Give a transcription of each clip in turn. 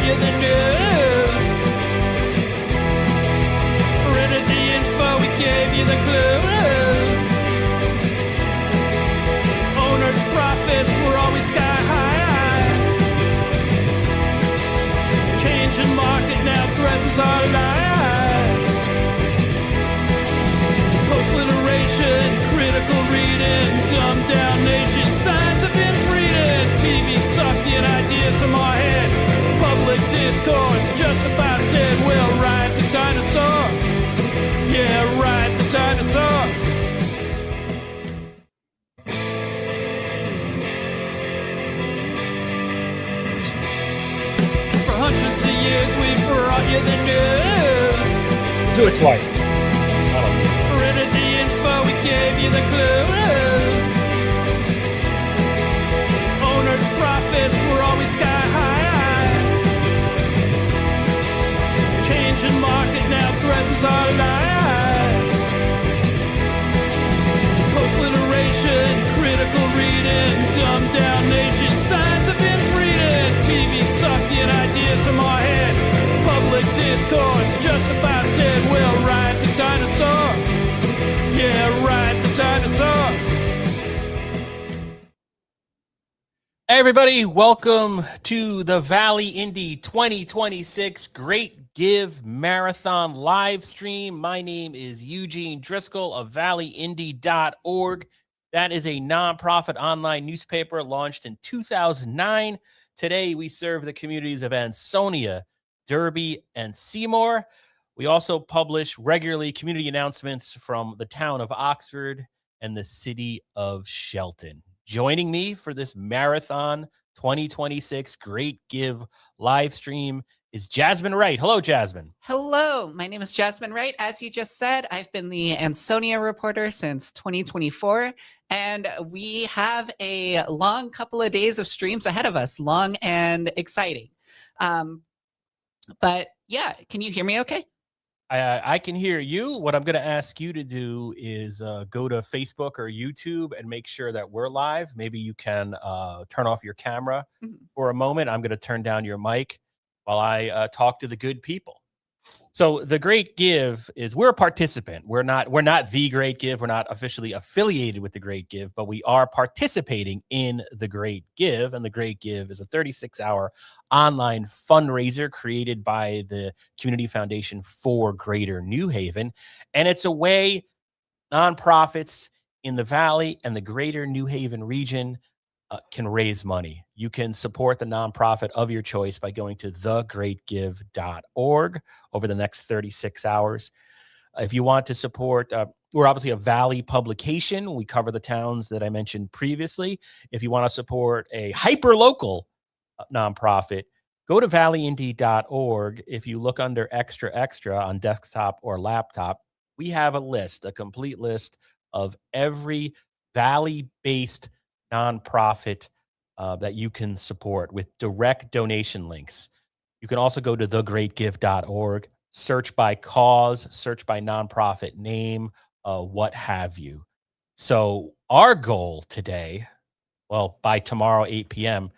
you the news. Printed the info, we gave you the clues. Owners' profits were always sky high. Changing market now threatens our lives. Post-literation, critical reading, dumbed down nation, signs of inbreeding. TV sucking ideas from our head. Public discourse just about dead. We'll ride the dinosaur. Yeah, ride the dinosaur. For hundreds of years we've brought you the news. Do it twice. Printed the info, we gave you the clues. Owners' profits were always sky high. Changing market now threatens our lives. Post-literation, critical reading, dumbed down nation, signs of inbreeding. TV sucking ideas from our head. Public discourse just about dead. We'll ride the dinosaur. Yeah, ride the dinosaur. Hey everybody, welcome to the Valley Indy 2026 Great Give Marathon live stream. My name is Eugene Driscoll of valleyindy.org. That is a nonprofit online newspaper launched in 2009. Today, we serve the communities of Ansonia, Derby, and Seymour. We also publish regularly community announcements from the town of Oxford and the city of Shelton. Joining me for this Marathon 2026 Great Give live stream is Jasmine Wright. Hello, Jasmine. Hello, my name is Jasmine Wright. As you just said, I've been the Ansonia reporter since 2024, and we have a long couple of days of streams ahead of us, long and exciting. But yeah, can you hear me okay? I can hear you. What I'm going to ask you to do is go to Facebook or YouTube and make sure that we're live. Maybe you can turn off your camera for a moment. I'm going to turn down your mic while I talk to the good people. So the Great Give is we're a participant. We're not the Great Give. We're not officially affiliated with the Great Give, but we are participating in the Great Give. And the Great Give is a 36-hour online fundraiser created by the Community Foundation for Greater New Haven. And it's a way nonprofits in the Valley and the Greater New Haven region can raise money. You can support the nonprofit of your choice by going to thegreatgive.org over the next 36 hours. If you want to support, we're obviously a Valley publication. We cover the towns that I mentioned previously. If you want to support a hyper-local nonprofit, go to valleyindy.org. If you look under Extra Extra on desktop or laptop, we have a complete list of every Valley-based nonprofit that you can support with direct donation links. You can also go to thegreatgive.org, search by cause, search by nonprofit name, what have you. So our goal today, well, by tomorrow, 8 p.m.,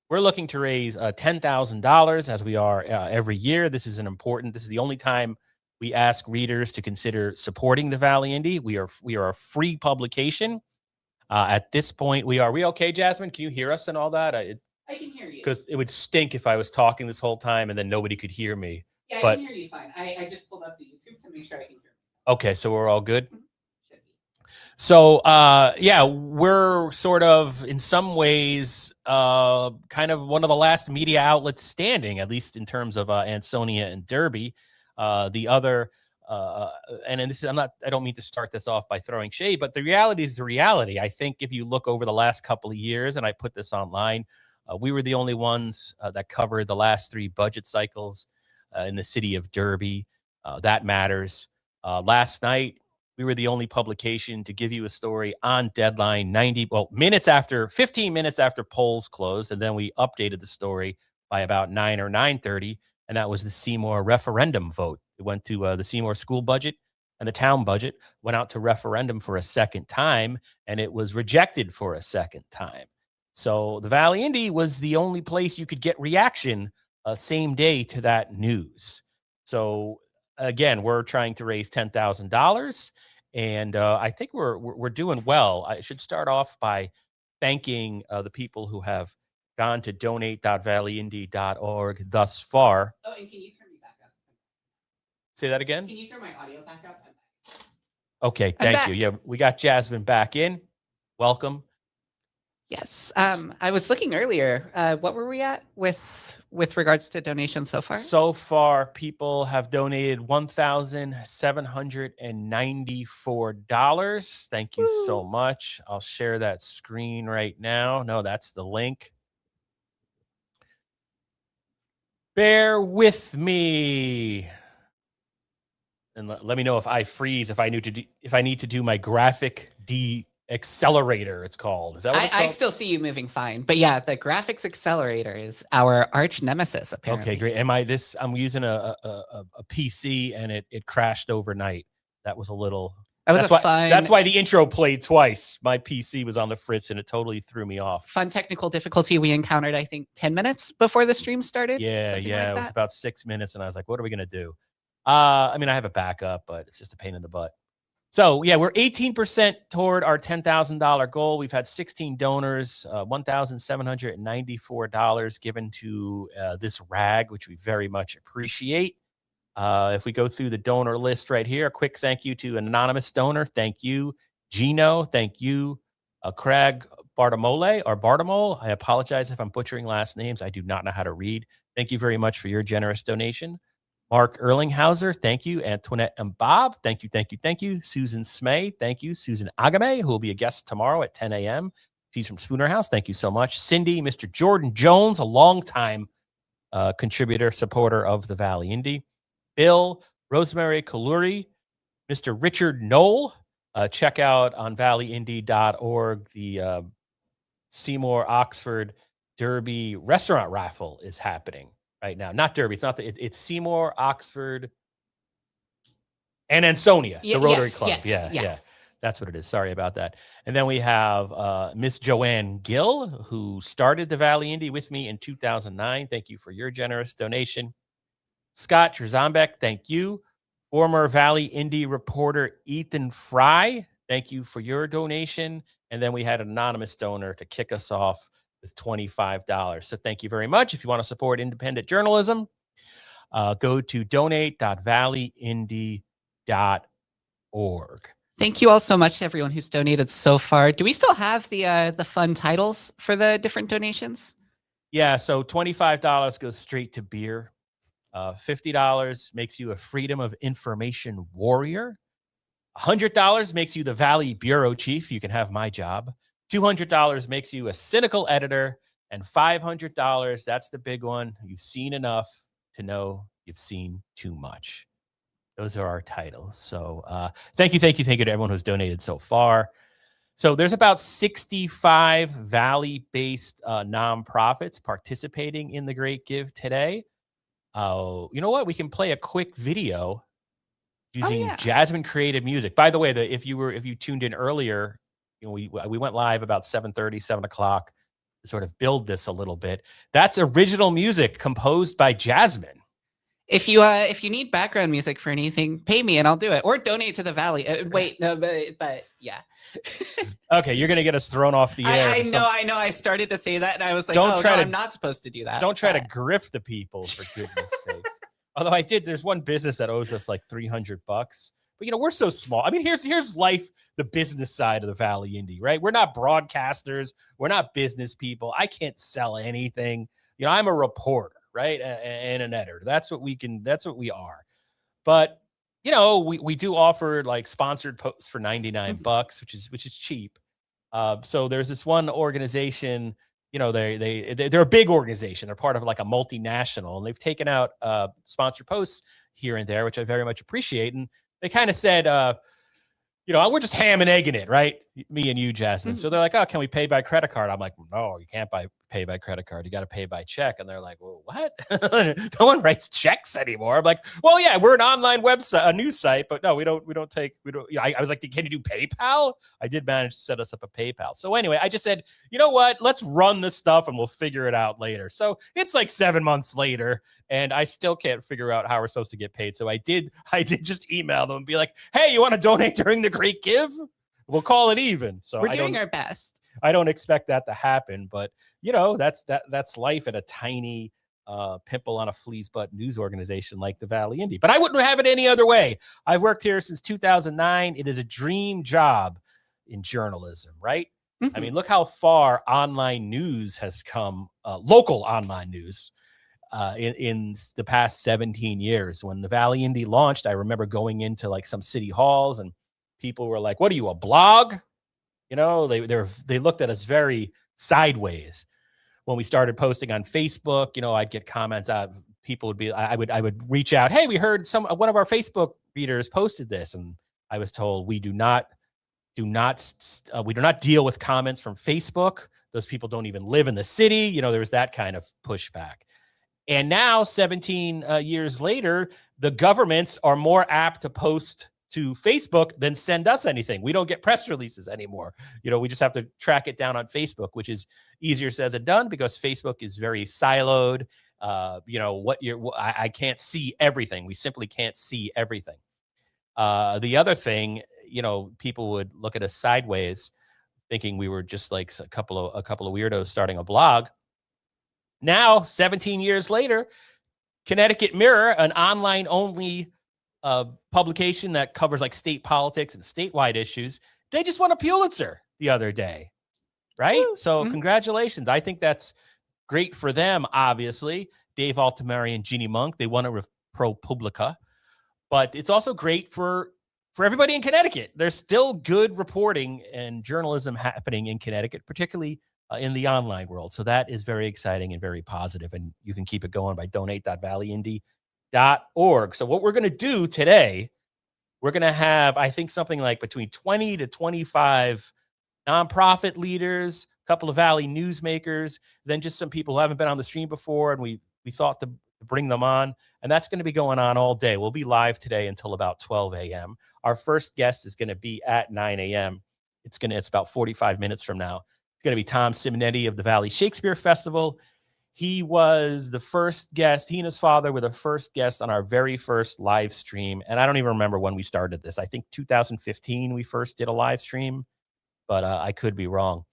we're looking to raise $10,000 as we are every year. This is the only time we ask readers to consider supporting the Valley Indy. We are a free publication. At this point, we okay, Jasmine? Can you hear us and all that? I can hear you. Because it would stink if I was talking this whole time and then nobody could hear me. Yeah, I can hear you fine. I just pulled up the YouTube to make sure I can hear you. Okay, so we're all good? Should be. So, yeah, we're sort of, in some ways, kind of one of the last media outlets standing, at least in terms of Ansonia and Derby. The other... and this is, I don't mean to start this off by throwing shade, but the reality is the reality. I think if you look over the last couple of years, and I put this online, we were the only ones that covered the last 3 budget cycles in the city of Derby. That matters. Last night, we were the only publication to give you a story on deadline 15 minutes after polls closed. And then we updated the story by about 9 or 9:30. And that was the Seymour referendum vote. It went to the Seymour school budget, and the town budget went out to referendum for a second time, and it was rejected for a second time. So the Valley Indy was the only place you could get reaction same day to that news. So again, we're trying to raise $10,000, and I think we're doing well. I should start off by thanking the people who have gone to donate.valleyindy.org thus far. Oh, and can you turn me back up? Say that again. Can you turn my audio back up? Okay, I'm thank you. Yeah, we got Jasmine back in. Welcome. Yes. I was looking earlier. What were we at with regards to donations so far? So far, people have donated $1,794. Thank you so much. I'll share that screen right now. No, that's the link. Bear with me. And let me know if I freeze, if I need to do my graphic accelerator, it's called. Is that what it's called? I still see you moving fine. But yeah, the graphics accelerator is our arch nemesis, apparently. Okay, great. I'm using a PC and it crashed overnight. That was a little that's why the intro played twice. My PC was on the fritz and it totally threw me off. Fun technical difficulty we encountered, I think, 10 minutes before the stream started. Yeah, it was about 6 minutes, and I was like, what are we gonna do? I mean, I have a backup, but it's just a pain in the butt. So yeah, we're 18% toward our $10,000 goal. We've had 16 donors, $1,794 given to this rag, which we very much appreciate. If we go through the donor list right here, a quick thank you to an anonymous donor. Thank you, Gino. Thank you, Craig Bartamole. I apologize if I'm butchering last names. I do not know how to read. Thank you very much for your generous donation. Mark Erlinghauser, thank you. Antoinette and Bob, thank you, thank you, thank you. Susan Smay, thank you. Susan Agame, who will be a guest tomorrow at 10 a.m. She's from Spooner House, thank you so much. Cindy, Mr. Jordan Jones, a longtime contributor, supporter of the Valley Indy. Bill, Rosemary Kaluri, Mr. Richard Knoll. Check out on valleyindy.org the Seymour Oxford Derby restaurant raffle is happening right now. Not Derby. It's not it's Seymour, Oxford, and Ansonia, the Rotary Club. Yeah. That's what it is. Sorry about that. And then we have Miss Joanne Gill, who started the Valley Indy with me in 2009. Thank you for your generous donation. Scott Trzambek, thank you. Former Valley Indy reporter Ethan Fry, thank you for your donation. And then we had an anonymous donor to kick us off with $25. So thank you very much. If you want to support independent journalism, go to donate.valleyindy.org. Thank you all so much to everyone who's donated so far. Do we still have the fun titles for the different donations? Yeah, so $25 goes straight to beer. $50 makes you a Freedom of Information warrior. $100 makes you the Valley Bureau Chief. You can have my job. $200 makes you a cynical editor. And $500, that's the big one. You've seen enough to know you've seen too much. Those are our titles. So thank you to everyone who's donated so far. So there's about 65 Valley-based nonprofits participating in the Great Give today. You know what? We can play a quick video using Jasmine created music. By the way, if you tuned in earlier, we went live about 7:30, 7 o'clock to sort of build this a little bit. That's original music composed by Jasmine. If you need background music for anything, pay me and I'll do it, or donate to the Valley. But yeah. Okay, you're gonna get us thrown off the air. I know. I started to say that, and I was like, I'm not supposed to do that. Don't try to grift the people, for goodness sakes. Although there's one business that owes us like $300, but we're so small. I mean, here's life, the business side of the Valley Indy, right? We're not broadcasters, we're not business people. I can't sell anything. I'm a reporter, right, and an editor. That's what we are. But we do offer like sponsored posts for $99, which is cheap. So there's this one organization. They're a big organization. They're part of like a multinational, and they've taken out sponsored posts here and there, which I very much appreciate. And they kind of said, we're just ham and egging it, right? Me and you, Jasmine. So they're like, oh, can we pay by credit card? I'm like, no, you can't pay by credit card. You got to pay by check. And they're like, well, what? No one writes checks anymore. I'm like, well, yeah, we're an online website, a news site, but no, we don't. I was like, can you do PayPal? I did manage to set us up a PayPal. So anyway, I just said, you know what? Let's run this stuff and we'll figure it out later. So it's like 7 months later, and I still can't figure out how we're supposed to get paid. So I did just email them and be like, hey, you want to donate during the Great Give? We'll call it even. So we're doing our best. I don't expect that to happen, but that's life at a tiny pimple on a flea's butt news organization like the Valley Indy. But I wouldn't have it any other way. I've worked here since 2009. It is a dream job in journalism, right? I mean, look how far online news has come, local online news. In the past 17 years. When the Valley Indy launched, I remember going into like some city halls and people were like, what are you, a blog? They looked at us very sideways. When we started posting on Facebook, I'd get comments out. People would be, I would reach out. Hey, we heard one of our Facebook readers posted this. And I was told we do not deal with comments from Facebook. Those people don't even live in the city. There was that kind of pushback. And now 17 years later, the governments are more apt to post to Facebook than send us anything. We don't get press releases anymore. We just have to track it down on Facebook, which is easier said than done because Facebook is very siloed. I can't see everything. We simply can't see everything. The other thing, people would look at us sideways, thinking we were just like a couple of weirdos starting a blog. Now, 17 years later, Connecticut Mirror, an online only publication that covers like state politics and statewide issues, they just won a Pulitzer the other day, right? So congratulations. I think that's great for them, obviously. Dave Altamari and Ginny Monk, they won it with ProPublica. But it's also great for everybody in Connecticut. There's still good reporting and journalism happening in Connecticut, particularly in the online world. So that is very exciting and very positive. And you can keep it going by donate.valleyindy.org. So what we're going to do today, we're going to have, I think, something like between 20 to 25 nonprofit leaders, a couple of Valley newsmakers, then just some people who haven't been on the stream before. And we thought to bring them on. And that's going to be going on all day. We'll be live today until about 12 a.m. Our first guest is going to be at 9 a.m. It's about 45 minutes from now. It's going to be Tom Simonetti of the Valley Shakespeare Festival. He was the first guest. He and his father were the first guest on our very first live stream. And I don't even remember when we started this. I think 2015 we first did a live stream, but I could be wrong.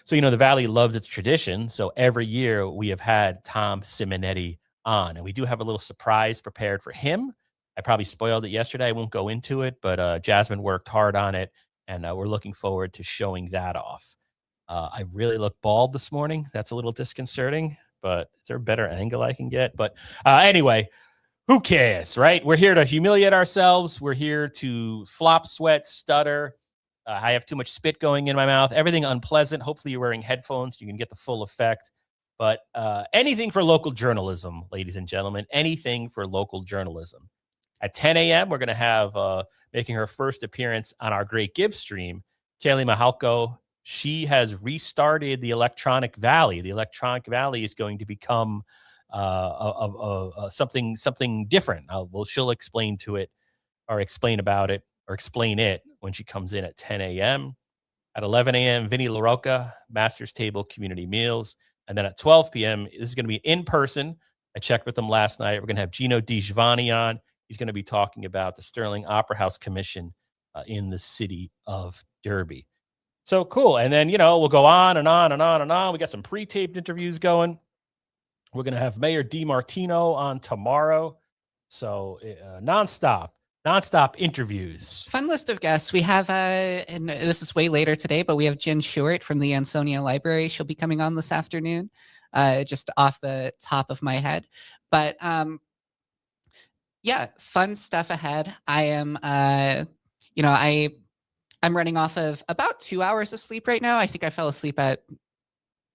So, the Valley loves its tradition. So every year we have had Tom Simonetti on. And we do have a little surprise prepared for him. I probably spoiled it yesterday. I won't go into it, but Jasmine worked hard on it. And we're looking forward to showing that off. I really look bald this morning. That's a little disconcerting, but is there a better angle I can get? But anyway, who cares, right? We're here to humiliate ourselves. We're here to flop, sweat, stutter. I have too much spit going in my mouth. Everything unpleasant. Hopefully you're wearing headphones. You can get the full effect. But anything for local journalism, ladies and gentlemen, anything for local journalism. At 10 a.m., we're going to have making her first appearance on our Great Give stream, Kaylee Mahalko. She has restarted the Electronic Valley. The Electronic Valley is going to become something different. She'll explain about it when she comes in at 10 a.m. At 11 a.m., Vinny LaRocca, Master's Table Community Meals. And then at 12 p.m., this is going to be in person. I checked with them last night. We're going to have Gino DiGiovanni on. He's going to be talking about the Sterling Opera House Commission in the city of Derby. So cool. And then, we'll go on and on and on and on. We got some pre-taped interviews going. We're going to have Mayor DiMartino on tomorrow. So nonstop interviews. Fun list of guests. We have, and this is way later today, but we have Jen Short from the Ansonia Library. She'll be coming on this afternoon, just off the top of my head. But yeah, fun stuff ahead. I am, I'm running off of about 2 hours of sleep right now. I think I fell asleep at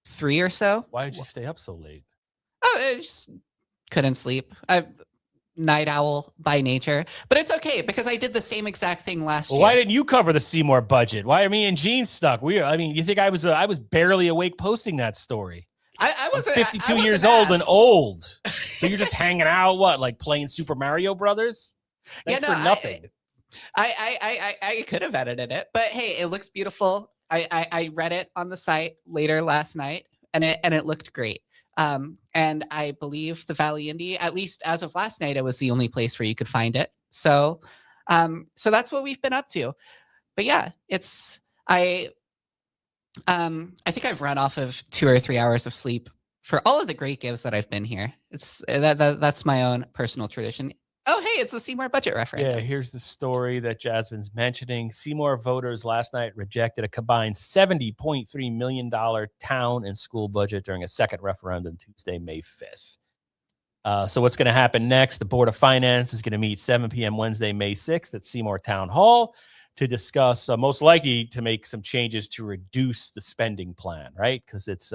3 or so. Why did you stay up so late? Oh, I just couldn't sleep. night owl by nature, but it's okay because I did the same exact thing last Well, year. why didn't you cover the Seymour budget? Why are me and Gene stuck? I mean, you think I was barely awake posting that story? I I'm wasn't 52 I wasn't years old and asked. old. So you're just hanging out, what, like playing Super Mario Brothers? Thanks Yeah, no, for nothing. I could have edited it, but hey, it looks beautiful. I read it on the site later last night, and it looked great. And I believe the Valley Indy, at least as of last night, it was the only place where you could find it. So, so that's what we've been up to. But yeah, it's I think I've run off of 2 or 3 hours of sleep for all of the great gives that I've been here. It's that's my own personal tradition. Oh, hey, it's the Seymour budget referendum. Yeah, here's the story that Jasmine's mentioning. Seymour voters last night rejected a combined $70.3 million town and school budget during a second referendum Tuesday, May 5th. So what's going to happen next? The Board of Finance is going to meet 7 p.m. Wednesday, May 6th at Seymour Town Hall to discuss, most likely to make some changes to reduce the spending plan, right? Because it's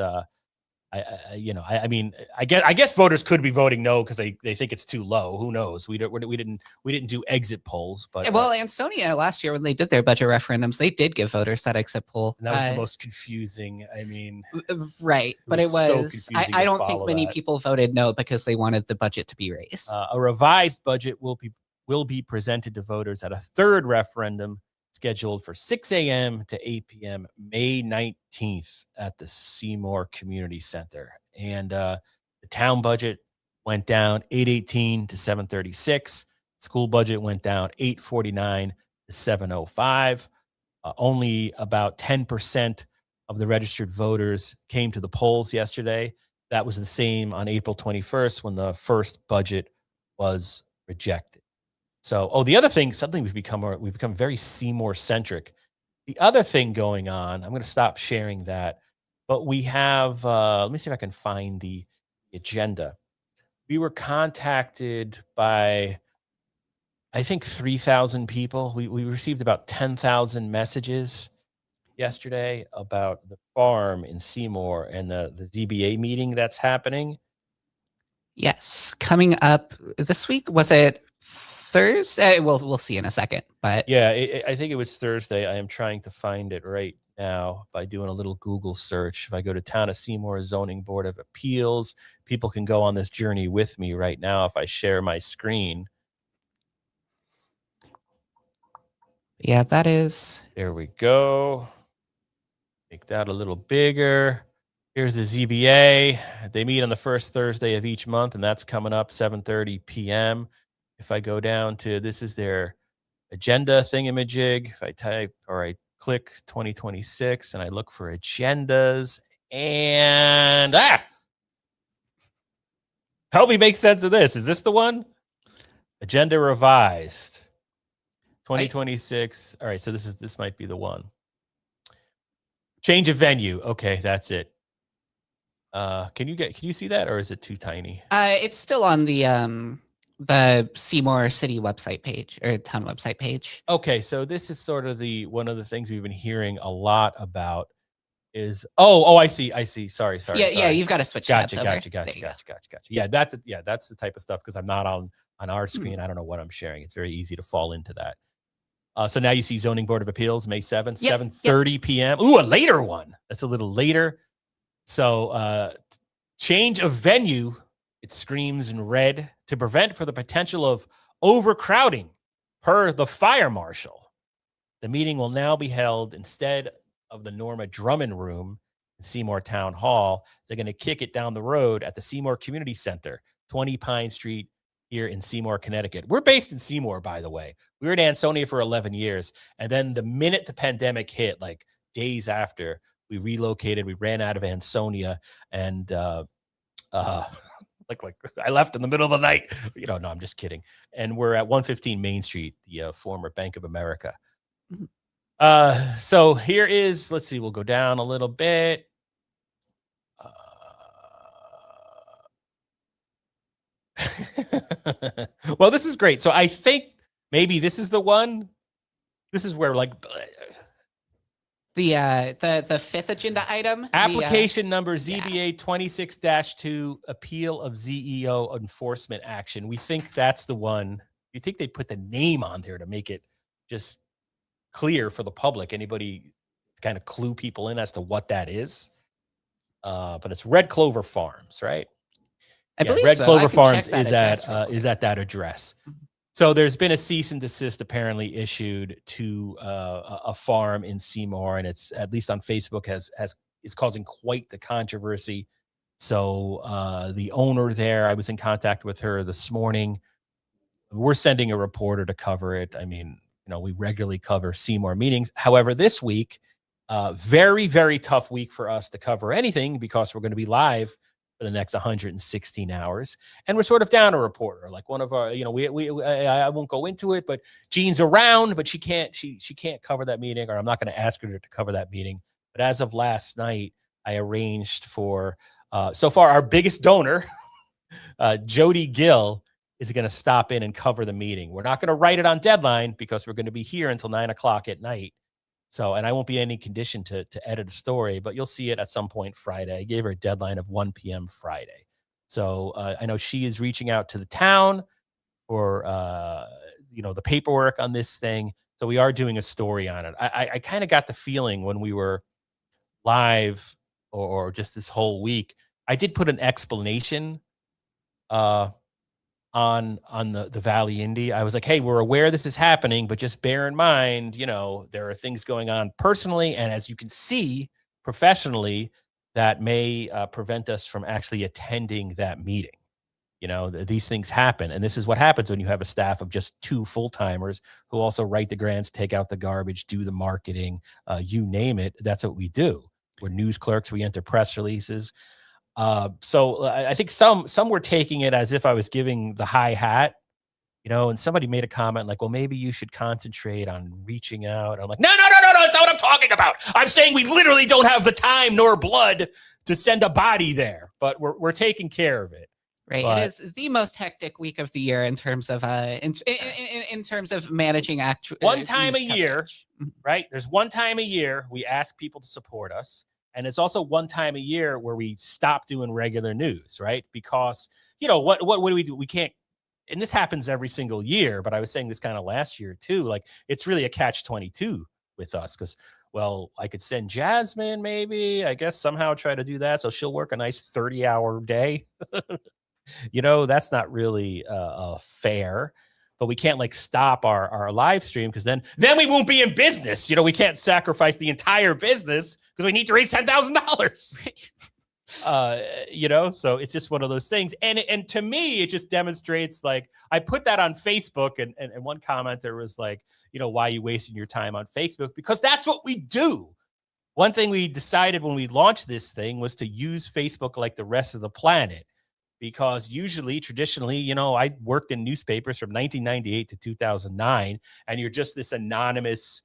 I mean, I guess voters could be voting no because they think it's too low. Who knows? We didn't do exit polls, but Well, Ansonia last year when they did their budget referendums, they did give voters that exit poll. and that was the most confusing. I mean, right, but it so was. confusing I to don't think follow many that. people voted no because they wanted the budget to be raised. A revised budget will be presented to voters at a third referendum scheduled for 6 a.m. to 8 p.m. May 19th at the Seymour Community Center. And the town budget went down 818 to 736. School budget went down 849 to 705. Only about 10% of the registered voters came to the polls yesterday. That was the same on April 21st when the first budget was rejected. So, the other thing, something we've become very Seymour centric. The other thing going on, I'm going to stop sharing that, but we have, let me see if I can find the agenda. We were contacted by, I think, 3,000 people. We received about 10,000 messages yesterday about the farm in Seymour and the ZBA meeting that's happening. Yes, coming up this week. Was it Thursday? We'll see in a second. But yeah, I think it was Thursday. I am trying to find it right now by doing a little Google search. If I go to Town of Seymour Zoning Board of Appeals, people can go on this journey with me right now if I share my screen. yeah, that is. There we go. Make that a little bigger. Here's the ZBA. They meet on the first Thursday of each month, and that's coming up 7:30 p.m. If I go down to, this is their agenda thingamajig. If I type or I click 2026 and I look for agendas and help me make sense of this. Is this the one? Agenda revised 2026. All right, so this might be the one. Change of venue. Okay, that's it. Can you see that, or is it too tiny? It's still on the Seymour City website page or town website page. Okay, so this is sort of one of the things we've been hearing a lot about is I see. Sorry. Yeah, you've got to switch tabs over. Gotcha. Yeah, that's the type of stuff because I'm not on our screen. I don't know what I'm sharing. It's very easy to fall into that. So now you see Zoning Board of Appeals, May 7th, 7:30 p.m. Ooh, a later one. That's a little later. So change of venue, it screams in red, to prevent for the potential of overcrowding per the fire marshal. The meeting will now be held instead of the Norma Drummond Room in Seymour Town Hall. They're going to kick it down the road at the Seymour Community Center, 20 Pine Street here in Seymour, Connecticut. We're based in Seymour, by the way. We were in Ansonia for 11 years. And then the minute the pandemic hit, like days after, we relocated. We ran out of Ansonia, and like I left in the middle of the night. No, I'm just kidding. And we're at 115 Main Street, the former Bank of America. So here is, let's see, we'll go down a little bit. Well, this is great. So I think maybe this is the one. This is where, like, The fifth agenda item. Application number ZBA 26-2, appeal of ZEO enforcement action. We think that's the one. You think they put the name on there to make it just clear for the public? Anybody kind of clue people in as to what that is? But it's Red Clover Farms, right? I believe Red so. Clover I can Farms check that is address at real quick. is at that address. So there's been a cease and desist apparently issued to a farm in Seymour, and it's, at least on Facebook, is causing quite the controversy. So the owner there, I was in contact with her this morning. We're sending a reporter to cover it. I mean, we regularly cover Seymour meetings. However, this week, very, very tough week for us to cover anything because we're going to be live for the next 116 hours. And we're sort of down a reporter. Like one of our, I won't go into it, but Jean's around, but she can't cover that meeting, or I'm not going to ask her to cover that meeting. But as of last night, I arranged for, so far, our biggest donor, Jody Gill, is going to stop in and cover the meeting. We're not going to write it on deadline because we're going to be here until 9:00 at night. So, and I won't be in any condition to edit a story, but you'll see it at some point Friday. I gave her a deadline of 1 p.m. Friday. So I know she is reaching out to the town for, the paperwork on this thing. So we are doing a story on it. I kind of got the feeling when we were live or just this whole week, I did put an explanation on the Valley Indy. I was like, hey, we're aware this is happening, but just bear in mind, there are things going on personally, and as you can see, professionally, that may prevent us from actually attending that meeting. These things happen, and this is what happens when you have a staff of just 2 full-timers who also write the grants, take out the garbage, do the marketing, you name it. That's what we do. We're news clerks. We enter press releases. So I think some were taking it as if I was giving the high hat, and somebody made a comment like, well, maybe you should concentrate on reaching out. I'm like, no, that's not what I'm talking about. I'm saying we literally don't have the time nor blood to send a body there, but we're taking care of it. Right. It is the most hectic week of the year in terms of in terms of managing actual one time a year, right? There's one time a year we ask people to support us. And it's also one time a year where we stop doing regular news, right? Because, what do we do? We can't, and this happens every single year, but I was saying this kind of last year too. Like, it's really a catch-22 with us because, well, I could send Jasmine maybe, I guess somehow try to do that. So she'll work a nice 30-hour day. That's not really fair. But we can't stop our live stream because then we won't be in business. We can't sacrifice the entire business because we need to raise $10,000. So it's just one of those things. And to me, it just demonstrates, I put that on Facebook and one commenter was like, why are you wasting your time on Facebook? Because that's what we do. One thing we decided when we launched this thing was to use Facebook like the rest of the planet. Because traditionally, I worked in newspapers from 1998 to 2009, and you're just this anonymous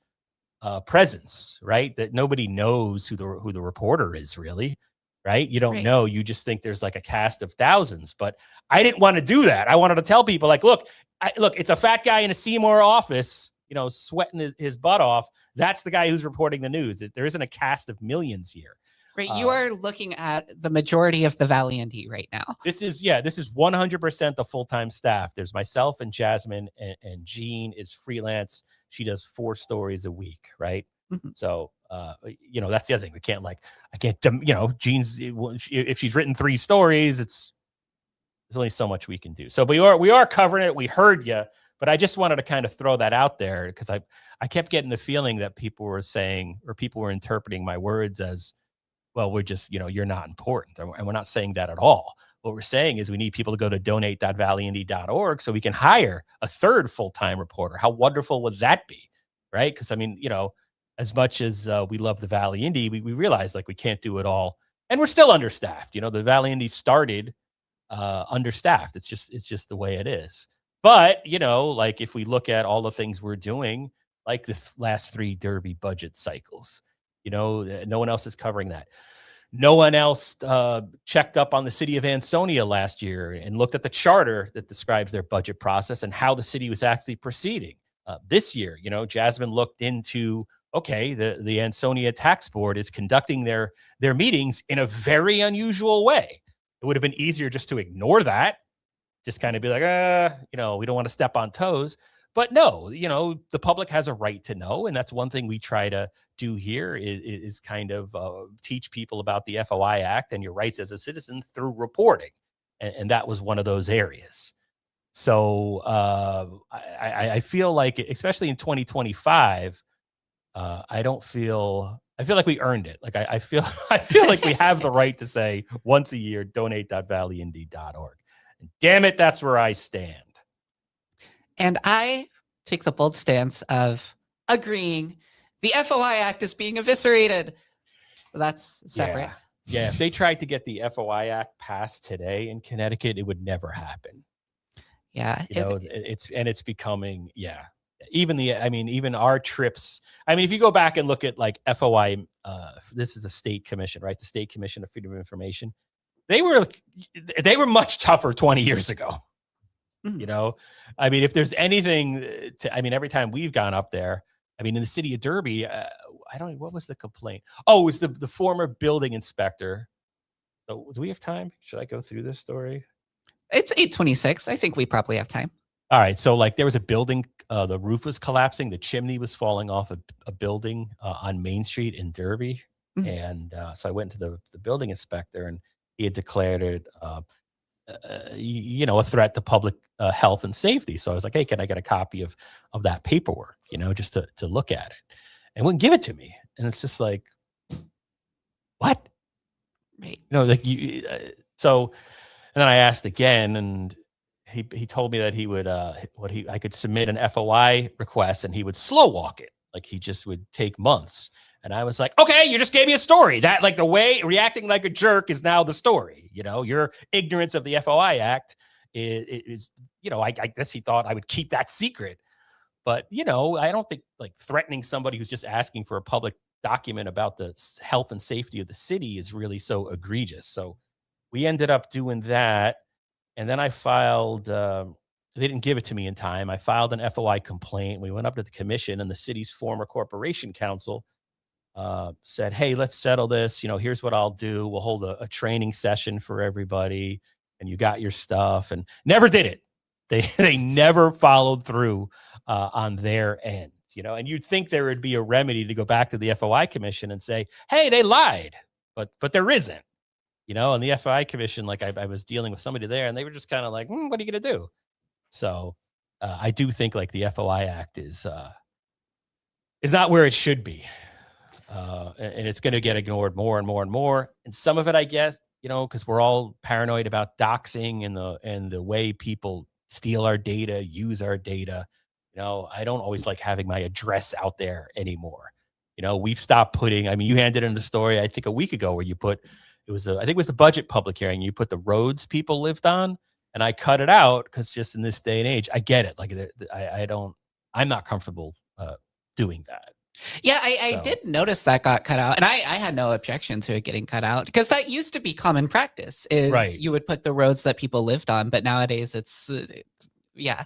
presence, right? That nobody knows who the reporter is really, right? You don't know. You just think there's a cast of thousands. But I didn't want to do that. I wanted to tell people look, it's a fat guy in a Seymour office, sweating his butt off. That's the guy who's reporting the news. There isn't a cast of millions here. Right, you are looking at the majority of the Valley Indy right now. This is 100% the full-time staff. There's myself and Jasmine, and Jean is freelance. She does 4 stories a week, right? Mm-hmm. So, that's the other thing. I can't, Jean's, if she's written 3 stories, there's only so much we can do. So we are covering it. We heard you, but I just wanted to kind of throw that out there because I kept getting the feeling that people were saying, or people were interpreting my words as, well, we're just, you're not important. And we're not saying that at all. What we're saying is we need people to go to donate.valleyindy.org so we can hire a 3rd full-time reporter. How wonderful would that be? Right? Because, I mean, as much as we love the Valley Indy, we realize we can't do it all. And we're still understaffed. The Valley Indy started understaffed. It's just the way it is. But, if we look at all the things we're doing, like the last 3 Derby budget cycles, no one else is covering that. No one else checked up on the city of Ansonia last year and looked at the charter that describes their budget process and how the city was actually proceeding. This year, Jasmine looked into, okay, the Ansonia Tax Board is conducting their meetings in a very unusual way. It would have been easier just to ignore that, just kind of be like, we don't want to step on toes. But no, the public has a right to know. And that's one thing we try to do here is kind of teach people about the FOI Act and your rights as a citizen through reporting. And that was one of those areas. So I feel like, especially in 2025, I feel like we earned it. Like I feel like we have the right to say once a year, donate.valleyindy.org. And damn it, that's where I stand. And I take the bold stance of agreeing the FOI Act is being eviscerated. That's separate. Yeah, if they tried to get the FOI Act passed today in Connecticut, it would never happen. Yeah. It's becoming, even our trips. I mean, if you go back and look at like FOI, this is the state commission, right? The State Commission of Freedom of Information. They were much tougher 20 years ago. Mm-hmm. I mean, if there's anything every time we've gone up there, I mean, in the city of Derby, what was the complaint? Oh, it was the former building inspector. So do we have time? Should I go through this story? It's 8:26. I think we probably have time. All right. So like there was a building, the roof was collapsing. The chimney was falling off a building on Main Street in Derby. Mm-hmm. And so I went to the building inspector, and he had declared it, a threat to public health and safety. So I was like, hey, can I get a copy of that paperwork, just to look at it? And wouldn't give it to me. And it's just like, what? Right. So, and then I asked again, and he told me that he would, I could submit an FOI request and he would slow walk it. Like he just would take months. And I was like, okay, you just gave me a story. That like the way reacting like a jerk is now the story. Your ignorance of the FOI Act is I guess he thought I would keep that secret. But, I don't think like threatening somebody who's just asking for a public document about the health and safety of the city is really so egregious. So we ended up doing that. And then I filed, they didn't give it to me in time. I filed an FOI complaint. We went up to the commission, and the city's former corporation counsel said, hey, let's settle this. Here's what I'll do. We'll hold a training session for everybody, and you got your stuff, and never did it. They never followed through on their end, and you'd think there would be a remedy to go back to the FOI commission and say, hey, they lied, but there isn't, and the FOI commission, like I was dealing with somebody there, and they were just kind of like, what are you going to do? So I do think like the FOI Act is not where it should be. And it's going to get ignored more and more and more. And some of it, I guess, because we're all paranoid about doxing and the way people steal our data, use our data. I don't always like having my address out there anymore. We've stopped putting, you handed in the story, I think a week ago, where you put, I think it was the budget public hearing. You put the roads people lived on, and I cut it out because just in this day and age, I get it. Like I'm not comfortable doing that. Yeah, I did notice that got cut out, and I had no objection to it getting cut out, because that used to be common practice. Is right. You would put the roads that people lived on, but nowadays it's yeah.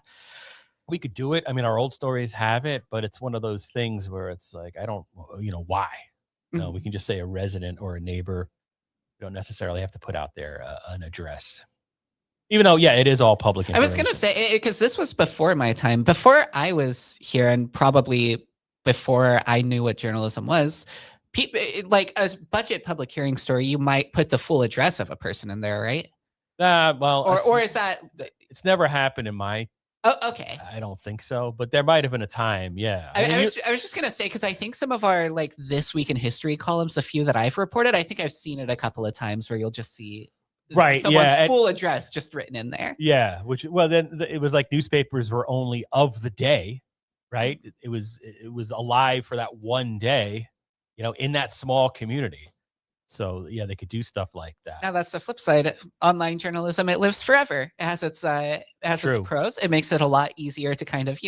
We could do it. Our old stories have it, but it's one of those things where it's like, I don't, why? No, we can just say a resident or a neighbor. We don't necessarily have to put out there an address. Even though, it is all public information. I was going to say, because this was before my time, before I was here, and probably before I knew what journalism was. People, like a budget public hearing story, you might put the full address of a person in there, right? Or is that? It's never happened in my. Oh, okay. I don't think so, but there might have been a time. Yeah. I was just going to say, because I think some of our like This Week in History columns, the few that I've reported, I think I've seen it a couple of times where you'll just see someone's full address just written in there. Yeah. Then it was like newspapers were only of the day, right? It was alive for that one day, in that small community. So they could do stuff like that. Now that's the flip side. Online journalism, it lives forever. It has its pros. It makes it a lot easier to kind of,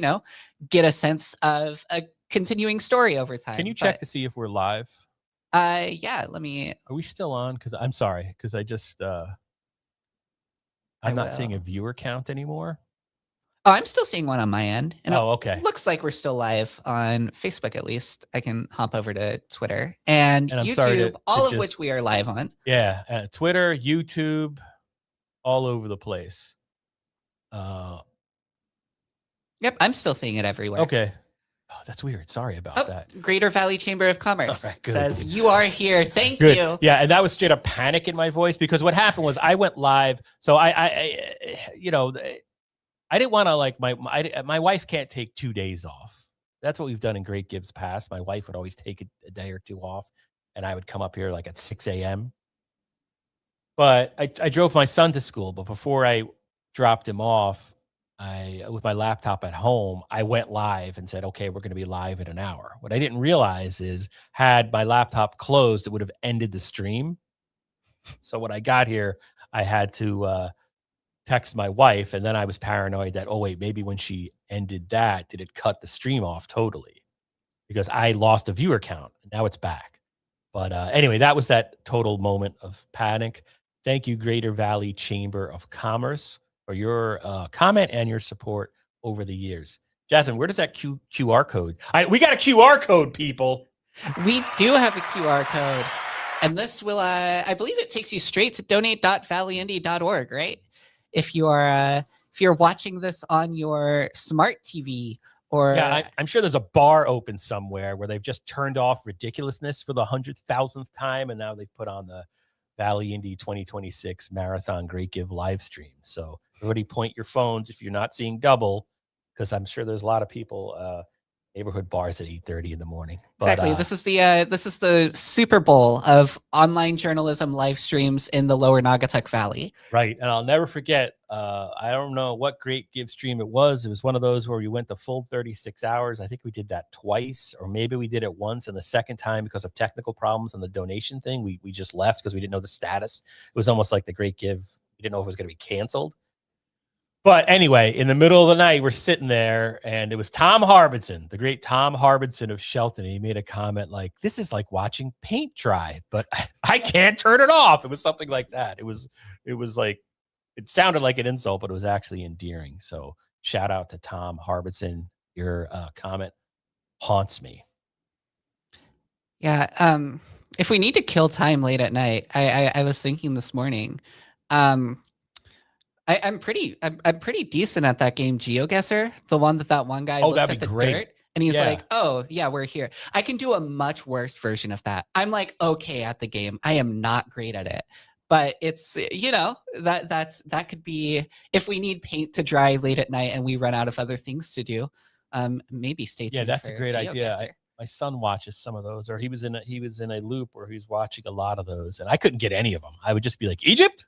get a sense of a continuing story over time. Can you check to see if we're live? Yeah, let me. Are we still on? Because I'm sorry, because I just I'm not seeing a viewer count anymore. Oh, I'm still seeing one on my end. And okay. It looks like we're still live on Facebook, at least. I can hop over to Twitter and I'm YouTube, sorry to all of just- which we are live on. Yeah, Twitter, YouTube, all over the place. Yep, I'm still seeing it everywhere. Okay. Oh, that's weird. Sorry about that. Greater Valley Chamber of Commerce Right, good. says, you are here. Thank Good. you. Yeah, and that was straight up panic in my voice because what happened was I went live. So I didn't want to like my wife can't take 2 days off. That's what we've done in Great Gives past. My wife would always take a day or two off, and I would come up here like at 6 a.m. But I drove my son to school. But before I dropped him off, with my laptop at home, I went live and said, okay, we're going to be live in an hour. What I didn't realize is had my laptop closed, it would have ended the stream. So when I got here, I had to text my wife, and then I was paranoid that, oh, wait, maybe when she ended that, did it cut the stream off totally? Because I lost a viewer count. Now it's back. But anyway, that was that total moment of panic. Thank you, Greater Valley Chamber of Commerce, for your comment and your support over the years. Jasmine, where does that QR code? We got a QR code, people. We do have a QR code. And this will, I believe it takes you straight to donate.valleyindy.org, right? If you're watching this on your smart TV or... Yeah, I'm sure there's a bar open somewhere where they've just turned off ridiculousness for the 100,000th time, and now they've put on the Valley Indy 2026 Marathon Great Give live stream. So everybody point your phones if you're not seeing double, because I'm sure there's a lot of people, neighborhood bars at 8:30 in the morning. But, exactly. This is the Super Bowl of online journalism live streams in the Lower Naugatuck Valley. Right. And I'll never forget, I don't know what Great Give stream it was. It was one of those where we went the full 36 hours. I think we did that twice, or maybe we did it once. And the second time, because of technical problems on the donation thing, we just left because we didn't know the status. It was almost like the Great Give. We didn't know if it was going to be canceled. But anyway, in the middle of the night, we're sitting there, and it was Tom Harbinson, the great Tom Harbinson of Shelton. He made a comment like, this is like watching paint dry, but I can't turn it off. It was something like that. It was like, it sounded like an insult, but it was actually endearing. So shout out to Tom Harbinson. Your comment haunts me. Yeah. If we need to kill time late at night, I was thinking this morning, I'm pretty decent at that game GeoGuessr, the one that one guy looks at the dirt and he's like, oh yeah, we're here. I can do a much worse version of that. I'm like okay at the game. I am not great at it, but it's, you know, that could be if we need paint to dry late at night and we run out of other things to do. Maybe stay tuned. Yeah, that's a great GeoGuessr. idea. My son watches some of those, or he was in a loop where he was watching a lot of those, and I couldn't get any of them. I would just be like, Egypt.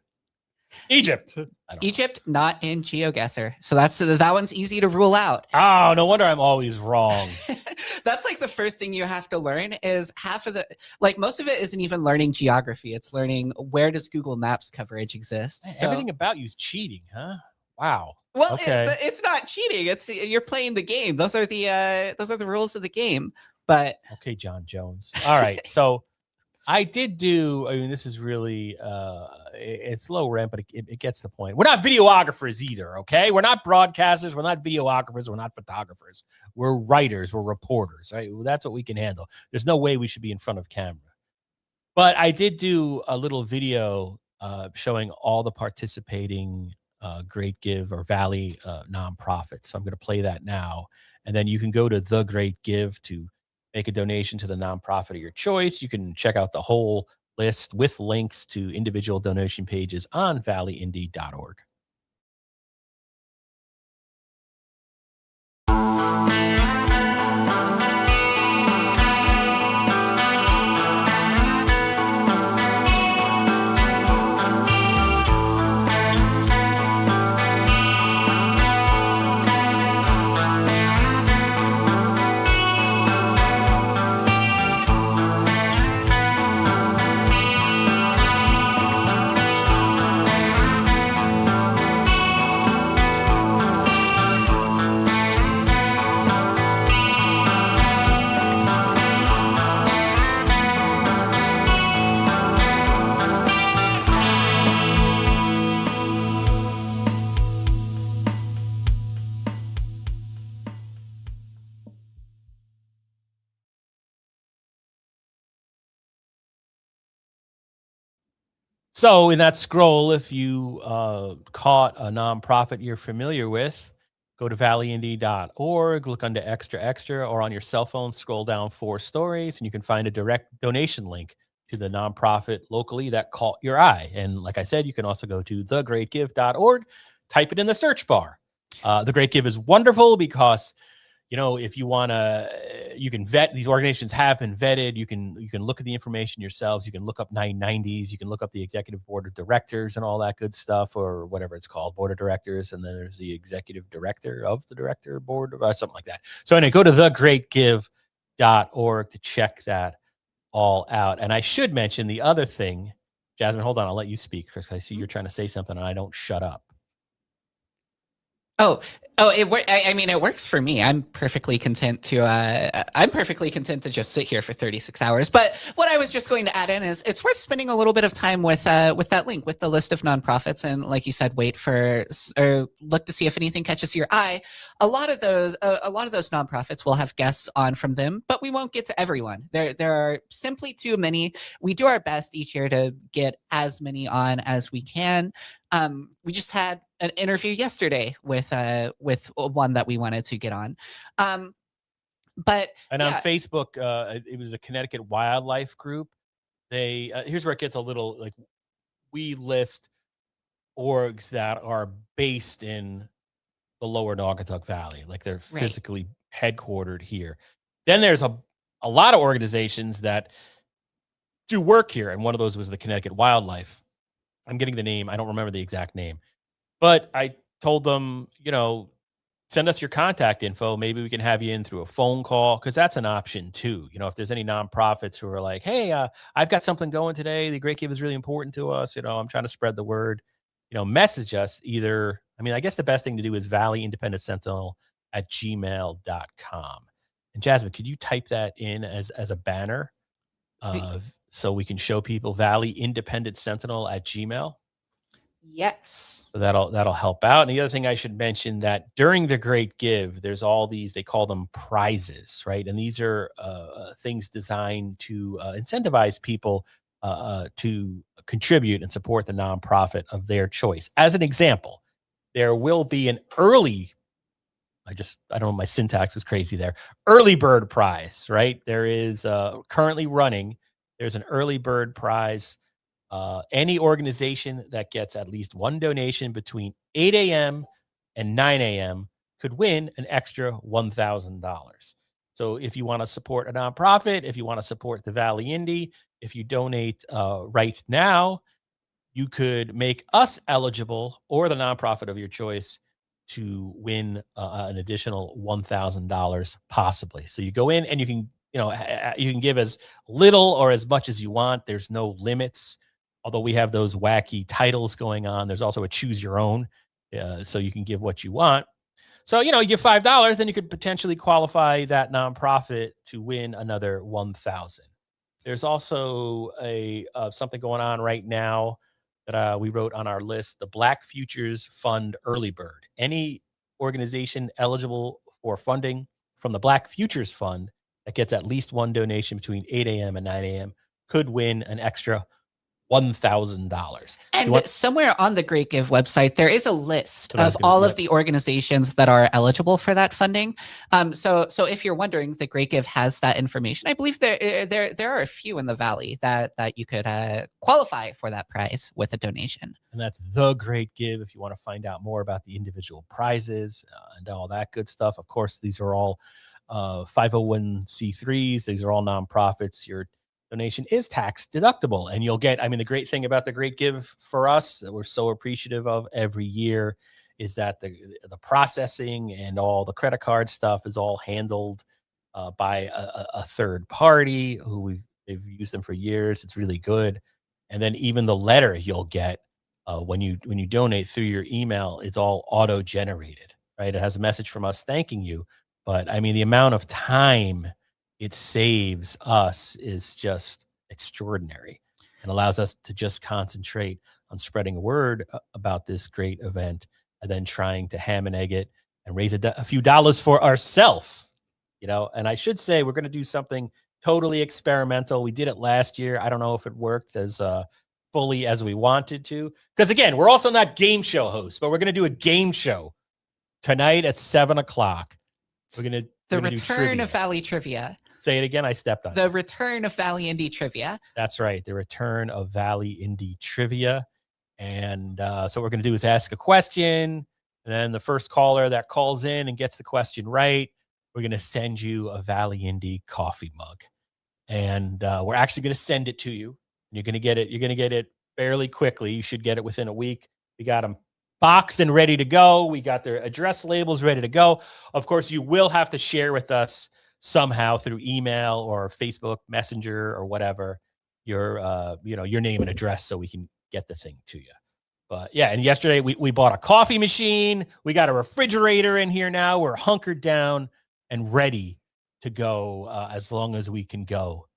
Egypt, not in GeoGuessr. So that one's easy to rule out. Oh, no wonder I'm always wrong. That's like the first thing you have to learn is most of it isn't even learning geography. It's learning where does Google Maps coverage exist. Man, so, everything about you is cheating, huh? Wow. Well, okay. It's not cheating. You're playing the game. Those are the rules of the game. But okay, John Jones. All right. So I did do, I mean, this is really, it's low rent, but it gets the point. We're not videographers either, okay? We're not broadcasters. We're not videographers. We're not photographers. We're writers. We're reporters, right? That's what we can handle. There's no way we should be in front of camera. But I did do a little video showing all the participating Great Give or Valley nonprofits. So I'm going to play that now. And then you can go to The Great Give to make a donation to the nonprofit of your choice. You can check out the whole list with links to individual donation pages on valleyindy.org. So in that scroll, if you caught a nonprofit you're familiar with, go to valleyindy.org, look under extra extra, or on your cell phone, scroll down 4 stories, and you can find a direct donation link to the nonprofit locally that caught your eye. And like I said, you can also go to thegreatgive.org, type it in the search bar. The Great Give is wonderful because, you know, if you want to, you can vet, these organizations have been vetted. You can look at the information yourselves. You can look up 990s. You can look up the executive board of directors and all that good stuff, or whatever it's called, board of directors. And then there's the executive director of the director board, or something like that. So anyway, go to thegreatgive.org to check that all out. And I should mention the other thing, Jasmine, hold on, I'll let you speak because I see you're trying to say something and I don't shut up. Oh, I mean, it works for me. I'm perfectly content to just sit here for 36 hours. But what I was just going to add in is it's worth spending a little bit of time with that link, with the list of nonprofits, and like you said, wait for or look to see if anything catches your eye. A lot of those nonprofits will have guests on from them, but we won't get to everyone. There are simply too many. We do our best each year to get as many on as we can. We just had an interview yesterday with one that we wanted to get on. But and yeah. on Facebook, it was a Connecticut wildlife group. They here's where it gets a little like, we list orgs that are based in the lower Naugatuck Valley, like they're physically headquartered here. Then there's a lot of organizations that do work here, and one of those was the Connecticut Wildlife. I'm getting the name. I don't remember the exact name. But I told them, you know, send us your contact info. Maybe we can have you in through a phone call, because that's an option too. You know, if there's any nonprofits who are like, hey, I've got something going today. The Great Give is really important to us. You know, I'm trying to spread the word. You know, message us either. I mean, I guess the best thing to do is valleyindependentsentinel@gmail.com. And Jasmine, could you type that in as a banner so we can show people valleyindependentsentinel@gmail? Yes. So that'll help out. And the other thing I should mention, that during the Great Give, there's all these, they call them prizes, right? And these are things designed to incentivize people to contribute and support the nonprofit of their choice. As an example, there will be an early, I don't know, my syntax was crazy there, early bird prize, right? There is currently running, there's an early bird prize. Any organization that gets at least one donation between 8 a.m. and 9 a.m. could win an extra $1,000. So if you want to support a nonprofit, if you want to support the Valley Indy, if you donate right now, you could make us eligible, or the nonprofit of your choice, to win an additional $1,000 possibly. So you go in and you can, you know, you can give as little or as much as you want. There's no limits. Although we have those wacky titles going on, there's also a choose your own, so you can give what you want. So, you know, you give $5, then you could potentially qualify that nonprofit to win another $1,000. There's also something going on right now that we wrote on our list, the Black Futures Fund Early Bird. Any organization eligible for funding from the Black Futures Fund that gets at least one donation between 8 a.m. and 9 a.m. could win an extra $1,000. And somewhere on the Great Give website, there is a list of all of the organizations that are eligible for that funding. So if you're wondering, the Great Give has that information. I believe there are a few in the Valley that you could qualify for that prize with a donation. And that's The Great Give if you want to find out more about the individual prizes and all that good stuff. Of course, these are all 501c3s. These are all nonprofits. Your donation is tax deductible, and you'll get, I mean, the great thing about the Great Give for us that we're so appreciative of every year is that the processing and all the credit card stuff is all handled by a third party who they've used them for years. It's really good. And then even the letter you'll get when you donate through your email, it's all auto generated, right? It has a message from us thanking you. But I mean, the amount of time it saves us is just extraordinary, and allows us to just concentrate on spreading a word about this great event, and then trying to ham and egg it and raise a few dollars for ourselves, you know. And I should say, we're going to do something totally experimental. We did it last year. I don't know if it worked as fully as we wanted to. Because again, we're also not game show hosts, but we're going to do a game show tonight at 7:00. We're going to The do return trivia. of Valley Trivia. Say it again. I stepped on The it. return of Valley Indy Trivia. That's right. The return of Valley Indy Trivia. And so what we're going to do is ask a question. And then the first caller that calls in and gets the question right, we're going to send you a Valley Indy coffee mug. And we're actually going to send it to you. You're going to get it. You're going to get it fairly quickly. You should get it within a week. We got them boxed and ready to go. We got their address labels ready to go. Of course, you will have to share with us somehow through email or Facebook Messenger or whatever your your name and address so we can get the thing to you. But yeah, and yesterday we bought a coffee machine. We got a refrigerator in here now. We're hunkered down and ready to go as long as we can go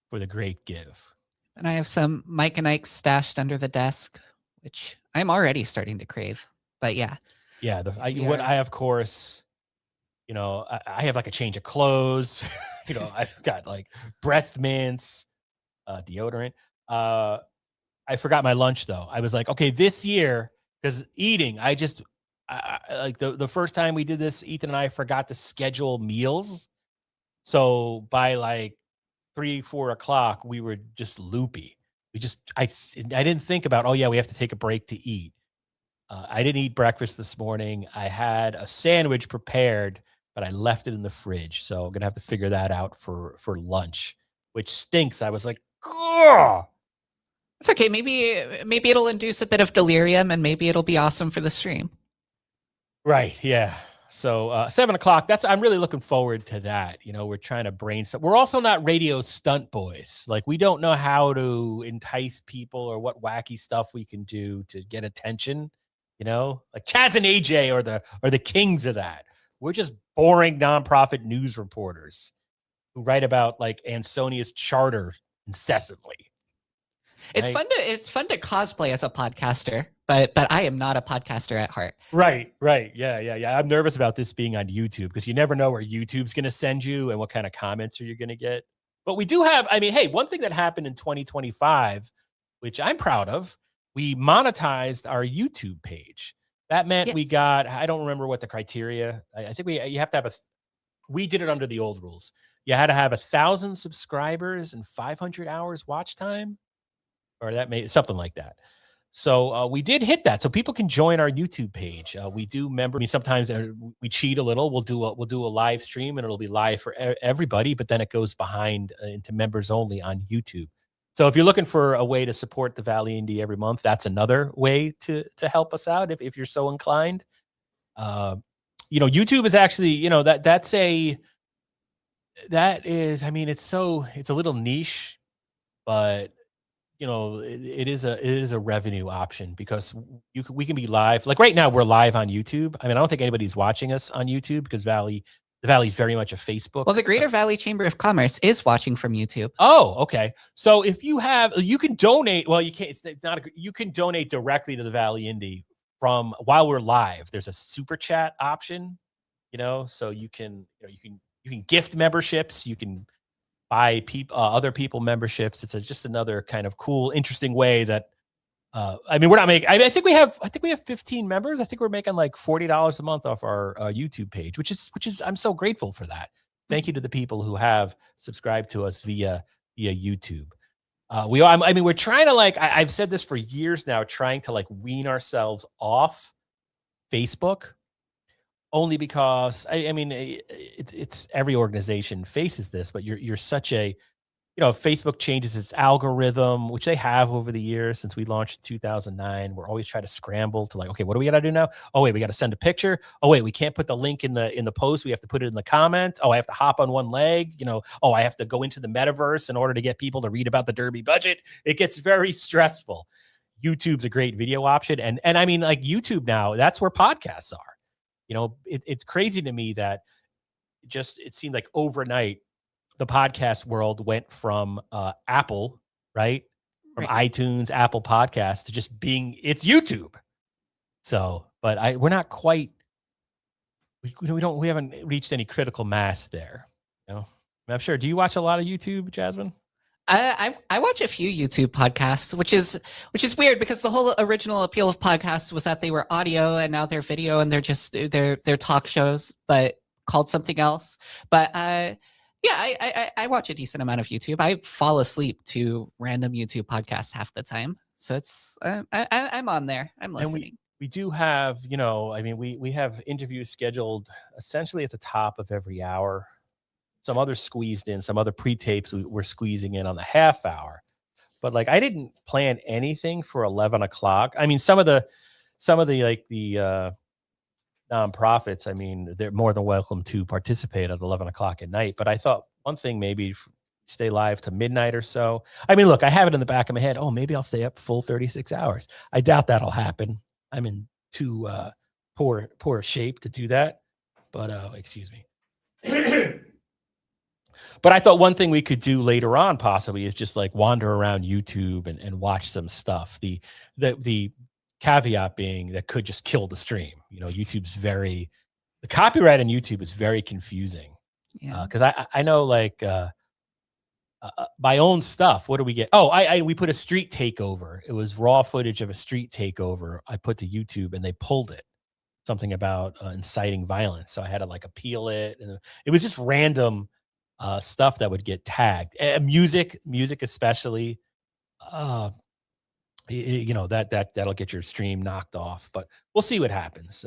for the great give. And I have some Mike and Ike stashed under the desk, which I'm already starting to crave. But yeah. Yeah, I of course, I have like a change of clothes. I've got like breath mints, deodorant. I forgot my lunch though. I was like, okay, this year, because eating, I like the first time we did this, Ethan and I forgot to schedule meals. So by like 3-4 o'clock, we were just loopy. I didn't think about, oh yeah, we have to take a break to eat. I didn't eat breakfast this morning. I had a sandwich prepared, but I left it in the fridge. So I'm gonna have to figure that out for lunch, which stinks. I was like, ugh. It's okay. Maybe it'll induce a bit of delirium and maybe it'll be awesome for the stream. Right. Yeah. So 7:00, I'm really looking forward to that. We're trying to brainstorm. We're also not radio stunt boys. Like we don't know how to entice people or what wacky stuff we can do to get attention. Like Chaz and AJ are the kings of that. We're just boring nonprofit news reporters who write about like Ansonia's charter incessantly. It's fun to cosplay as a podcaster, but I am not a podcaster at heart. Right. Yeah. I'm nervous about this being on YouTube because you never know where YouTube's going to send you and what kind of comments are you going to get. But we do have, hey, one thing that happened in 2025, which I'm proud of, we monetized our YouTube page. That meant we got, I don't remember what the criteria, I think you have to have we did it under the old rules. You had to have 1,000 subscribers and 500 hours watch time. Or that made something like that. So we did hit that. So people can join our YouTube page. We do sometimes we cheat a little. We'll do a live stream and it'll be live for everybody, but then it goes behind into members only on YouTube. So if you're looking for a way to support the Valley Indy every month, that's another way to help us out if you're so inclined. YouTube is actually, it's a little niche, but it is a revenue option because we can be live. Like right now we're live on YouTube. I don't think anybody's watching us on YouTube because the Valley's very much a Facebook. Well, the Greater Valley Chamber of Commerce is watching from YouTube. Oh, okay. So if you can donate. Well, you can't. It's not. You can donate directly to the Valley Indy from while we're live. There's a super chat option. So you can gift memberships. You can buy other people memberships. It's just another kind of cool, interesting way that. We're not making. I think we have 15 members. I think we're making like $40 a month off our YouTube page, which is I'm so grateful for that. Thank you to the people who have subscribed to us via YouTube. We're trying to I've said this for years now, trying to wean ourselves off Facebook, only because it's every organization faces this, but you're such a. Facebook changes its algorithm, which they have over the years since we launched in 2009. We're always trying to scramble to okay, what do we got to do now? Oh, wait, we got to send a picture. Oh, wait, we can't put the link in the post. We have to put it in the comment. Oh, I have to hop on one leg. Oh, I have to go into the metaverse in order to get people to read about the Derby budget. It gets very stressful. YouTube's a great video option. And YouTube now, that's where podcasts are. It's crazy to me that it seemed like overnight, the podcast world went from Apple, right? From iTunes, Apple Podcasts to just it's YouTube. So, but we're not quite, we haven't reached any critical mass there. I'm sure. Do you watch a lot of YouTube, Jasmine? I watch a few YouTube podcasts, which is weird because the whole original appeal of podcasts was that they were audio, and now they're video, and they're talk shows, but called something else. But yeah, I watch a decent amount of YouTube. I fall asleep to random YouTube podcasts half the time, so it's I'm on there. I'm listening. We do have, I mean, we have interviews scheduled essentially at the top of every hour. Some others squeezed in, some other pre-tapes we're squeezing in on the half hour. But like, I didn't plan anything for 11 o'clock. I mean, some of the like the nonprofits, I mean, they're more than welcome to participate at 11 o'clock at night. But I thought one thing, maybe stay live to midnight or so. I mean, look, I have it in the back of my head. Oh, maybe I'll stay up full 36 hours. I doubt that'll happen. I'm in too poor shape to do that. But excuse me. But I thought one thing we could do later on possibly is just like wander around YouTube and watch some stuff. The caveat being that could just kill the stream. YouTube's the copyright on YouTube is very confusing. Yeah. Because I know like my own stuff. What do we get? Oh, we put a street takeover. It was raw footage of a street takeover. I put to YouTube and they pulled it. Something about inciting violence. So I had to like appeal it. And it was just random stuff that would get tagged. Music especially. That'll get your stream knocked off. But we'll see what happens.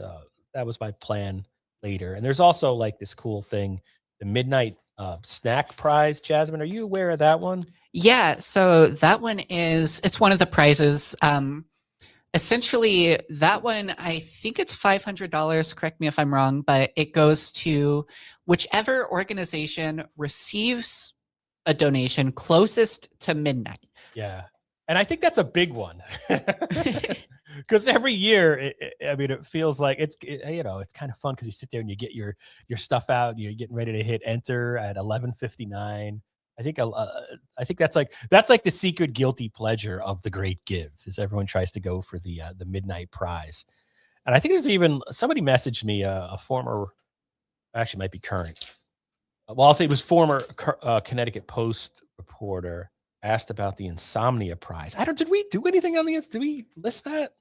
That was my plan later. And there's also like this cool thing, the midnight snack prize. Jasmine, are you aware of that one? Yeah, so that one it's one of the prizes. Essentially, that one, I think it's $500. Correct me if I'm wrong, but it goes to whichever organization receives a donation closest to midnight. Yeah. And I think that's a big one. Because every year, it feels like it's kind of fun because you sit there and you get your stuff out. And you're getting ready to hit enter at 11:59. I think that's like the secret guilty pleasure of the Great Give, is everyone tries to go for the midnight prize. And I think there's even somebody messaged me, a former, actually might be current. Well, I'll say it was former Connecticut Post reporter, asked about the Insomnia Prize. Did we do anything on did we list that?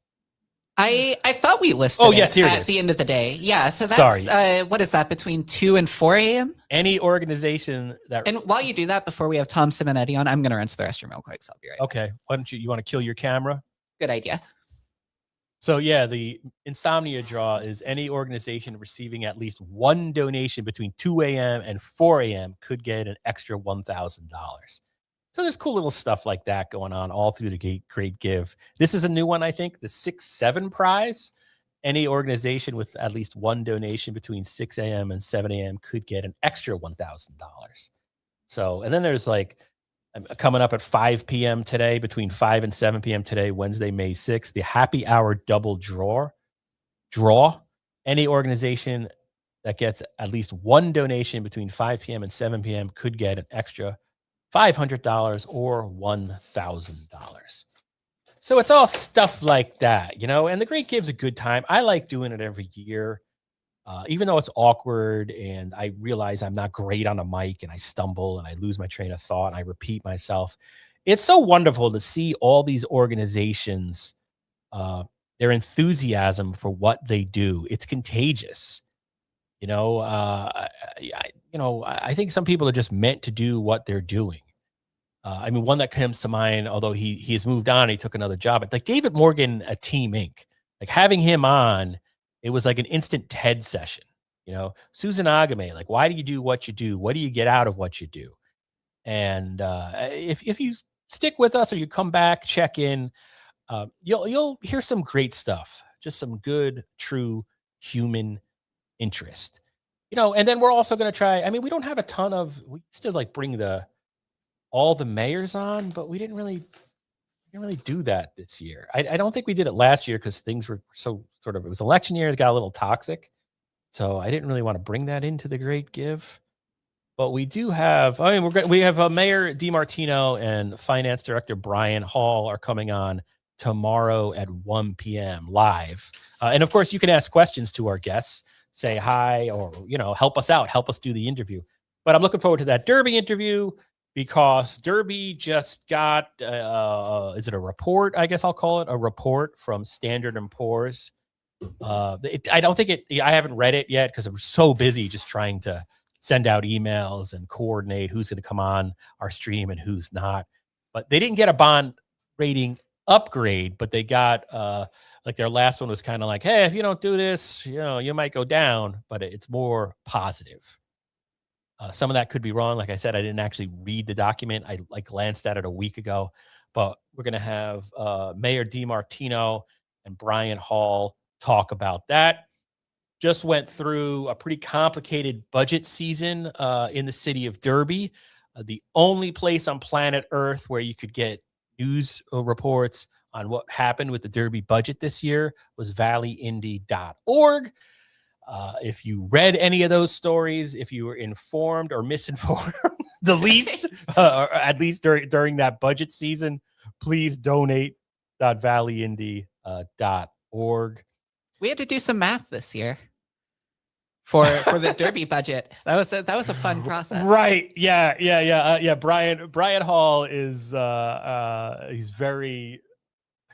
I thought we listed yes, here it is. The end of the day. Yeah, so that's, what is that, between 2 and 4 a.m.? Any organization that... And while you do that, before we have Tom Simonetti on, I'm going to run to the restroom real quick, so I'll be right back. Okay, why don't you want to kill your camera? Good idea. So yeah, the Insomnia draw is any organization receiving at least one donation between 2 a.m. and 4 a.m. could get an extra $1,000. So there's cool little stuff like that going on all through the Great Give. This is a new one, I think, the 6-7 prize. Any organization with at least one donation between 6 a.m. and 7 a.m. could get an extra $1,000. So, and then there's like coming up at 5 p.m. today, between 5 and 7 p.m. today, Wednesday, May 6th, the Happy Hour Double Draw. Any organization that gets at least one donation between 5 p.m. and 7 p.m. could get an extra $500 or $1,000. So it's all stuff like that, and the Great Give's a good time. I like doing it every year, even though it's awkward and I realize I'm not great on a mic and I stumble and I lose my train of thought and I repeat myself. It's so wonderful to see all these organizations, their enthusiasm for what they do. It's contagious. I think some people are just meant to do what they're doing. I mean, one that comes to mind, although he has moved on, he took another job. Like David Morgan at Team Inc., like having him on, it was like an instant TED session. Susan Agame, like, why do you do what you do? What do you get out of what you do? And if you stick with us or you come back, check in, you'll hear some great stuff. Just some good, true human interest. And then we're also going to try. I mean, we don't have a ton of. We still like bring all the mayors on, but we didn't really do that this year. I don't think we did it last year because things were so it was election year. It got a little toxic. So I didn't really want to bring that into the Great Give. But we do have, we have Mayor DiMartino and Finance Director Brian Hall are coming on tomorrow at 1 p.m. live. And of course, you can ask questions to our guests, say hi, or, help us out, help us do the interview. But I'm looking forward to that Derby interview. because Derby just got, is it a report? I guess I'll call it a report from Standard & Poor's. I don't think I haven't read it yet because I'm so busy just trying to send out emails and coordinate who's going to come on our stream and who's not. But they didn't get a bond rating upgrade, but they got like their last one was kind of like, hey, if you don't do this, you might go down, but it's more positive. Some of that could be wrong. Like I said, I didn't actually read the document. I glanced at it a week ago, but we're going to have Mayor DiMartino and Brian Hall talk about that. Just went through a pretty complicated budget season in the city of Derby. The only place on planet Earth where you could get news reports on what happened with the Derby budget this year was valleyindy.org. If you read any of those stories, if you were informed or misinformed, the least, or at least during that budget season, please donate.valleyindy.org. We had to do some math this year for the Derby budget. That was a fun process. Right. Yeah. Brian Hall is he's very,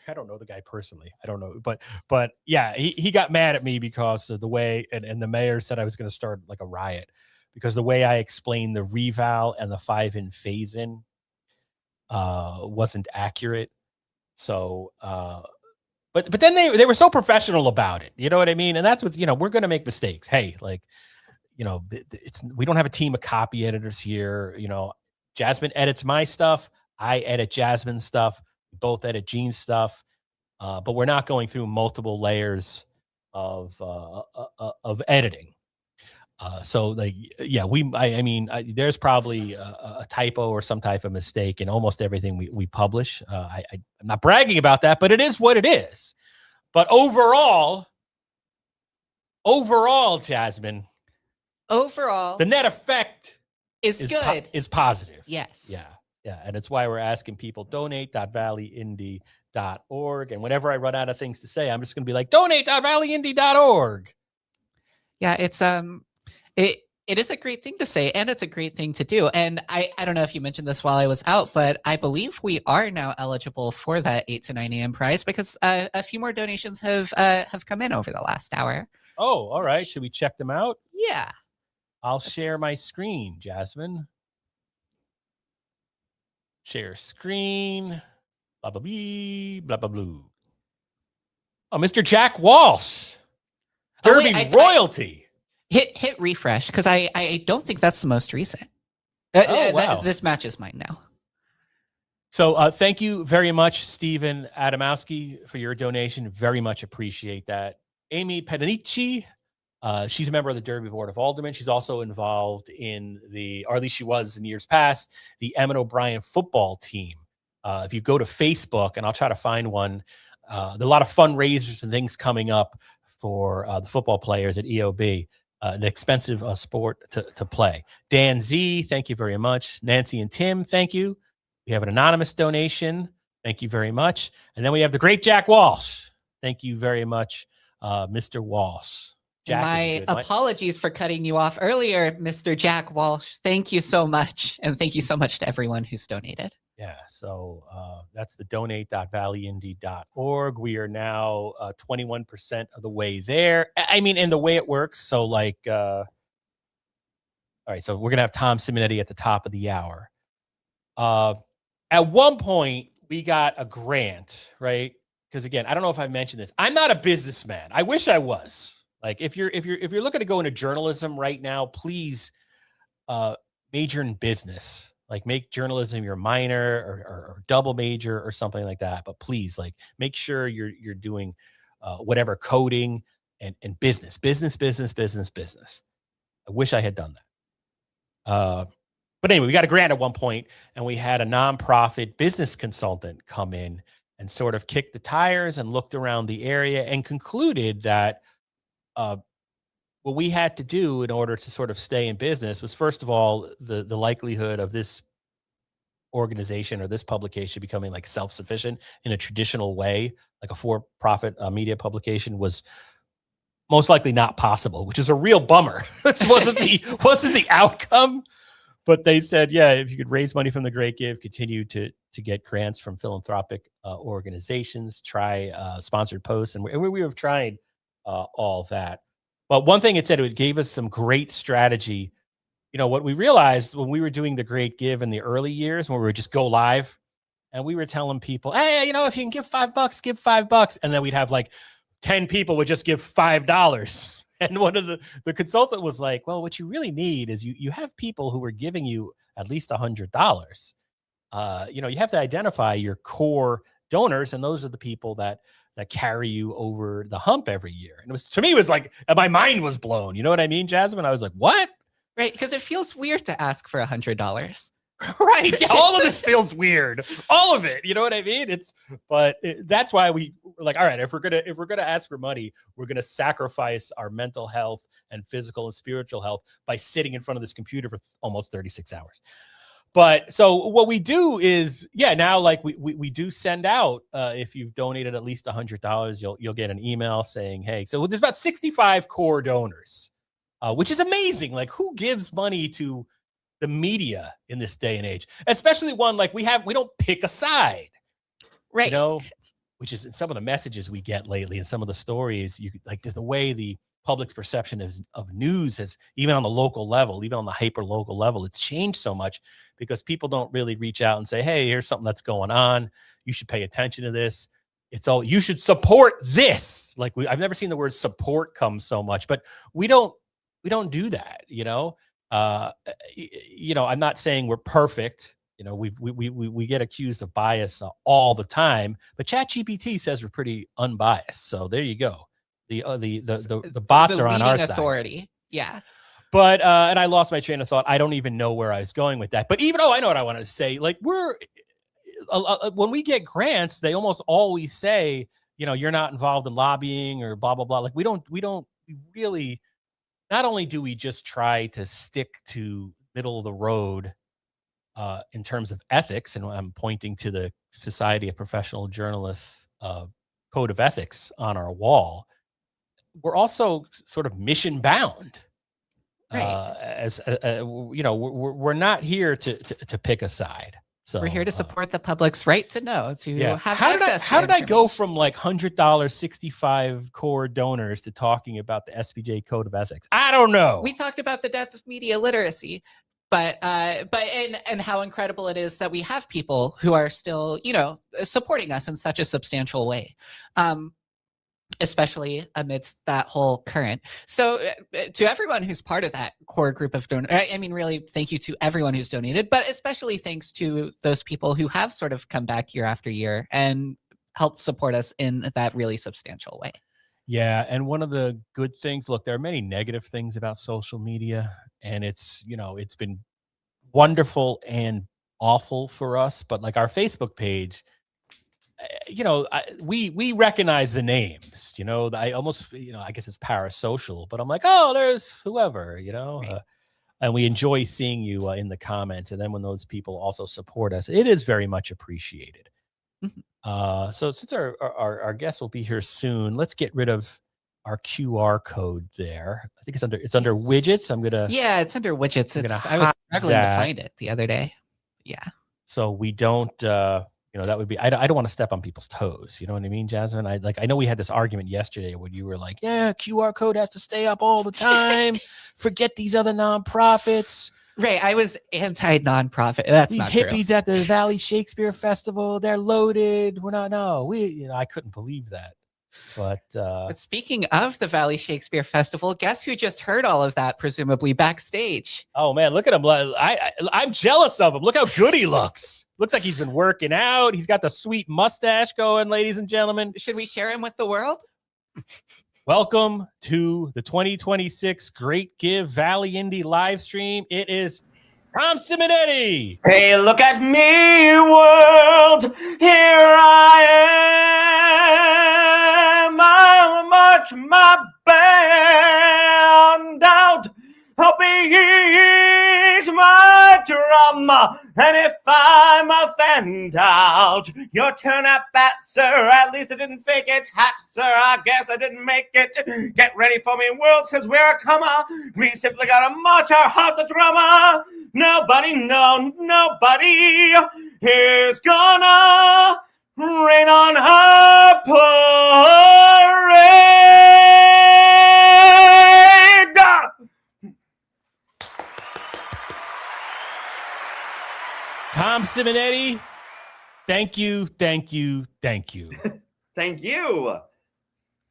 I don't know the guy personally. I don't know, but yeah, he got mad at me because of the way, and the mayor said I was going to start like a riot because the way I explained the reval and the 5-in phase-in wasn't accurate. So, but then they were so professional about it. You know what I mean? And that's what, we're going to make mistakes. Hey, like, we don't have a team of copy editors here. Jasmine edits my stuff. I edit Jasmine's stuff. We both edit Gene's stuff. But we're not going through multiple layers of editing. So like, yeah, there's probably a typo or some type of mistake in almost everything we publish. I'm not bragging about that, but it is what it is. But overall, Jasmine, the net effect is good. Is positive. Yes. Yeah. And it's why we're asking people donate.valleyindy.org. And whenever I run out of things to say, I'm just going to be like, donate.valleyindy.org. Yeah, it's it is a great thing to say, and it's a great thing to do. And I don't know if you mentioned this while I was out, but I believe we are now eligible for that 8 to 9 a.m. prize because a few more donations have come in over the last hour. Oh, all right. Should we check them out? Yeah. I'll share my screen, Jasmine. Share screen. Blah, blah, blah, blah, blah, blah. Oh, Mr. Jack Walsh. Derby royalty. Hit refresh because I don't think that's the most recent. Wow. This matches mine now. So thank you very much, Stephen Adamowski, for your donation. Very much appreciate that. Amy Pedanici, she's a member of the Derby Board of Aldermen. She's also involved in or at least she was in years past, the Emmett O'Brien football team. If you go to Facebook, and I'll try to find one, there are a lot of fundraisers and things coming up for the football players at EOB. An expensive sport to play. Dan Z, thank you very much. Nancy and Tim, thank you. We have an anonymous donation. Thank you very much. And then we have the great Jack Walsh. Thank you very much, Mr. Walsh. Jack, my apologies for cutting you off earlier, Mr. Jack Walsh. Thank you so much. And thank you so much to everyone who's donated. Yeah, so that's the donate.valleyindy.org. We are now 21% of the way there. I mean, in the way it works. So like, all right, so we're going to have Tom Simonetti at the top of the hour. At one point, we got a grant, right? Because again, I don't know if I mentioned this. I'm not a businessman. I wish I was. Like, if you're looking to go into journalism right now, please major in business. Like, make journalism your minor or double major or something like that. But please, like, make sure you're doing whatever coding and business. I wish I had done that. But anyway, we got a grant at one point, and we had a nonprofit business consultant come in and sort of kick the tires and looked around the area and concluded that what we had to do in order to sort of stay in business was, first of all, the likelihood of this organization or this publication becoming like self-sufficient in a traditional way, like a for-profit media publication, was most likely not possible, which is a real bummer. This wasn't the outcome, But they said, yeah, if you could raise money from the Great Give, continue to get grants from philanthropic organizations, try sponsored posts, and we have tried all that. But one thing it said, it gave us some great strategy. What we realized when we were doing the Great Give in the early years, when we would just go live, and we were telling people, hey, if you can give $5, give $5, and then we'd have like 10 people would just give $5. And one of the consultant was like, well, what you really need is you have people who are giving you at least $100. You have to identify your core donors, and those are the people that carry you over the hump every year. And to me, it was like my mind was blown. You know what I mean, Jasmine? I was like, what? Right, because it feels weird to ask for $100. Right. Yeah, all of this feels weird. All of it. You know what I mean? That's why we're like, all right, if we're gonna ask for money, we're gonna sacrifice our mental health and physical and spiritual health by sitting in front of this computer for almost 36 hours. But so what we do is, now like we do send out, if you've donated at least $100, you'll get an email saying, hey, so there's about 65 core donors, which is amazing. Like, who gives money to the media in this day and age, especially one like we don't pick a side, right? Which is in some of the messages we get lately and some of the stories, like the way the public's perception of news has, even on the local level, even on the hyper local level, it's changed so much because people don't really reach out and say, hey, here's something that's going on. You should pay attention to this. You should support this. Like I've never seen the word support come so much, but we don't do that, I'm not saying we're perfect. We get accused of bias all the time, but ChatGPT says we're pretty unbiased. So there you go. The bots are on our side. Authority. Yeah. But and I lost my train of thought. I don't even know where I was going with that. But I know what I wanted to say. Like when we get grants, they almost always say, you're not involved in lobbying or blah blah blah. Like we really. Not only do we just try to stick to middle of the road in terms of ethics, and I'm pointing to the Society of Professional Journalists code of ethics on our wall, we're also sort of mission bound. Right. We're not here to pick a side. So we're here to support the public's right to know, have access. How did I go from like $100, 65 core donors to talking about the SPJ code of ethics? I don't know. We talked about the death of media literacy, but how incredible it is that we have people who are still, supporting us in such a substantial way. Especially amidst that whole current. So to everyone who's part of that core group of donors, really thank you to everyone who's donated, but especially thanks to those people who have sort of come back year after year and helped support us in that really substantial way. Yeah. And one of the good things, look, there are many negative things about social media, and it's been wonderful and awful for us, but like our Facebook page, we recognize the names, I almost, I guess it's parasocial, but I'm like, oh, there's whoever, Right. And we enjoy seeing you in the comments. And then when those people also support us, it is very much appreciated. Mm-hmm. So since our guest will be here soon, let's get rid of our QR code there. I think it's under widgets. It's under widgets. I was struggling to find it the other day. Yeah. So we don't, that would be, I don't want to step on people's toes. You know what I mean, Jasmine? I know we had this argument yesterday when you were like, yeah, QR code has to stay up all the time. Forget these other nonprofits. Right. I was anti-nonprofit. That's these not hippies true. At the Valley Shakespeare Festival. They're loaded. We're not, no, I couldn't believe that. But speaking of the Valley Shakespeare Festival, guess who just heard all of that, presumably backstage? Oh man, look at him! I'm jealous of him. Look how good he looks. Looks like he's been working out. He's got the sweet mustache going, ladies and gentlemen. Should we share him with the world? Welcome to the 2026 Great Give Valley Indy live stream. It is Tom Simonetti. Hey, look at me, world. Here I am. I'll march my band out I'll beat my drum. And if I'm a fan out, your turn at bat, sir. At least I didn't fake it. Hat, sir, I guess I didn't make it. Get ready for me, world, because we're a comer. We simply gotta march our hearts a drummer. Nobody, no, nobody is gonna rain on our parade. Tom Simonetti, thank you, thank you, thank you. Thank you.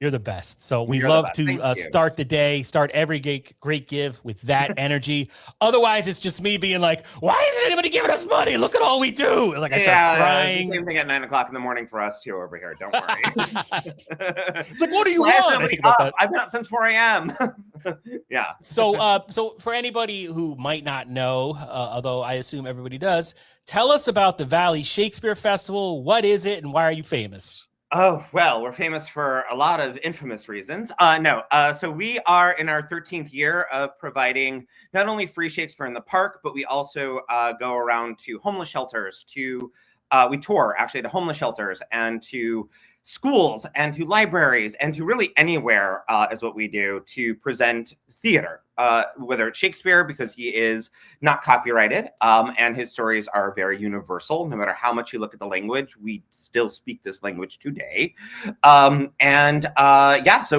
You're the best. So we You're the love best. to Thank you. start the day, start every great give with that energy. Otherwise, it's just me being like, why isn't anybody giving us money? Look at all we do. Like I start It's crying. the same thing at 9 o'clock in the morning for us too over here. Don't worry. It's like, what do you Why is want? I nobody think about up? that. I've been up since 4 a.m. Yeah. So for anybody who might not know, although I assume everybody does, tell us about the Valley Shakespeare Festival. What is it, and why are you famous? Oh, well, we're famous for a lot of infamous reasons. So we are in our 13th year of providing not only free Shakespeare in the park, but we also go around to homeless shelters, we tour actually to homeless shelters and to schools and to libraries and to really anywhere is what we do to present theater, whether it's Shakespeare, because he is not copyrighted, and his stories are very universal. No matter how much you look at the language, we still speak this language today. So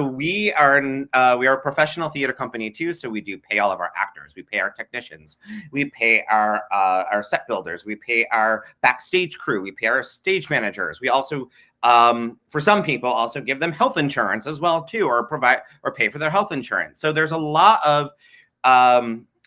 we are a professional theater company too. So we do pay all of our actors, we pay our technicians, we pay our set builders, we pay our backstage crew, we pay our stage managers. We also for some people also give them health insurance as well too, or pay for their health insurance. So there's a lot of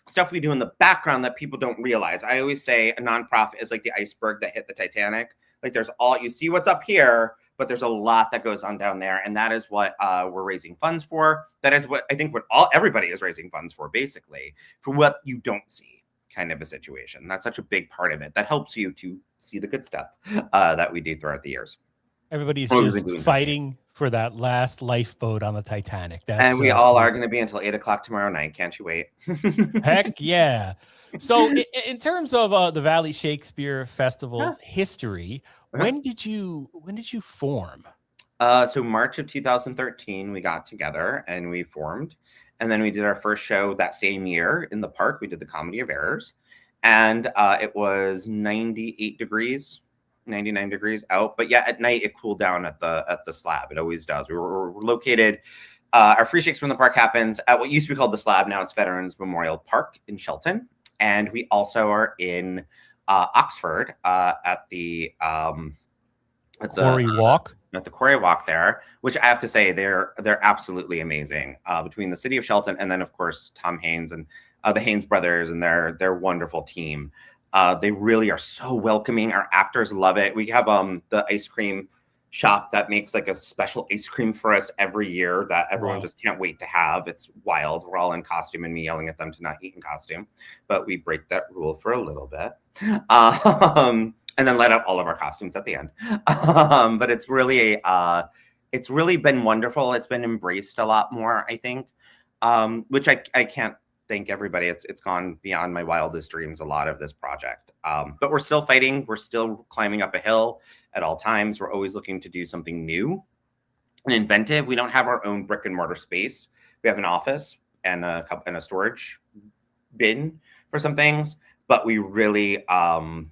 stuff we do in the background that people don't realize. I always say a nonprofit is like the iceberg that hit the Titanic. Like there's you see what's up here, but there's a lot that goes on down there, and that is what we're raising funds for. That is what I think everybody is raising funds for, basically, for what you don't see kind of a situation. That's such a big part of it that helps you to see the good stuff that we do throughout the years. Everybody's just fighting for that last lifeboat on the Titanic. And we all are going to be until 8 o'clock tomorrow night. Can't you wait? Heck yeah. So in terms of the Valley Shakespeare Festival's history, when did you form? So March of 2013, we got together and we formed. And then we did our first show that same year in the park. We did the Comedy of Errors. And it was 99 degrees out, but yeah, at night it cooled down at the slab. It always does. We're located. Our free Shakespeare in the Park happens at what used to be called the Slab. Now it's Veterans Memorial Park in Shelton, and we also are in Oxford at the Quarry Walk. At the Quarry Walk there, which I have to say they're absolutely amazing. Between the city of Shelton and then of course Tom Haynes and the Haynes brothers and their wonderful team. They really are so welcoming. Our actors love it. We have the ice cream shop that makes like a special ice cream for us every year that everyone just can't wait to have. It's wild. We're all in costume and me yelling at them to not eat in costume, but we break that rule for a little bit. And then let out all of our costumes at the end. But it's really been wonderful. It's been embraced a lot more, I think, which I can't thank everybody. It's gone beyond my wildest dreams, a lot of this project. But we're still fighting. We're still climbing up a hill at all times. We're always looking to do something new and inventive. We don't have our own brick and mortar space. We have an office and a storage bin for some things, but we really rely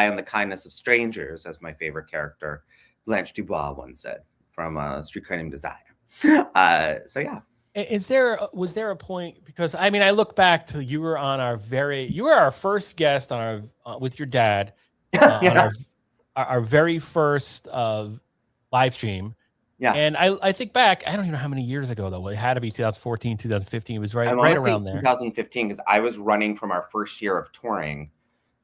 on the kindness of strangers, as my favorite character Blanche Dubois once said from Streetcar Named Desire. So yeah. Was there a point, because I mean, I look back to you were our first guest on with your dad on our very first live stream. Yeah. And I think back, I don't even know how many years ago though. It had to be 2014, 2015. It was right around there. 2015, because I was running from our first year of touring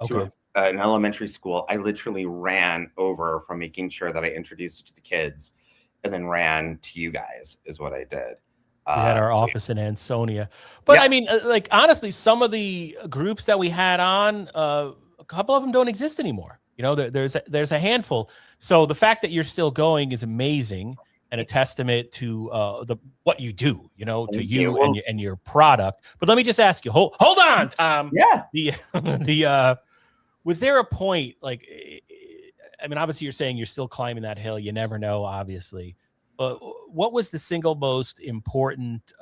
to an elementary school. I literally ran over from making sure that I introduced it to the kids and then ran to you guys is what I did. We had our office in Ansonia. But I mean, like, honestly, some of the groups that we had on, a couple of them don't exist anymore. You know, there's a handful. So the fact that you're still going is amazing. and a testament to what you do, you know, to Thank you you. Well, and your product. But let me just ask you, hold on, Tom. yeah. The was there a point, like, I mean, obviously you're saying you're still climbing that hill. You never know, obviously. But what was the single most important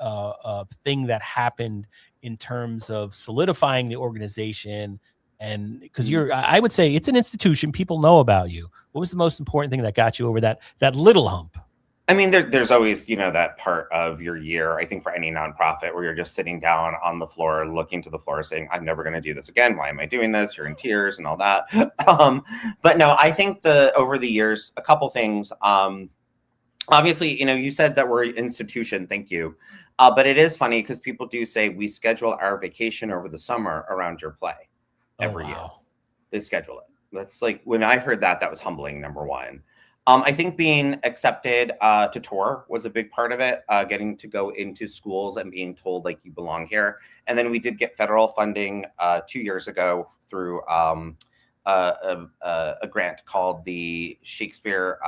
thing that happened in terms of solidifying the organization? And because I would say it's an institution, people know about you. What was the most important thing that got you over that little hump? I mean, there's always, you know, that part of your year, I think for any nonprofit, where you're just sitting down on the floor, looking to the floor saying, I'm never going to do this again. Why am I doing this? You're in tears and all that. But no, I think over the years, a couple things. Obviously, you know, you said that we're an institution. Thank you. But it is funny because people do say we schedule our vacation over the summer around your play every year. They schedule it. That's like, when I heard that, that was humbling, number one. I think being accepted to tour was a big part of it, getting to go into schools and being told like you belong here. And then we did get federal funding 2 years ago through a grant called the Shakespeare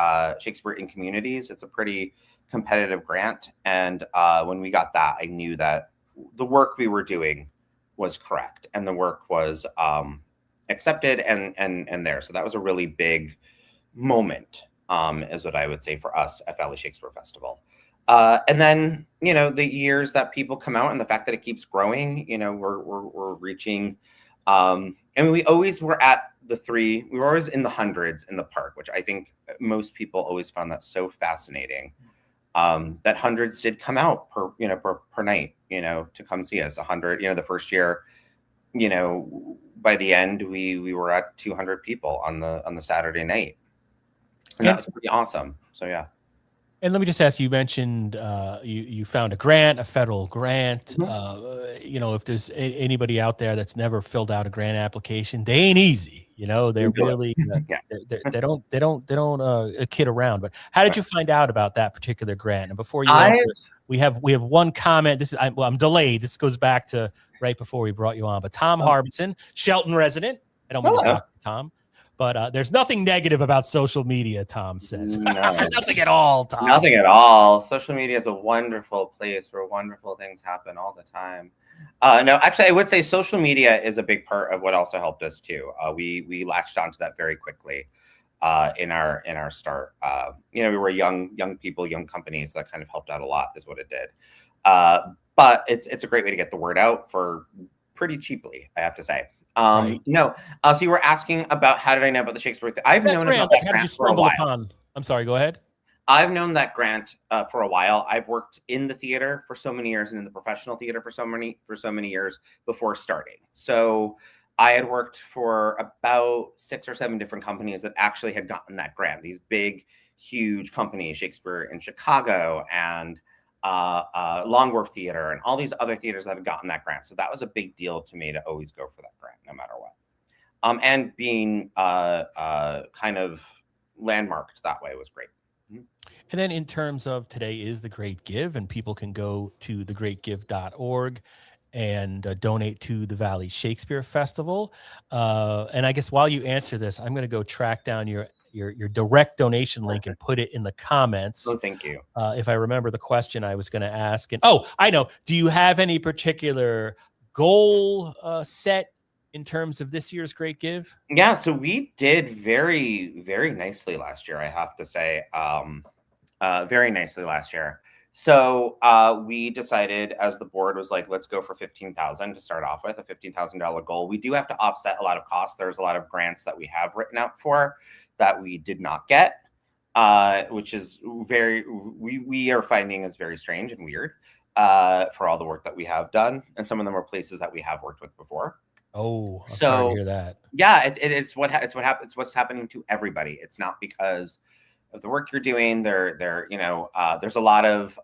in Communities. It's a pretty competitive grant. And when we got that, I knew that the work we were doing was correct and the work was accepted and there. So that was a really big moment. Is what I would say for us at Valley Shakespeare Festival. And then, you know, the years that people come out and the fact that it keeps growing, you know, we're reaching, and we always were at we were always in the hundreds in the park, which I think most people always found that so fascinating. That hundreds did come out per night, you know, to come see us. 100, you know, the first year, you know, by the end, we were at 200 people on the Saturday night. And that was pretty awesome. So, yeah. And let me just ask, you mentioned you found a grant, a federal grant. You know, if there's anybody out there that's never filled out a grant application, they ain't easy. You know, they're really they don't kid around. But how did you find out about that particular grant? And before you answer, we have one comment. This is I'm delayed. This goes back to right before we brought you on. But Tom Harbison, Shelton resident. I don't mean to talk to Tom. But there's nothing negative about social media, Tom says. No. Nothing at all, Tom. Nothing at all. Social media is a wonderful place where wonderful things happen all the time. No, actually, I would say social media is a big part of what also helped us too. We latched onto that very quickly in our start. You know, we were young people, young companies, so that kind of helped out a lot, is what it did. But it's a great way to get the word out for pretty cheaply, I have to say. Right. No. So you were asking about how did I know about the Shakespeare thing? I've known about that grant for a while. I'm sorry, go ahead. I've known that grant for a while. I've worked in the theater for so many years and in the professional theater for so many years before starting. So I had worked for about 6 or 7 different companies that actually had gotten that grant. These big, huge companies, Shakespeare in Chicago and Longworth Theater and all these other theaters that had gotten that grant. So that was a big deal to me to always go for that grant, no matter what. And being kind of landmarked that way was great. And then in terms of today is the Great Give, and people can go to thegreatgive.org and donate to the Valley Shakespeare Festival. And I guess while you answer this, I'm going to go track down your direct donation link and put it in the comments. Oh, thank you. If I remember the question I was going to ask. And I know. Do you have any particular goal set in terms of this year's Great Give? Yeah, so we did very, very nicely last year, I have to say. Very nicely last year. So we decided, as the board was like, let's go for $15,000 to start off with, a $15,000 goal. We do have to offset a lot of costs. There's a lot of grants that we have written out for that we did not get, which is we are finding is very strange and weird for all the work that we have done. And some of them are places that we have worked with before. Oh, I'm sorry to hear that. Yeah, it's what's happening to everybody. It's not because of the work you're doing. There's a lot of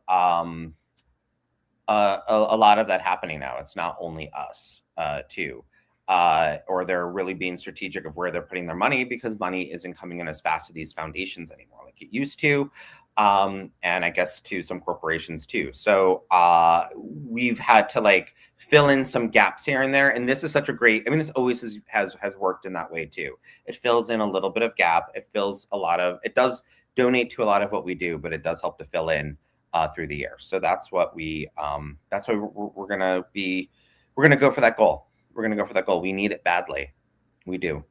that happening now. It's not only us too. Or they're really being strategic of where they're putting their money, because money isn't coming in as fast to these foundations anymore like it used to. And I guess to some corporations too. So we've had to fill in some gaps here and there. And this is such a great, this always has worked in that way too. It fills in a little bit of gap. It fills it does donate to a lot of what we do, but it does help to fill in through the year. So that's what that's why we're gonna go for that goal. We're gonna go for that goal. We need it badly. We do.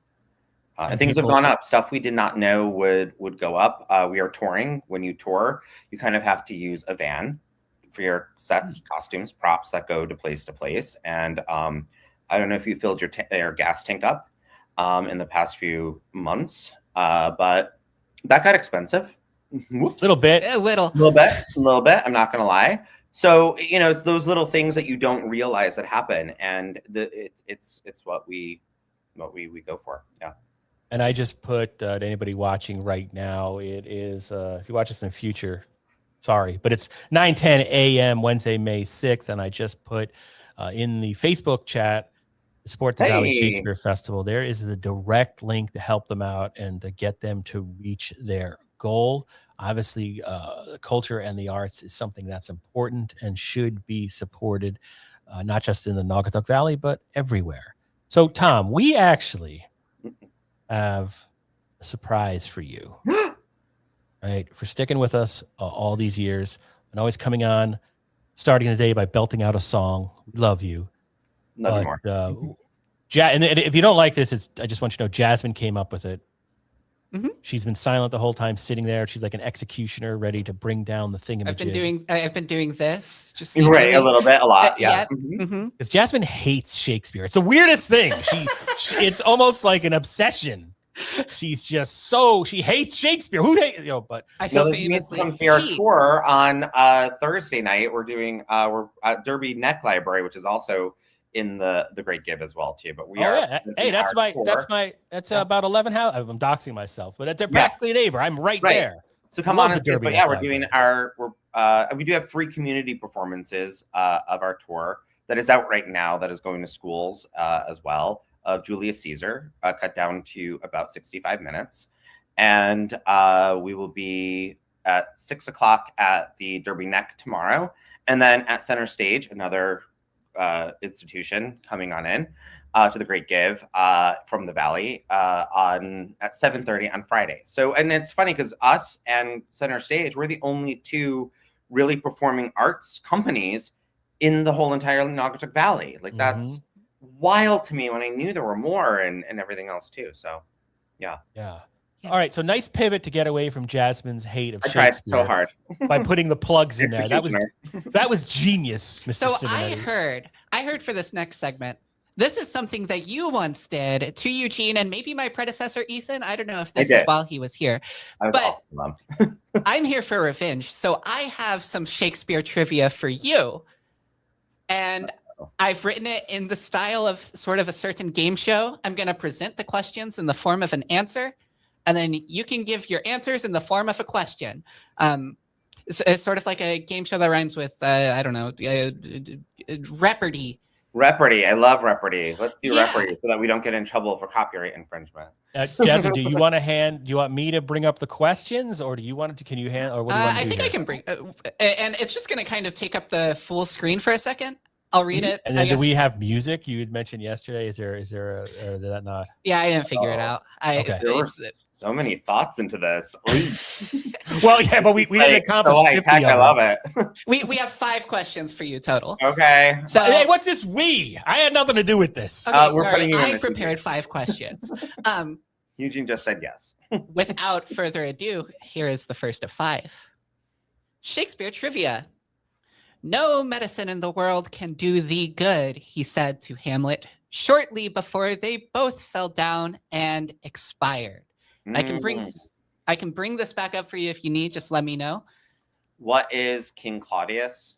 And things have gone up. Stuff we did not know would go up. We are touring. When you tour, you kind of have to use a van for your sets, costumes, props that go to place. And I don't know if you filled your gas tank up in the past few months, but that got expensive. Whoops. A little bit. A little bit. I'm not gonna lie. So it's those little things that you don't realize that happen, and it's what we go for. Yeah. And I just put to anybody watching right now, it is, if you watch this in the future, sorry, but it's 9:10 a.m. Wednesday, May 6th. And I just put in the Facebook chat, Support the Valley Shakespeare Festival. There is the direct link to help them out and to get them to reach their goal. Obviously, culture and the arts is something that's important and should be supported, not just in the Naugatuck Valley, but everywhere. So, Tom, we actually have a surprise for you, right? For sticking with us all these years and always coming on, starting the day by belting out a song. We love you. Love you more. And if you don't like this, I just want you to know Jasmine came up with it. Mm-hmm. She's been silent the whole time, sitting there. She's like an executioner, ready to bring down the thing. I've been doing this. Just right, a little bit, a lot, yeah. Because Jasmine hates Shakespeare. It's the weirdest thing. It's almost like an obsession. She's just she hates Shakespeare. Who hates but I feel famously come see our tour on Thursday night. We're at Derby Neck Library, which is also in the Great Give as well too. But we are. Yeah. Hey, that's about 11 houses. I'm doxing myself, but they're practically a neighbor. I'm right there. So come on and see us. But yeah, we're doing we do have free community performances of our tour that is out right now. That is going to schools as well. Of Julius Caesar, cut down to about 65 minutes. And we will be at 6 o'clock at the Derby Neck tomorrow. And then at Center Stage, another institution coming on in to the Great Give from the Valley at 7:30 on Friday. So, and it's funny because us and Center Stage, we're the only two really performing arts companies in the whole entire Naugatuck Valley. Like that's wild to me when I knew there were more and everything else too. So yeah. All right, so nice pivot to get away from Jasmine's hate of Shakespeare. I tried so hard by putting the plugs in there. That was genius, Mr. So Simonetti. I heard for this next segment, this is something that you once did to Eugene and maybe my predecessor Ethan. I don't know if this is while he was here, but I'm here for revenge. So I have some Shakespeare trivia for you, and I've written it in the style of sort of a certain game show. I'm going to present the questions in the form of an answer, and then you can give your answers in the form of a question. It's sort of like a game show that rhymes with, I don't know, Repartee. Repartee. I love Repartee. Let's do Repartee so that we don't get in trouble for copyright infringement. Jasmine, do you want me to bring up the questions, or do you want to? Can you handle? Or what do you want to do? I think I can bring, and it's just going to kind of take up the full screen for a second. I'll read it. And then do we have music? You had mentioned yesterday. Is there or did that not? Yeah, I didn't figure it out. There were so many thoughts into this. Well, yeah, but we didn't accomplish 50 I love it. we have 5 questions for you total. Okay. So hey, what's this we? I had nothing to do with this. Okay, I prepared 5 questions. Eugene just said yes. Without further ado, here is the first of 5. Shakespeare trivia. No medicine in the world can do thee good, he said to Hamlet shortly before they both fell down and expired. I can bring this back up for you if you need. Just let me know. What is King Claudius?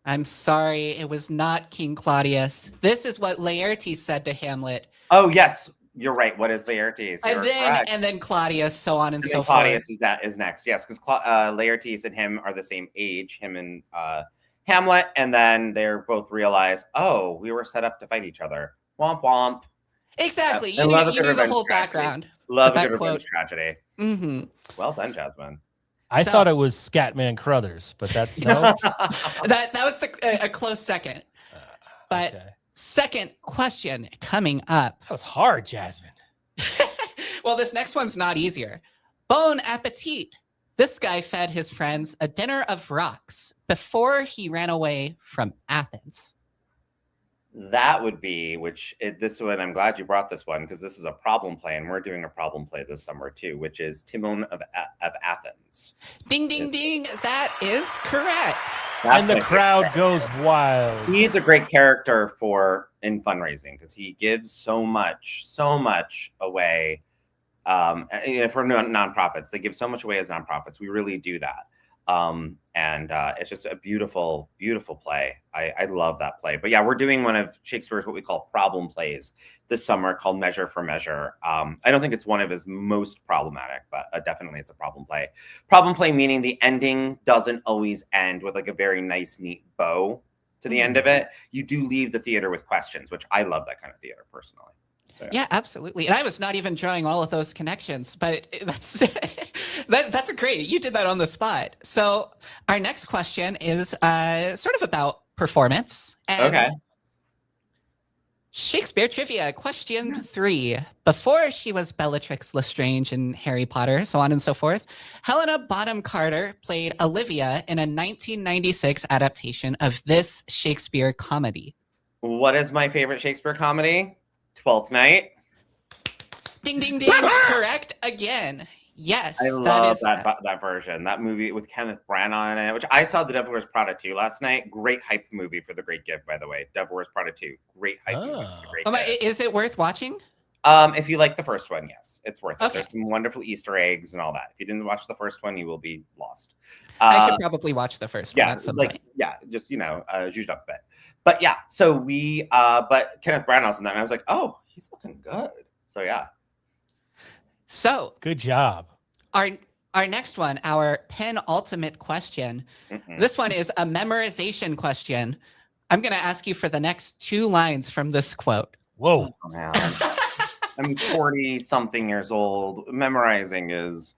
I'm sorry, it was not King Claudius. This is what Laertes said to Hamlet. Oh yes, you're right. What is Laertes? And then Claudius, so on and so forth. Claudius is next. Yes, because Laertes and him are the same age. Him and Hamlet, and then they're both realize, oh, we were set up to fight each other. Womp womp. Exactly. You knew the whole background. Love a good revenge tragedy. Mm-hmm. Well done, Jasmine. I thought it was Scatman Crothers, but that that was a close second. But second question coming up. That was hard, Jasmine. Well, this next one's not easier. Bon appetit. This guy fed his friends a dinner of rocks before he ran away from Athens. That would be, this one, I'm glad you brought this one because this is a problem play, and we're doing a problem play this summer too, which is Timon of Athens. Ding, ding, ding. That is correct. And the crowd goes wild. He's a great character in fundraising because he gives so much away. For nonprofits, they give so much away as nonprofits. We really do that. And it's just a beautiful, beautiful play. I love that play. But yeah, we're doing one of Shakespeare's what we call problem plays this summer called Measure for Measure. I don't think it's one of his most problematic, but definitely it's a problem play. Problem play meaning the ending doesn't always end with like a very nice, neat bow to the end of it. You do leave the theater with questions, which I love that kind of theater personally. So, yeah, absolutely. And I was not even drawing all of those connections, but that's that's great. You did that on the spot. So our next question is sort of about performance. And okay. Shakespeare trivia, question 3. Before she was Bellatrix Lestrange in Harry Potter, so on and so forth, Helena Bonham Carter played Olivia in a 1996 adaptation of this Shakespeare comedy. What is my favorite Shakespeare comedy? Twelfth Night. Ding, ding, ding. Correct again. Yes. I love that version. That movie with Kenneth Branagh in it, which I saw The Devil Wears Prada 2 last night. Great hype movie for The Great Gift, by the way. Devil Wears Prada 2. Great hype movie for The Great Gift. Is it worth watching? If you like the first one, yes. It's worth it. Okay. There's some wonderful Easter eggs and all that. If you didn't watch the first one, you will be lost. I should probably watch the first one at some point. Yeah, just, zhuzhed up a bit. But yeah, so but Kenneth Branagh's in that, and I was like, oh, he's looking good. So yeah. So good job. Our next one, our penultimate question. This one is a memorization question. I'm going to ask you for the next 2 lines from this quote. Whoa. Oh, man. I'm 40-something years old. Memorizing is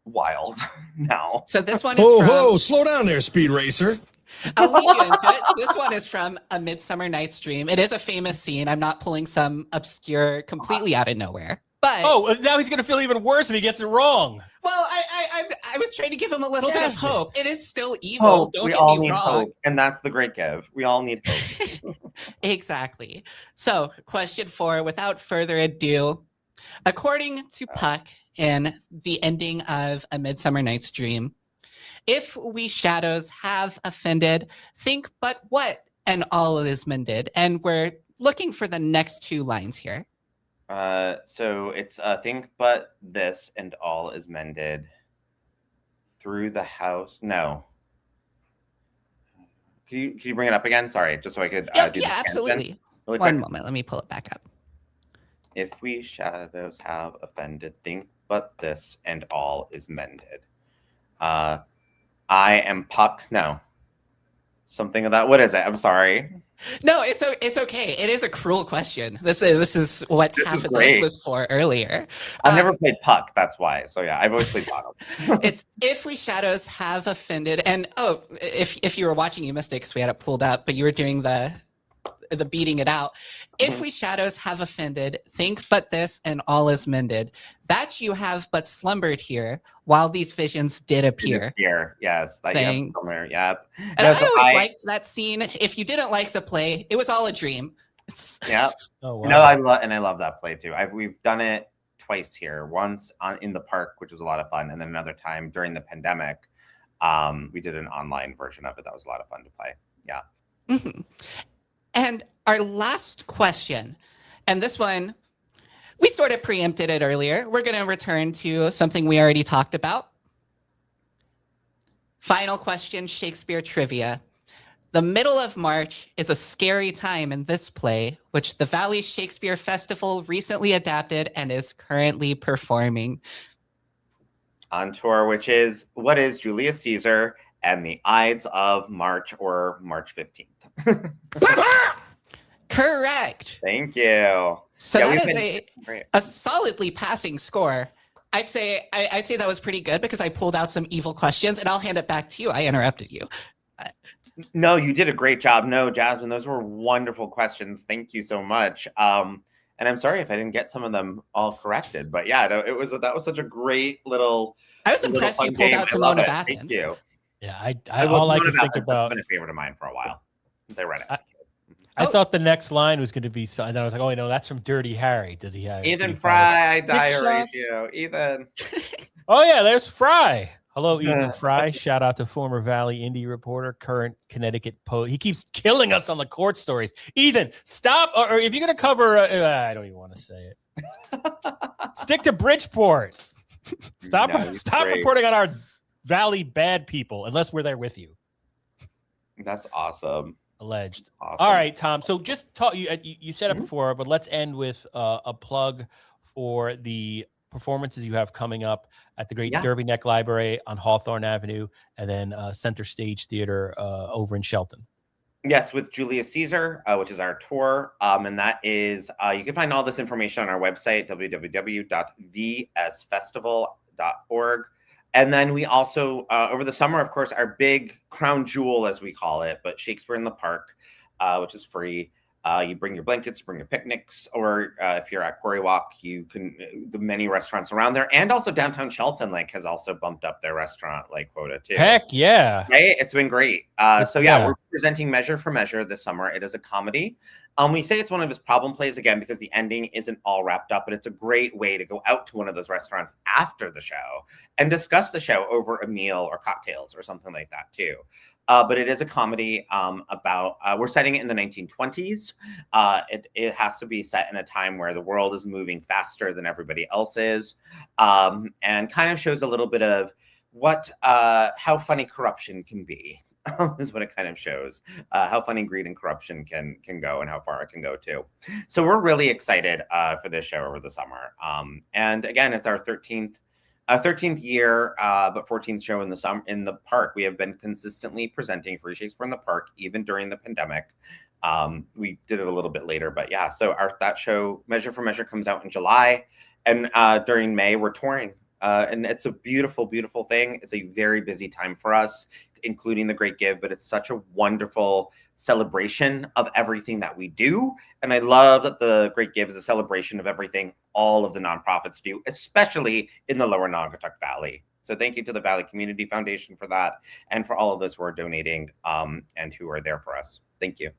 wild now. So this one is from... Whoa, slow down there, Speed Racer. I'll lead you into it. This one is from A Midsummer Night's Dream. It is a famous scene. I'm not pulling some obscure, completely out of nowhere. But now he's going to feel even worse if he gets it wrong. Well, I was trying to give him a little bit of hope. It is still evil. Hope. Don't we get all me need wrong. hope, and that's the great give. We all need hope. Exactly. So, question 4, without further ado, according to Puck in the ending of A Midsummer Night's Dream, if we shadows have offended, think but what, and all is mended. And we're looking for the next 2 lines here. So it's think but this and all is mended through the house. No. Can you bring it up again? Sorry, just so I could do yeah, absolutely. Really One quick. moment, let me pull it back up. If we shadows have offended, think but this and all is mended. I am Puck. No. Something of that. What is it? I'm sorry. No, it's okay. It is a cruel question. This is what half of this was for earlier. I've never played Puck, that's why. So yeah, I've always played bottom. It's if we shadows have offended, and if you were watching, you missed it because we had it pulled up, but you were doing the beating it out. If we shadows have offended, think but this and all is mended. That you have but slumbered here while these visions did appear. Yes. Somewhere. Yep. And I always liked that scene. If you didn't like the play, it was all a dream. Yeah. Oh, wow. No, I love that play too. We've done it twice here. Once in the park, which was a lot of fun, and then another time during the pandemic. We did an online version of it. That was a lot of fun to play. Yeah. Mm-hmm. And our last question, and this one, we sort of preempted it earlier. We're going to return to something we already talked about. Final question, Shakespeare trivia. The middle of March is a scary time in this play, which the Valley Shakespeare Festival recently adapted and is currently performing. On tour, what is Julius Caesar and the Ides of March, or March 15th? Correct. Thank you. So that is a solidly passing score. I'd say that was pretty good because I pulled out some evil questions, and I'll hand it back to you. I interrupted you. No, you did a great job. No, Jasmine, those were wonderful questions. Thank you so much. And I'm sorry if I didn't get some of them all corrected, but yeah, no, that was such a great little. I was little impressed you fun pulled game. out I love Simone of it. Athens. Thank you. Yeah, all I could think about. That's been a favorite of mine for a while since I read it. I thought the next line was going to be, and then I was like, oh, no, that's from Dirty Harry. Does he have Ethan Fry, diary shots? you, Ethan. Oh yeah, there's Fry. Hello, Ethan Fry. Shout out to former Valley Indy reporter, current Connecticut Post. He keeps killing us on the court stories. Ethan, stop. Or if you're going to cover, I don't even want to say it. Stick to Bridgeport. Stop reporting on our Valley bad people unless we're there with you. That's awesome. Alleged. Awesome. All right, Tom. So just talk. You said it before, but let's end with a plug for the performances you have coming up at the Great Derby Neck Library on Hawthorne Avenue, and then Center Stage Theater over in Shelton. Yes, with Julius Caesar, which is our tour. And that is, you can find all this information on our website, www.vsfestival.org. And then we also, over the summer, of course, our big crown jewel, as we call it, but Shakespeare in the Park, which is free. You bring your blankets, bring your picnics, or if you're at Quarry Walk, you can, the many restaurants around there, and also downtown Shelton has also bumped up their restaurant quota too. Heck yeah. Right? It's been great. So we're presenting Measure for Measure this summer. It is a comedy. We say it's one of his problem plays again because the ending isn't all wrapped up, but it's a great way to go out to one of those restaurants after the show and discuss the show over a meal or cocktails or something like that too. But it is a comedy about, we're setting it in the 1920s. It has to be set in a time where the world is moving faster than everybody else is, and kind of shows a little bit of how funny corruption can be. Is what it kind of shows, how funny greed and corruption can go and how far it can go too. So we're really excited for this show over the summer. And again, it's our 13th year, but 14th show in the park. We have been consistently presenting Free Shakespeare in the Park, even during the pandemic. We did it a little bit later, but yeah. So that show, Measure for Measure, comes out in July, and during May we're touring. And it's a beautiful, beautiful thing. It's a very busy time for us, including the Great Give, but it's such a wonderful celebration of everything that we do. And I love that the Great Give is a celebration of everything all of the nonprofits do, especially in the Lower Naugatuck Valley. So thank you to the Valley Community Foundation for that, and for all of those who are donating and who are there for us. Thank you.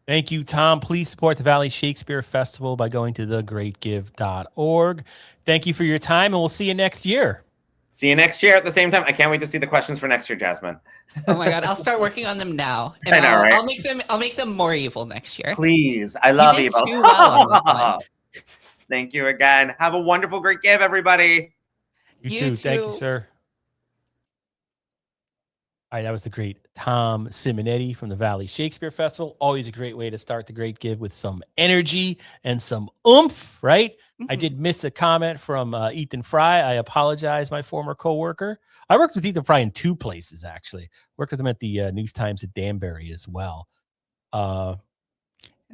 Thank you, Tom. Please support the Valley Shakespeare Festival by going to thegreatgive.org. Thank you for your time, and we'll see you next year. See you next year at the same time. I can't wait to see the questions for next year, Jasmine. Oh my God, I'll start working on them now. And I know, right? I'll make them more evil next year. Please. I love you. You did too well on this one. Thank you again. Have a wonderful Great Give, everybody. You too. Thank you, sir. All right, that was the great Tom Simonetti from the Valley Shakespeare Festival. Always a great way to start the Great Give, with some energy and some oomph, right? Mm-hmm. I did miss a comment from Ethan Fry. I apologize, my former coworker. I worked with Ethan Fry in two places, actually. Worked with him at the News Times at Danbury as well. And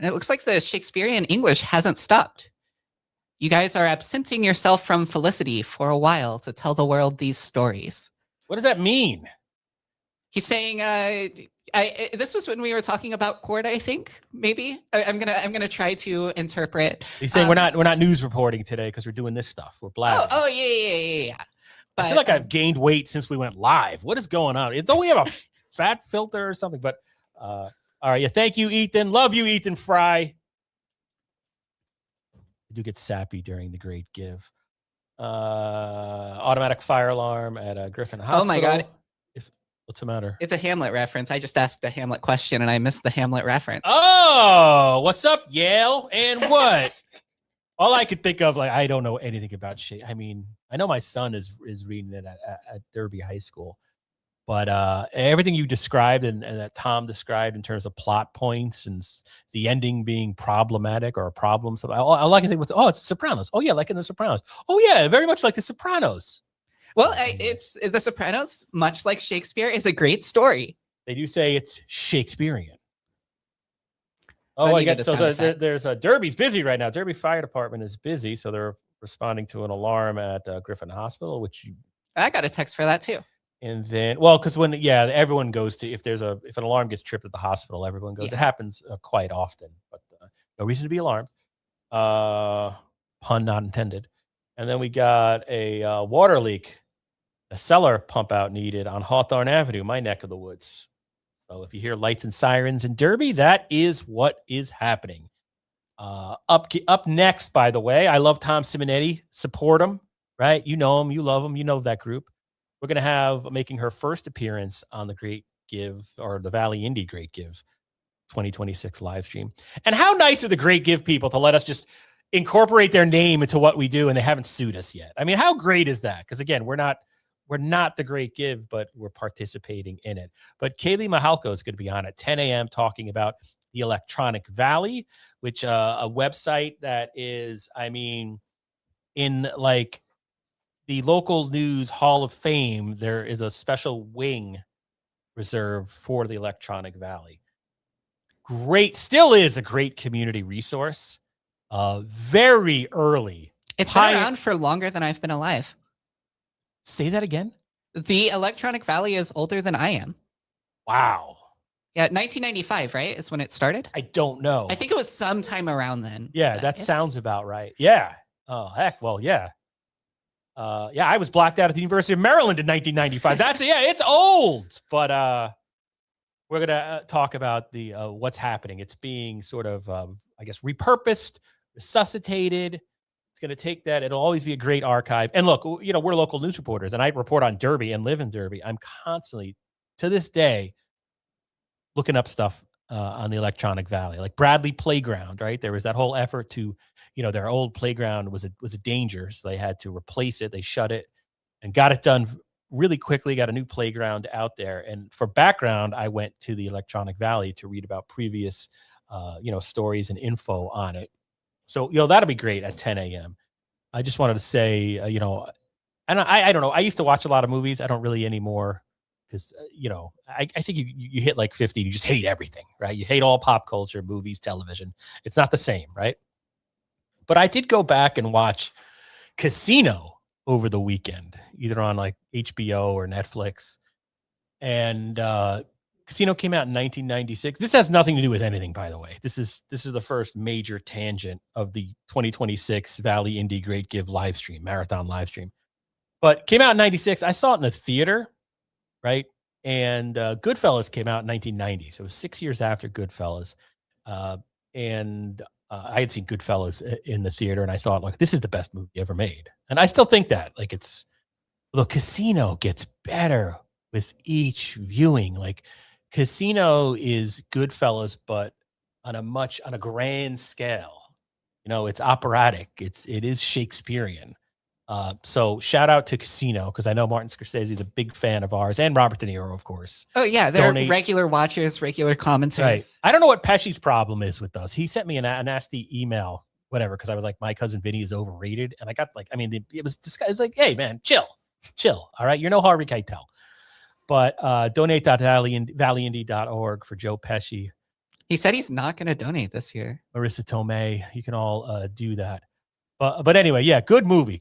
it looks like the Shakespearean English hasn't stopped. You guys are absenting yourself from Felicity for a while to tell the world these stories. What does that mean? He's saying, this was when we were talking about court, I think, maybe. I'm gonna try to interpret. He's saying we're not news reporting today because we're doing this stuff. We're blabbing. Oh yeah. But, I feel like I've gained weight since we went live. What is going on? Don't we have a fat filter or something? But all right, yeah. Thank you, Ethan. Love you, Ethan Fry. I do get sappy during the Great Give. Automatic fire alarm at Griffin Hospital. Oh my God. What's the matter? It's a Hamlet reference. I just asked a Hamlet question and I missed the Hamlet reference. Oh, what's up, Yale? And what? All I could think of, I don't know anything about shit. I mean, I know my son is reading it at Derby High School, but everything you described and that Tom described in terms of plot points and the ending being problematic or a problem. So all I can think was, it's Sopranos. Oh yeah, like in the Sopranos. Oh yeah, very much like the Sopranos. Well, it's The Sopranos, much like Shakespeare, is a great story. They do say it's Shakespearean. Oh, there's Derby's busy right now. Derby Fire Department is busy, so they're responding to an alarm at Griffin Hospital, I got a text for that too. And then, because everyone goes to, if an alarm gets tripped at the hospital, everyone goes. Yeah. It happens quite often, but no reason to be alarmed. Pun not intended. And then we got a water leak, a cellar pump out needed on Hawthorne Avenue, my neck of the woods. So if you hear lights and sirens in Derby, that is what is happening. Up next, by the way, I love Tom Simonetti. Support him, right? You know him, you love him, you know that group. We're going to have making her first appearance on the Great Give, or the Valley Indy Great Give 2026 live stream. And how nice are the Great Give people to let us just incorporate their name into what we do, and they haven't sued us yet. I mean, how great is that? Because again, we're not the Great Give, but we're participating in it. But Kaylee Mahalko is going to be on at 10 a.m. talking about the Electronic Valley, which a website that is, I mean, in like the local news Hall of Fame, there is a special wing reserved for the Electronic Valley. Great, still is a great community resource. Very early. It's been around for longer than I've been alive. Say that again? The Electronic Valley is older than I am. Wow. Yeah, 1995, right? Is when it started? I don't know. I think it was sometime around then. Yeah, that sounds about right. Yeah. Oh, heck. Well, yeah. Yeah, I was blocked out at the University of Maryland in 1995. It's old. But we're going to talk about the what's happening. It's being sort of, I guess, repurposed, resuscitated. It's going to take that. It'll always be a great archive. And look, you know, we're local news reporters, and I report on Derby and live in Derby. I'm constantly, to this day, looking up stuff on the Electronic Valley, like Bradley Playground, right? There was that whole effort to, you know, their old playground was a danger, so they had to replace it. They shut it and got it done really quickly, got a new playground out there. And for background, I went to the Electronic Valley to read about previous, stories and info on it. So, you know, that'll be great at 10 a.m. I just wanted to say, and I don't know. I used to watch a lot of movies. I don't really anymore because, I think you hit like 50, you just hate everything, right? You hate all pop culture, movies, television. It's not the same, right? But I did go back and watch Casino over the weekend, either on like HBO or Netflix. And Casino came out in 1996. This has nothing to do with anything, by the way. This is the first major tangent of the 2026 Valley Indy Great Give live stream, marathon live stream. But came out in 96. I saw it in the theater, right? And Goodfellas came out in 1990. So it was 6 years after Goodfellas. And I had seen Goodfellas in the theater, and I thought, like, this is the best movie ever made. And I still think that. Like, Casino gets better with each viewing. Like, Casino is Goodfellas, but on a grand scale. You know, it's operatic. It is Shakespearean. So shout out to Casino, because I know Martin Scorsese is a big fan of ours, and Robert De Niro, of course. Oh yeah, they're regular watchers, regular commenters. Right. I don't know what Pesci's problem is with us. He sent me a nasty email, whatever, because I was like, my cousin Vinny is overrated, and I got like, I mean, it was like, hey man, chill, all right, you're no Harvey Keitel. But donate.valleyindy.org for Joe Pesci. He said he's not going to donate this year. Marissa Tomei, you can all do that. But anyway, yeah, good movie.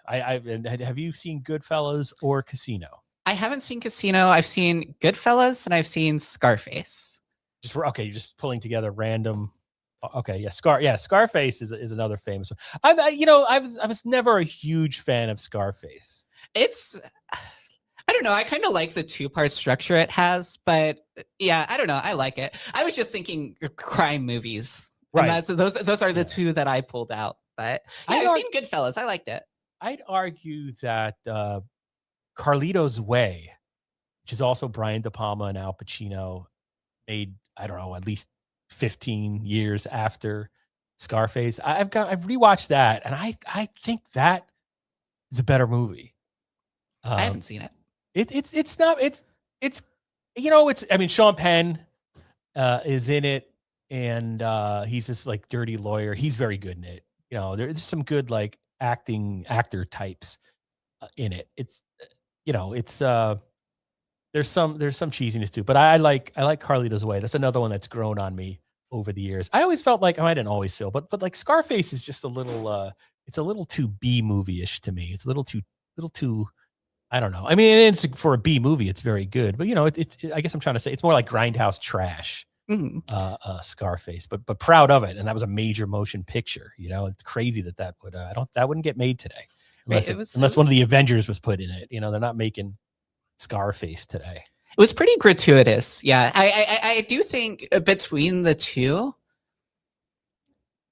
Have you seen Goodfellas or Casino? I haven't seen Casino. I've seen Goodfellas and I've seen Scarface. You're just pulling together random. Okay, yeah, Scarface is another famous one. I was never a huge fan of Scarface. I don't know. I kind of like the two-part structure it has, but yeah, I don't know. I like it. I was just thinking crime movies. Right. And those are the two that I pulled out. But yeah, I've seen Goodfellas. I liked it. I'd argue that Carlito's Way, which is also Brian De Palma and Al Pacino, made, I don't know, at least 15 years after Scarface. I've rewatched that, and I think that is a better movie. I haven't seen it. I mean, Sean Penn is in it, and he's this like dirty lawyer. He's very good in it. You know, there's some good like actor types in it. There's some cheesiness too, but I like Carlito's Way. That's another one that's grown on me over the years. I always felt like, I didn't always feel, but like Scarface is just a little too B movie-ish to me. It's a little too, I don't know. I mean, it's for a B movie, it's very good, but I guess I'm trying to say it's more like grindhouse trash. Scarface, but proud of it. And that was a major motion picture. You know, it's crazy that would that wouldn't get made today unless Right, unless one of the Avengers was put in it. You know, they're not making Scarface today. It was pretty gratuitous. Yeah, I do think between the two,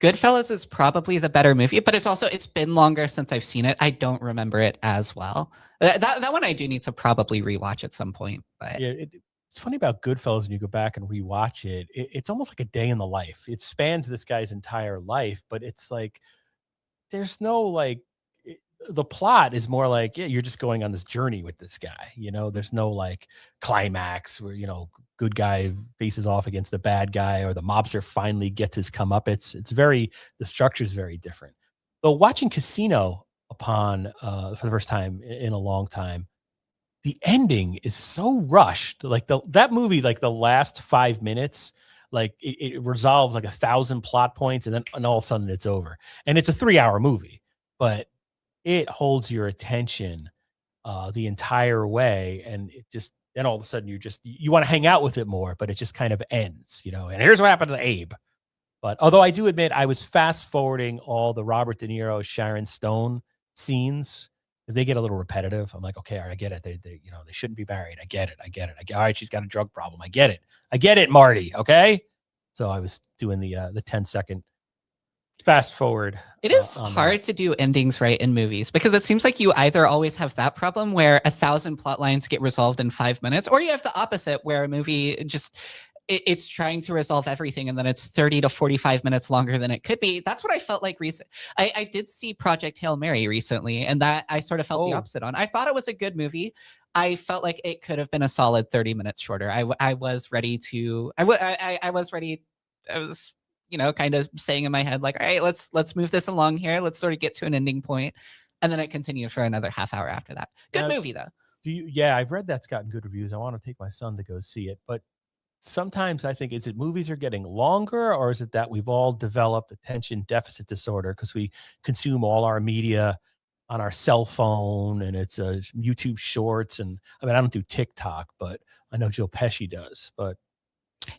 Goodfellas is probably the better movie, but it's been longer since I've seen it. I don't remember it as well. That one I do need to probably rewatch at some point. But yeah, it's funny about Goodfellas when you go back and rewatch it. It's almost like a day in the life. It spans this guy's entire life, but it's like there's no like the plot is more like, yeah, you're just going on this journey with this guy. You know, there's no like climax where, you know, good guy faces off against the bad guy or the mobster finally gets his comeuppance. The structure is very different. Though watching Casino for the first time in a long time, the ending is so rushed. Like that movie, like the last 5 minutes, like it resolves like 1,000 plot points and all of a sudden it's over. And it's a 3-hour movie, but it holds your attention the entire way, and it just then all of a sudden you want to hang out with it more, but it just kind of ends, you know. And here's what happened to Abe. But although I do admit I was fast forwarding all the Robert De Niro, Sharon Stone scenes because they get a little repetitive. I'm like, okay, all right, I get it. They they shouldn't be married. I get it. All right, she's got a drug problem. I get it, Marty. Okay. So I was doing the 10-second fast forward. it is hard to do endings right in movies because it seems like you either always have that problem where 1,000 plot lines get resolved in 5 minutes, or you have the opposite where a movie just it's trying to resolve everything and then it's 30 to 45 minutes longer than it could be. That's what I felt like I did see Project Hail Mary recently, and that I sort of felt the opposite on. I thought it was a good movie. I felt like it could have been a solid 30 minutes shorter. I was ready to I was ready. I was, kind of saying in my head, like, all right, let's move this along here. Let's sort of get to an ending point. And then it continued for another half hour after that. Good movie though. Yeah, I've read that's gotten good reviews. I want to take my son to go see it, but sometimes I think, is it movies are getting longer, or is it that we've all developed attention deficit disorder because we consume all our media on our cell phone and it's YouTube shorts? And I mean, I don't do TikTok, but I know Joe Pesci does. But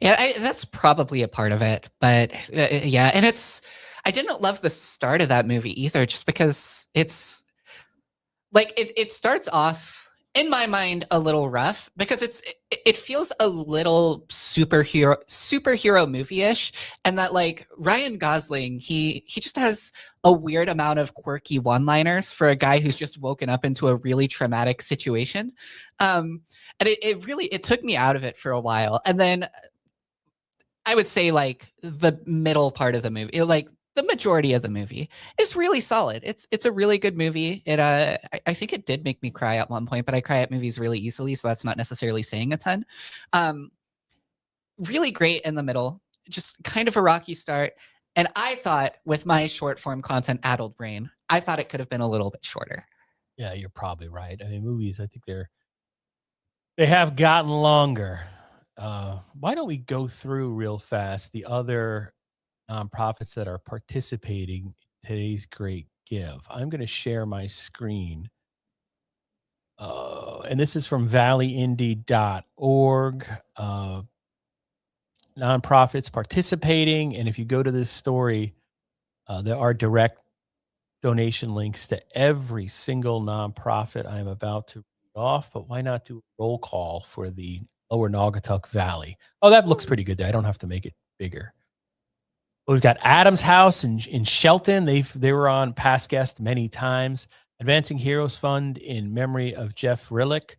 yeah, that's probably a part of it. But yeah, and I didn't love the start of that movie either, just because it's like it starts off in my mind a little rough because it feels a little superhero movie-ish, and that like Ryan Gosling, he just has a weird amount of quirky one-liners for a guy who's just woken up into a really traumatic situation. And it took me out of it for a while. And then I would say like the middle part of the movie, like the majority of the movie is really solid. It's a really good movie. I think it did make me cry at one point, but I cry at movies really easily, so that's not necessarily saying a ton. Really great in the middle, just kind of a rocky start. And I thought with my short form content addled brain, I thought it could have been a little bit shorter. Yeah, you're probably right. I mean, movies, I think they have gotten longer. Why don't we go through real fast the other nonprofits that are participating in today's great give? I'm going to share my screen. And this is from valleyindy.org. Nonprofits participating. And if you go to this story, there are direct donation links to every single nonprofit I'm about to read off. But why not do a roll call for the Lower Naugatuck Valley? Oh, that looks pretty good there. I don't have to make it bigger. We've got Adams House in Shelton. They were on past guest many times. Advancing Heroes Fund in memory of Jeff Rillick.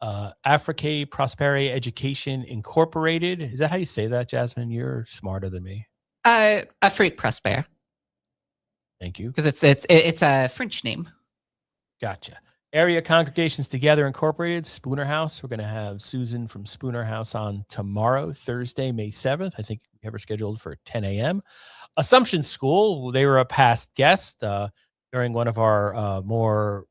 Afrique Prosperity Education Incorporated. Is that how you say that, Jasmine? You're smarter than me. Afrique Prosper. Thank you. Because it's a French name. Gotcha. Area Congregations Together Incorporated, Spooner House. We're going to have Susan from Spooner House on tomorrow, Thursday, May 7th. I think we have her scheduled for 10 a.m. Assumption School, they were a past guest during one of our more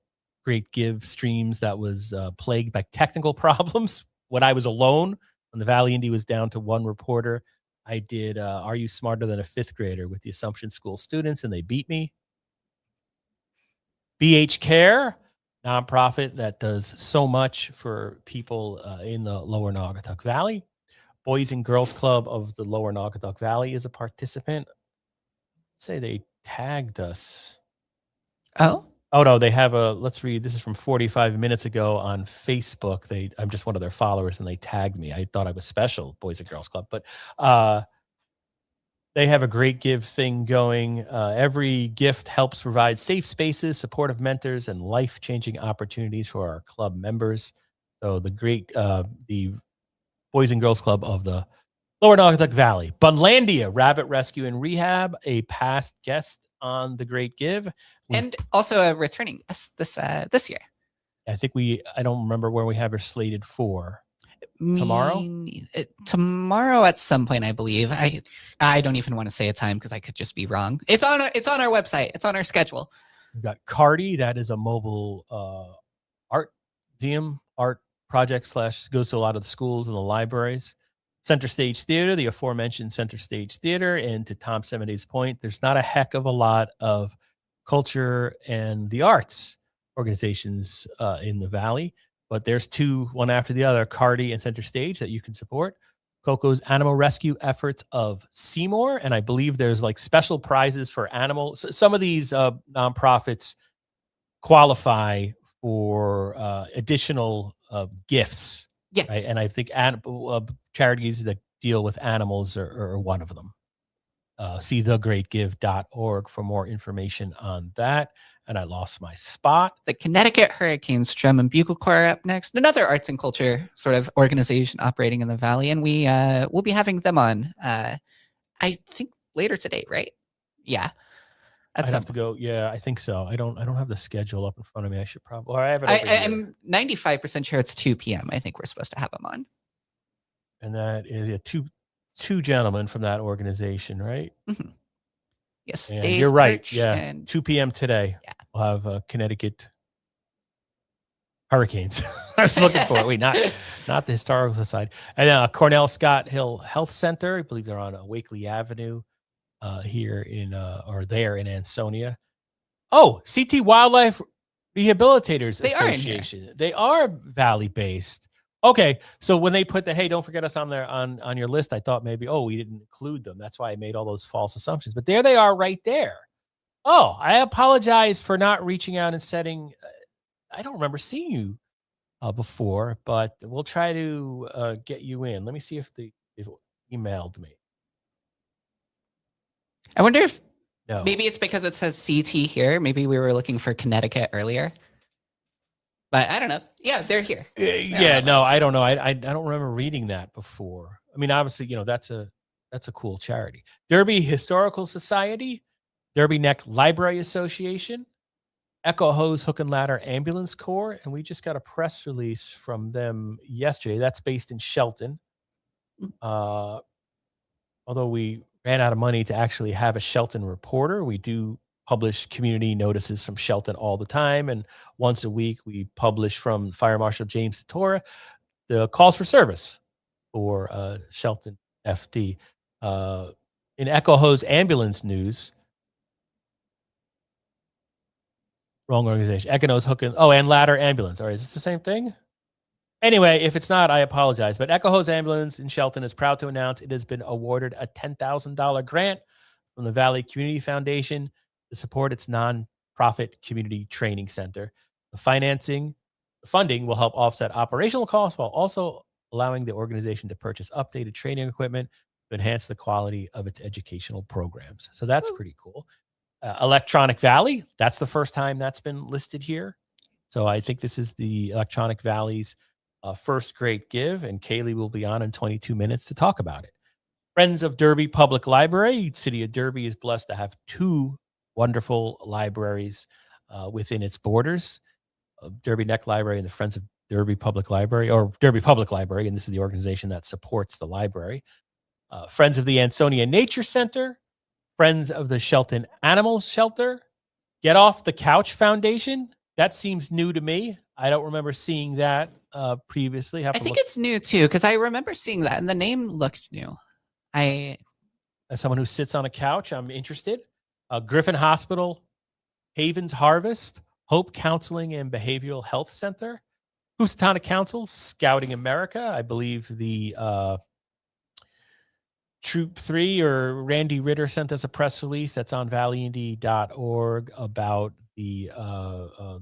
great give streams that was plagued by technical problems. When I was alone, when the Valley Indy was down to one reporter, I did Are You Smarter Than a Fifth Grader with the Assumption School students, and they beat me. BH Care, nonprofit that does so much for people in the Lower Naugatuck Valley. Boys and Girls Club of the Lower Naugatuck Valley is a participant. Say they tagged us. Oh, Oh no, they have a. Let's read. This is from 45 minutes ago on Facebook. I'm just one of their followers, and they tagged me. I thought I was special, Boys and Girls Club, but they have a great give thing going. Every gift helps provide safe spaces, supportive mentors, and life-changing opportunities for our club members. So the Boys and Girls Club of the Lower Naugatuck Valley. Bunlandia Rabbit Rescue and Rehab, a past guest on The Great Give. and also a returning guest this year. I think I don't remember where we have her slated for. Tomorrow? Tomorrow at some point, I believe. I don't even want to say a time because I could just be wrong. It's on our website. It's on our schedule. We've got Cardi, that is a mobile art museum, art project / goes to a lot of the schools and the libraries. Center Stage Theater, the aforementioned Center Stage Theater, and to Tom Semenay's point, there's not a heck of a lot of culture and the arts organizations in the Valley. But there's two, one after the other, Cardi and Center Stage, that you can support. Coco's animal rescue efforts of Seymour. And I believe there's like special prizes for animals. Some of these nonprofits qualify for additional gifts. Yes. Right? And I think charities that deal with animals are one of them. See thegreatgive.org for more information on that. And I lost my spot. The Connecticut Hurricanes Drum and Bugle Corps up next, another arts and culture sort of organization operating in the Valley, and we'll be having them on. I think later today, right? Yeah, I'd have to go. Yeah, I think so. I don't have the schedule up in front of me. I should probably. Or I have it. Over here. I'm 95% sure it's 2 p.m. I think we're supposed to have them on. And that is two gentlemen from that organization, right? Mm-hmm. Yes, and Dave you're right. Birch Yeah, and 2 p.m. today. Yeah. We'll have Connecticut Hurricanes. I was looking for it. Wait, not the Historical Society. And Cornell Scott Hill Health Center. I believe they're on Wakely Avenue here there in Ansonia. Oh, CT Wildlife Rehabilitators Association. They are Valley based. Okay, so when they put hey, don't forget us on there on your list, I thought maybe, we didn't include them. That's why I made all those false assumptions. But there they are right there. Oh, I apologize for not reaching out and setting. I don't remember seeing you before, but we'll try to get you in. Let me see if they emailed me. I wonder if No. Maybe it's because it says CT here. Maybe we were looking for Connecticut earlier. But I don't know. Yeah, they're here. Yeah, no, I don't know. I don't remember reading that before. I mean, obviously, that's a cool charity. Derby Historical Society, Derby Neck Library Association, Echo Hose Hook and Ladder Ambulance Corps, and we just got a press release from them yesterday. That's based in Shelton. Although we ran out of money to actually have a Shelton reporter, we do publish community notices from Shelton all the time, and once a week we publish from Fire Marshal James Satora the calls for service for Shelton FD. In Echo Hose ambulance news, wrong organization. Echo Hose Hook and Ladder Ambulance. All right, is this the same thing? Anyway, if it's not, I apologize. But Echo Hose Ambulance in Shelton is proud to announce it has been awarded a $10,000 grant from the Valley Community Foundation to support its nonprofit community training center. The funding will help offset operational costs while also allowing the organization to purchase updated training equipment to enhance the quality of its educational programs. So that's pretty cool. Electronic Valley, that's the first time that's been listed here. So I think this is the Electronic Valley's first great give, and Kaylee will be on in 22 minutes to talk about it. Friends of Derby Public Library. City of Derby is blessed to have two wonderful libraries within its borders. Derby Neck Library and the Friends of Derby Public Library, or Derby Public Library, and this is the organization that supports the library. Friends of the Ansonia Nature Center, Friends of the Shelton Animal Shelter, Get Off the Couch Foundation. That seems new to me. I don't remember seeing that previously. I think it's new too, because I remember seeing that, and the name looked new. As someone who sits on a couch, I'm interested. Griffin Hospital, Havens Harvest, Hope Counseling and Behavioral Health Center, Housatonic Council, Scouting America. I believe the Troop 3 or Randy Ritter sent us a press release that's on valleyindy.org about the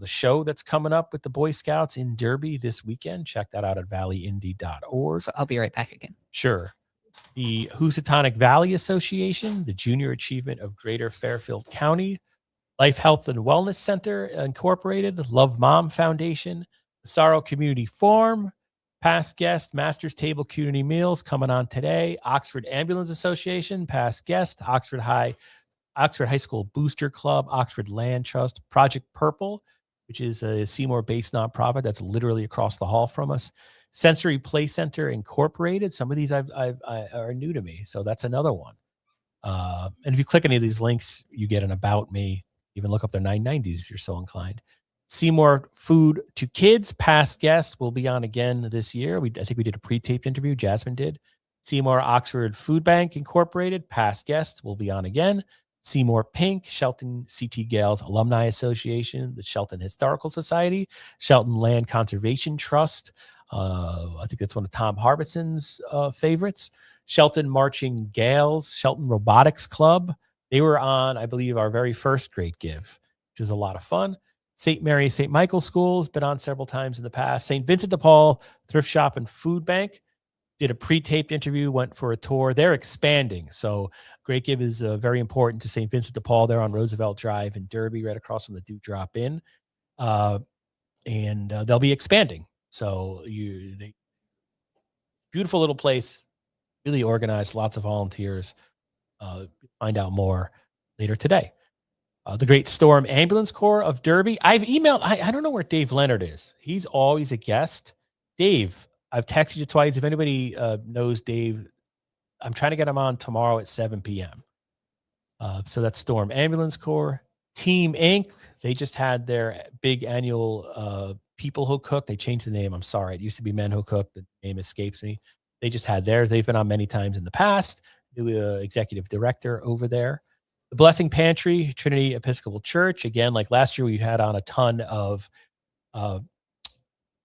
show that's coming up with the Boy Scouts in Derby this weekend. Check that out at valleyindy.org. So I'll be right back again. Sure. The Housatonic Valley Association, the Junior Achievement of Greater Fairfield County, Life Health and Wellness Center Incorporated, Love Mom Foundation, the Sorrow Community Forum, past guest, Master's Table Community Meals coming on today, Oxford Ambulance Association, past guest, Oxford High School Booster Club, Oxford Land Trust, Project Purple, which is a Seymour-based nonprofit that's literally across the hall from us, Sensory Play Center Incorporated. Some of these are new to me, so that's another one. And if you click any of these links, you get an About Me. Even look up their 990s if you're so inclined. Seymour Food to Kids, past guest, will be on again this year. I think we did a pre-taped interview. Jasmine did. Seymour Oxford Food Bank Incorporated, past guest, will be on again. Seymour Pink, Shelton C.T. Gales Alumni Association, the Shelton Historical Society, Shelton Land Conservation Trust. I think that's one of Tom Harbison's favorites. Shelton Marching Gales, Shelton Robotics Club. They were on, I believe, our very first Great Give, which was a lot of fun. St. Mary, St. Michael Schools, been on several times in the past. St. Vincent de Paul Thrift Shop and Food Bank. Did a pre-taped interview, went for a tour. They're expanding. So Great Give is very important to St. Vincent de Paul. They're on Roosevelt Drive in Derby, right across from the Dewdrop Inn. And they'll be expanding. So beautiful little place, really organized, lots of volunteers. Find out more later today. The Great Storm Ambulance Corps of Derby. I've emailed, I don't know where Dave Leonard is. He's always a guest. Dave, I've texted you twice. If anybody knows Dave, I'm trying to get him on tomorrow at 7 p.m. So that's Storm Ambulance Corps. Team Inc., they just had their big annual People Who Cook. They changed the name. I'm sorry. It used to be Men Who Cook. The name escapes me. They just had theirs. They've been on many times in the past. New executive director over there. The Blessing Pantry, Trinity Episcopal Church. Again, like last year, we had on a ton of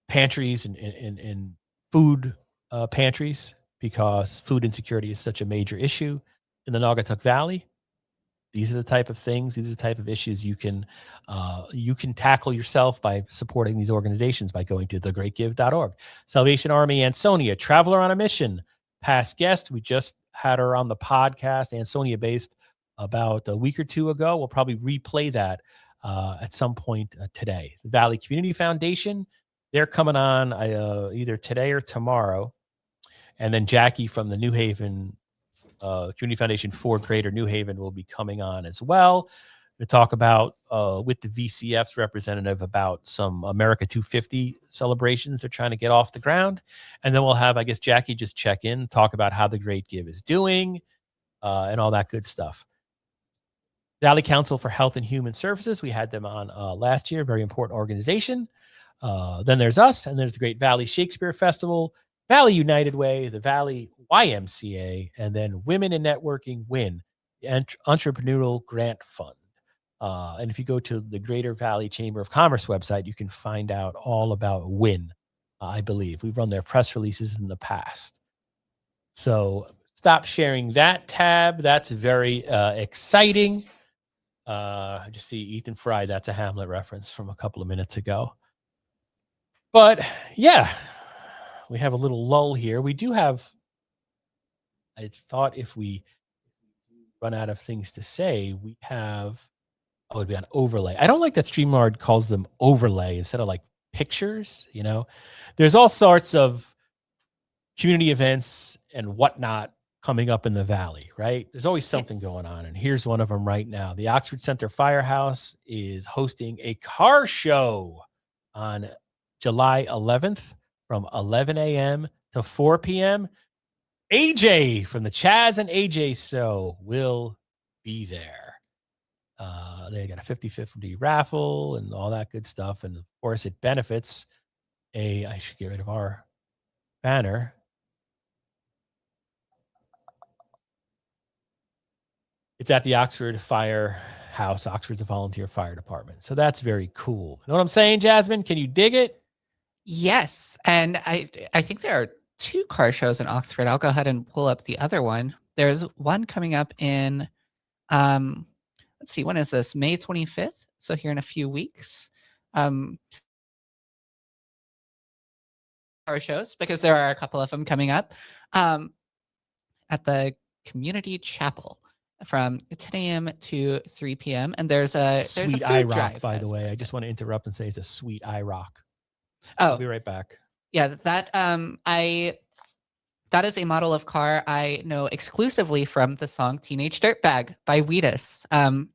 pantries and food pantries because food insecurity is such a major issue in the Naugatuck Valley. These are the type of things, these are the type of issues you can tackle yourself by supporting these organizations by going to thegreatgive.org. Salvation Army Ansonia, Traveler on a Mission, past guest. We just had her on the podcast, Ansonia based, about a week or two ago. We'll probably replay that at some point today. The Valley Community Foundation, they're coming on either today or tomorrow. And then Jackie from the New Haven Community Foundation for Greater New Haven will be coming on as well to talk about with the VCF's representative about some America 250 celebrations they're trying to get off the ground. And then we'll have, I guess, Jackie just check in, talk about how the Great Give is doing and all that good stuff. Valley Council for Health and Human Services, we had them on last year, very important organization. Then there's us, and there's the Great Valley Shakespeare Festival, Valley United Way, the Valley YMCA, and then Women in Networking WIN, the Entrepreneurial Grant Fund. And if you go to the Greater Valley Chamber of Commerce website, you can find out all about WIN, I believe. We've run their press releases in the past. So stop sharing that tab. That's very exciting. I just see Ethan Fry. That's a Hamlet reference from a couple of minutes ago. But yeah, we have a little lull here. We do have, I thought if we run out of things to say, we have, it'd be an overlay. I don't like that StreamYard calls them overlay instead of like pictures, you know. There's all sorts of community events and whatnot coming up in the Valley, right? There's always something going on. And here's one of them right now. The Oxford Center Firehouse is hosting a car show on July 11th from 11 a.m. to 4 p.m. AJ from the Chaz and AJ show will be there. They got a 50-50 raffle and all that good stuff. And of course, it benefits I should get rid of our banner. It's at the Oxford Firehouse. Oxford's a volunteer fire department. So that's very cool. You know what I'm saying, Jasmine? Can you dig it? Yes. And I think there are 2 car shows in Oxford. I'll go ahead and pull up the other one. there's one coming up in, let's see, when is this? May 25th. So here in a few weeks. Our shows, because there are a couple of them coming up at the community chapel from 10 a.m. to 3 p.m. And there's a Sweet food IROC, drive, by the way. I just want to interrupt and say it's a sweet IROC. Oh, I'll be right back. yeah, that that is a model of car I know exclusively from the song Teenage Dirtbag by Wheatus.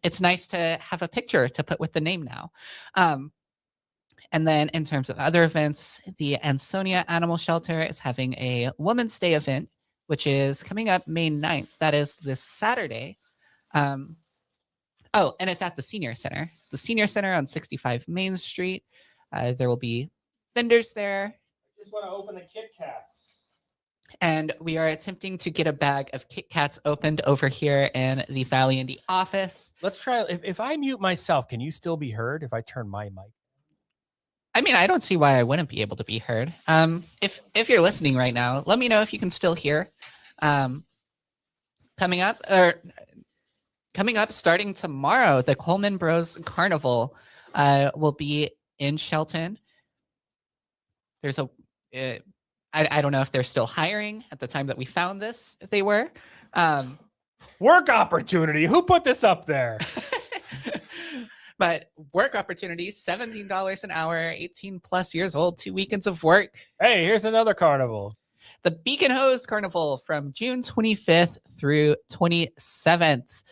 It's nice to have a picture to put with the name now. And then in terms of other events, the Ansonia Animal Shelter is having a Women's Day event, which is coming up May 9th. That is this Saturday. Oh, and it's at the Senior Center. The Senior Center on 65 Main Street. There will be vendors there. I just want to open the Kit Kats. And we are attempting to get a bag of Kit Kats opened over here in the Valley Indy office. Let's try. If I mute myself, can you still be heard if I turn my mic? I mean, I don't see why I wouldn't be able to be heard. If you're listening right now, let me know if you can still hear. Coming up, starting tomorrow, the Coleman Bros Carnival will be in Shelton. There's a, I don't know if they're still hiring at the time that we found this. If they were, Work opportunity. Who put this up there? but work opportunities, $17 an hour, 18 plus years old, 2 weekends of work. Hey, here's another carnival. The Beacon Hose Carnival from June 25th through 27th.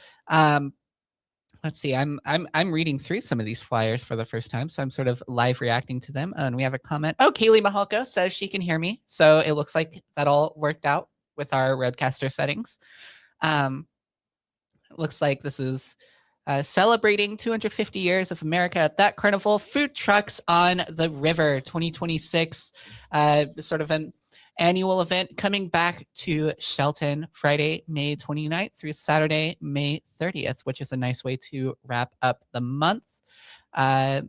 Let's see. I'm reading through some of these flyers for the first time, so I'm sort of live reacting to them. And we have a comment. Oh, Kaylee Mahalko says she can hear me, so it looks like that all worked out with our Roadcaster settings. It looks like this is celebrating 250 years of America at that carnival. Food trucks on the river 2026, sort of an annual event coming back to Shelton Friday, May 29th through Saturday, May 30th, which is a nice way to wrap up the month. There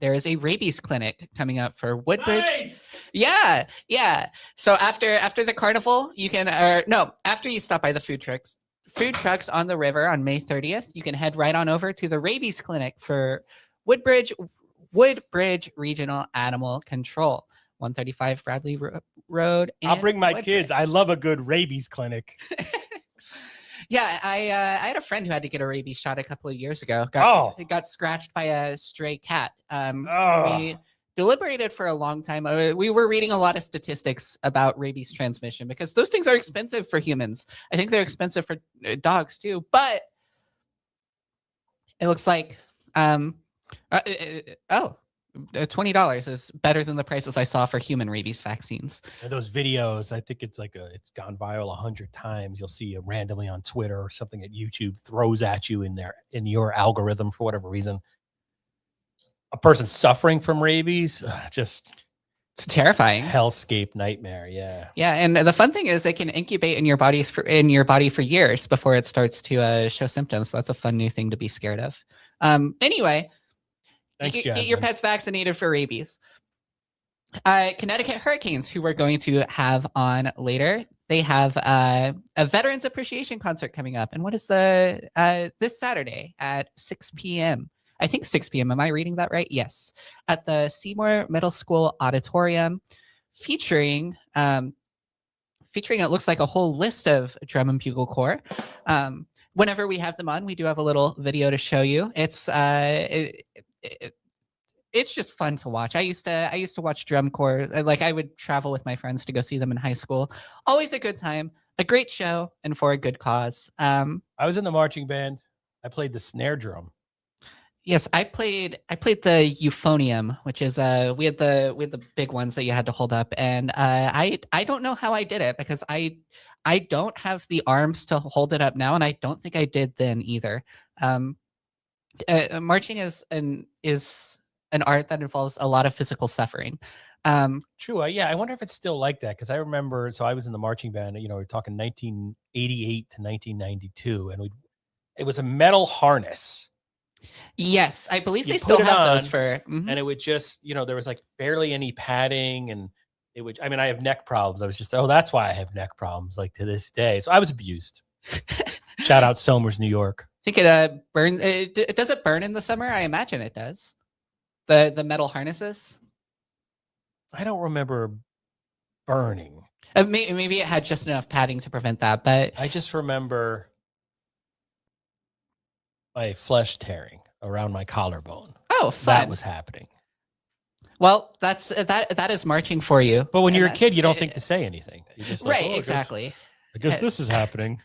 is a rabies clinic coming up for Woodbridge. Nice! Yeah. So after the carnival, you can, after you stop by the food trucks on the river on May 30th, you can head right on over to the rabies clinic for Woodbridge Regional Animal Control, 135 Bradley Road. I'll bring my Woodbridge. kids. I love a good rabies clinic. Yeah, I had a friend who had to get a rabies shot a couple of years ago. Got scratched by a stray cat. We deliberated for a long time. We were reading a lot of statistics about rabies transmission because those things are expensive for humans. I think they're expensive for dogs too. But it looks like $20 is better than the prices I saw for human rabies vaccines. And those videos, I think it's gone viral 100 times. You'll see it randomly on Twitter or something at YouTube throws at you in your algorithm for whatever reason. A person suffering from rabies, it's terrifying. Hellscape nightmare. Yeah. Yeah, and the fun thing is they can incubate in your body for years before it starts to show symptoms. So that's a fun new thing to be scared of. Anyway. Thanks, get your pets vaccinated for rabies. Connecticut Hurricanes, who we're going to have on later, they have a Veterans Appreciation Concert coming up. And what is this Saturday at 6 p.m.? I think 6 p.m. Am I reading that right? Yes. At the Seymour Middle School Auditorium, featuring it looks like a whole list of drum and bugle corps. Whenever we have them on, we do have a little video to show you. It's just fun to watch. I used to watch drum corps. Like I would travel with my friends to go see them in high school. Always a good time, a great show, and for a good cause. I was in the marching band. I played the snare drum. Yes, I played the euphonium, which is we had the big ones that you had to hold up, and I don't know how I did it because I don't have the arms to hold it up now, and I don't think I did then either. Marching is an art that involves a lot of physical suffering. True. Yeah. I wonder if it's still like that. Cause I remember, so I was in the marching band, we're talking 1988 to 1992 and it was a metal harness. Yes. I believe You they put still it have on, those for, and it would just, there was like barely any padding and it would. I mean, I have neck problems. I was just, oh, that's why I have neck problems. Like to this day, so I was abused. Shout out Somers, New York. I think it burn. Does it burn in the summer? I imagine it does. The metal harnesses. I don't remember burning. Maybe it had just enough padding to prevent that, but I just remember my flesh tearing around my collarbone. oh, fun. That was happening. Well, that is marching for you. But when and you're a kid, that's- you don't think to say anything. You're just like, right, "Oh, exactly. I guess this is happening.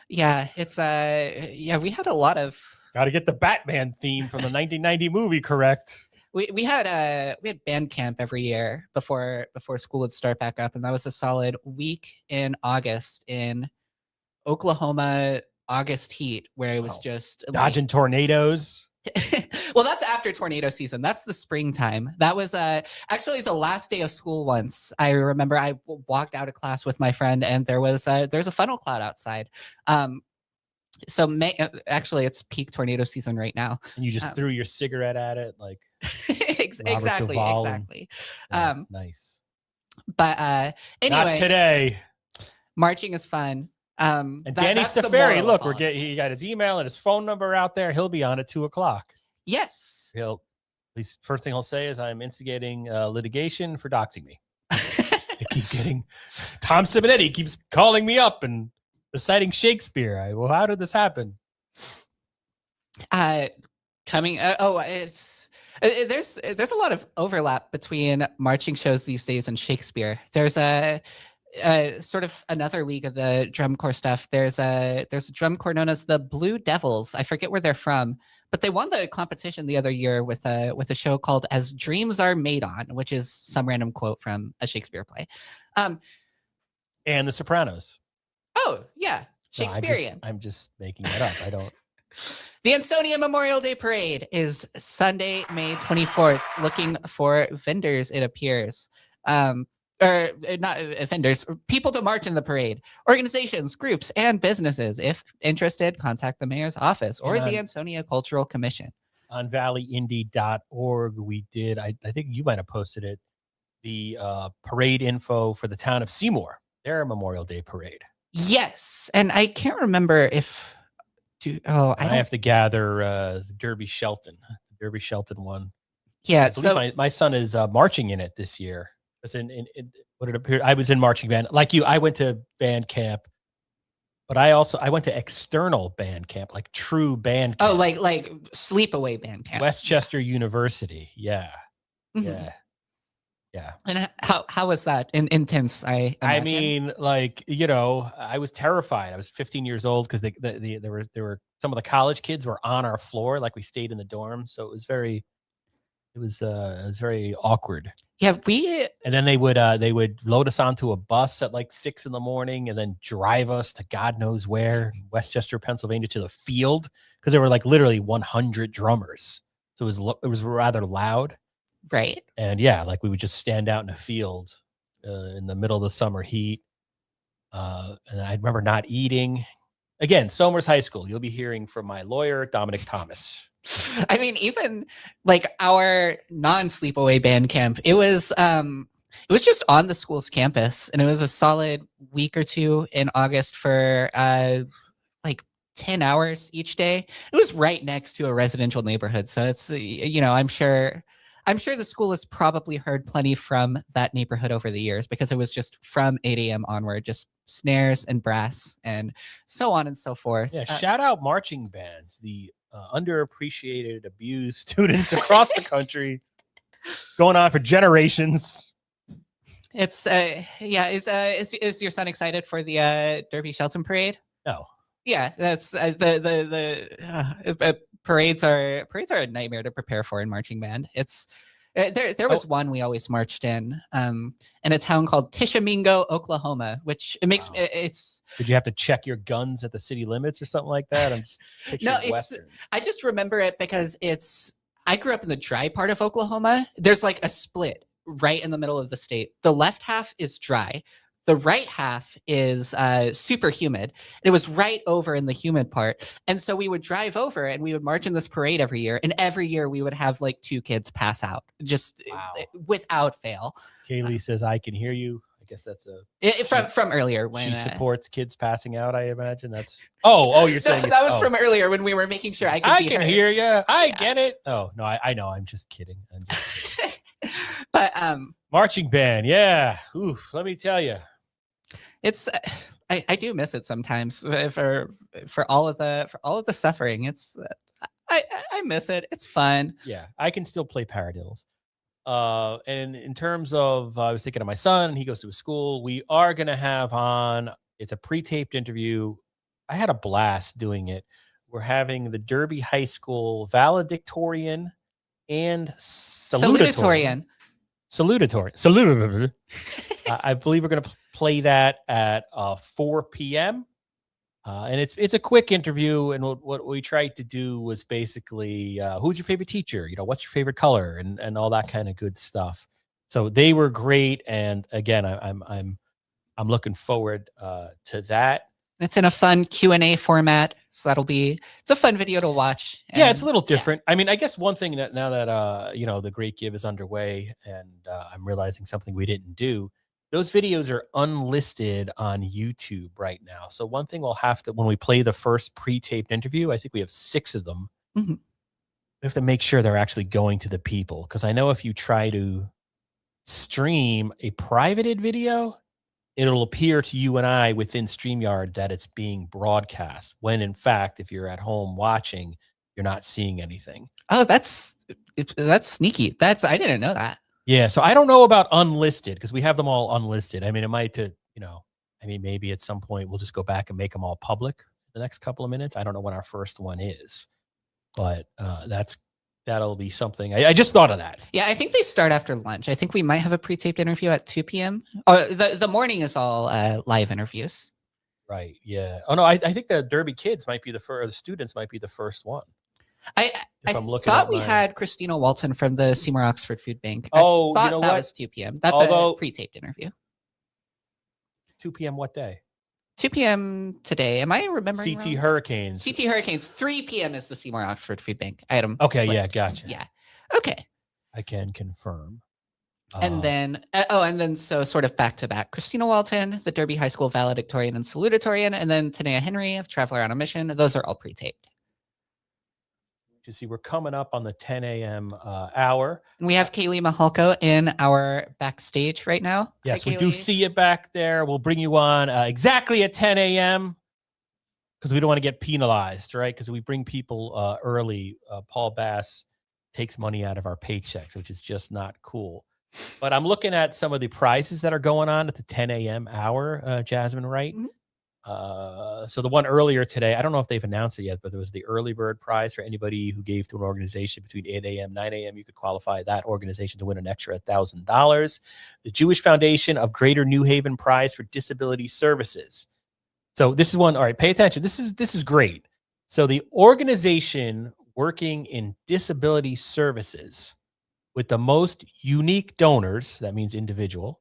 Yeah, it's yeah, we had a lot of Got to get the Batman theme from the 1990 movie correct. we had band camp every year before school would start back up, and that was a solid week in August in Oklahoma, August heat, where it was Wow. just Dodging tornadoes. well, that's after tornado season. That's the springtime. That was actually the last day of school once. I remember I walked out of class with my friend, and there's a funnel cloud outside. So actually, it's peak tornado season right now. And you just threw your cigarette at it. Like, exactly. Duvall Yeah, nice. but Not anyway, today. marching is fun. And That- Danny that's the Stafari, moral look, of all. he got his email and his phone number out there. He'll be on at 2:00. Yes. First thing he'll say is, I'm instigating litigation for doxing me. I keep getting Tom Simonetti keeps calling me up and reciting Shakespeare. Well, how did this happen? Coming. It's there's a lot of overlap between marching shows these days and Shakespeare. There's a sort of another league of the drum corps stuff. There's a drum corps known as the Blue Devils. I forget where they're from, but they won the competition the other year with a show called As Dreams Are Made On, which is some random quote from a Shakespeare play. And The Sopranos. Oh yeah, No, Shakespearean. I'm just making that up. I don't. The Ansonia Memorial Day Parade is Sunday, May 24th. Looking for vendors, it appears. Or not vendors, people to march in the parade. Organizations, groups, and businesses. If interested, contact the mayor's office or the Ansonia Cultural Commission. On valleyindy.org, we did, I think you might have posted it, the parade info for the town of Seymour, their Memorial Day parade. Yes. And I can't remember if... I have to gather the Derby Shelton one. Yeah, I believe my son is marching in it this year. In what it appeared, I was in marching band. Like you, I went to band camp, but I went to external band camp, like true band camp. Oh, like sleepaway band camp. Westchester University. Yeah. Mhm. Yeah. And how was that? Intense, I imagine. mean, like, I was terrified. I was 15 years old because there were some of the college kids were on our floor, like we stayed in the dorm. So it was very awkward. Yeah, And then they would load us onto a bus at like 6 a.m. and then drive us to God knows where, Westchester, Pennsylvania, to the field, because there were like literally 100 drummers. So it was rather loud. right. And yeah, like we would just stand out in a field in the middle of the summer heat. And I remember not eating. Again, Somers High School. You'll be hearing from my lawyer, Dominic Thomas. I mean, even like our non-sleepaway band camp, it was just on the school's campus, and it was a solid week or two in August for like 10 hours each day. It was right next to a residential neighborhood, so it's I'm sure the school has probably heard plenty from that neighborhood over the years, because it was just from 8 a.m. onward, just snares and brass and so on and so forth. Yeah, shout out marching bands, the underappreciated, abused students across the country, going on for generations. It's is your son excited for the Derby Shelton parade? No. Yeah, that's the parades are a nightmare to prepare for in marching band. It's there was one we always marched in a town called Tishomingo, Oklahoma, which it makes it's. Did you have to check your guns at the city limits or something like that? I'm just No, I just remember it because I grew up in the dry part of Oklahoma. There's like a split right in the middle of the state. The left half is dry. The right half is super humid. It was right over in the humid part. And so we would drive over and we would march in this parade every year. And every year we would have like 2 kids pass out just without fail. Kaylee says, I can hear you. I guess that's from earlier when she supports kids passing out. I imagine that's. Oh, you're saying that was from earlier when we were making sure I can hear you. I get it. Oh no, I know. I'm just kidding. But marching band, yeah. Oof, let me tell you, it's I do miss it sometimes for all of the suffering. It's I miss it. It's fun. Yeah, I can still play paradiddles. And in terms of, I was thinking of my son, he goes to a school. We are going to have on, it's a pre-taped interview. I had a blast doing it. We're having the Derby High School valedictorian and salutatorian. I believe we're going to play that at 4 p.m. And it's a quick interview, and what we tried to do was basically who's your favorite teacher, what's your favorite color, and all that kind of good stuff. So they were great, and again, I'm looking forward to that. It's in a fun Q&A format, so it's a fun video to watch. Yeah, it's a little different. I mean, I guess one thing that now that the Great Give is underway, and I'm realizing something we didn't do. Those videos are unlisted on YouTube right now. So one thing we'll have to, when we play the first pre-taped interview, I think we have 6 of them. Mm-hmm. We have to make sure they're actually going to the people. Because I know if you try to stream a privated video, it'll appear to you and I within StreamYard that it's being broadcast. When in fact, if you're at home watching, you're not seeing anything. Oh, that's sneaky. I didn't know that. Yeah, so I don't know about unlisted because we have them all unlisted. I mean, it might maybe at some point we'll just go back and make them all public the next couple of minutes. I don't know when our first one is, but that'll be something. I just thought of that. Yeah, I think they start after lunch. I think we might have a pre-taped interview at 2 p.m. Oh, the morning is all live interviews. Right. Yeah. Oh no, I think the Derby kids might be the first. The students might be the first one. I thought we had Christina Walton from the Seymour Oxford Food Bank. Oh, that was 2 p.m. That's a pre-taped interview. 2 p.m. what day? 2 p.m. today. Am I remembering CT Hurricanes. 3 p.m. is the Seymour Oxford Food Bank item. Okay, yeah, gotcha. Yeah. Okay. I can confirm. And then so sort of back to back. Christina Walton, the Derby High School valedictorian and salutatorian, and then Tanea Henry of Traveler on a Mission. Those are all pre-taped. You see, we're coming up on the 10 a.m. Hour. And we have Kaylee Mahalko in our backstage right now. Yes, Hi, we do see you back there. We'll bring you on exactly at 10 a.m. because we don't want to get penalized, right? Because we bring people early. Paul Bass takes money out of our paychecks, which is just not cool. But I'm looking at some of the prizes that are going on at the 10 a.m. hour, Jasmine, right? Mm-hmm. So the one earlier today, I don't know if they've announced it yet, but there was the early bird prize for anybody who gave to an organization between 8 a.m. 9 a.m. You could qualify that organization to win an extra $1,000. The Jewish Foundation of Greater New Haven prize for disability services. So this is one. All right, pay attention. This is great. So the organization working in disability services with the most unique donors, that means individual,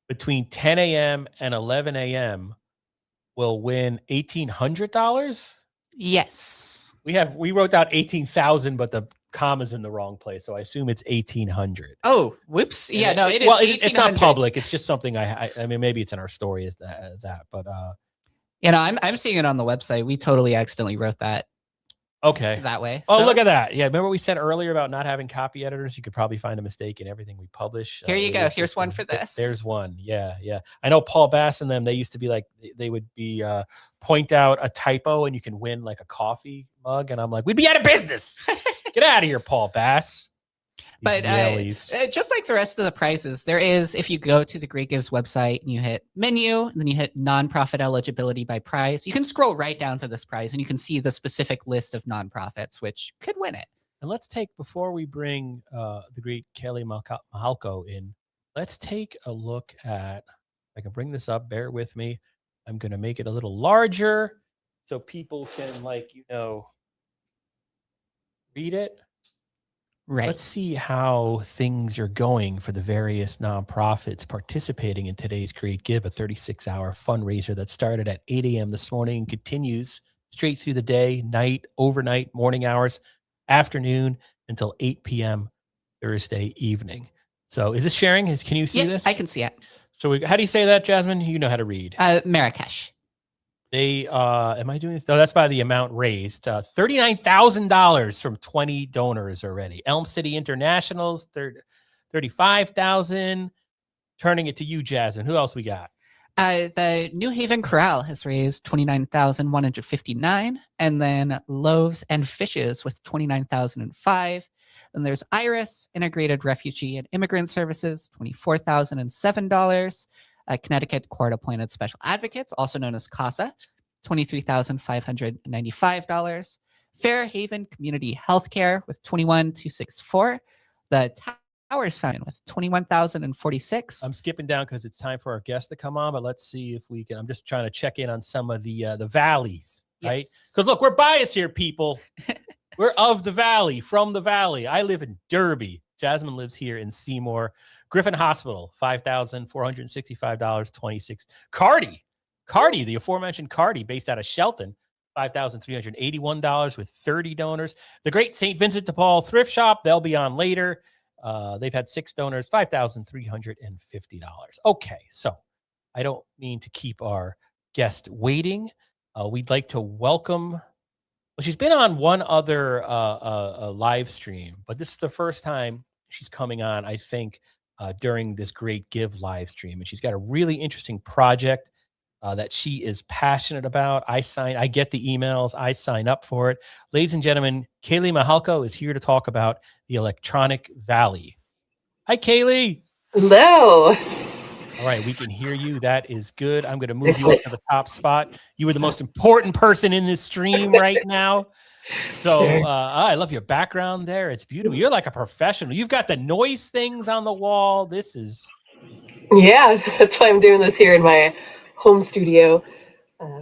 between 10 a.m. and 11 a.m. will win $1,800. Yes. We wrote down 18,000, but the comma's in the wrong place, so I assume it's 1,800. Oh, whoops. Yeah, no, it is. Well, it's not public. It's just something I mean, maybe it's in our story as that, but I'm seeing it on the website. We totally accidentally wrote that. Okay. That way. Oh, look at that. Yeah. Remember we said earlier about not having copy editors? You could probably find a mistake in everything we publish. Here you go. Here's one for this. There's one. Yeah. Yeah. I know Paul Bass and them, they used to be like, they would be point out a typo and you can win like a coffee mug. And I'm like, we'd be out of business. Get out of here, Paul Bass. But just like the rest of the prizes, there is, if you go to the Great Gives website and you hit menu, and then you hit nonprofit eligibility by prize, you can scroll right down to this prize and you can see the specific list of nonprofits which could win it. And let's take, before we bring the great Kelly Mahalko in, let's take a look at, I can bring this up, bear with me. I'm going to make it a little larger so people can read it. Right. Let's see how things are going for the various nonprofits participating in today's Great Give, a 36-hour fundraiser that started at 8 a.m. this morning and continues straight through the day, night, overnight, morning hours, afternoon until 8 p.m. Thursday evening. So is this sharing? Can you see Yeah, this? I can see it. So how do you say that, Jasmine? You know how to read. Marrakesh. They am I doing this? No, that's by the amount raised. $39,000 from 20 donors already. Elm City International's 35,000. Turning it to you, Jasmine. Who else we got? The New Haven Corral has raised 29,159, and then Loaves and Fishes with 29,005. Then there's Iris Integrated Refugee and Immigrant Services, $24,007. Connecticut Court Appointed Special Advocates, also known as CASA, $23,595. Fairhaven Community Healthcare with 21,264. The Towers Fountain with 21,046. I'm skipping down because it's time for our guest to come on, but let's see if we can. I'm just trying to check in on some of the valleys, right? Because look, we're biased here, people. We're of the valley, from the valley. I live in Derby. Jasmine lives here in Seymour. Griffin Hospital, $5,465.26. Cardi, the aforementioned Cardi, based out of Shelton, $5,381 with 30 donors. The Great St. Vincent de Paul Thrift Shop, they'll be on later. They've had 6 donors, $5,350. Okay, so I don't mean to keep our guest waiting. We'd like to welcome. Well, she's been on one other live stream, but this is the first time she's coming on, I think, during this Great Give live stream. And she's got a really interesting project that she is passionate about. I get the emails. I sign up for it. Ladies and gentlemen, Kaylee Mahalko is here to talk about the Electronic Valley. Hi, Kaylee. Hello. All right, we can hear you. That is good. I'm going to move you up to the top spot. You are the most important person in this stream right now. So I love your background there. It's beautiful. You're like a professional. You've got the noise things on the wall. This is... Yeah, that's why I'm doing this here in my home studio.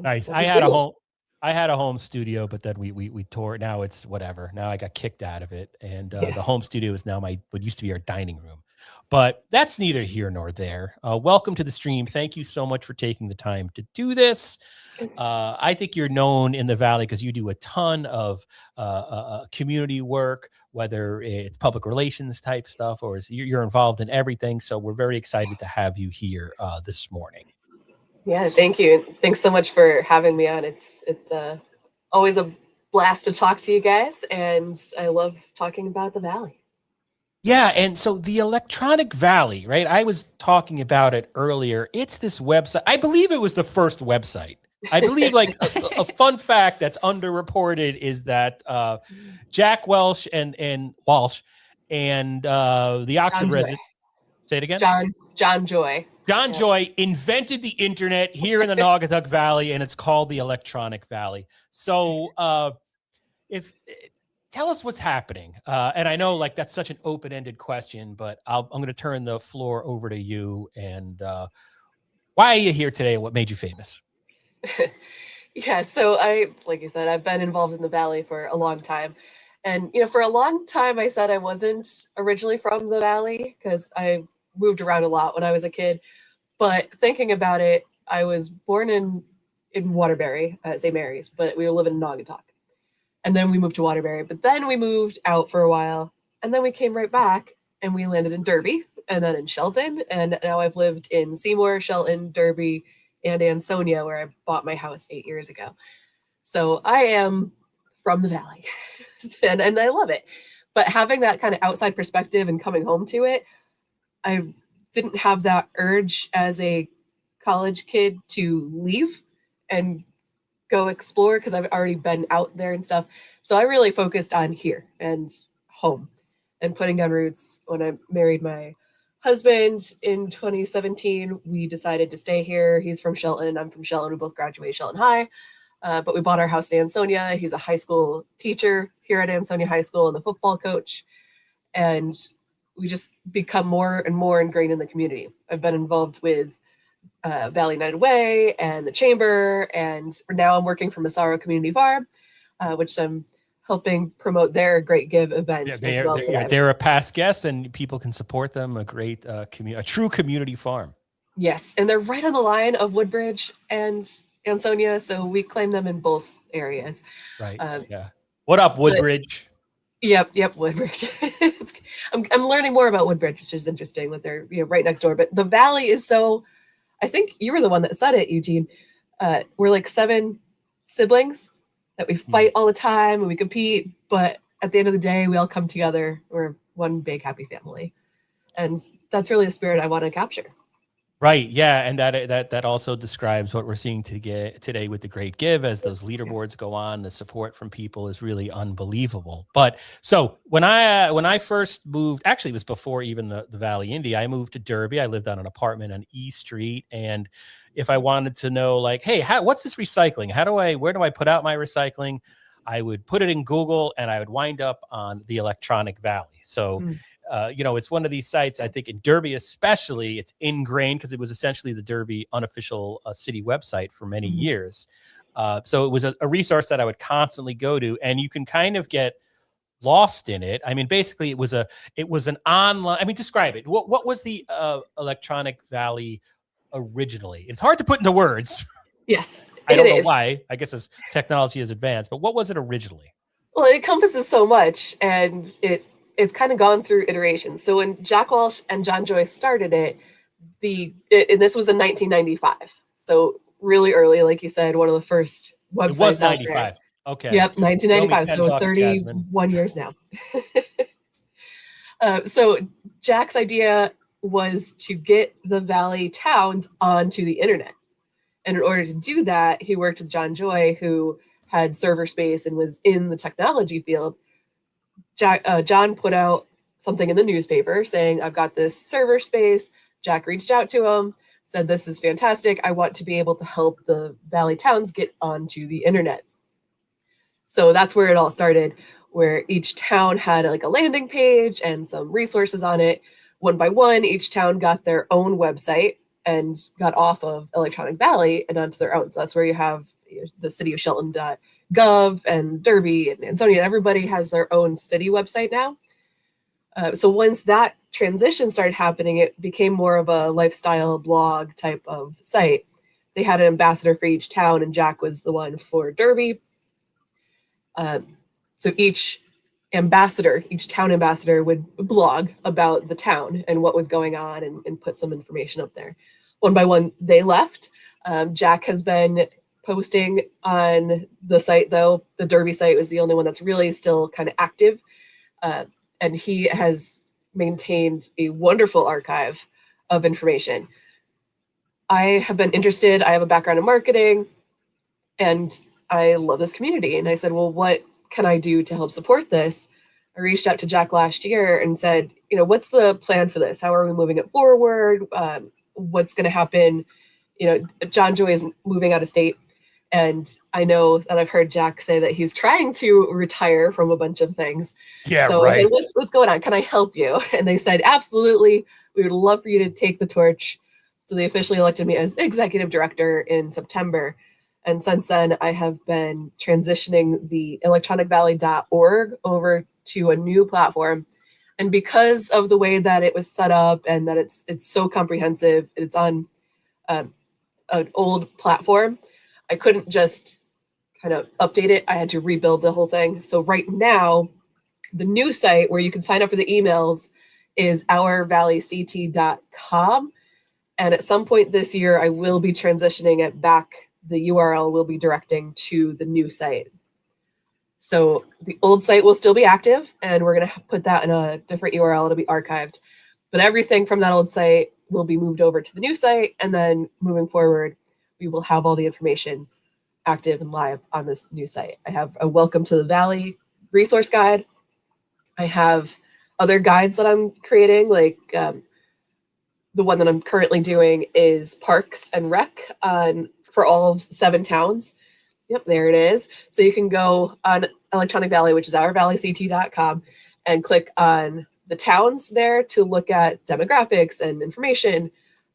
Nice. I had a home studio, but then we tore it. Now it's whatever. Now I got kicked out of it. And the home studio is now what used to be our dining room. But that's neither here nor there. Welcome to the stream. Thank you so much for taking the time to do this. I think you're known in the Valley because you do a ton of community work, whether it's public relations type stuff or you're involved in everything. So we're very excited to have you here this morning. Yeah, thank you. Thanks so much for having me on. It's always a blast to talk to you guys, and I love talking about the Valley. Yeah, and so the Electronic Valley, right? I was talking about it earlier. It's this website. I believe it was the first website. I believe like a fun fact that's underreported is that Jack Welch and Walsh and the Oxford resident. Say it again. John Joy. John Joy invented the internet here in the Naugatuck Valley, and it's called the Electronic Valley. So tell us what's happening. And I know like that's such an open-ended question, but I'm going to turn the floor over to you. And why are you here today and what made you famous? Yeah, so like you said, I've been involved in the Valley for a long time. And, for a long time, I said I wasn't originally from the Valley because I moved around a lot when I was a kid. But thinking about it, I was born in Waterbury at St. Mary's, but we were living in Naugatuck. And then we moved to Waterbury, but then we moved out for a while. And then we came right back and we landed in Derby and then in Shelton. And now I've lived in Seymour, Shelton, Derby, and Ansonia, where I bought my house 8 years ago. So I am from the Valley and I love it. But having that kind of outside perspective and coming home to it, I didn't have that urge as a college kid to leave and go explore because I've already been out there and stuff. So I really focused on here and home and putting down roots. When I married my husband in 2017, we decided to stay here. He's from Shelton. I'm from Shelton. We both graduated Shelton High. But we bought our house in Ansonia. He's a high school teacher here at Ansonia High School and the football coach. And we just become more and more ingrained in the community. I've been involved with Valley United Way and the Chamber, and now I'm working for Massaro Community Farm, which I'm helping promote their Great Give event as well today. They're a past guest, and people can support them. A great a true community farm. Yes, and they're right on the line of Woodbridge and Ansonia, so we claim them in both areas. Right. Yeah. What up, Woodbridge? Yep, Woodbridge. I'm learning more about Woodbridge, which is interesting that they're right next door. But the Valley is so. I think you were the one that said it, Eugene. We're like 7 siblings that we fight all the time and we compete, but at the end of the day, we all come together. We're one big happy family, and that's really the spirit I want to capture. Right. Yeah. And that also describes what we're seeing today with the Great Give. As those leaderboards go on, the support from people is really unbelievable. But so when I first moved, actually it was before even the Valley Indy, I moved to Derby. I lived on an apartment on E Street. And if I wanted to know, like, hey, what's this recycling? Where do I put out my recycling? I would put it in Google and I would wind up on the Electronic Valley. So it's one of these sites, I think in Derby especially, it's ingrained because it was essentially the Derby unofficial city website for many years. So it was a resource that I would constantly go to, and you can kind of get lost in it. I mean, basically it was an online, I mean, describe it. What was the Electronic Valley originally? It's hard to put into words. Yes. I don't know why. I guess as technology has advanced, but what was it originally? Well, it encompasses so much, and it's kind of gone through iterations. So when Jack Walsh and John Joyce started it, and this was in 1995. So really early, like you said, one of the first websites. It was 95. Okay. Yep, 1995. So 31 years now. So Jack's idea was to get the Valley towns onto the internet. And in order to do that, he worked with John Joy, who had server space and was in the technology field. John put out something in the newspaper saying, I've got this server space. Jack reached out to him, said, this is fantastic. I want to be able to help the Valley towns get onto the internet. So that's where it all started, where each town had like a landing page and some resources on it. One by one, each town got their own website and got off of Electronic Valley and onto their own. So that's where you have the city of Shelton.gov and Derby and Ansonia. Everybody has their own city website now. So once that transition started happening, it became more of a lifestyle blog type of site. They had an ambassador for each town, and Jack was the one for Derby. So each town ambassador would blog about the town and what was going on and put some information up there. One by one, they left. Jack has been posting on the site, though. The Derby site was the only one that's really still kind of active. And he has maintained a wonderful archive of information. I have been interested. I have a background in marketing, and I love this community. And I said, well, what can I do to help support this? I reached out to Jack last year and said, what's the plan for this? How are we moving it forward? What's going to happen? John Joy is moving out of state. And I know that I've heard Jack say that he's trying to retire from a bunch of things. Yeah, so right. I said, what's going on? Can I help you? And they said, absolutely. We would love for you to take the torch. So they officially elected me as executive director in September. And since then, I have been transitioning the electronicvalley.org over to a new platform. And because of the way that it was set up and that it's so comprehensive, it's on an old platform, I couldn't just kind of update it. I had to rebuild the whole thing. So right now, the new site where you can sign up for the emails is ourvalleyct.com. And at some point this year, I will be transitioning it back. The URL will be directing to the new site. So the old site will still be active, and we're going to put that in a different URL to be archived. But everything from that old site will be moved over to the new site. And then moving forward, we will have all the information active and live on this new site. I have a Welcome to the Valley resource guide. I have other guides that I'm creating, like the one that I'm currently doing is Parks and Rec for all 7 towns. Yep, there it is. So you can go on Electronic Valley, which is ourvalleyct.com, and click on the towns there to look at demographics and information.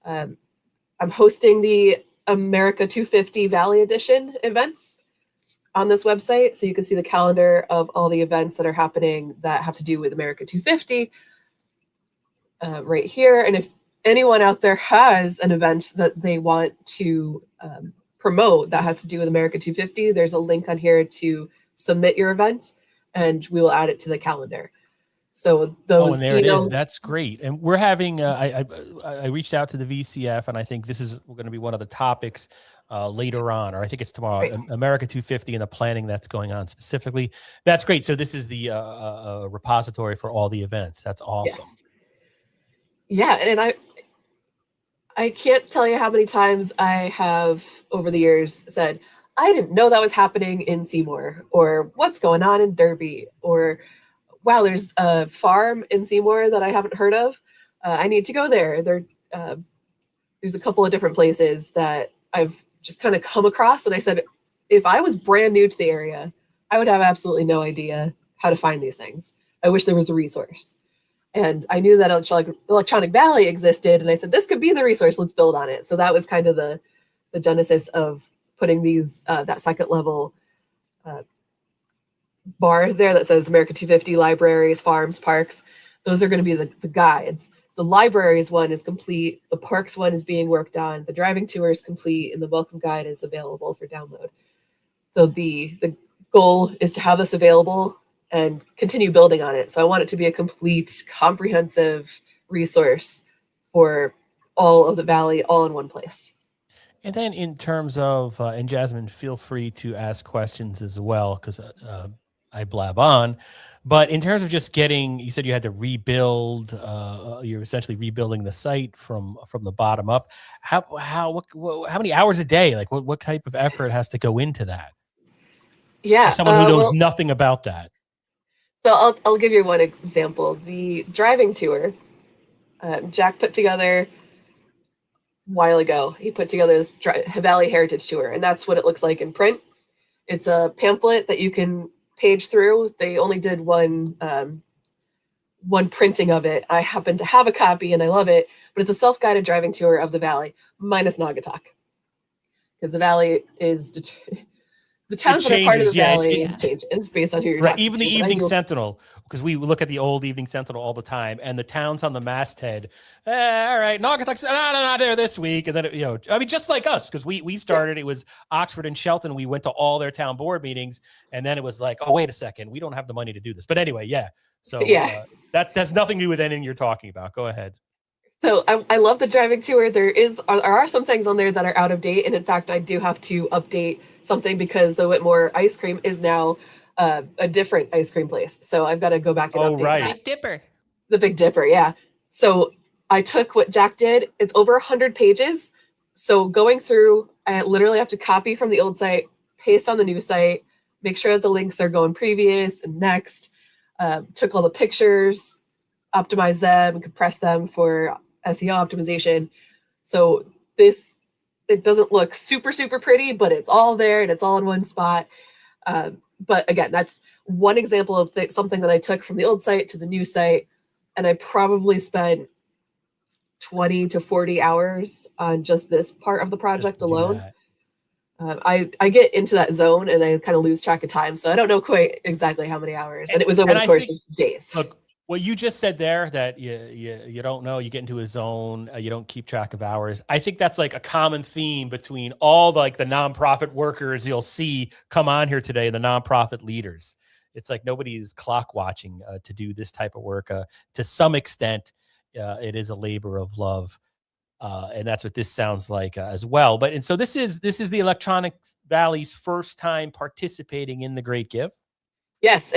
I'm hosting the America 250 Valley Edition events. on this website. So you can see the calendar of all the events that are happening that have to do with America 250 right here. And if anyone out there has an event that they want to promote that has to do with America 250, there's a link on here to submit your event, and we will add it to the calendar. So those and there emails, it is. That's great. And we're having, I reached out to the VCF, and I think this is going to be one of the topics later on, or I think it's tomorrow, Right. America 250 and the planning that's going on specifically. That's great. So this is the repository for all the events. That's awesome. Yes. Yeah, and I can't tell you how many times I have over the years said, I didn't know that was happening in Seymour, or what's going on in Derby, or wow, there's a farm in Seymour that I haven't heard of. I need to go there. There's a couple of different places that I've just kind of come across. And I said, if I was brand new to the area, I would have absolutely no idea how to find these things. I wish there was a resource. And I knew that Electronic Valley existed. And I said, this could be the resource. Let's build on it. So that was kind of the genesis of putting these, that second level bar there that says America 250, libraries, farms, parks. Those are going to be the guides. The libraries one is complete. The parks one is being worked on. The driving tour is complete, and the welcome guide is available for download. So the goal is to have this available and continue building on it. So I want it to be a complete, comprehensive resource for all of the Valley, all in one place. And then in terms of, and Jasmine, feel free to ask questions as well, because I blab on. But in terms of just getting, you said you had to rebuild, you're essentially rebuilding the site from the bottom up. How many hours a day? Like what type of effort has to go into that? Yeah. As someone who knows nothing about that. So I'll give you one example. The driving tour, Jack put together a while ago. He put together this Valley Heritage Tour, and that's what it looks like in print. It's a pamphlet that you can page through. They only did one printing of it. I happen to have a copy, and I love it. But it's a self-guided driving tour of the Valley, minus Naugatuck, because the Valley is. The towns that are part of the Valley changes based on who you're right. talking Even to. the Evening Sentinel, because we look at the old Evening Sentinel all the time, and the towns on the masthead. All right, Naugatuck's not there this week, and then I mean, just like us, because we started. It was Oxford and Shelton. We went to all their town board meetings, and then it was like, oh, wait a second, we don't have the money to do this. But anyway, yeah. So that's nothing to do with anything you're talking about. Go ahead. So I love the driving tour. There are some things on there that are out of date, and in fact, I do have to update something because the Whitmore ice cream is now a different ice cream place. So I've got to go back and update that. Big Dipper. The Big Dipper, yeah. So I took what Jack did. It's over 100 pages. So going through, I literally have to copy from the old site, paste on the new site, make sure that the links are going previous and next. Took all the pictures, optimize them, compress them for SEO optimization. So it doesn't look super, super pretty, but it's all there and it's all in one spot. But again, that's one example of something that I took from the old site to the new site. And I probably spent 20 to 40 hours on just this part of the project alone. I get into that zone and I kind of lose track of time. So I don't know quite exactly how many hours. And it was over the course of days. Look, what you just said there, that you don't know, you get into a zone, you don't keep track of hours. I think that's like a common theme between all the nonprofit workers you'll see come on here today, the nonprofit leaders. It's like nobody's clock watching to do this type of work. To some extent, it is a labor of love. And that's what this sounds like as well. And so this is the Electronic Valley's first time participating in the Great Give. Yes,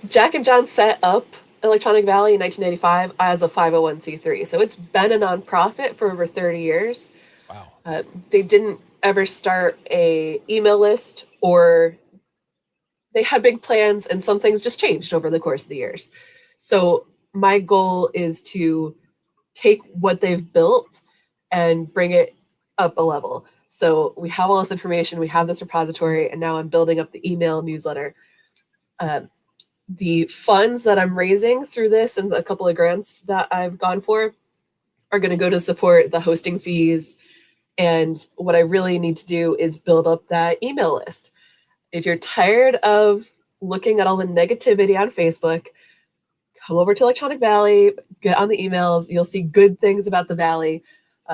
Jack and John set up Electronic Valley in 1985 as a 501c3. So it's been a nonprofit for over 30 years. Wow. They didn't ever start a email list, or they had big plans and some things just changed over the course of the years. So my goal is to take what they've built and bring it up a level. So we have all this information, we have this repository, and now I'm building up the email newsletter. The funds that I'm raising through this and a couple of grants that I've gone for are going to go to support the hosting fees. And what I really need to do is build up that email list. if you're tired of looking at all the negativity on Facebook, come over to Electronic Valley, get on the emails. You'll see good things about the Valley,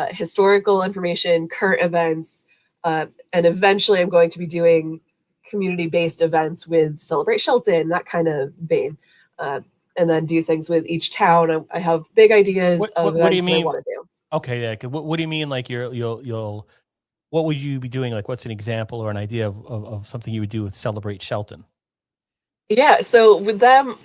historical information, current events, and eventually I'm going to be doing community-based events with Celebrate Shelton, that kind of vein. And then do things with each town. I have big ideas of what do you events that I mean? want to do. Okay, yeah. What do you mean? Like you'll what would you be doing? Like, what's an example or an idea of something you would do with Celebrate Shelton? Yeah, so with them,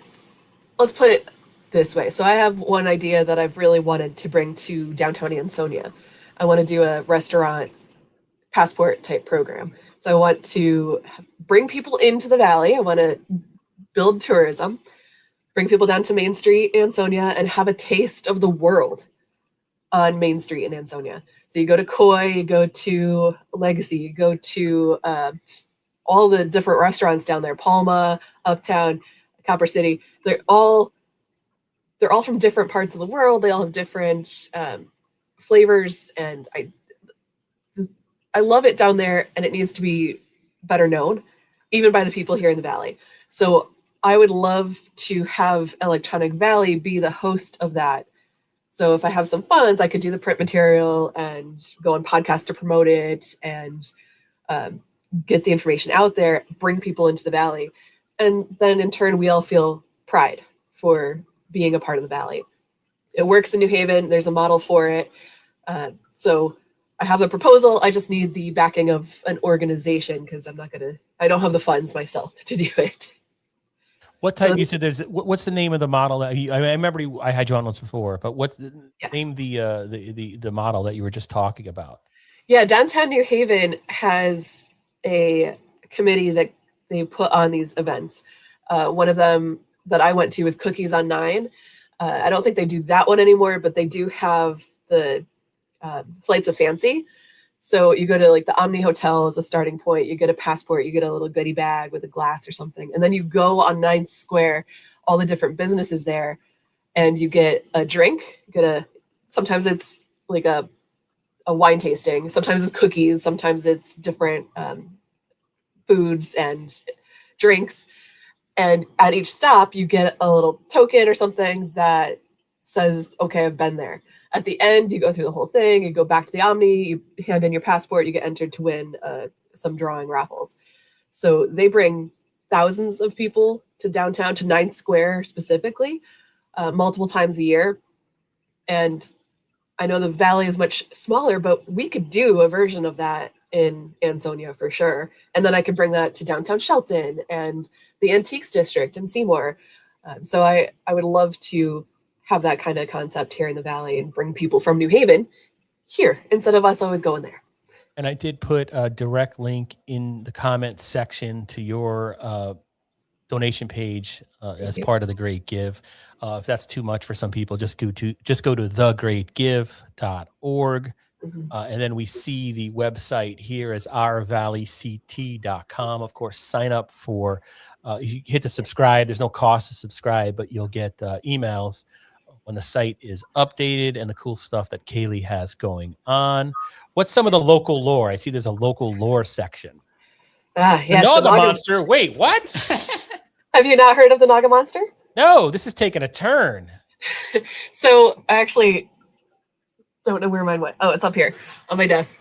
let's put it this way. So I have one idea that I've really wanted to bring to downtown Ansonia. I want to do a restaurant passport type program. So I want to bring people into the Valley. I want to build tourism, bring people down to Main Street, Ansonia, and have a taste of the world on Main Street in Ansonia. So you go to Koi, you go to Legacy, you go to all the different restaurants down there, Palma, Uptown, Copper City. They're all from different parts of the world. They all have different flavors, and I love it down there, and it needs to be better known, even by the people here in the Valley. So I would love to have Electronic Valley be the host of that. So if I have some funds, I could do the print material and go on podcasts to promote it and get the information out there, bring people into the Valley. And then in turn, we all feel pride for being a part of the Valley. It works in New Haven. There's a model for it. So I have the proposal. I just need the backing of an organization because I don't have the funds myself to do it. What type? You said what's the name of the model that I remember I had you on once before, but what's the name the model that you were just talking about? Yeah, downtown New Haven has a committee that they put on these events. One of them that I went to was Cookies on 9. I don't think they do that one anymore, but they do have the Flights of Fancy. So you go to like the Omni Hotel as a starting point. You get a passport, you get a little goodie bag with a glass or something. And then you go on 9th Square, all the different businesses there, and you get a drink. Sometimes it's like a wine tasting. Sometimes it's cookies. Sometimes it's different foods and drinks. And at each stop, you get a little token or something that says, okay, I've been there. At the end, you go through the whole thing, you go back to the Omni, you hand in your passport, you get entered to win some drawing raffles. So they bring thousands of people to downtown, to 9th Square specifically, multiple times a year. And I know the Valley is much smaller, but we could do a version of that in Ansonia for sure. And then I could bring that to downtown Shelton and the Antiques District in Seymour. So I would love to have that kind of concept here in the Valley and bring people from New Haven here instead of us always going there. And I did put a direct link in the comment section to your donation page as part of the Great Give. If that's too much for some people, just go to thegreatgive.org. And then we see the website here as ourvalleyct.com. Of course, sign up for, you hit the subscribe. There's no cost to subscribe, but you'll get emails when the site is updated and the cool stuff that Kaylee has going on. What's some of the local lore? I see there's a local lore section. Yes, the Naga Monster. Wait, what? Have you not heard of the Naga Monster? No, this is taking a turn. So I actually don't know where mine went. Oh, it's up here on my desk.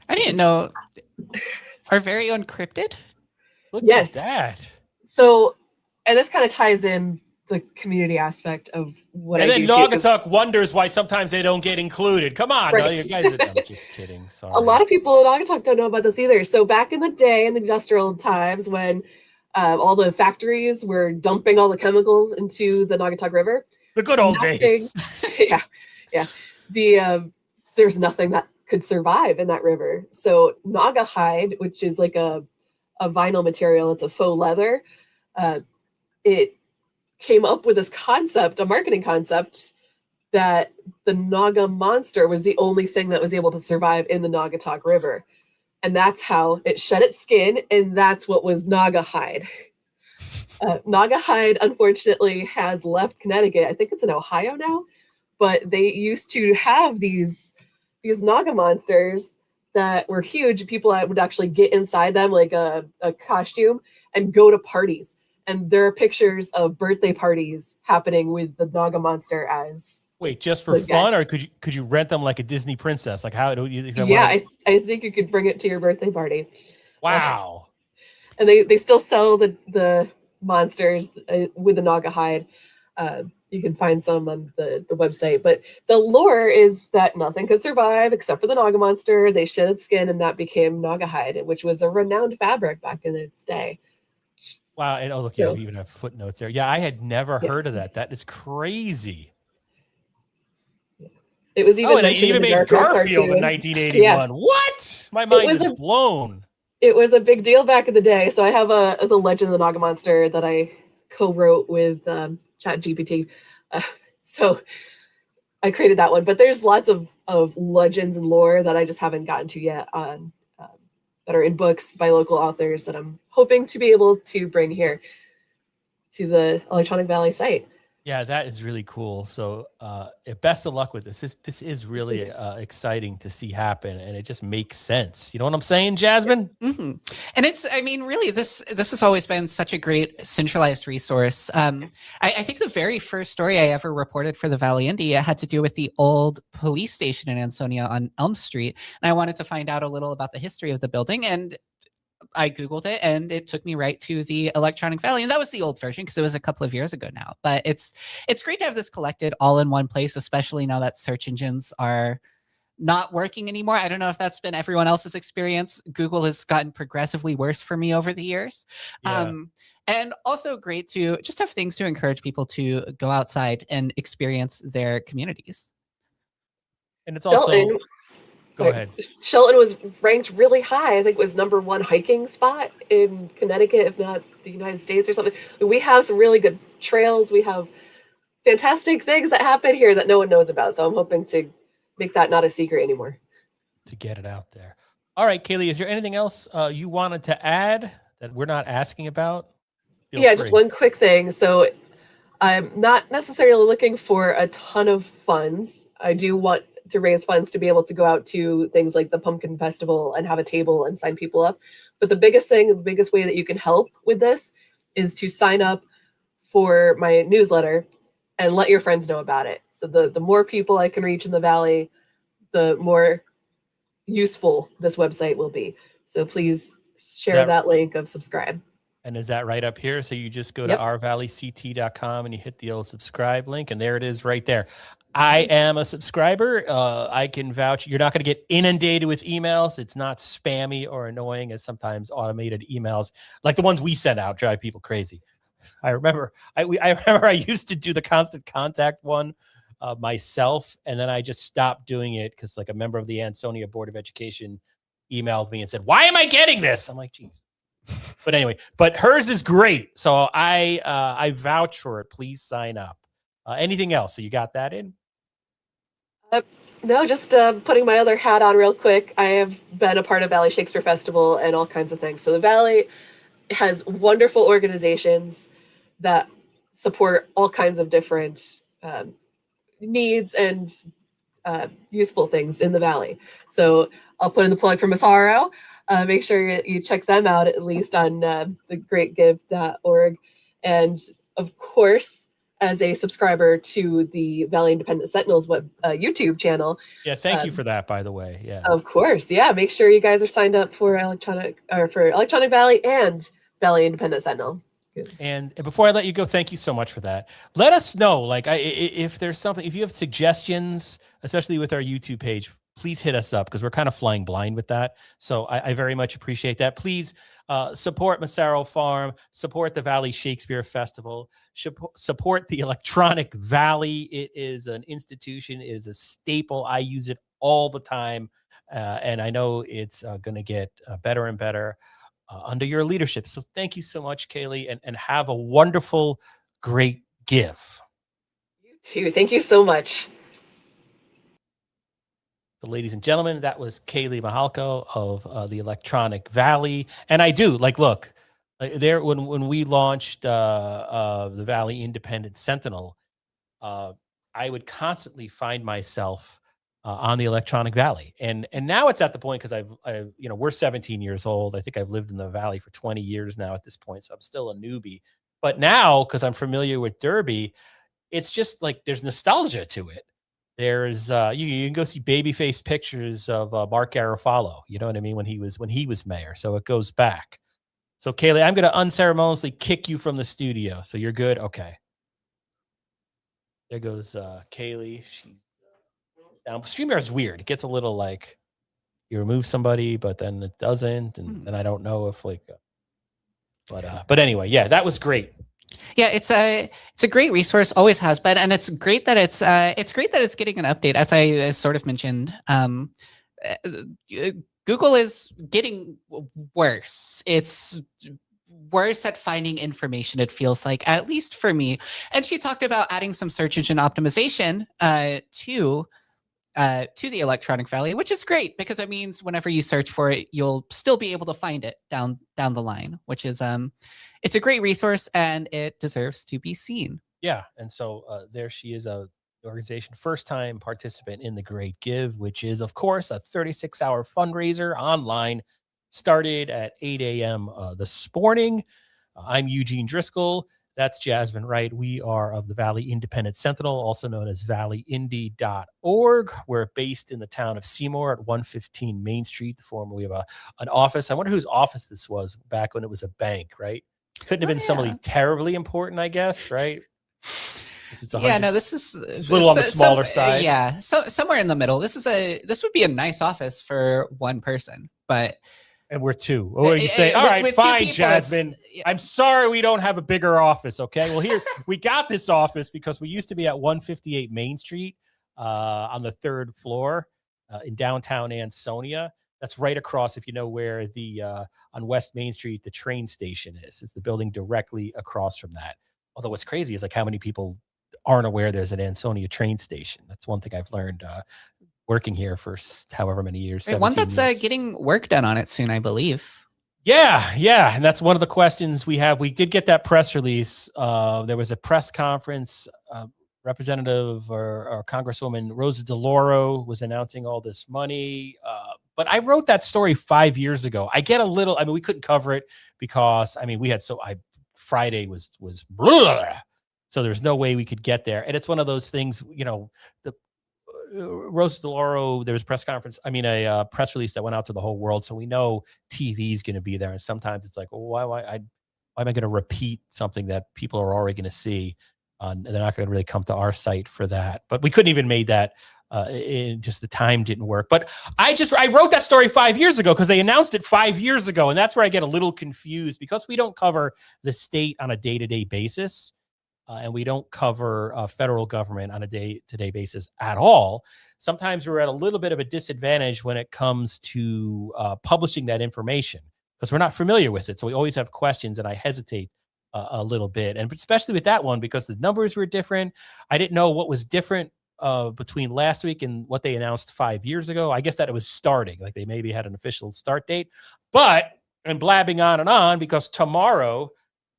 I didn't know. Our very own cryptid? Look Yes. at that. So, and this kind of ties in the community aspect of what and I do. And then Naugatuck wonders why sometimes they don't get included. Come on, right. No, you guys. I'm just kidding. Sorry. A lot of people in Naugatuck don't know about this either. So back in the day, in the industrial times, when all the factories were dumping all the chemicals into the Naugatuck River, the good old days. Yeah. There's nothing that could survive in that river. So Naga hide, which is like a vinyl material, it's a faux leather. It came up with this concept, a marketing concept, that the Naga monster was the only thing that was able to survive in the Naugatuck River. And that's how it shed its skin, and that's what was Naga hide. Naga hide, unfortunately, has left Connecticut. I think it's in Ohio now, but they used to have these Naga monsters that were huge. People would actually get inside them like a costume and go to parties. And there are pictures of birthday parties happening with the Naga monster as Wait, just for the fun, or guest. could you rent them like a Disney princess? Like how do you? If I Yeah, wanted I think you could bring it to your birthday party. wow. And they still sell the monsters with the Naga hide. You can find some on the website, but the lore is that nothing could survive except for the Naga monster. They shed its skin, and that became Naga hide, which was a renowned fabric back in its day. Wow. And oh, look, So, you even have footnotes there. Yeah, I had never yeah. heard of that. That is crazy. It was Oh, even and they mentioned in even the made Garfield Garfield in cartoon. 1981. Yeah, What? My mind is blown. it was a big deal back in the day. So I have the Legend of the Naga Monster that I co-wrote with ChatGPT. So I created that one, but there's lots of legends and lore that I just haven't gotten to yet on that are in books by local authors that I'm hoping to be able to bring here to the Electronic Valley site. Yeah, that is really cool. So best of luck with this. This is really exciting to see happen, and it just makes sense. You know what I'm saying, Jasmine? Mm-hmm. And it's, I mean, really, this has always been such a great centralized resource. I think the very first story I ever reported for the Valley Indy had to do with the old police station in Ansonia on Elm Street, and I wanted to find out a little about the history of the building, and I Googled it and it took me right to the Electronic Valley. And that was the old version because it was a couple of years ago now. But it's great to have this collected all in one place, especially now that search engines are not working anymore. I don't know if that's been everyone else's experience. Google has gotten progressively worse for me over the years. Yeah. And also great to just have things to encourage people to go outside and experience their communities. And it's also... Shelton, Go ahead. Shelton was ranked really high. I think it was #1 hiking spot in Connecticut, if not the United States or something. We have some really good trails. We have fantastic things that happen here that no one knows about. So I'm hoping to make that not a secret anymore. To get it out there. All right, Kaylee, is there anything else you wanted to add that we're not asking about? Feel free. Just one quick thing. So I'm not necessarily looking for a ton of funds. I do want to raise funds to be able to go out to things like the Pumpkin Festival and have a table and sign people up. But the biggest way that you can help with this is to sign up for my newsletter and let your friends know about it. So the more people I can reach in the Valley, the more useful this website will be. So please share that link of subscribe. And is that right up here? So you just go to rvalleyct.com and you hit the old subscribe link, and there it is right there. I am a subscriber. I can vouch. You're not going to get inundated with emails. It's not spammy or annoying as sometimes automated emails like the ones we send out drive people crazy. I remember I used to do the Constant Contact one myself, and then I just stopped doing it because like a member of the Ansonia Board of Education emailed me and said, "Why am I getting this?" I'm like, geez. But anyway, but hers is great. So I vouch for it. Please sign up. Anything else? So you got that in? No, just putting my other hat on real quick. I have been a part of Valley Shakespeare Festival and all kinds of things. So the Valley has wonderful organizations that support all kinds of different needs and useful things in the Valley. So I'll put in the plug for Massaro. Make sure you check them out at least on thegreatgive.org. And of course, as a subscriber to the Valley Independent Sentinel's web YouTube channel. Yeah, thank you for that, by the way. Yeah, of course. Yeah, make sure you guys are signed up for Electronic Valley and Valley Independent Sentinel. And before I let you go, thank you so much for that. Let us know, like, if there's something, if you have suggestions, especially with our YouTube page, please hit us up because we're kind of flying blind with that. So I very much appreciate that. Please support Massaro Farm, support the Valley Shakespeare Festival, support the Electronic Valley. It is an institution, it is a staple. I use it all the time. And I know it's going to get better and better under your leadership. So thank you so much, Kaylee, and have a wonderful, great give. You too. Thank you so much. So, ladies and gentlemen, that was Kaylee Mahalko of the Electronic Valley. And I do, like, look, there when we launched the Valley Independent Sentinel, I would constantly find myself on the Electronic Valley. And now it's at the point, because I've we're 17 years old. I think I've lived in the Valley for 20 years now at this point. So I'm still a newbie. But now, because I'm familiar with Derby, it's just like there's nostalgia to it. There's you can go see baby-faced pictures of Mark Garofalo. You know what I mean? When he was mayor. So it goes back. So Kaylee, I'm going to unceremoniously kick you from the studio. So you're good? Okay. There goes Kaylee. She's down. StreamYard is weird. It gets a little like you remove somebody, but then it doesn't, and I don't know if like. But anyway, yeah, that was great. Yeah, it's a great resource, always has been, and it's great that it's getting an update. As I sort of mentioned, Google is getting worse. It's worse at finding information, it feels like, at least for me. And she talked about adding some search engine optimization to the Electronic Valley, which is great because it means whenever you search for it, you'll still be able to find it down the line, which is it's a great resource and it deserves to be seen. Yeah, and so there she is, the organization first-time participant in the Great Give, which is, of course, a 36-hour fundraiser online, started at 8 a.m. This morning. I'm Eugene Driscoll. That's Jasmine Wright. We are of the Valley Independent Sentinel, also known as valleyindy.org. We're based in the town of Seymour at 115 Main Street. We have an office. I wonder whose office this was back when it was a bank, right? Couldn't have been somebody terribly important, I guess, right? This is this is a little on the smaller side. Yeah, so somewhere in the middle. This would be a nice office for one person, but. And we're two. Or you say, all right, fine, Jasmine. I'm sorry we don't have a bigger office, okay? Well, here, we got this office because we used to be at 158 Main Street on the 3rd floor in downtown Ansonia. That's right across, if you know where on West Main Street, the train station is. It's the building directly across from that. Although what's crazy is like how many people aren't aware there's an Ansonia train station. That's one thing I've learned working here for however many years. One that's getting work done on it soon, I believe. Yeah. And that's one of the questions we have. We did get that press release. There was a press conference. Representative or Congresswoman Rosa DeLauro was announcing all this money. But I wrote that story 5 years ago. I get a little, we couldn't cover it because, we had Friday was blah, so there's no way we could get there. And it's one of those things, the Rosa DeLauro, there was a press release that went out to the whole world. So we know TV is going to be there. And sometimes it's like, well, why am I going to repeat something that people are already going to see? And they're not going to really come to our site for that. But we couldn't even made that. Just the time didn't work. But I wrote that story 5 years ago because they announced it 5 years ago. And that's where I get a little confused because we don't cover the state on a day-to-day basis. And we don't cover federal government on a day-to-day basis at all. Sometimes we're at a little bit of a disadvantage when it comes to publishing that information because we're not familiar with it. So we always have questions, and I hesitate a little bit. And especially with that one, because the numbers were different. I didn't know what was different between last week and what they announced 5 years ago. I guess that it was starting, like they maybe had an official start date. But I'm blabbing on and on because tomorrow,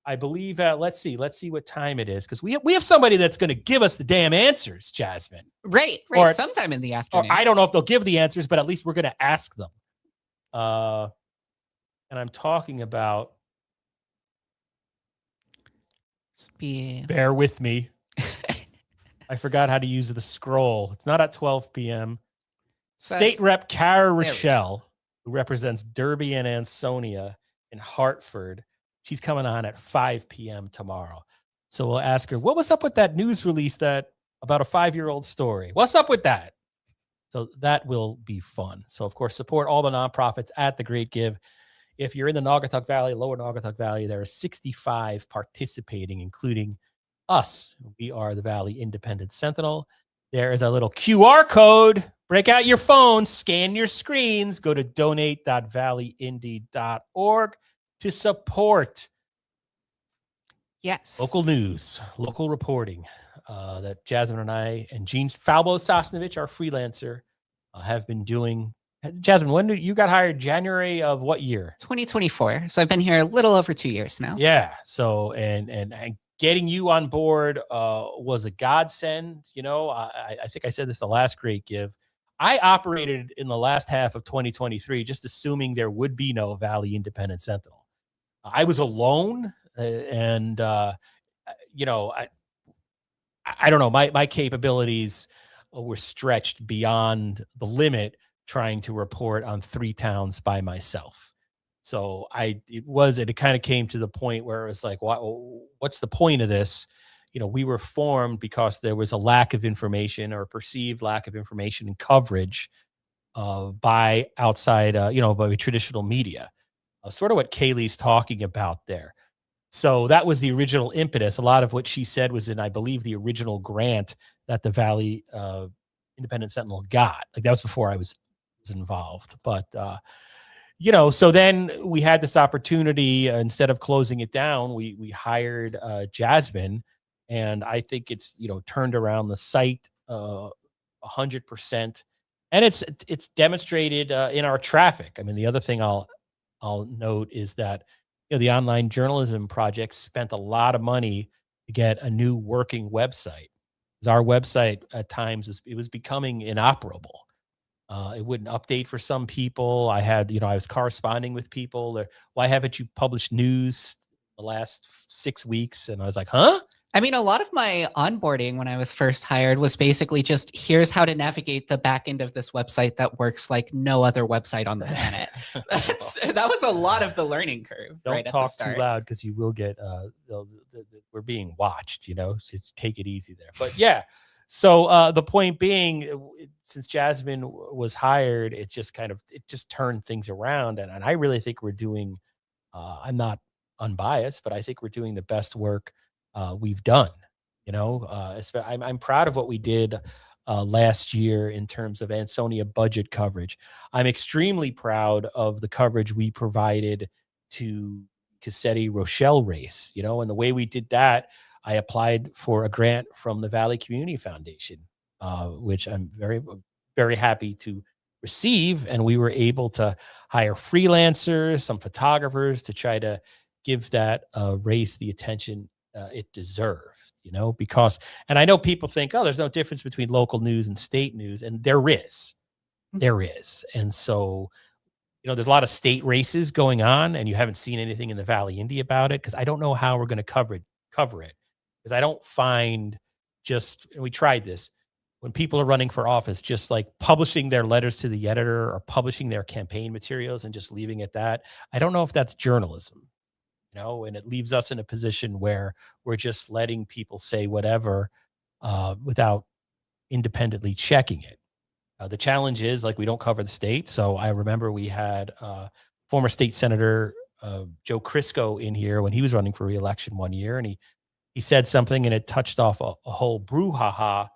I believe, let's see what time it is, because we have somebody that's going to give us the damn answers, Jasmine. Right. Or sometime in the afternoon. Or I don't know if they'll give the answers, but at least we're going to ask them. And I'm talking about. Bear with me. I forgot how to use the scroll. It's not at 12 p.m. State Rep Cara Rochelle, who represents Derby and Ansonia in Hartford. She's coming on at 5 p.m. tomorrow. So we'll ask her, what was up with that news release about a 5-year-old story? What's up with that? So that will be fun. So, of course, support all the nonprofits at the Great Give. If you're in the Naugatuck Valley, Lower Naugatuck Valley, there are 65 participating, including us. We are the Valley Independent Sentinel. There is a little QR code. Break out your phones, scan your screens, go to donate.valleyindy.org to support local news, local reporting that Jasmine and I and Gene Falbo Sosnovich, our freelancer, have been doing. Jasmine, when did you got hired? January of what year? 2024. So I've been here a little over 2 years now. Yeah. So and getting you on board was a godsend. I think I said this the last Great Give. I operated in the last half of 2023 just assuming there would be no Valley Independent Sentinel. I was alone, and you know, I don't know, my capabilities were stretched beyond the limit trying to report on 3 towns by myself. So it kind of came to the point where it was like, what's the point of this? You know, we were formed because there was a lack of information or perceived lack of information and coverage by outside, by traditional media. Sort of what Kaylee's talking about there. So that was the original impetus. A lot of what she said was in, I believe, the original grant that the Valley Independent Sentinel got. Like that was before I was involved. But so then we had this opportunity. Instead of closing it down, we hired Jasmine, and I think it's turned around the site 100%, and it's demonstrated in our traffic. I mean, the other thing I'll note is that the Online Journalism Project spent a lot of money to get a new working website. Because our website at times was becoming inoperable. It wouldn't update for some people. I was corresponding with people. Why haven't you published news the last 6 weeks? And I was like, huh? I mean, a lot of my onboarding when I was first hired was basically just, here's how to navigate the back end of this website that works like no other website on the planet. That was a lot of the learning curve. Don't talk too loud because you will get, we're being watched, just take it easy there. But yeah, so the point being, since Jasmine was hired, it just turned things around. And I really think we're doing, I'm not unbiased, but I think we're doing the best work we've done. I'm proud of what we did last year in terms of Ansonia budget coverage. I'm extremely proud of the coverage we provided to Cassetti Rochelle race, and the way we did that. I applied for a grant from the Valley Community Foundation, which I'm very, very happy to receive. And we were able to hire freelancers, some photographers to try to give that race the attention it deserved, because, and I know people think, oh, there's no difference between local news and state news. And there is. And so, there's a lot of state races going on, and you haven't seen anything in the Valley Indy about it, because I don't know how we're going to cover it. Because I don't find and we tried this, when people are running for office, just like publishing their letters to the editor or publishing their campaign materials and just leaving it at that. I don't know if that's journalism. And it leaves us in a position where we're just letting people say whatever without independently checking it. The challenge is, like, we don't cover the state. So I remember we had former state senator Joe Crisco in here when he was running for re-election one year, and he said something, and it touched off a whole brouhaha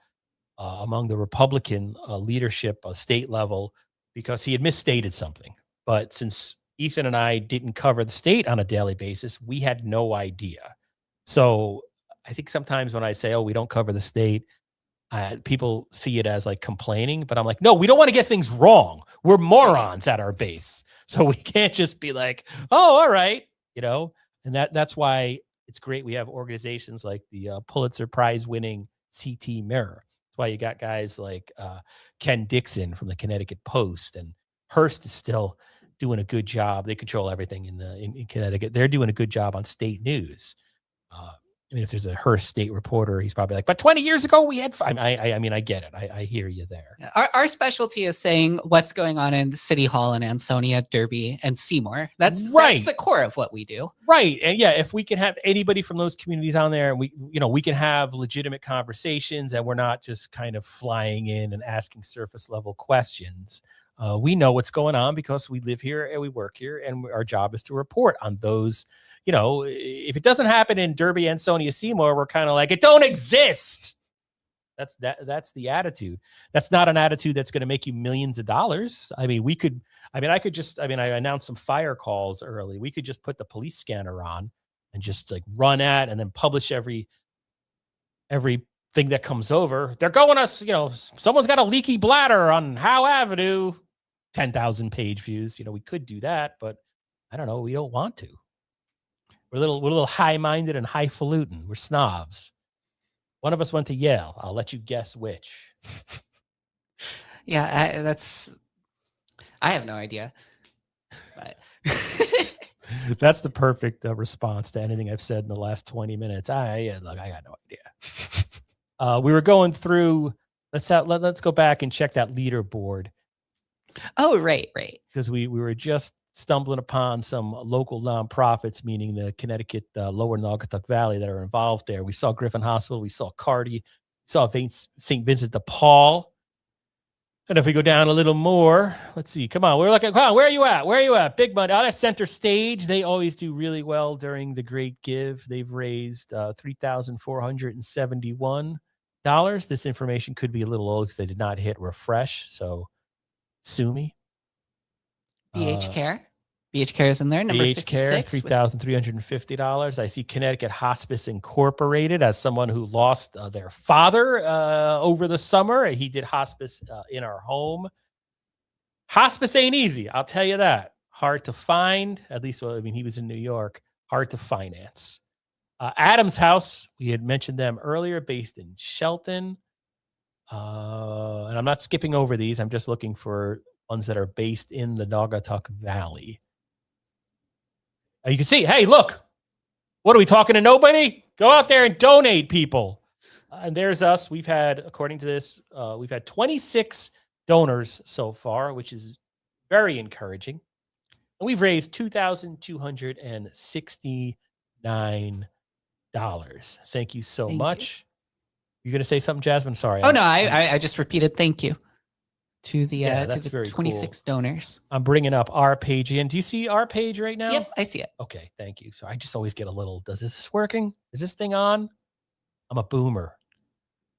among the Republican leadership state level, because he had misstated something. But since Ethan and I didn't cover the state on a daily basis, we had no idea. So I think sometimes when I say, oh, we don't cover the state, people see it as like complaining, but I'm like, no, we don't want to get things wrong. We're morons at our base. So we can't just be like, oh, all right. And that's why it's great. We have organizations like the Pulitzer Prize winning CT Mirror. That's why you got guys like Ken Dixon from the Connecticut Post, and Hearst is still doing a good job. They control everything in Connecticut. They're doing a good job on state news. If there's a Hearst state reporter, he's probably like, but 20 years ago we had. I get it. I hear you there. Our specialty is saying what's going on in City Hall in Ansonia, Derby, and Seymour. That's right. That's the core of what we do. Right. And yeah, if we can have anybody from those communities on there, and we can have legitimate conversations, and we're not just kind of flying in and asking surface level questions. We know what's going on because we live here and we work here, and our job is to report on those. If it doesn't happen in Derby, Ansonia, Seymour, we're kind of like, it don't exist. That's the attitude. That's not an attitude that's going to make you millions of dollars. I announced some fire calls early. We could just put the police scanner on and just like run at and then publish every thing that comes over. They're going us, someone's got a leaky bladder on Howe Avenue, 10,000 page views. We could do that, but I don't know. We don't want to. We're a little high-minded and highfalutin. We're snobs. One of us went to Yale. I'll let you guess which. Yeah, I have no idea. But That's the perfect response to anything I've said in the last 20 minutes. I got no idea. We were going through. Let's go back and check that leaderboard oh, right. because we were just stumbling upon some local nonprofits, meaning the Connecticut Lower Naugatuck Valley, that are involved there. We saw Griffin Hospital, we saw Cardi, saw St. Vincent de Paul. And if we go down a little more, let's see. Come on, we're looking. Come on, where are you at? Where are you at? Big Money. Oh, that's Center Stage. They always do really well during the Great Give. They've raised $3,471. This information could be a little old because they did not hit refresh. So sue me. BH Care. BH Care is in there. Number BH Care, 56. $3,350. I see Connecticut Hospice Incorporated as someone who lost their father over the summer. He did hospice in our home. Hospice ain't easy, I'll tell you that. Hard to find, at least, well, I mean, he was in New York. Hard to finance. Adams House, we had mentioned them earlier, based in Shelton. And I'm not skipping over these. I'm just looking for ones that are based in the Naugatuck Valley. You can see, hey, look, what are we talking to nobody? Go out there and donate, people. And there's us. We've had, according to this, we've had 26 donors so far, which is very encouraging. And we've raised $2,269. Thank you so much. You're going to say something, Jasmine? Sorry. Oh, no, I just repeated thank you to the, that's to the very 26 donors. I'm bringing up our page again. Do you see our page right now? Yep, I see it. Okay, thank you. So I just always get a little, is this working? Is this thing on? I'm a boomer.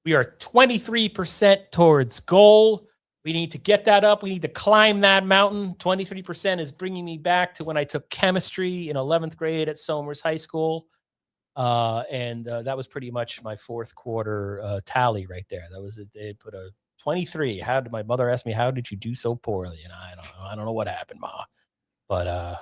We are 23% towards goal. We need to get that up. We need to climb that mountain. 23% is bringing me back to when I took chemistry in 11th grade at Somers High School. And that was pretty much my fourth quarter tally right there. That was they put a 23. How did my mother ask me, how did you do so poorly? And I don't know what happened, Ma. But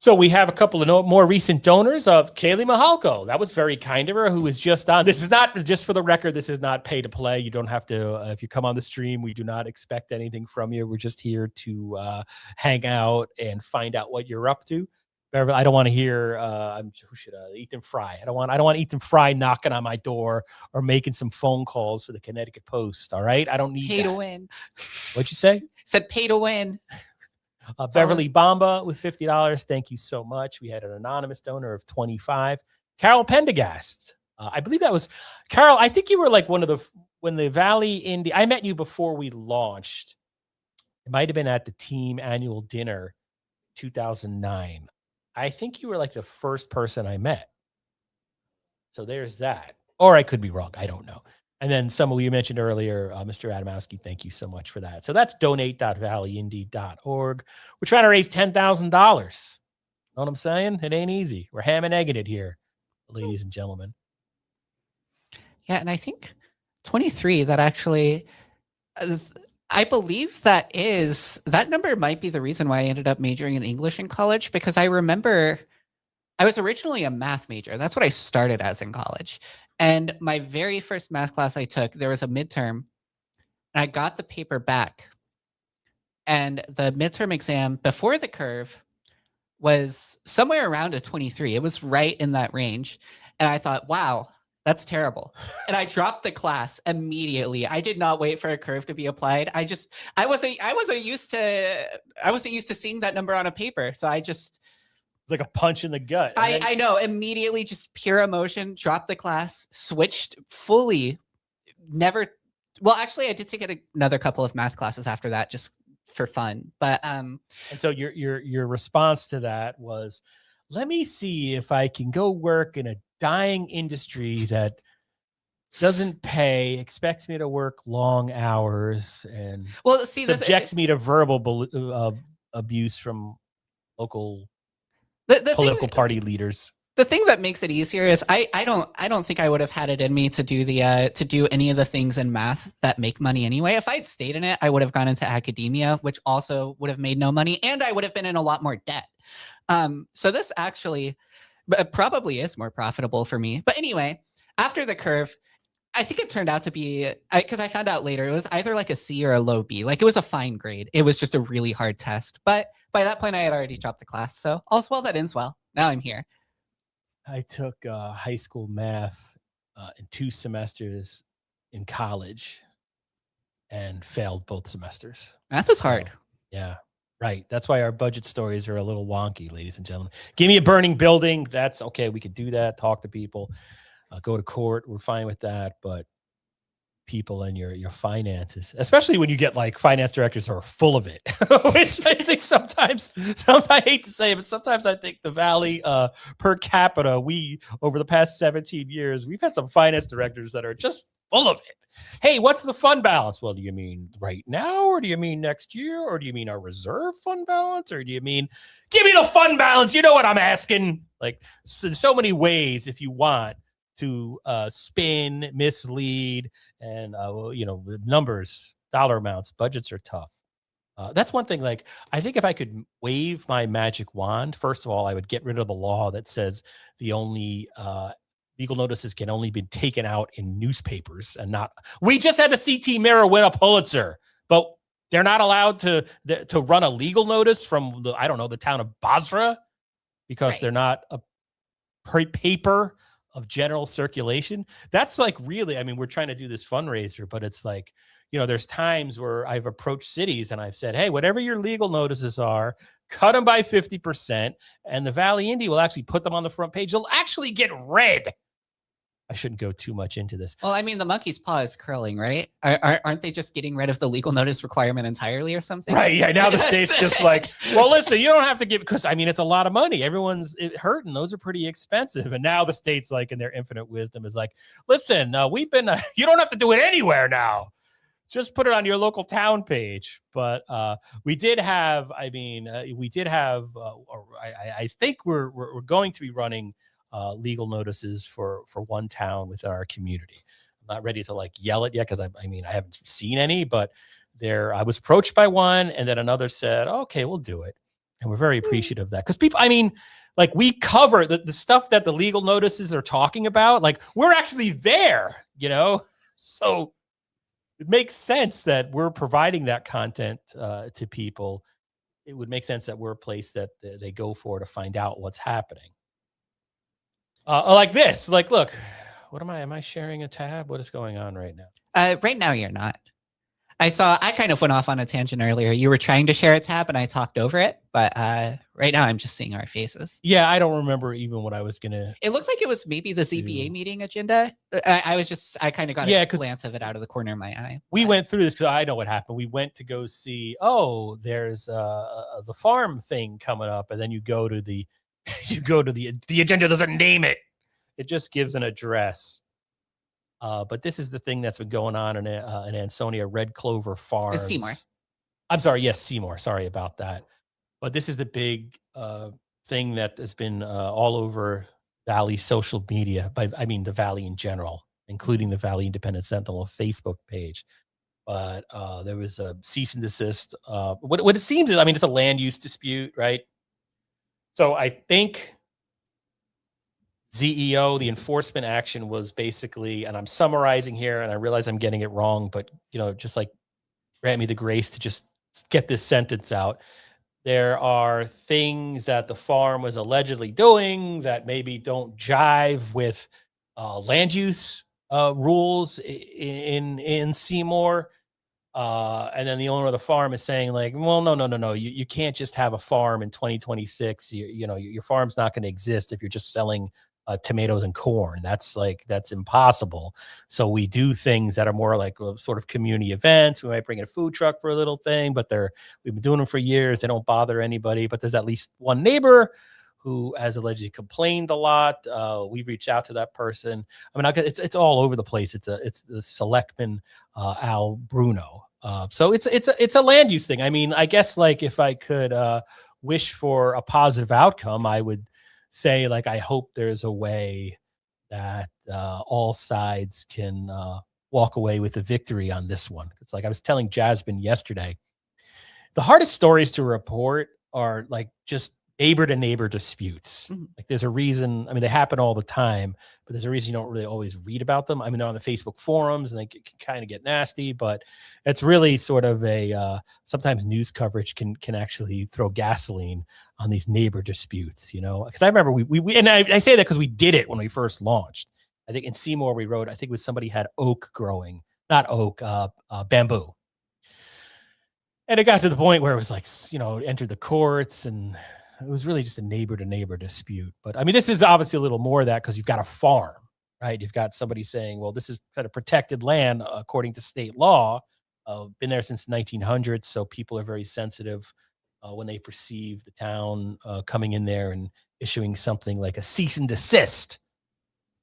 so we have a couple of more recent donors of Kaylee Mahalko. That was very kind of her, who was just on. This is not, just for the record, this is not pay to play. You don't have to, if you come on the stream, we do not expect anything from you. We're just here to hang out and find out what you're up to. I don't want to hear Ethan Fry. I don't want Ethan Fry knocking on my door or making some phone calls for the Connecticut Post. All right, I don't need pay that. To win. What'd you say? Said pay to win. Beverly Bamba with $50. Thank you so much. We had an anonymous donor of $25. Carol Pendergast. I believe that was Carol. I think you were like when the Valley Indy. I met you before we launched. It might have been at the team annual dinner, 2009. I think you were like the first person I met. So there's that. Or I could be wrong. I don't know. And then someone you mentioned earlier, Mr. Adamowski, thank you so much for that. So that's donate.valleyindy.org. We're trying to raise $10,000. Know what I'm saying? It ain't easy. We're ham and egging it here, ladies and gentlemen. Yeah, and I think 23, that actually, I believe that number might be the reason why I ended up majoring in English in college, because I remember I was originally a math major. That's what I started as in college. And my very first math class I took, there was a midterm, and I got the paper back. And the midterm exam before the curve was somewhere around a 23. It was right in that range. And I thought, wow, that's terrible. And I dropped the class immediately. I did not wait for a curve to be applied. I wasn't used to seeing that number on a paper. So I just, it's like a punch in the gut. I know, immediately, just pure emotion, dropped the class, switched fully, never. Well, actually, I did take another couple of math classes after that, just for fun. But and so your response to that was, let me see if I can go work in a dying industry that doesn't pay, expects me to work long hours, and subjects me to verbal abuse from local political party leaders. The thing that makes it easier is I don't think I would have had it in me to do any of the things in math that make money anyway. If I'd stayed in it, I would have gone into academia, which also would have made no money, and I would have been in a lot more debt. So this actually probably is more profitable for me. But anyway, after the curve, I think it turned out to be, because I found out later, it was either like a C or a low B. Like it was a fine grade. It was just a really hard test. But by that point, I had already dropped the class. So all's well that ends well. Now I'm here. I took high school math in 2 semesters in college and failed both semesters. Math is hard. Yeah, right. That's why our budget stories are a little wonky, ladies and gentlemen. Give me a burning building. That's okay. We could do that. Talk to people. Go to court. We're fine with that. But people and your finances, especially when you get like finance directors who are full of it, which I think sometimes I hate to say it, but sometimes I think the Valley per capita, we over the past 17 years, we've had some finance directors that are just full of it. Hey, what's the fund balance? Well, do you mean right now, or do you mean next year, or do you mean our reserve fund balance, or do you mean give me the fund balance? You know what I'm asking? Like so many ways if you want to spin, mislead, and numbers, dollar amounts, budgets are tough. That's one thing. Like, I think if I could wave my magic wand, first of all, I would get rid of the law that says the only legal notices can only be taken out in newspapers and not. We just had the CT Mirror win a Pulitzer, but they're not allowed to run a legal notice from the town of Basra because they're not a paper of general circulation. That's like really, I mean, we're trying to do this fundraiser, but it's like, there's times where I've approached cities and I've said, hey, whatever your legal notices are, cut them by 50%. And the Valley Indy will actually put them on the front page. They'll actually get read. I shouldn't go too much into this. Well, I mean, the monkey's paw is curling, right? Aren't they just getting rid of the legal notice requirement entirely or something? Right. Yeah. Now the state's just like, well, listen, you don't have to give, because I mean, it's a lot of money. Everyone's hurting. Those are pretty expensive. And now the state's like, in their infinite wisdom, is like, listen, you don't have to do it anywhere now. Just put it on your local town page. But we did have, I think we're going to be running legal notices for one town within our community. I'm not ready to like yell it yet because I haven't seen any, but I was approached by one, and then another said, okay, we'll do it. And we're very appreciative of that, because people, like, we cover the stuff that the legal notices are talking about. Like, we're actually there, so it makes sense that we're providing that content to people. It would make sense that we're a place that they go for to find out what's happening. Like this, like, look, am I sharing a tab? What is going on right now? Right now you're not. I kind of went off on a tangent earlier. You were trying to share a tab and I talked over it, but right now I'm just seeing our faces. Yeah, I don't remember even what I was gonna. It looked like it was maybe the ZBA meeting agenda. I kind of got a glance of it out of the corner of my eye. We went through this because I know what happened. We went to go see, there's the farm thing coming up, and then you go to the agenda doesn't name it. It just gives an address. But this is the thing that's been going on in Ansonia, Red Clover Farms. It's Seymour. I'm sorry. Yes, Seymour. Sorry about that. But this is the big thing that has been all over Valley social media. The Valley in general, including the Valley Independent Sentinel Facebook page. But there was a cease and desist. What it seems is, it's a land use dispute, right? So I think ZEO, the enforcement action was basically, and I'm summarizing here, and I realize I'm getting it wrong, but just like grant me the grace to just get this sentence out. There are things that the farm was allegedly doing that maybe don't jive with land use rules in Seymour. And then the owner of the farm is saying, like, well, no. You can't just have a farm in 2026. Your farm's not going to exist if you're just selling tomatoes and corn. That's impossible. So we do things that are more like sort of community events. We might bring in a food truck for a little thing, but we've been doing them for years. They don't bother anybody, but there's at least one neighbor who has allegedly complained a lot. We've reached out to that person. It's all over the place. It's the selectman, Al Bruno. So it's a land use thing. I guess, like, if I could wish for a positive outcome, I would say, like, I hope there's a way that all sides can walk away with a victory on this one. It's like I was telling Jasmine yesterday, the hardest stories to report are like just neighbor to neighbor disputes. Mhm. Like there's a reason, I mean, they happen all the time, but there's a reason you don't really always read about them. I mean, they're on the Facebook forums and they can kind of get nasty, but it's really sort of sometimes news coverage can actually throw gasoline on these neighbor disputes, because I remember we and I say that because we did it when we first launched. I think in Seymour we wrote, I think it was somebody had oak growing, not oak, bamboo. And it got to the point where it was like, entered the courts, and it was really just a neighbor to neighbor dispute. But I mean, this is obviously a little more of that because you've got a farm, right? You've got somebody saying, well, this is kind of protected land according to state law. Been there since the 1900s. So people are very sensitive when they perceive the town coming in there and issuing something like a cease and desist,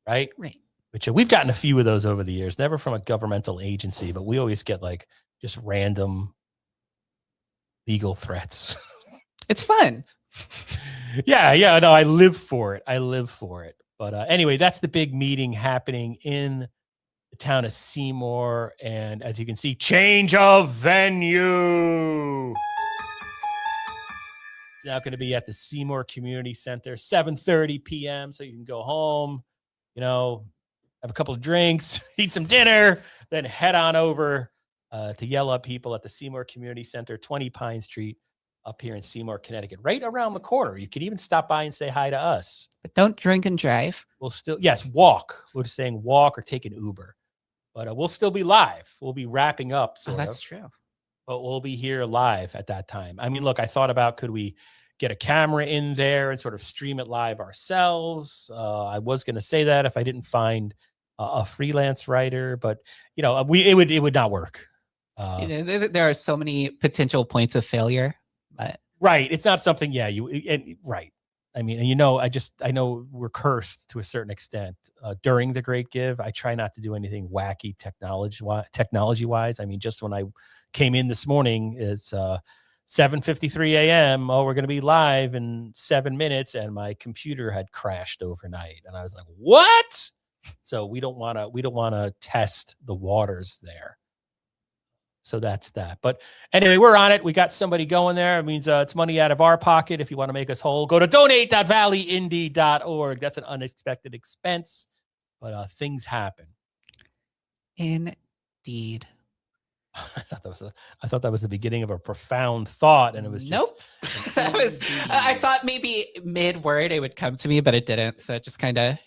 right? Right. Which we've gotten a few of those over the years, never from a governmental agency, but we always get like just random legal threats. It's fun. Yeah. No, I live for it. But anyway, that's the big meeting happening in the town of Seymour. And as you can see, change of venue. It's now going to be at the Seymour Community Center, 7:30 p.m. So you can go home, have a couple of drinks, eat some dinner, then head on over to yell at people at the Seymour Community Center, 20 Pine Street, up here in Seymour, Connecticut, right around the corner. You could even stop by and say hi to us. But don't drink and drive. We'll still, yes, walk. We're just saying walk or take an Uber. But we'll still be live. We'll be wrapping up. That's true. But we'll be here live at that time. I mean, look, I thought about, could we get a camera in there and sort of stream it live ourselves? I was going to say that if I didn't find a freelance writer, but it would not work. There are so many potential points of failure, but right. It's not something. Yeah. Right. I mean, and I know we're cursed to a certain extent during the Great Give. I try not to do anything wacky technology wise. I mean, just when I came in this morning, it's 7:53 a.m. Oh, we're going to be live in 7 minutes. And my computer had crashed overnight. And I was like, what? So we don't want to test the waters there. So that's that. But anyway, we're on it. We got somebody going there. It means it's money out of our pocket. If you want to make us whole, go to donate.valleyindy.org. That's an unexpected expense, but things happen. Indeed. I thought that was the beginning of a profound thought, and it was just, nope. I thought maybe mid-word it would come to me, but it didn't. So it just kind of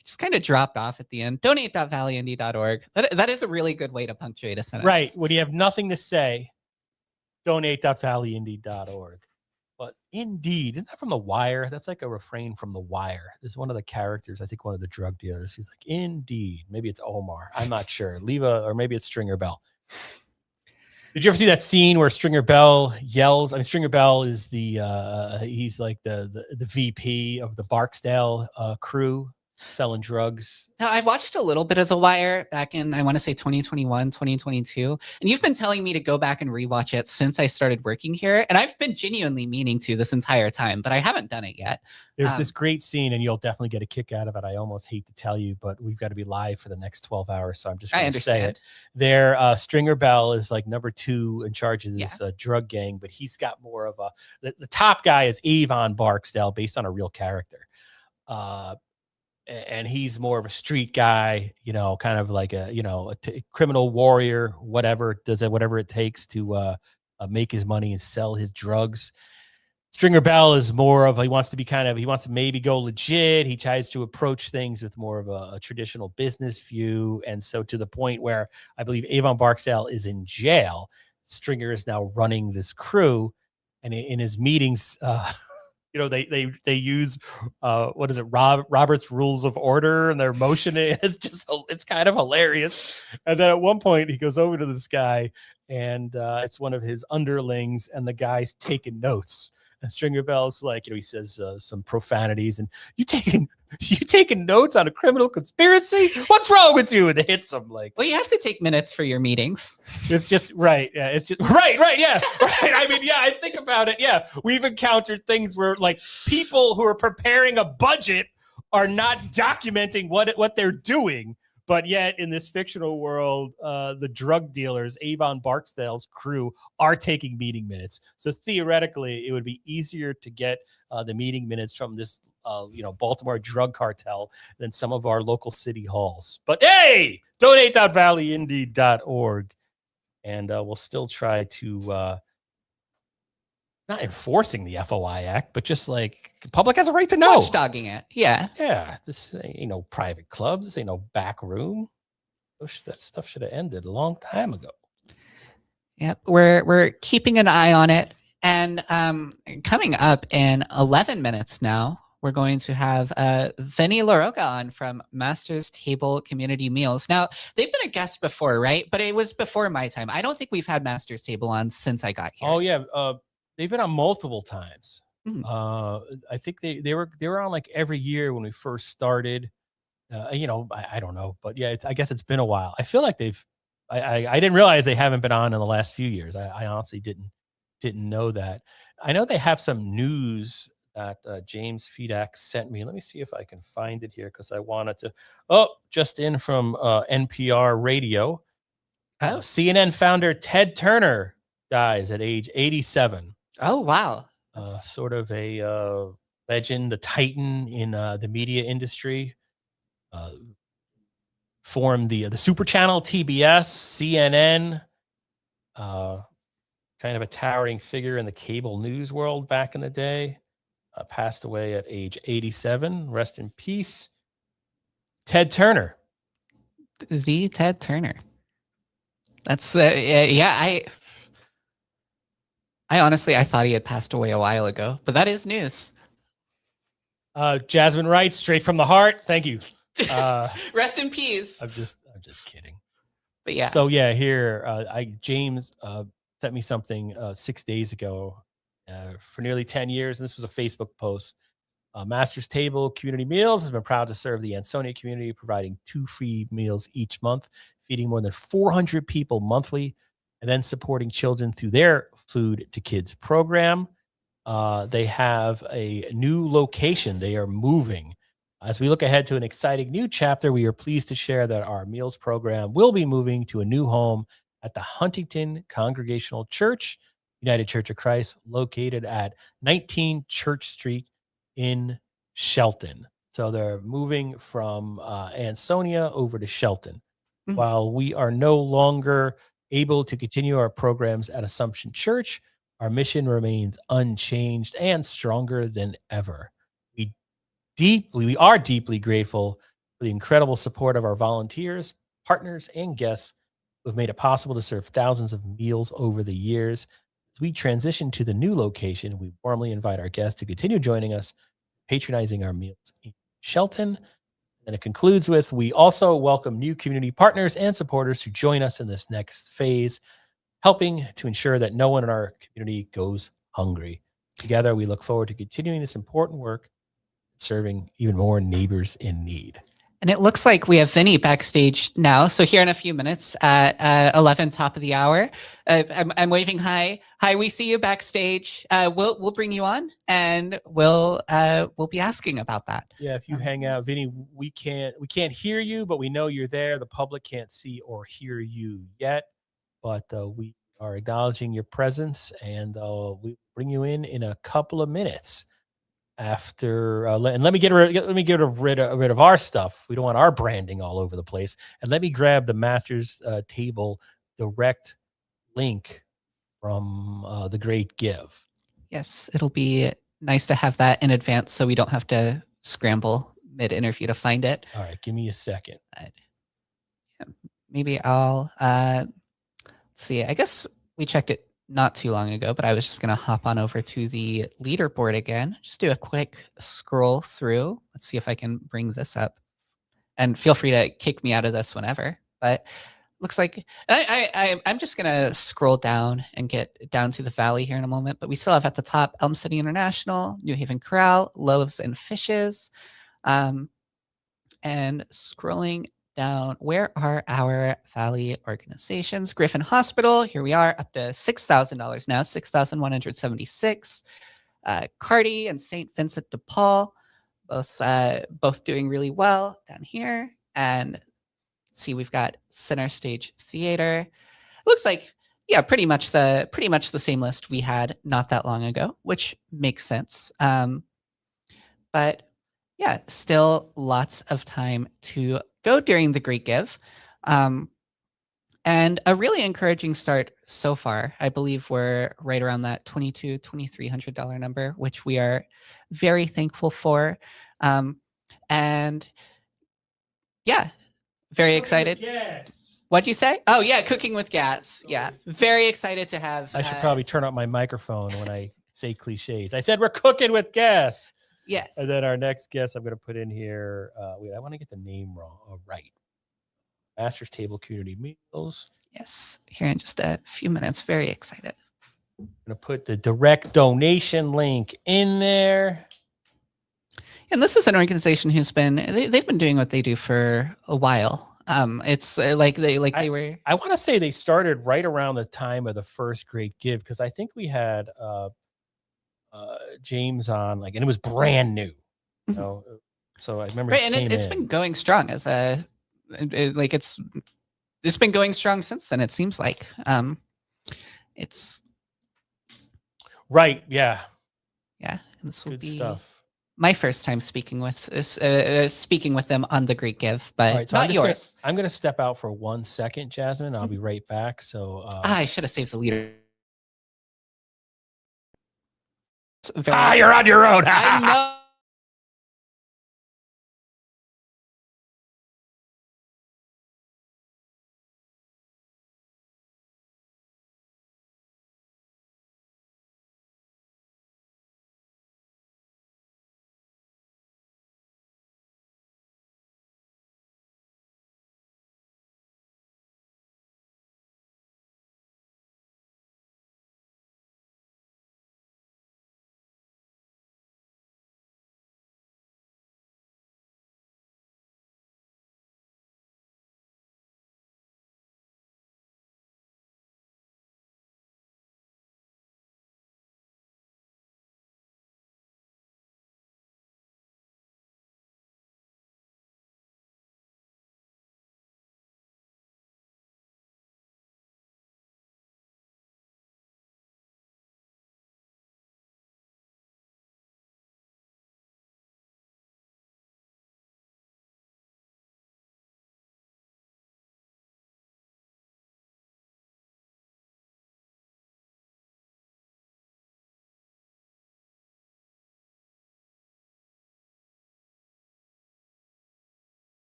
dropped off at the end. Donate.valleyindy.org. That is a really good way to punctuate a sentence. Right. When you have nothing to say, donate.valleyindy.org. But Indeed, isn't that from The Wire? That's like a refrain from The Wire. There's one of the characters, I think one of the drug dealers. He's like, Indeed. Maybe it's Omar. I'm not sure. or maybe it's Stringer Bell. Did you ever see that scene where Stringer Bell yells? I mean, Stringer Bell is he's like the VP of the Barksdale crew selling drugs. Now, I watched a little bit of The Wire back in, I want to say 2021, 2022. And you've been telling me to go back and rewatch it since I started working here. And I've been genuinely meaning to this entire time, but I haven't done it yet. There's this great scene, and you'll definitely get a kick out of it. I almost hate to tell you, but we've got to be live for the next 12 hours. So I'm just going to say it. There, Stringer Bell is like number 2 in charge of this drug gang, but he's got more of the top guy is Avon Barksdale, based on a real character. And he's more of a street guy, kind of like a criminal warrior, whatever it takes to make his money and sell his drugs. Stringer Bell is more of, he wants to maybe go legit. He tries to approach things with more of a traditional business view. And so to the point where I believe Avon Barksdale is in jail, Stringer is now running this crew. And in his meetings, they use what is it, Robert's Rules of Order, and they're motioning. It's kind of hilarious. And then at one point he goes over to this guy, and it's one of his underlings, and the guy's taking notes. And Stringer Bell's like, he says some profanities, and you taking notes on a criminal conspiracy? What's wrong with you? And it hits him like, well, you have to take minutes for your meetings. It's just right. Yeah, it's just right. Yeah, right. I mean, yeah, I think about it. Yeah, we've encountered things where like people who are preparing a budget are not documenting what they're doing, But yet, in this fictional world, the drug dealers, Avon Barksdale's crew, are taking meeting minutes. So theoretically, it would be easier to get the meeting minutes from this, Baltimore drug cartel than some of our local city halls. But hey, donate.valleyindy.org, and we'll still try to not enforcing the FOI Act, but just like the public has a right to know. Watchdogging it. Yeah. Yeah, this ain't no private clubs. This ain't no back room. That stuff should have ended a long time ago. Yep. We're keeping an eye on it. And coming up in 11 minutes now, we're going to have Vinny LaRocca on from Master's Table Community Meals. Now, they've been a guest before, right? But it was before my time. I don't think we've had Master's Table on since I got here. Oh, yeah. They've been on multiple times. Mhm. I think they were on like every year when we first started. I don't know, but yeah, I guess it's been a while. I feel like I didn't realize they haven't been on in the last few years. I honestly didn't know that. I know they have some news that James Fedak sent me. Let me see if I can find it here because I wanted to. Oh, just in from NPR Radio. CNN founder Ted Turner dies at age 87. Oh, wow. Sort of a legend, a titan in the media industry. Formed the Super Channel, TBS, CNN. Kind of a towering figure in the cable news world back in the day. Passed away at age 87. Rest in peace. Ted Turner. The Ted Turner. That's I honestly, I thought he had passed away a while ago, but that is news. Jasmine writes, straight from the heart. Thank you. Rest in peace. I'm just kidding. But yeah. So yeah, here James sent me something 6 days ago. For nearly 10 years, and this was a Facebook post. Master's Table Community Meals has been proud to serve the Ansonia community, providing 2 free meals each month, feeding more than 400 people monthly, and then supporting children through their Food to Kids program. They have a new location. They are moving. As we look ahead to an exciting new chapter, we are pleased to share that our meals program will be moving to a new home at the Huntington Congregational Church, United Church of Christ, located at 19 Church Street in Shelton. So they're moving from Ansonia over to Shelton. Mhm. While we are no longer able to continue our programs at Assumption Church, our mission remains unchanged and stronger than ever. We are deeply grateful for the incredible support of our volunteers, partners, and guests who have made it possible to serve thousands of meals over the years. As we transition to the new location, we warmly invite our guests to continue joining us, patronizing our meals in Shelton. And it concludes with, we also welcome new community partners and supporters to join us in this next phase, helping to ensure that no one in our community goes hungry. Together, we look forward to continuing this important work, serving even more neighbors in need. And it looks like we have Vinny backstage now. So here in a few minutes at 11, top of the hour, I'm waving hi. Hi, we see you backstage. We'll bring you on, and we'll be asking about that. Yeah, if you hang out, Vinny, we can't hear you, but we know you're there. The public can't see or hear you yet, but we are acknowledging your presence, and we bring you in a couple of minutes. After and let me get rid of our stuff. We don't want our branding all over the place. And let me grab the Master's Table direct link from the Great Give. Yes, it'll be nice to have that in advance so we don't have to scramble mid-interview to find it. All right, give me a second. Maybe I'll see. I guess we checked it not too long ago, but I was just going to hop on over to the leaderboard again. Just do a quick scroll through. Let's see if I can bring this up. And feel free to kick me out of this whenever. But looks like I'm just going to scroll down and get down to the valley here in a moment. But we still have at the top Elm City International, New Haven Corral, Loaves and Fishes. And scrolling down, where are our Valley organizations? Griffin Hospital, here we are, up to $6,000 now, $6,176. Cardi and St. Vincent de Paul, both doing really well down here. And see we've got Center Stage Theater. Looks like, yeah, pretty much the same list we had not that long ago, which makes sense. But yeah, still lots of time to go during the Great Give. And a really encouraging start so far. I believe we're right around that $2,200, $2,300 number, which we are very thankful for. And yeah, very excited. Yes. What'd you say? Oh yeah, cooking with gas. Yeah, very excited to have. I should probably turn up my microphone when I say cliches. I said we're cooking with gas. Yes. And then our next guest, I'm going to put in here. Wait, I want to get the name wrong. Oh, right. Master's Table Community Meals. Yes. Here in just a few minutes. Very excited. I'm going to put the direct donation link in there. And this is an organization who's been they've been doing what they do for a while. It's they were. I want to say they started right around the time of the first Great Give, because I think we had James on, and it was brand new. You know? So I remember. Right, and it's been going strong as it's been going strong since then. It seems like it's right. Yeah. Yeah. And this will Good be stuff. My first time speaking with them on the Great Give, but Right, so not yours. I'm gonna step out for 1 second, Jasmine. I'll be right back. So I should have saved the leader. You're on your own. I know.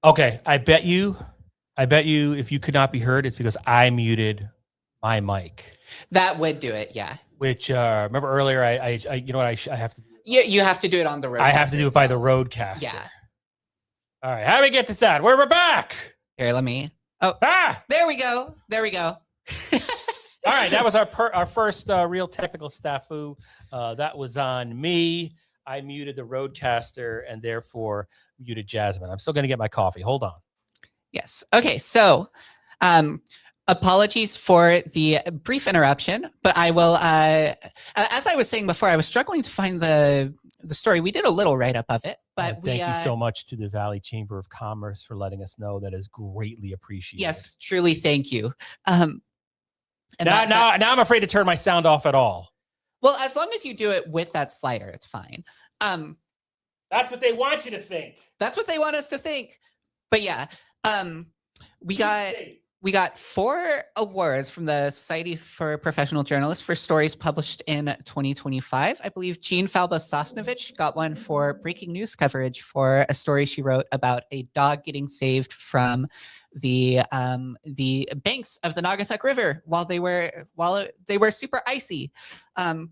Okay, I bet you if you could not be heard, it's because I muted my mic. That would do it. Yeah. Which remember earlier, I you know what I have to do. You have to do it on the road. I have to do it by the roadcaster. Yeah. All right. How do we get this out? We're back. Here, let me. Oh, there we go. There we go. All right. That was our first real technical snafu. That was on me. I muted the roadcaster and therefore muted Jasmine. I'm still going to get my coffee. Hold on. Yes. Okay. So, apologies for the brief interruption, but I will, as I was saying before, I was struggling to find the story. We did a little write-up of it, but thank you so much to the Valley Chamber of Commerce for letting us know. That is greatly appreciated. Yes, truly thank you. And now I'm afraid to turn my sound off at all. Well, as long as you do it with that slider, it's fine. That's what they want you to think. That's what they want us to think. But yeah, we got 4 awards from the Society for Professional Journalists for stories published in 2025. I believe Jean Falbo-Sosnovich got one for breaking news coverage for a story she wrote about a dog getting saved from the banks of the Nagasaki River while they were super icy. So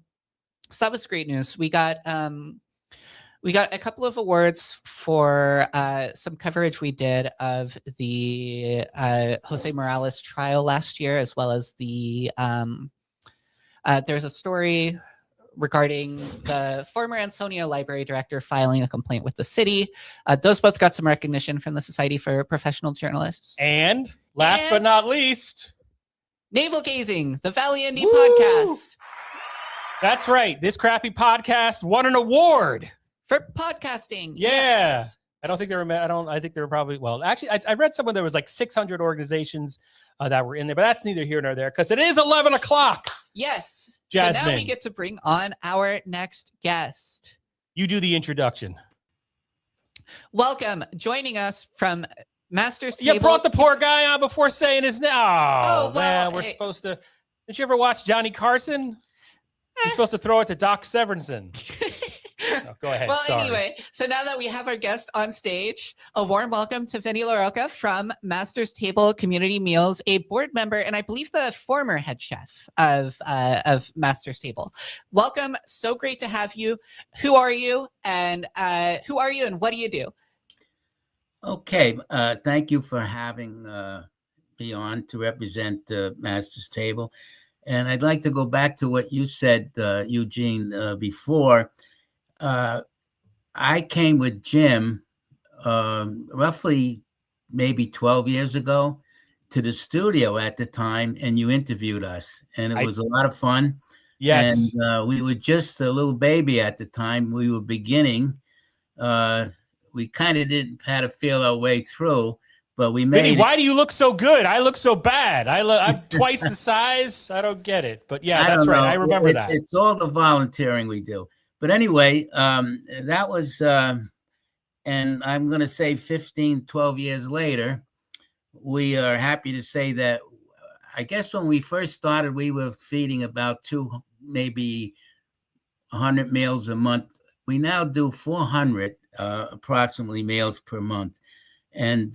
that was great news. We got a couple of awards for some coverage we did of the Jose Morales trial last year, as well as there's a story regarding the former Ansonia library director filing a complaint with the city. Those both got some recognition from the Society for Professional Journalists. And last but not least, Navel Gazing, the Valley Indy podcast. That's right. This crappy podcast won an award. For podcasting. Yeah. Yes. I don't think they were, I think they were probably, well, actually, I read somewhere there was like 600 organizations that were in there, but that's neither here nor there because it is 11 o'clock. Yes. Jasmine. So now we get to bring on our next guest. You do the introduction. Welcome. Joining us from Master's Table. You brought the poor guy on before saying his name. Oh, well, man, we're supposed to. Did you ever watch Johnny Carson? You're supposed to throw it to Doc Severinsen. No, go ahead. Well, Sorry. anyway, so now that we have our guest on stage, a warm welcome to Vinny LaRocca from Master's Table Community Meals, a board member, and I believe the former head chef of Master's Table. Welcome. So great to have you. Who are you? And what do you do? Okay. Thank you for having me on to represent Master's Table. And I'd like to go back to what you said, Eugene, before. I came with Jim roughly maybe 12 years ago to the studio at the time, and you interviewed us, and it was a lot of fun. Yes. And we were just a little baby at the time. We were beginning. We kind of didn't have to feel our way through, but we made Vinny, it. why do you look so good? I look so bad. I'm twice the size. I don't get it. But yeah, that's right. I remember that. It's all the volunteering we do. But anyway, that was, and I'm going to say 15, 12 years later, we are happy to say that I guess when we first started, we were feeding about maybe 100 meals a month. We now do 400 approximately meals per month. And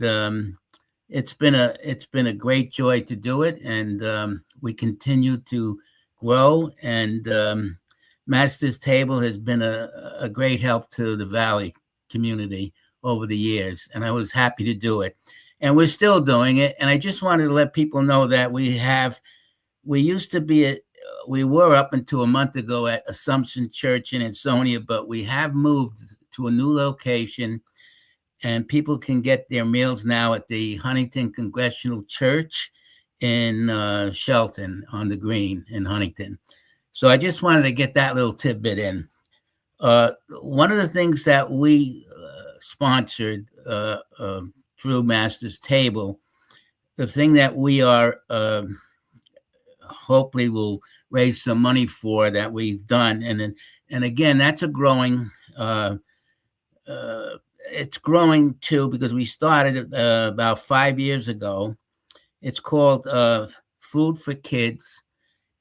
it's been a great joy to do it. And we continue to grow, and Master's Table has been a great help to the Valley community over the years, and I was happy to do it. And we're still doing it. And I just wanted to let people know that we were up until a month ago at Assumption Church in Ansonia, but we have moved to a new location, and people can get their meals now at the Huntington Congregational Church in Shelton on the Green in Huntington. So I just wanted to get that little tidbit in. One of the things that we sponsored through Master's Table, the thing that we are hopefully will raise some money for that we've done, and again, that's a growing. It's growing too because we started about 5 years ago. It's called Food for Kids,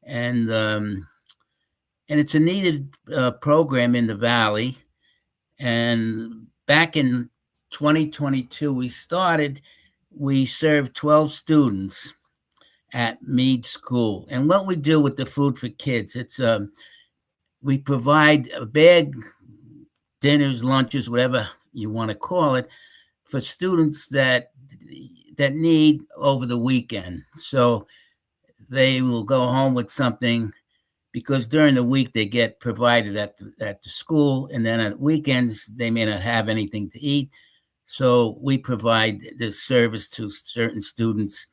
and it's a needed program in the Valley. And back in 2022, we served 12 students at Mead School. And what we do with the Food for Kids, it's we provide a bag dinners, lunches, whatever you want to call it, for students that need over the weekend. So they will go home with something, because during the week they get provided at the school, and then at weekends they may not have anything to eat. So we provide this service to certain students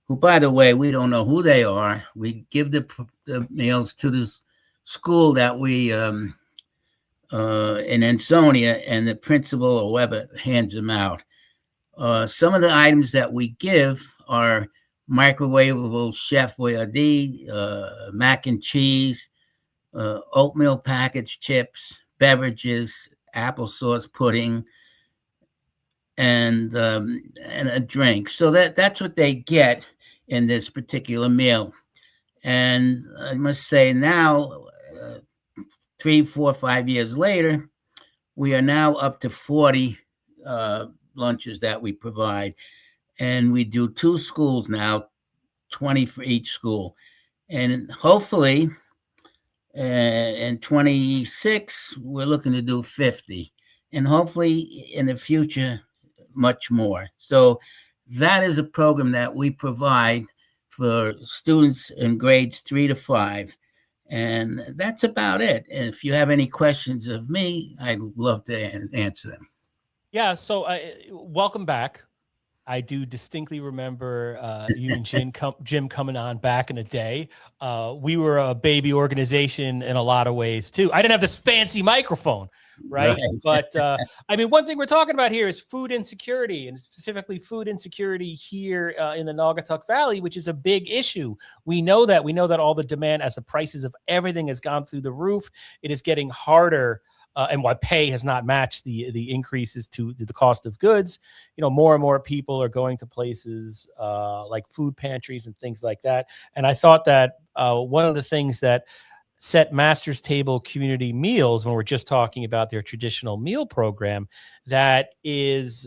who, by the way, we don't know who they are. We give the meals to the school that we in Ansonia, and the principal or whoever hands them out. Some of the items that we give are microwavable Chef Boyardee, mac and cheese, oatmeal packaged chips, beverages, applesauce pudding, and a drink. So that's what they get in this particular meal. And I must say now, 3, 4, 5 years later, we are now up to 40 lunches that we provide. And we do 2 schools now, 20 for each school. And hopefully in 26, we're looking to do 50. And hopefully in the future, much more. So that is a program that we provide for students in grades 3 to 5. And that's about it. And if you have any questions of me, I'd love to answer them. Yeah. So welcome back. I do distinctly remember you and Jim coming on back in the day. We were a baby organization in a lot of ways too. I didn't have this fancy microphone, right? But I mean, one thing we're talking about here is food insecurity, and specifically food insecurity here in the Naugatuck Valley, which is a big issue. We know that all the demand, as the prices of everything has gone through the roof, it is getting harder. And why pay has not matched the increases to the cost of goods. You know, more and more people are going to places like food pantries and things like that. And I thought that one of the things that set Master's Table Community Meals, when we're just talking about their traditional meal program, that is,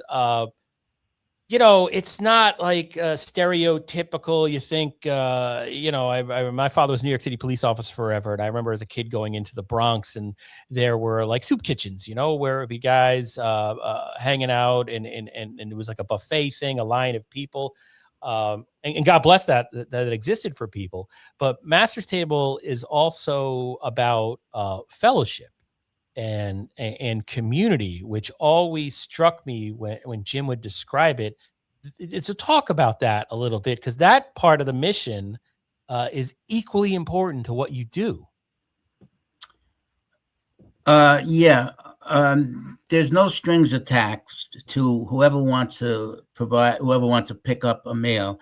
you know, it's not like stereotypical. You think, you know, my father was a New York City police officer forever. And I remember as a kid going into the Bronx, and there were like soup kitchens, you know, where it'd be guys hanging out, and it was like a buffet thing, a line of people. And God bless that it existed for people. But Master's Table is also about fellowship and community, which always struck me when Jim would describe it. It's a talk about that a little bit, because that part of the mission is equally important to what you do. Yeah. There's no strings attached to whoever wants to pick up a meal.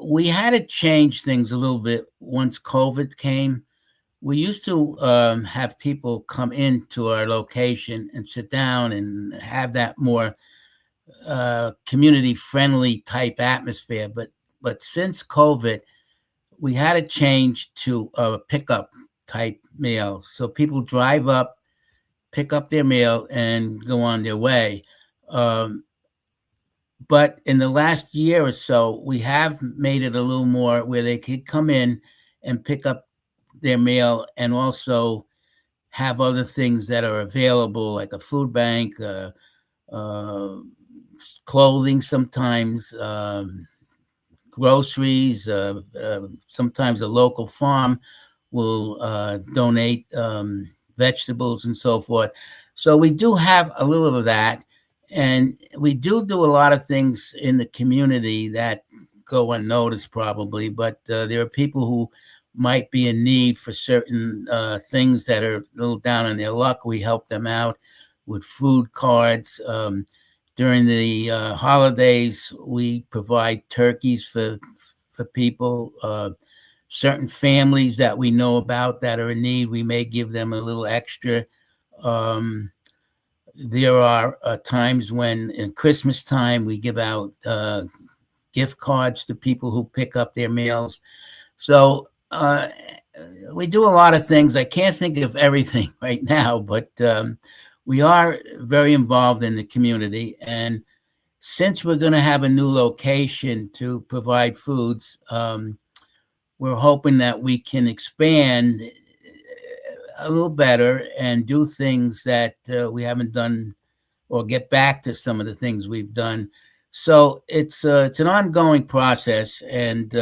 We had to change things a little bit once COVID came. We used to have people come into our location and sit down and have that more community-friendly type atmosphere. But since COVID, we had to change to a pickup type meal. So people drive up, pick up their meal, and go on their way. But in the last year or so, we have made it a little more where they could come in and pick up their meal, and also have other things that are available, like a food bank, clothing sometimes, groceries, sometimes a local farm will donate vegetables and so forth. So we do have a little of that, and we do a lot of things in the community that go unnoticed probably, but there are people who might be in need for certain things that are a little down on their luck. We help them out with food cards. During the holidays, we provide turkeys for people. Certain families that we know about that are in need, we may give them a little extra. There are times when in Christmas time, we give out gift cards to people who pick up their meals. So we do a lot of things. I can't think of everything right now, but we are very involved in the community. And since we're going to have a new location to provide foods, we're hoping that we can expand a little better and do things that we haven't done, or get back to some of the things we've done. So it's an ongoing process, and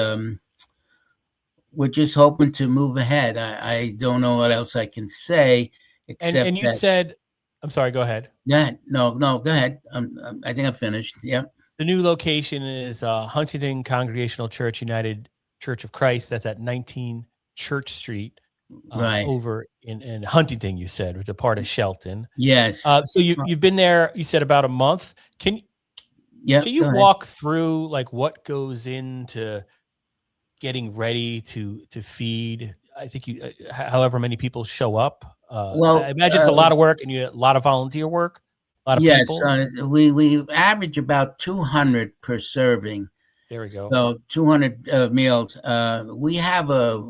we're just hoping to move ahead. I don't know what else I can say except And you that. said, I'm sorry, go ahead. Yeah, no, go ahead. I think I'm finished. Yeah. The new location is Huntington Congregational Church United Church of Christ. That's at 19 Church Street, Right. over in Huntington, you said, which is a part of Shelton. Yes. So you've been there, you said, about a month. Can Yeah. you walk through like what goes into getting ready to feed? I think you, however many people show up. Well, I imagine it's a lot of work, and a lot of volunteer work, a lot of yes, people. we average about 200 per serving. There we go. So 200 meals. We have a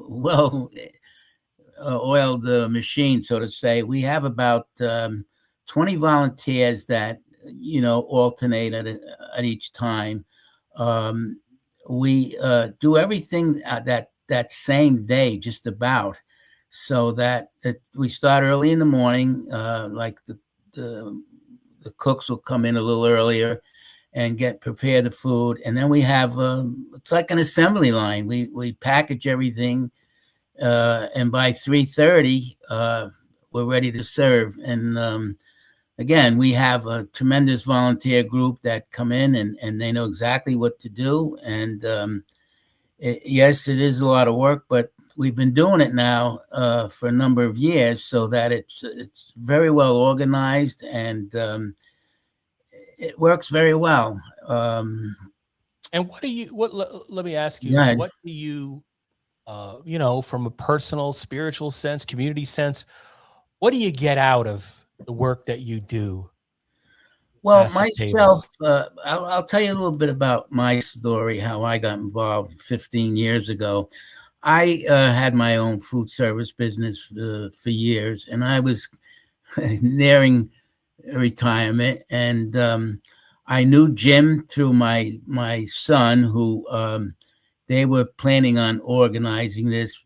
oiled machine, so to say. We have about 20 volunteers that alternate at each time. We do everything that same day, just about, so that we start early in the morning. Like the cooks will come in a little earlier and prepare the food, and then we have it's like an assembly line. We package everything, and by 3:30 we're ready to serve. And again, we have a tremendous volunteer group that come in, and they know exactly what to do. And yes, it is a lot of work, but we've been doing it now for a number of years, so that it's very well organized, and it works very well. And let me ask you, Yeah. what do you, from a personal, spiritual sense, community sense, what do you get out of the work that you do? Well, Master's myself, I'll tell you a little bit about my story, how I got involved 15 years ago. I had my own food service business for years, and I was nearing retirement. And I knew Jim through my son, who they were planning on organizing this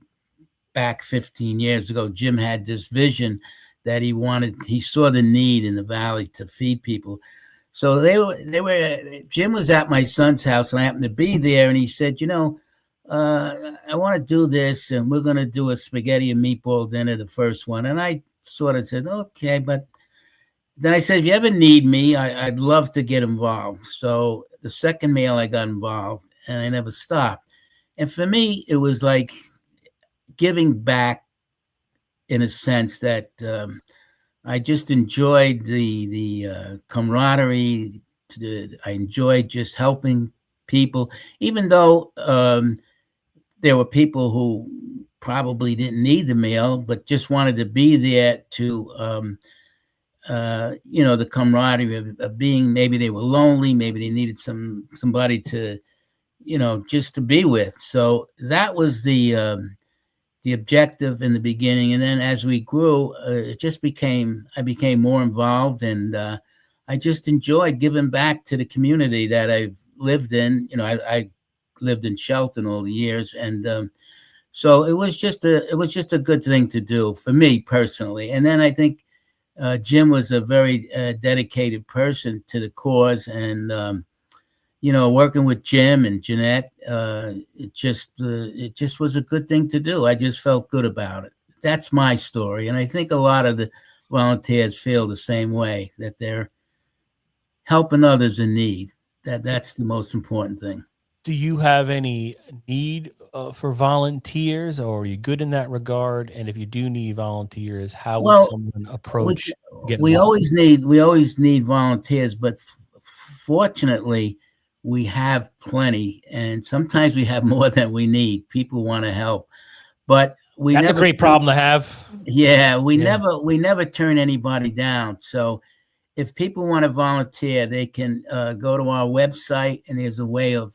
back 15 years ago. Jim had this vision that he saw the need in the valley to feed people. So Jim was at my son's house, and I happened to be there, and he said, I want to do this, and we're going to do a spaghetti and meatball dinner, the first one. And I sort of said, okay, but then I said, if you ever need me, I'd love to get involved. So the second meal I got involved, and I never stopped. And for me, it was like giving back, in a sense that I just enjoyed the camaraderie. I enjoyed just helping people, even though there were people who probably didn't need the meal, but just wanted to be there to, the camaraderie of being, maybe they were lonely, maybe they needed somebody to, just to be with. So that was the objective in the beginning. And then as we grew, I became more involved, and I just enjoyed giving back to the community that I've lived in. I lived in Shelton all the years. And so it was just a good thing to do for me personally. And then I think Jim was a very dedicated person to the cause, and working with Jim and Jeanette, it just was a good thing to do. I just felt good about it. That's my story, and I think a lot of the volunteers feel the same way, that they're helping others in need. That's the most important thing. Do you have any need for volunteers, or are you good in that regard? And if you do need volunteers, how would someone approach getting we involved? we always need volunteers, but fortunately, we have plenty, and sometimes we have more than we need. People want to help, but That's a great problem to have. Yeah, we never turn anybody down. So if people want to volunteer, they can go to our website, and there's a way of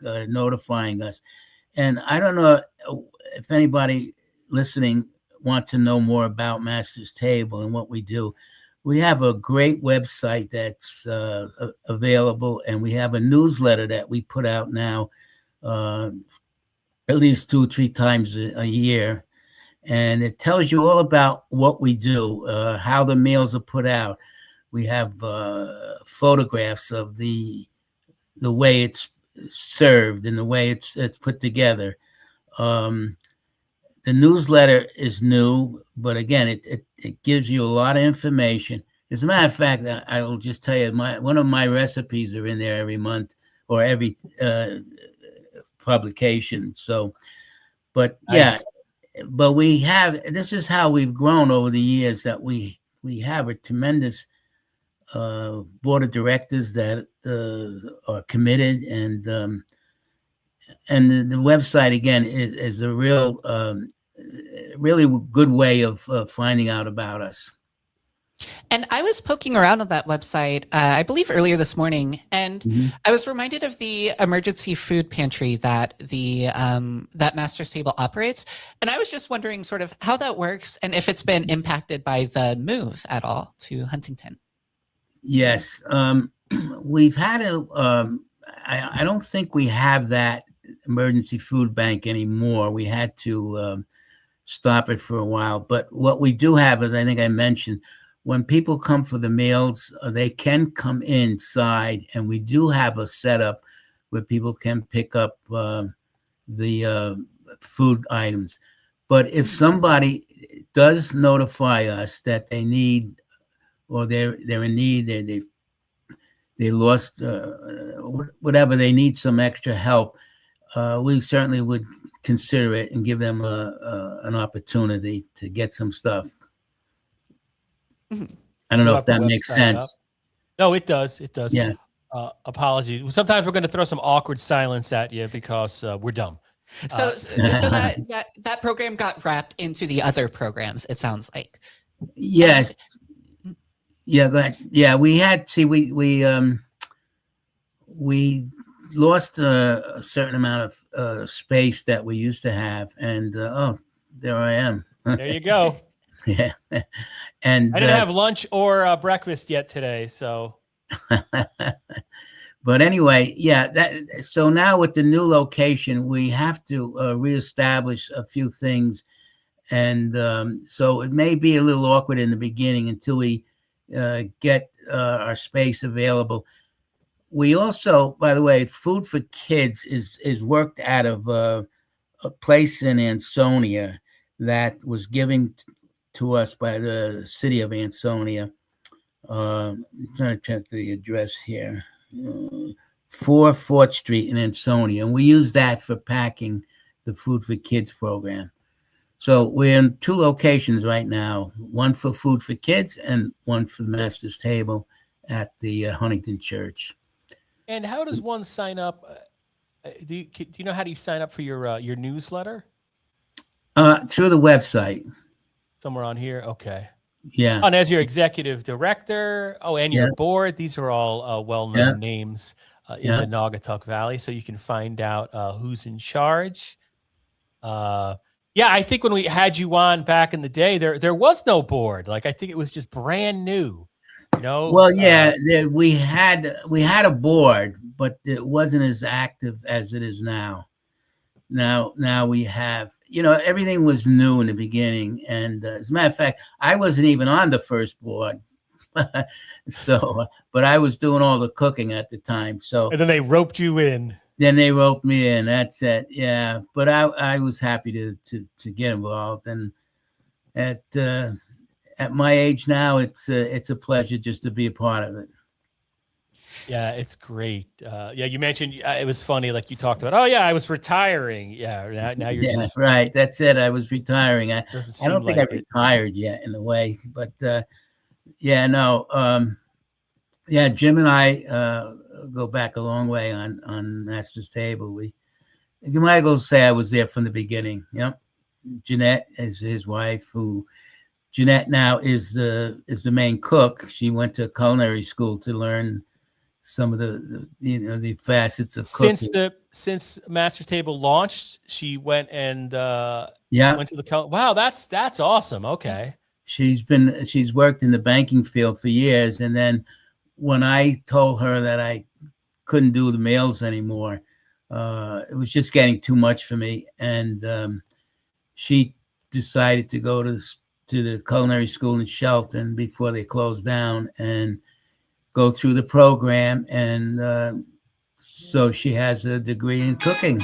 notifying us. And I don't know if anybody listening wants to know more about Master's Table and what we do. We have a great website that's available, and we have a newsletter that we put out now at least 2 or 3 times a year. and it tells you all about what we do, how the meals are put out. We have photographs of the way it's served and the way it's put together. The newsletter is new, but again, it gives you a lot of information. As a matter of fact, I will just tell you, one of my recipes are in there every month or every publication. So, but Nice. but this is how we've grown over the years, that we have a tremendous board of directors that are committed, and the website again is a really good way of finding out about us. And I was poking around on that website, I believe earlier this morning, and I was reminded of the emergency food pantry that that Master's Table operates. And I was just wondering sort of how that works and if it's been impacted by the move at all to Huntington. Yes, we've had I don't think we have that emergency food bank anymore. We had to stop it for a while. But what we do have, as I think I mentioned, when people come for the meals, they can come inside, and we do have a setup where people can pick up the food items. But if somebody does notify us that they need, or they're in need, they lost whatever, they need some extra help, we certainly would consider it and give them an opportunity to get some stuff. I don't know if that makes sense. No, it does. It does. Yeah. Apologies. Sometimes we're going to throw some awkward silence at you because we're dumb. So that program got wrapped into the other programs, it sounds like. Yes. Yeah, go ahead. Yeah, we lost a certain amount of space that we used to have, and there I am. There you go. Yeah, and I didn't have lunch or breakfast yet today, so. But anyway, yeah. So now with the new location, we have to reestablish a few things, and so it may be a little awkward in the beginning until we get our space available. We also, by the way, Food for Kids is worked out of a place in Ansonia that was given to us by the city of Ansonia. I'm trying to check the address here. 4 4th Street in Ansonia. And we use that for packing the Food for Kids program. So we're in 2 locations right now, one for Food for Kids and one for the Master's Table at the Huntington Church. And how does one sign up? Do you know how do you sign up for your newsletter? Through the website. Somewhere on here. Okay. Yeah. And as your executive director, and your board, these are all well-known names in the Naugatuck Valley, so you can find out who's in charge. I think when we had you on back in the day, there was no board. Like, I think it was just brand new. You know? Well, yeah, we had a board, but it wasn't as active as it is now. Now we have, everything was new in the beginning, and as a matter of fact, I wasn't even on the first board. So, but I was doing all the cooking at the time. So, and then they roped you in. Then they roped me in. That's it. Yeah, but I was happy to get involved, and at my age now, it's a pleasure just to be a part of it. Yeah, it's great. You mentioned it was funny, like you talked about. Oh yeah, I was retiring. Yeah, now you're just right. That's it. I was retiring. I don't think I retired yet in a way, but Jim and I go back a long way on Master's Table. You might as well say I was there from the beginning. Yep. Jeanette is his wife, Jeanette now is the main cook. She went to culinary school to learn some of the facets of cooking. Since Master's Table launched, she went and went to the wow, that's awesome. Okay. She's worked in the banking field for years, and then when I told her that I couldn't do the meals anymore, it was just getting too much for me, and she decided to go to the culinary school in Shelton before they closed down and go through the program. And so she has a degree in cooking.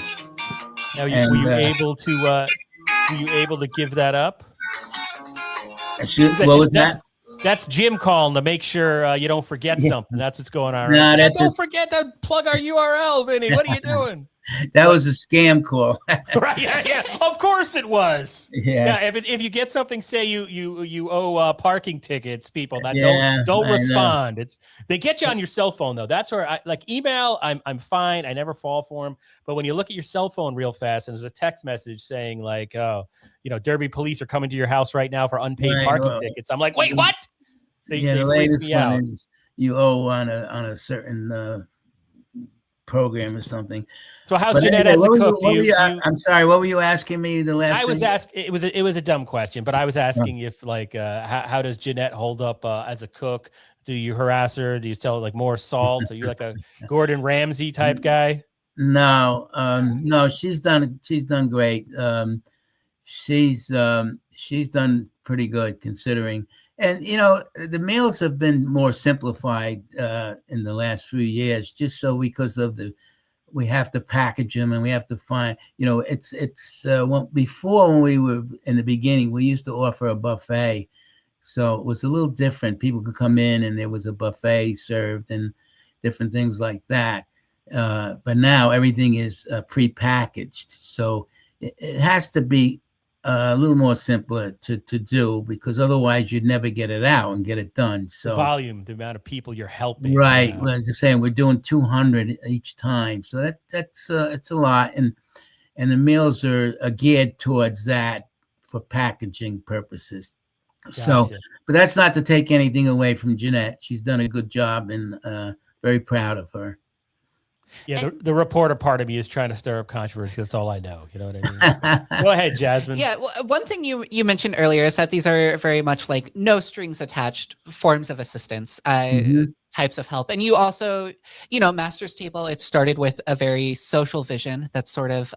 Now, were And, you able to give that up? What was that? That's Jim calling to make sure you don't forget something. That's what's going on. No, Right? that's Don't forget to plug our URL, Vinny. What are you doing? That was a scam call. Right? Yeah. Of course it was. Yeah. If you get something, say you owe parking tickets, people that Yeah, don't I know. respond. They get you on your cell phone though. That's where I like email. I'm fine. I never fall for them. But when you look at your cell phone real fast and there's a text message saying like, oh, Derby police are coming to your house right now for unpaid Right, parking well, tickets. I'm like, wait, what? They the freak latest me one out. is you owe on a certain program or something. So how's But Jeanette anyway, as a cook? I'm sorry, what were you asking me the last I was thing? asking. It was a dumb question, but I was asking if like how does Jeanette hold up as a cook? Do you harass her? Do you tell like more salt? Are you like a Gordon Ramsay type guy? No, no, she's done great. She's done pretty good considering. And the meals have been more simplified in the last few years, just so because of we have to package them and we have to find, before when we were in the beginning, we used to offer a buffet. So it was a little different. People could come in and there was a buffet served and different things like that. But now everything is pre-packaged. So it has to be a little more simpler to do, because otherwise you'd never get it out and get it done. So Volume, the amount of people you're helping. right. Well, as I'm saying, we're doing 200 each time. So that's it's a lot. And the meals are geared towards that for packaging purposes. So, Gotcha. but that's not to take anything away from Jeanette. She's done a good job and very proud of her. Yeah, the reporter part of me is trying to stir up controversy. That's all I know. You know what I mean? Go ahead, Jasmine. Yeah, well, one thing you mentioned earlier is that these are very much like no strings attached forms of assistance, types of help. And you also, Master's Table, it started with a very social vision that's sort of,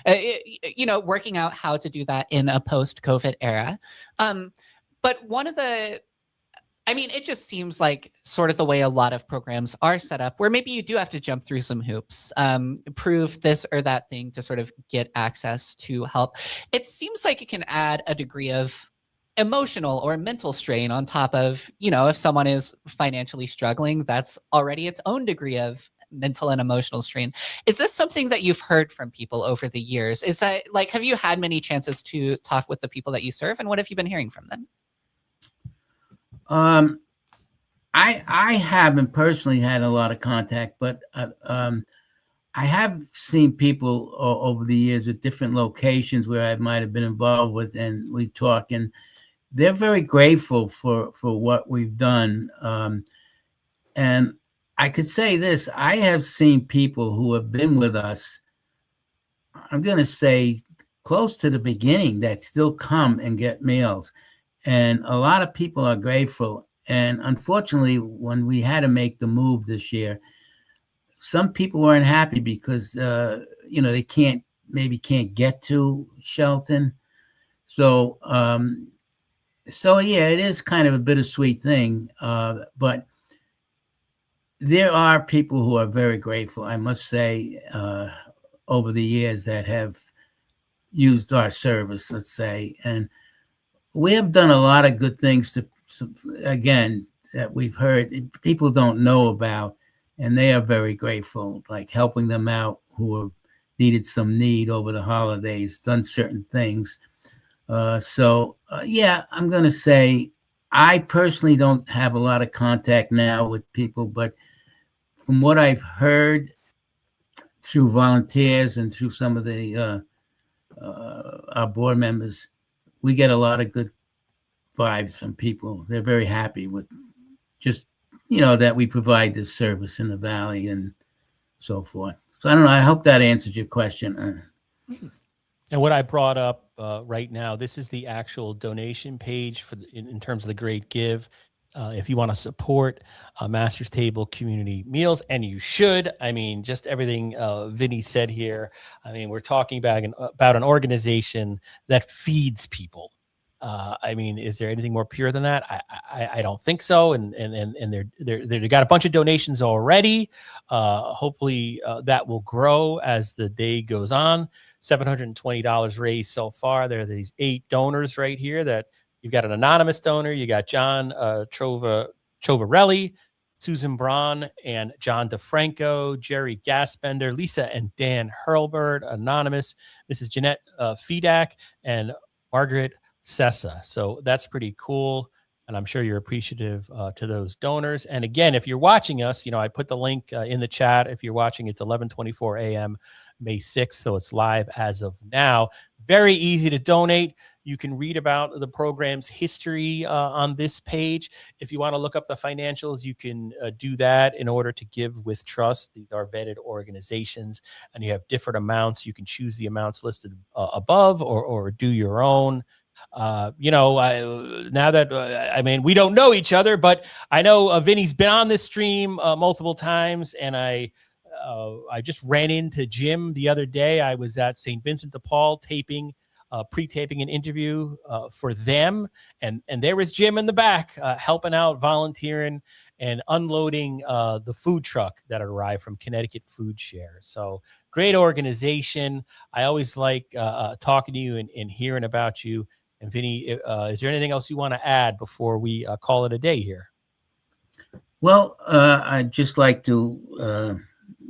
working out how to do that in a post-COVID era. But one of it just seems like sort of the way a lot of programs are set up, where maybe you do have to jump through some hoops, prove this or that thing to sort of get access to help. It seems like it can add a degree of emotional or mental strain on top of, if someone is financially struggling, that's already its own degree of mental and emotional strain. Is this something that you've heard from people over the years? Is that like, have you had many chances to talk with the people that you serve, and what have you been hearing from them? I haven't personally had a lot of contact, but I have seen people over the years at different locations where I might have been involved with, and we talk, and they're very grateful for what we've done. And I could say this: I have seen people who have been with us, I'm going to say close to the beginning, that still come and get meals. And a lot of people are grateful. And unfortunately, when we had to make the move this year, some people weren't happy because, they can't get to Shelton. So, yeah, it is kind of a bittersweet thing. But there are people who are very grateful, I must say, over the years that have used our service, let's say. And we have done a lot of good things again, that we've heard people don't know about, and they are very grateful, like helping them out who have needed some need over the holidays, done certain things. Yeah, I'm going to say I personally don't have a lot of contact now with people, but from what I've heard through volunteers and through some of the our board members, we get a lot of good vibes from people. They're very happy with just, that we provide this service in the Valley and so forth. So I don't know. I hope that answered your question. And what I brought up right now, this is the actual donation page in terms of the Great Give. if you want to support Master's Table Community Meals, and you should. I mean, just everything Vinny said here. I mean, we're talking about an organization that feeds people. I mean, is there anything more pure than that? I don't think so. And they got a bunch of donations already. Hopefully that will grow as the day goes on. $720 raised so far. There are these 8 donors right here that you've got an anonymous donor. You got John Trovarelli, Susan Braun, and John DeFranco, Jerry Gaspender, Lisa and Dan Hurlbert, anonymous, Mrs. Jeanette Fedak, and Margaret Sessa. So that's pretty cool. And I'm sure you're appreciative to those donors. And again, if you're watching us, I put the link in the chat. If you're watching, it's 11:24 a.m. May 6th. So it's live as of now. Very easy to donate. You can read about the program's history on this page. If you want to look up the financials, you can do that in order to give with trust. These are vetted organizations, and you have different amounts. You can choose the amounts listed above or do your own. Now that I mean, we don't know each other, but I know Vinny's been on this stream multiple times, and I just ran into Jim the other day. I was at St. Vincent de Paul pre-taping an interview for them, and there was Jim in the back helping out, volunteering, and unloading the food truck that arrived from Connecticut Food Share. So great organization. I always like talking to you and hearing about you. And Vinny, is there anything else you want to add before we call it a day here? Well, I'd just like to,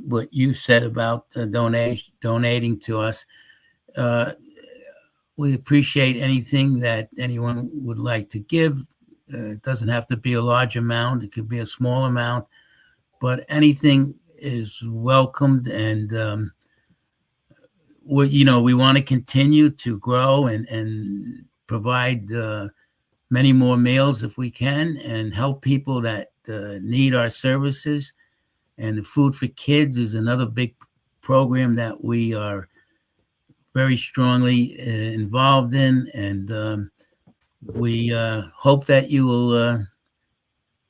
what you said about donating to us. We appreciate anything that anyone would like to give. It doesn't have to be a large amount. It could be a small amount, but anything is welcomed. And we want to continue to grow and provide many more meals if we can, and help people that need our services. And the Food for Kids is another big program that we are very strongly involved in, and we hope that you will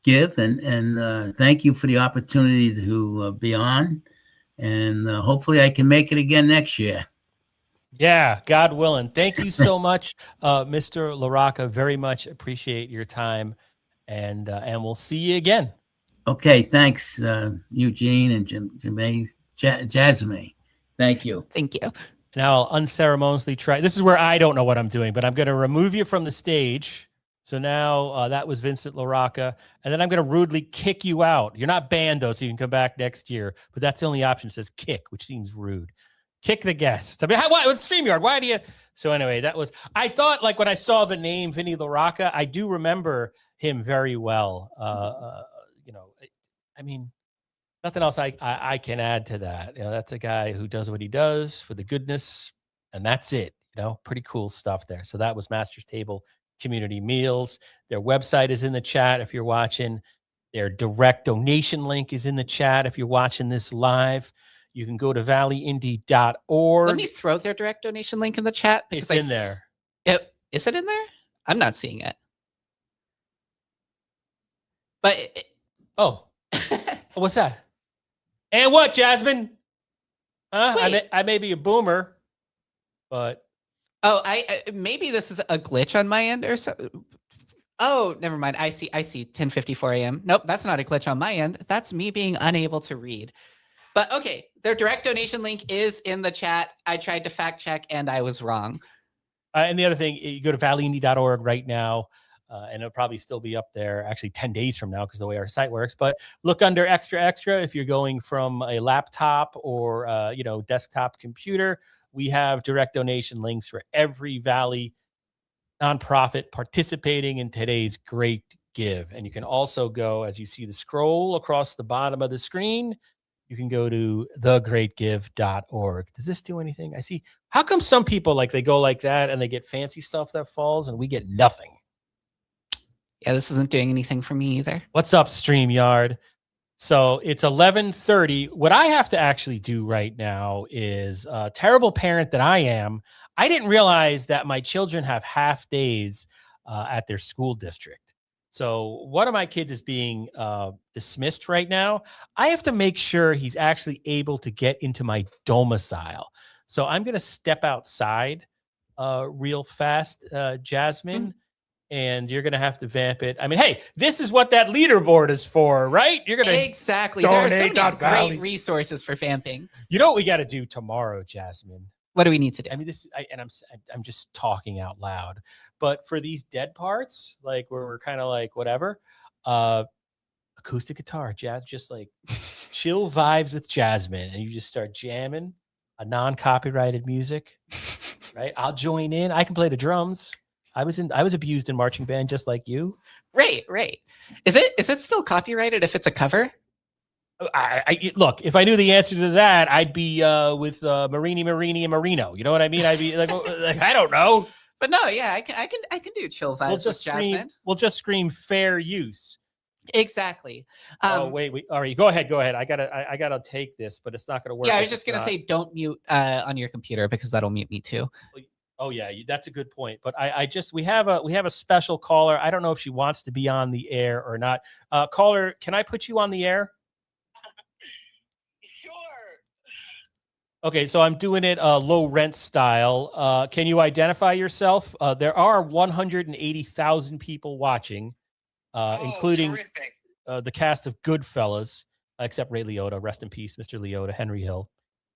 give, and thank you for the opportunity to be on, and hopefully I can make it again next year. Yeah, God willing. Thank you so much, Mr. LaRocca. Very much appreciate your time, and we'll see you again. Okay, thanks, Eugene and Jasmine. Thank you. Thank you. Now I'll unceremoniously try. This is where I don't know what I'm doing, but I'm going to remove you from the stage. So now that was Vincent LaRocca, and then I'm going to rudely kick you out. You're not banned, though, so you can come back next year, but that's the only option. It says kick, which seems rude. Kick the guest. I mean, why? With StreamYard, why do you? So anyway, I thought, like, when I saw the name Vinny LaRocca, I do remember him very well. I mean, nothing else I can add to that. That's a guy who does what he does for the goodness, and that's it. Pretty cool stuff there. So that was Master's Table Community Meals. Their website is in the chat if you're watching. Their direct donation link is in the chat if you're watching this live. You can go to valleyindy.org. Let me throw their direct donation link in the chat. It's in there. Is it in there? I'm not seeing it. But what's that? And what, Jasmine? I may be a boomer, but I maybe this is a glitch on my end or so. Oh, never mind. I see 10:54 a.m. Nope, that's not a glitch on my end. That's me being unable to read. But okay, their direct donation link is in the chat. I tried to fact check and I was wrong. And the other thing, you go to valleyindy.org right now, and it'll probably still be up there actually 10 days from now because the way our site works. But look under extra if you're going from a laptop or desktop computer. We have direct donation links for every Valley nonprofit participating in today's Great Give. And you can also go, as you see the scroll across the bottom of the screen, you can go to thegreatgive.org. Does this do anything? I see. How come some people they go like that and they get fancy stuff that falls and we get nothing? Yeah, this isn't doing anything for me either. What's up, StreamYard? So it's 11:30. What I have to actually do right now is, terrible parent that I am, I didn't realize that my children have half days at their school district. So one of my kids is being dismissed right now. I have to make sure he's actually able to get into my domicile. So I'm going to step outside real fast, Jasmine, and you're going to have to vamp it. I mean, hey, this is what that leaderboard is for, right? You're going to Exactly. There are so many donate great resources for vamping. You know what we got to do tomorrow, Jasmine? What do we need to do? I mean, I'm just talking out loud, but for these dead parts, like where we're kind of like whatever, acoustic guitar, jazz, just like chill vibes with Jasmine, and you just start jamming a non-copyrighted music, right? I'll join in. I can play the drums. I was abused in marching band just like you. Right. Is it still copyrighted if it's a cover? I look, if I knew the answer to that, I'd be with Marini, and Marino. You know what I mean? I'd be like, I don't know. But no, yeah, I can do chill vibes with Jasmine. We'll just scream fair use. Exactly. Wait. All right, go ahead. I gotta take this, but it's not gonna work. Yeah, I was just gonna say don't mute on your computer because that'll mute me too. Oh yeah, that's a good point. But we have a special caller. I don't know if she wants to be on the air or not. Caller, can I put you on the air? Okay, so I'm doing it low rent style. Can you identify yourself? There are 180,000 people watching, including the cast of Goodfellas, except Ray Liotta. Rest in peace, Mr. Liotta, Henry Hill.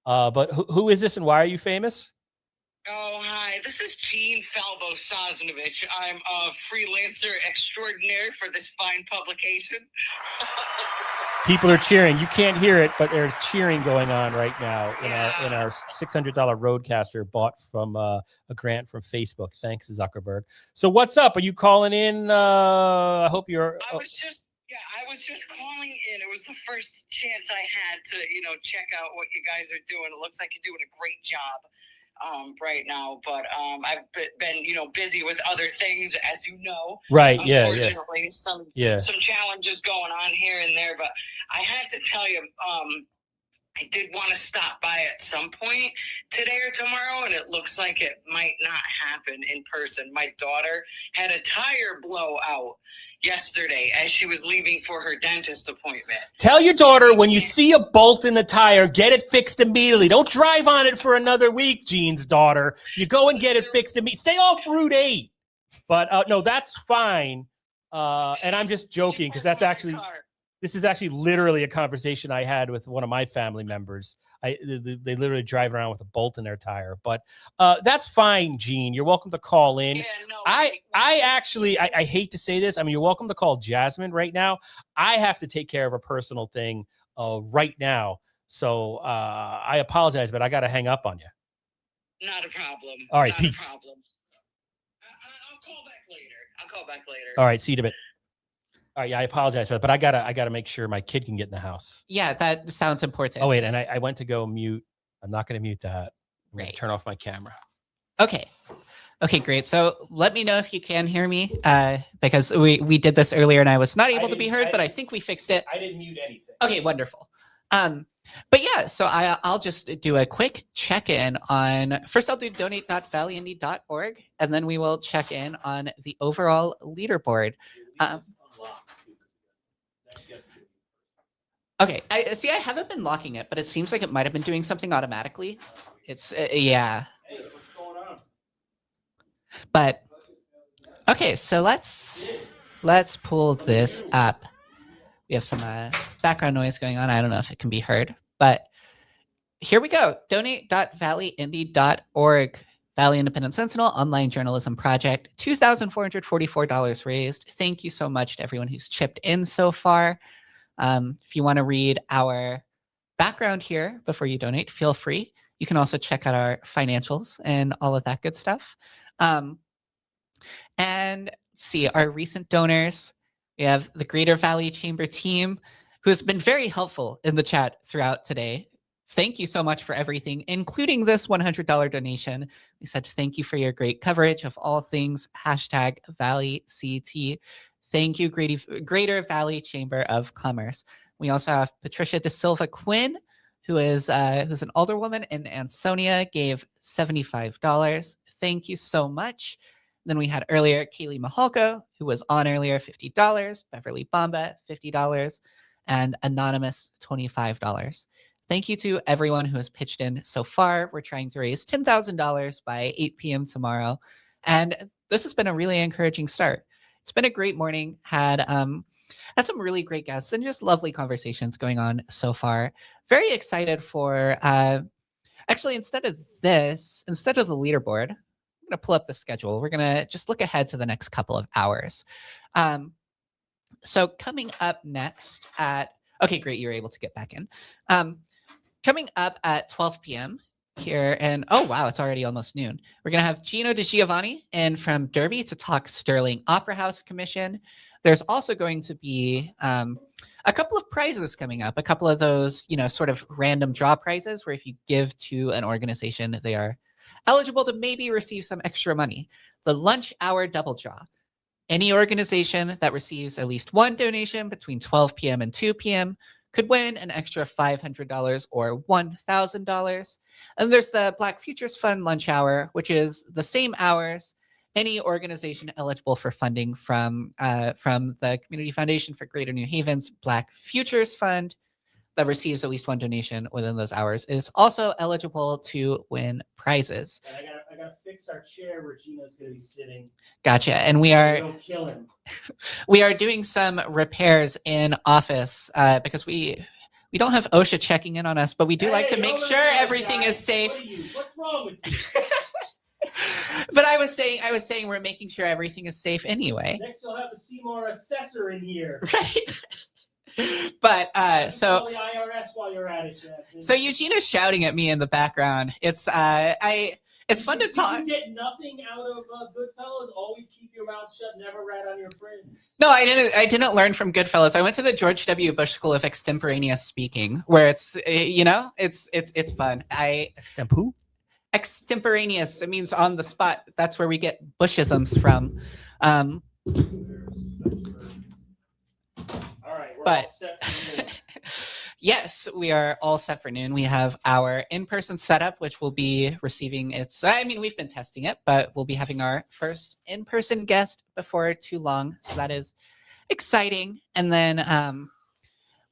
But who is this and why are you famous? Oh, hi. This is Gene Falbo Sosnovich. I'm a freelancer extraordinaire for this fine publication. People are cheering. You can't hear it, but there's cheering going on right now in our $600 Roadcaster bought from a grant from Facebook. Thanks, Zuckerberg. So what's up? Are you calling in? I hope you're. I was just calling in. It was the first chance I had to, check out what you guys are doing. It looks like you're doing a great job right now, but I've been busy with other things, as you know. Right. Unfortunately, some challenges going on here and there, but I had to tell you, I did want to stop by at some point today or tomorrow, and it looks like it might not happen in person. My daughter had a tire blowout yesterday as she was leaving for her dentist appointment. Tell your daughter when you see a bolt in the tire, get it fixed immediately. Don't drive on it for another week, Gene's daughter. You go and get it fixed immediately. Stay off Route 8. But no, that's fine. And I'm just joking because this is actually literally a conversation I had with one of my family members. They literally drive around with a bolt in their tire, but that's fine, Gene. You're welcome to call in. Yeah, no, I hate to say this. I mean, you're welcome to call Jasmine right now. I have to take care of a personal thing right now. So I apologize, but I got to hang up on you. Not a problem. All right, Not peace. A problem. I'll call back later. All right, see you in a bit. All right, yeah, I apologize, but I gotta make sure my kid can get in the house. Yeah, that sounds important. Oh wait, and I went to go mute. I'm not gonna mute that. I'm gonna Right. turn off my camera. Okay, great. So let me know if you can hear me, because we did this earlier and I was not able to be heard, but I think we fixed it. I didn't mute anything. Okay, wonderful. But yeah, so I'll just do a quick check-in on, first I'll do donate.valleyindy.org, and then we will check in on the overall leaderboard. Okay, I haven't been locking it, but it seems like it might have been doing something automatically. It's, yeah. Hey, what's going on? But, okay, so let's pull this up. We have some background noise going on. I don't know if it can be heard, but here we go. Donate.valleyindy.org. Valley Independent Sentinel Online Journalism Project. $2,444 raised. Thank you so much to everyone who's chipped in so far. If you want to read our background here before you donate, feel free. You can also check out our financials and all of that good stuff. And see our recent donors. We have the Greater Valley Chamber team, who has been very helpful in the chat throughout today. Thank you so much for everything, including this $100 donation. We said thank you for your great coverage of all things #ValleyCT. Thank you, Greater Valley Chamber of Commerce. We also have Patricia De Silva Quinn, who's an alderwoman in Ansonia, gave $75. Thank you so much. Then we had earlier Kaylee Mahalko, who was on earlier, $50. Beverly Bomba, $50. And Anonymous, $25. Thank you to everyone who has pitched in so far. We're trying to raise $10,000 by 8 p.m. tomorrow. And this has been a really encouraging start. It's been a great morning. Had some really great guests and just lovely conversations going on so far. Very excited for, actually, instead of the leaderboard, I'm going to pull up the schedule. We're going to just look ahead to the next couple of hours. So coming up next at, okay, great. You're able to get back in. Coming up at 12 p.m. here, and oh, wow, it's already almost noon. We're going to have Gino DiGiovanni in from Derby to talk Sterling Opera House Commission. There's also going to be a couple of prizes coming up, a couple of those, sort of random draw prizes where if you give to an organization, they are eligible to maybe receive some extra money. The lunch hour double draw. Any organization that receives at least one donation between 12 p.m. and 2 p.m. could win an extra $500 or $1,000. And there's the Black Futures Fund lunch hour, which is the same hours. Any organization eligible for funding from the Community Foundation for Greater New Haven's Black Futures Fund that receives at least one donation within those hours is also eligible to win prizes. And I gotta fix our chair where Gino's gonna be sitting. Gotcha. And we are Don't kill him. we are doing some repairs in office because we don't have OSHA checking in on us, but we do like to make sure everything is safe. What's wrong with you? But I was saying we're making sure everything is safe anyway. Next, you'll have a Seymour assessor in here. Right. But so call the IRS while you're at it, Jasmine. So Eugenia's shouting at me in the background. It's fun to talk. Did you get nothing out of Goodfellas? Always keep your mouth shut. Never rat on your friends. No, I didn't learn from Goodfellas. I went to the George W. Bush School of Extemporaneous Speaking, where it's it's fun. Who? Extemporaneous. It means on the spot. That's where we get Bushisms from. But yes, we are all set for noon. We have our in-person setup, which will be receiving its, we've been testing it, but we'll be having our first in-person guest before too long. So that is exciting. And then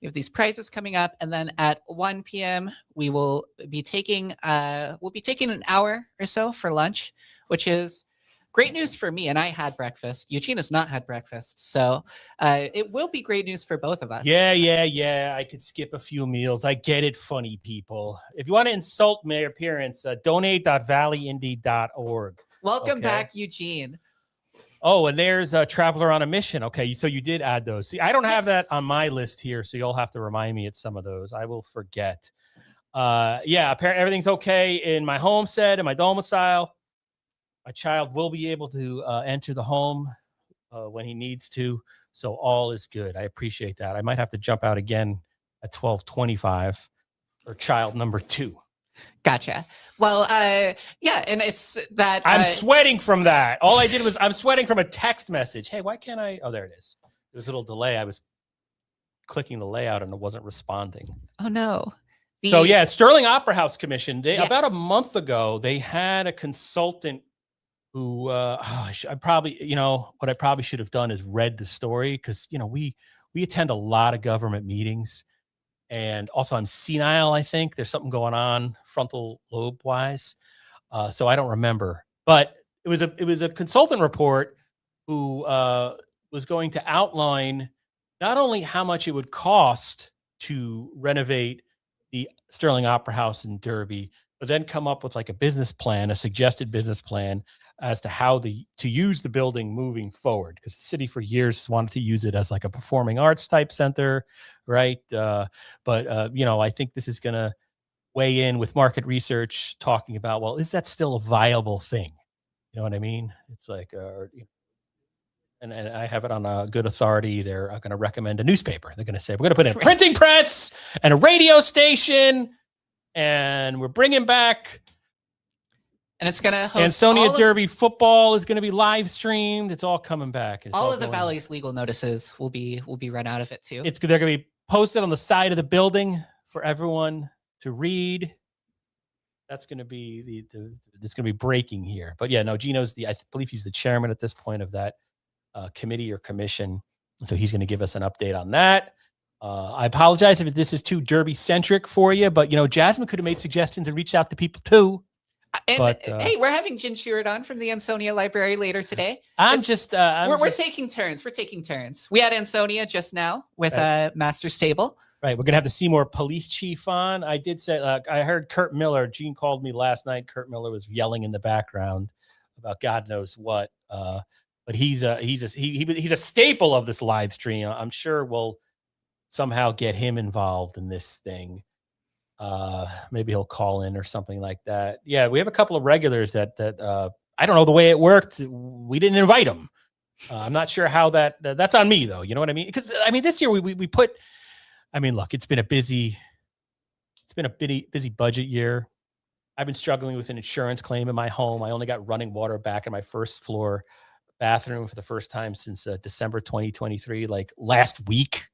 we have these prizes coming up. And then at 1 p.m., we will be taking, an hour or so for lunch, which is great news for me, and I had breakfast. Eugene has not had breakfast, so it will be great news for both of us. Yeah. I could skip a few meals. I get it, funny people. If you want to insult my appearance, donate.valleyindy.org. Welcome back, Eugene. Oh, and there's a Traveler on a Mission. Okay, so you did add those. See, I don't have that on my list here, so you'll have to remind me at some of those. I will forget. Apparently everything's okay in my homestead, in my domicile. My child will be able to enter the home when he needs to. So all is good. I appreciate that. I might have to jump out again at 12:25 for child number 2. Gotcha. Well, and it's that. I'm sweating from that. All I did was I'm sweating from a text message. Hey, why can't I? Oh, there it is. There was a little delay. I was clicking the layout and it wasn't responding. Oh, no. Sterling Opera House Commission. About a month ago, they had a consultant who I probably should have done is read the story because we attend a lot of government meetings, and also I'm senile. I think there's something going on frontal lobe wise, so I don't remember. But it was a consultant report who was going to outline not only how much it would cost to renovate the Sterling Opera House in Derby, but then come up with like a business plan, a suggested business plan as to how to use the building moving forward, because the city for years has wanted to use it as like a performing arts type center, right? But I think this is going to weigh in with market research talking about, well, is that still a viable thing? You know what I mean? It's like, and I have it on a good authority. They're going to recommend a newspaper. They're going to say, we're going to put in a printing press and a radio station, and we're bringing back. And it's going to host Ansonia Derby football is going to be live streamed. It's all coming back. All of the Valley's legal notices will be run out of it too. They're going to be posted on the side of the building for everyone to read. That's going to be it's going to be breaking here. But yeah, no, Gino's I believe he's the chairman at this point of that committee or commission. So he's going to give us an update on that. I apologize if this is too Derby centric for you, but Jasmine could have made suggestions and reached out to people too. And but, hey, we're having Jen Sheared on from the Ansonia Library later today. We're taking turns. We're taking turns. We had Ansonia just now with Master's Table. Right. We're going to have the Seymour police chief on. I did say, I heard Kurt Miller. Gene called me last night. Kurt Miller was yelling in the background about God knows what. But he's a staple of this live stream. I'm sure we'll somehow get him involved in this thing. Maybe he'll call in or something like that. Yeah, we have a couple of regulars that I don't know the way it worked. We didn't invite them. I'm not sure how that's on me though. You know what I mean? Because this year we put. Look, it's been a busy budget year. I've been struggling with an insurance claim in my home. I only got running water back in my first floor bathroom for the first time since December 2023, like last week.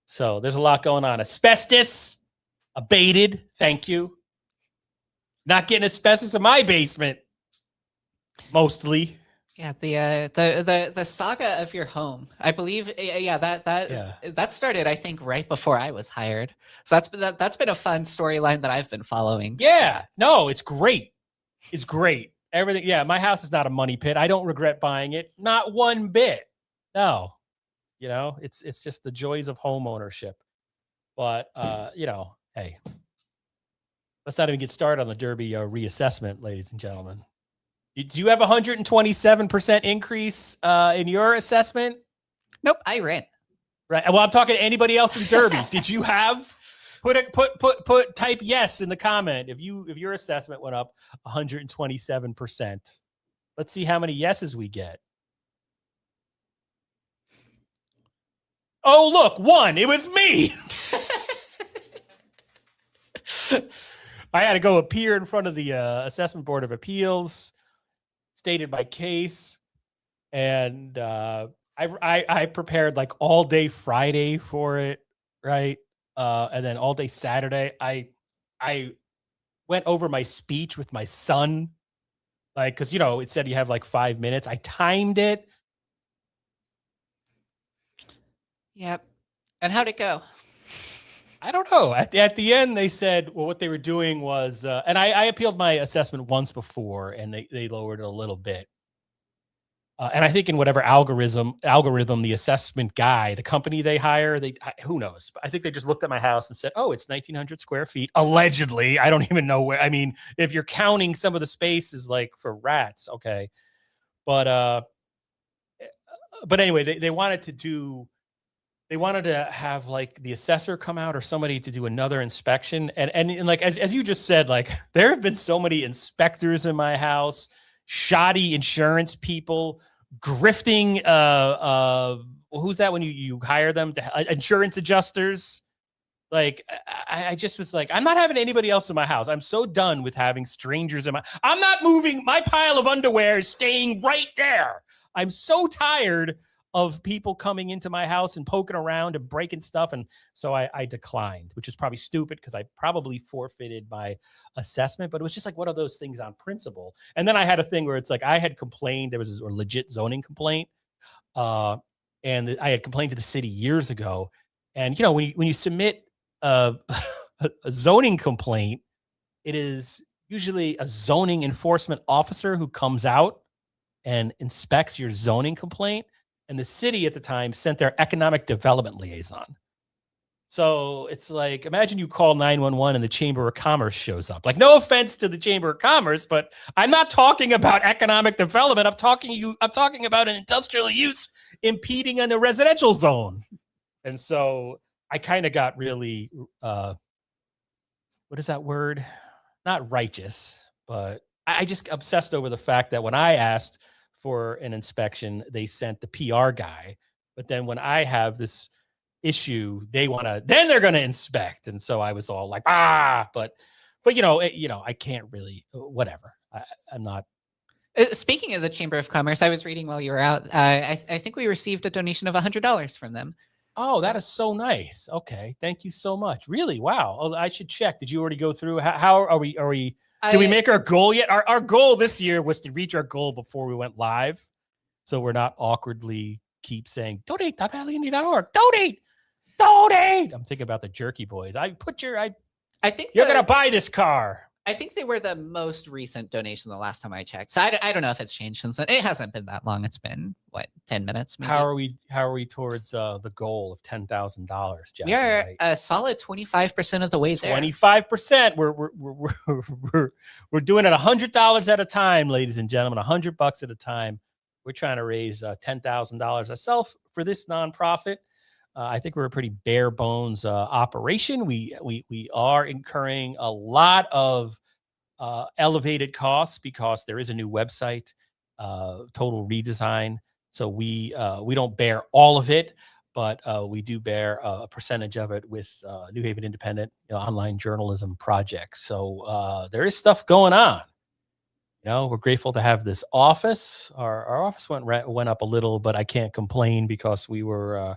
So there's a lot going on. Asbestos abated. Thank you. Not getting asbestos in my basement. Mostly. Yeah, the saga of your home. I believe that started, I think, right before I was hired. So that's been a fun storyline that I've been following. Yeah. No, it's great. It's great. Everything. Yeah, my house is not a money pit. I don't regret buying it. Not one bit. No. It's just the joys of home ownership. But hey, let's not even get started on the Derby reassessment, ladies and gentlemen. Do you have a 127% increase in your assessment? Nope, I rent. Right. Well, I'm talking to anybody else in Derby. Did you have type yes in the comment if your assessment went up 127%? Let's see how many yeses we get. Oh, look, 1. It was me. I had to go appear in front of the Assessment Board of Appeals, stated my case, and I prepared like all day Friday for it, right? And then all day Saturday, I went over my speech with my son, like, because it said you have like 5 minutes. I timed it. Yep. And how'd it go? I don't know. At the end, they said, well, what they were doing was, and I appealed my assessment once before, and they lowered it a little bit. And I think in whatever algorithm, the assessment guy, the company they hire, who knows? I think they just looked at my house and said, oh, it's 1,900 square feet. Allegedly. I don't even know where. If you're counting some of the spaces like for rats, okay. But anyway, they wanted to have like the assessor come out or somebody to do another inspection. And like, as you just said, like there have been so many inspectors in my house, shoddy insurance people, grifting, who's that when you hire them to insurance adjusters? Like, I just was like, I'm not having anybody else in my house. I'm so done with having strangers I'm not moving. My pile of underwear is staying right there. I'm so tired of people coming into my house and poking around and breaking stuff. And so I declined, which is probably stupid because I probably forfeited my assessment, but it was just like one of those things on principle. And then I had a thing where it's like, I had complained, there was this legit zoning complaint. And I had complained to the city years ago. And, when you submit a zoning complaint, it is usually a zoning enforcement officer who comes out and inspects your zoning complaint. And the city at the time sent their economic development liaison. So it's like, imagine you call 911 and the Chamber of Commerce shows up. Like, no offense to the Chamber of Commerce, but I'm not talking about economic development. I'm talking about an industrial use impeding on a residential zone. And so I kind of got really, what is that word? Not righteous, but I just obsessed over the fact that when I asked for an inspection, they sent the PR guy. But then when I have this issue, then they're going to inspect. And so I was all like, but I can't really, whatever. I'm not. Speaking of the Chamber of Commerce, I was reading while you were out. I think we received a donation of $100 from them. Oh, that is so nice. Okay, thank you so much. Really? Wow. Oh, I should check. Did you already go through? How are we? Are we? Did we make our goal yet? Our goal this year was to reach our goal before we went live, so we're not awkwardly keep saying donate.valleyindy.org. Donate. I'm thinking about the Jerky Boys. I think you're gonna buy this car. I think they were the most recent donation the last time I checked. So I don't know if it's changed since then. It hasn't been that long. It's been, what, 10 minutes maybe? How are we towe's the goal of $10,000? We are a solid 25% of the way there. 25%. We're doing it $100 at a time, ladies and gentlemen. $100 at a time. We're trying to raise $10,000 ourselves for this nonprofit. I think we're a pretty bare bones operation. We are incurring a lot of elevated costs because there is a new website, total redesign. So we don't bear all of it, but we do bear a percentage of it with New Haven Independent online journalism projects. So there is stuff going on. We're grateful to have this office. Our office went up a little, but I can't complain because we were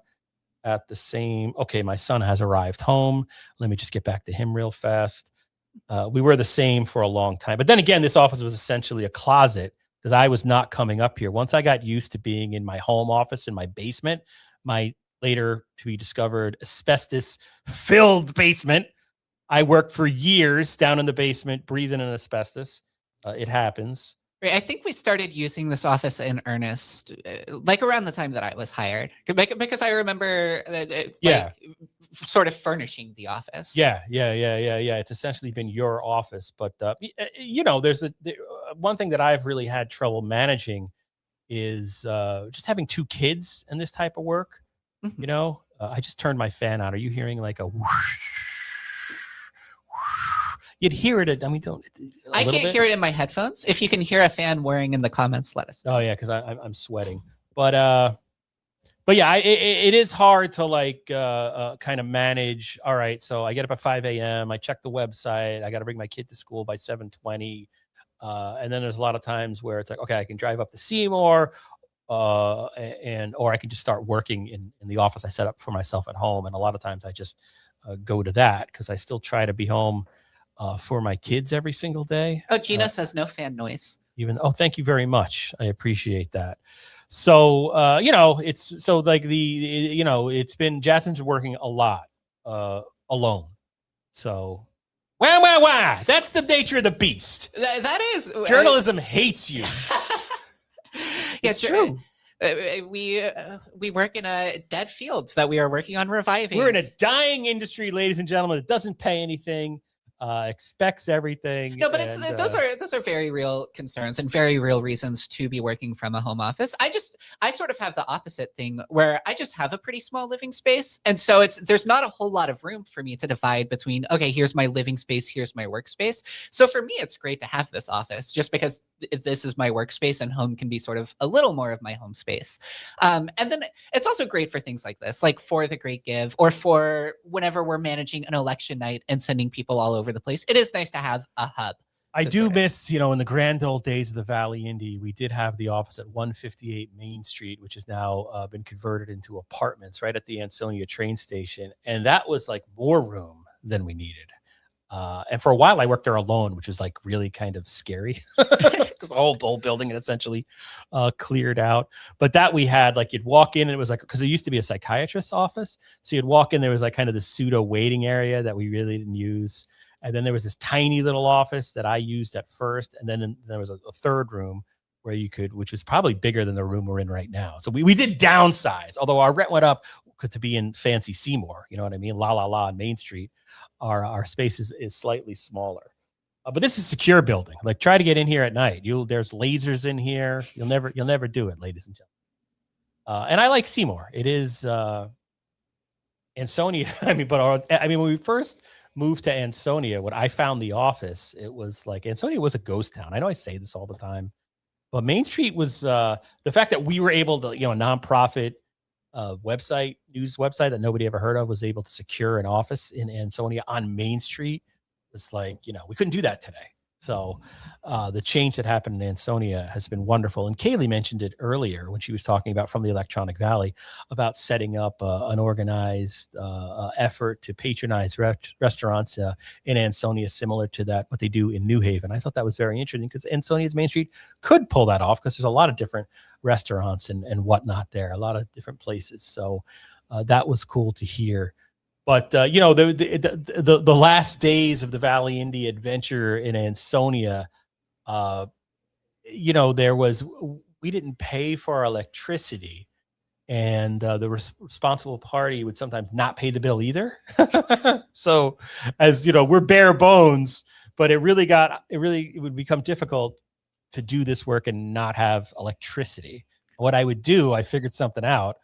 at the same. Okay, my son has arrived home. Let me just get back to him real fast. We were the same for a long time. But then again, this office was essentially a closet because I was not coming up here. Once I got used to being in my home office in my basement, my later to be discovered asbestos-filled basement, I worked for years down in the basement, breathing in asbestos. It happens. I think we started using this office in earnest, like around the time that I was hired, because I remember, sort of furnishing the office. Yeah. It's essentially been your office, but there's one thing that I've really had trouble managing is just having two kids in this type of work. Mm-hmm. I just turned my fan on. Are you hearing like a whoosh? You'd hear it. I can't hear it in my headphones. If you can hear a fan whirring in the comments, let us know. Oh yeah, because I'm sweating. But yeah, it is hard to kind of manage. All right, so I get up at 5 a.m. I check the website. I got to bring my kid to school by 7:20, and then there's a lot of times where it's like, okay, I can drive up to Seymour, or I can just start working in the office I set up for myself at home. And a lot of times I just go to that because I still try to be home for my kids every single day. Oh, Gina says no fan noise. Thank you very much. I appreciate that. So, it's been, Jasmine's working a lot alone. So, wow. That's the nature of the beast. That is. Journalism hates you. It's true. We work in a dead field that we are working on reviving. We're in a dying industry, ladies and gentlemen. It doesn't pay anything. Expects everything. No, but those are very real concerns and very real reasons to be working from a home office. I sort of have the opposite thing where I just have a pretty small living space, and so there's not a whole lot of room for me to divide between, okay, here's my living space, here's my workspace. So for me, it's great to have this office just because this is my workspace and home can be sort of a little more of my home space. And then it's also great for things like this, like for the Great Give or for whenever we're managing an election night and sending people all over the place. It is nice to have a hub. I do miss, in the grand old days of the Valley Indy, we did have the office at 158 Main Street, which has now been converted into apartments right at the Ansonia train station. And that was like more room than we needed. And for a while I worked there alone, which was like really kind of scary because the whole building had essentially cleared out. But that we had, like, you'd walk in and it was like, because it used to be a psychiatrist's office. So you'd walk in, there was like kind of this pseudo waiting area that we really didn't use. And then there was this tiny little office that I used at first. And then there was a third room where you could, which was probably bigger than the room we're in right now. So we did downsize, although our rent went up to be in fancy Seymour, you know what I mean? La on Main Street. Our space is slightly smaller. But this is a secure building. Like, try to get in here at night. There's lasers in here. You'll never do it, ladies and gentlemen. And I like Seymour. It is Ansonia. When we first moved to Ansonia, when I found the office, it was like Ansonia was a ghost town. I know I say this all the time, but Main Street was the fact that we were able to, a nonprofit news website that nobody ever heard of was able to secure an office in Ansonia on Main Street. It's like, we couldn't do that today. So the change that happened in Ansonia has been wonderful. And Kaylee mentioned it earlier when she was talking about From the Electronic Valley about setting up an organized effort to patronize restaurants in Ansonia, similar to that what they do in New Haven. I thought that was very interesting because Ansonia's Main Street could pull that off because there's a lot of different restaurants and whatnot there, a lot of different places. So that was cool to hear. But the last days of the Valley Indy adventure in Ansonia, we didn't pay for our electricity, and the responsible party would sometimes not pay the bill either. So, as you know, we're bare bones, but it would become difficult to do this work and not have electricity. What I would do, I figured something out.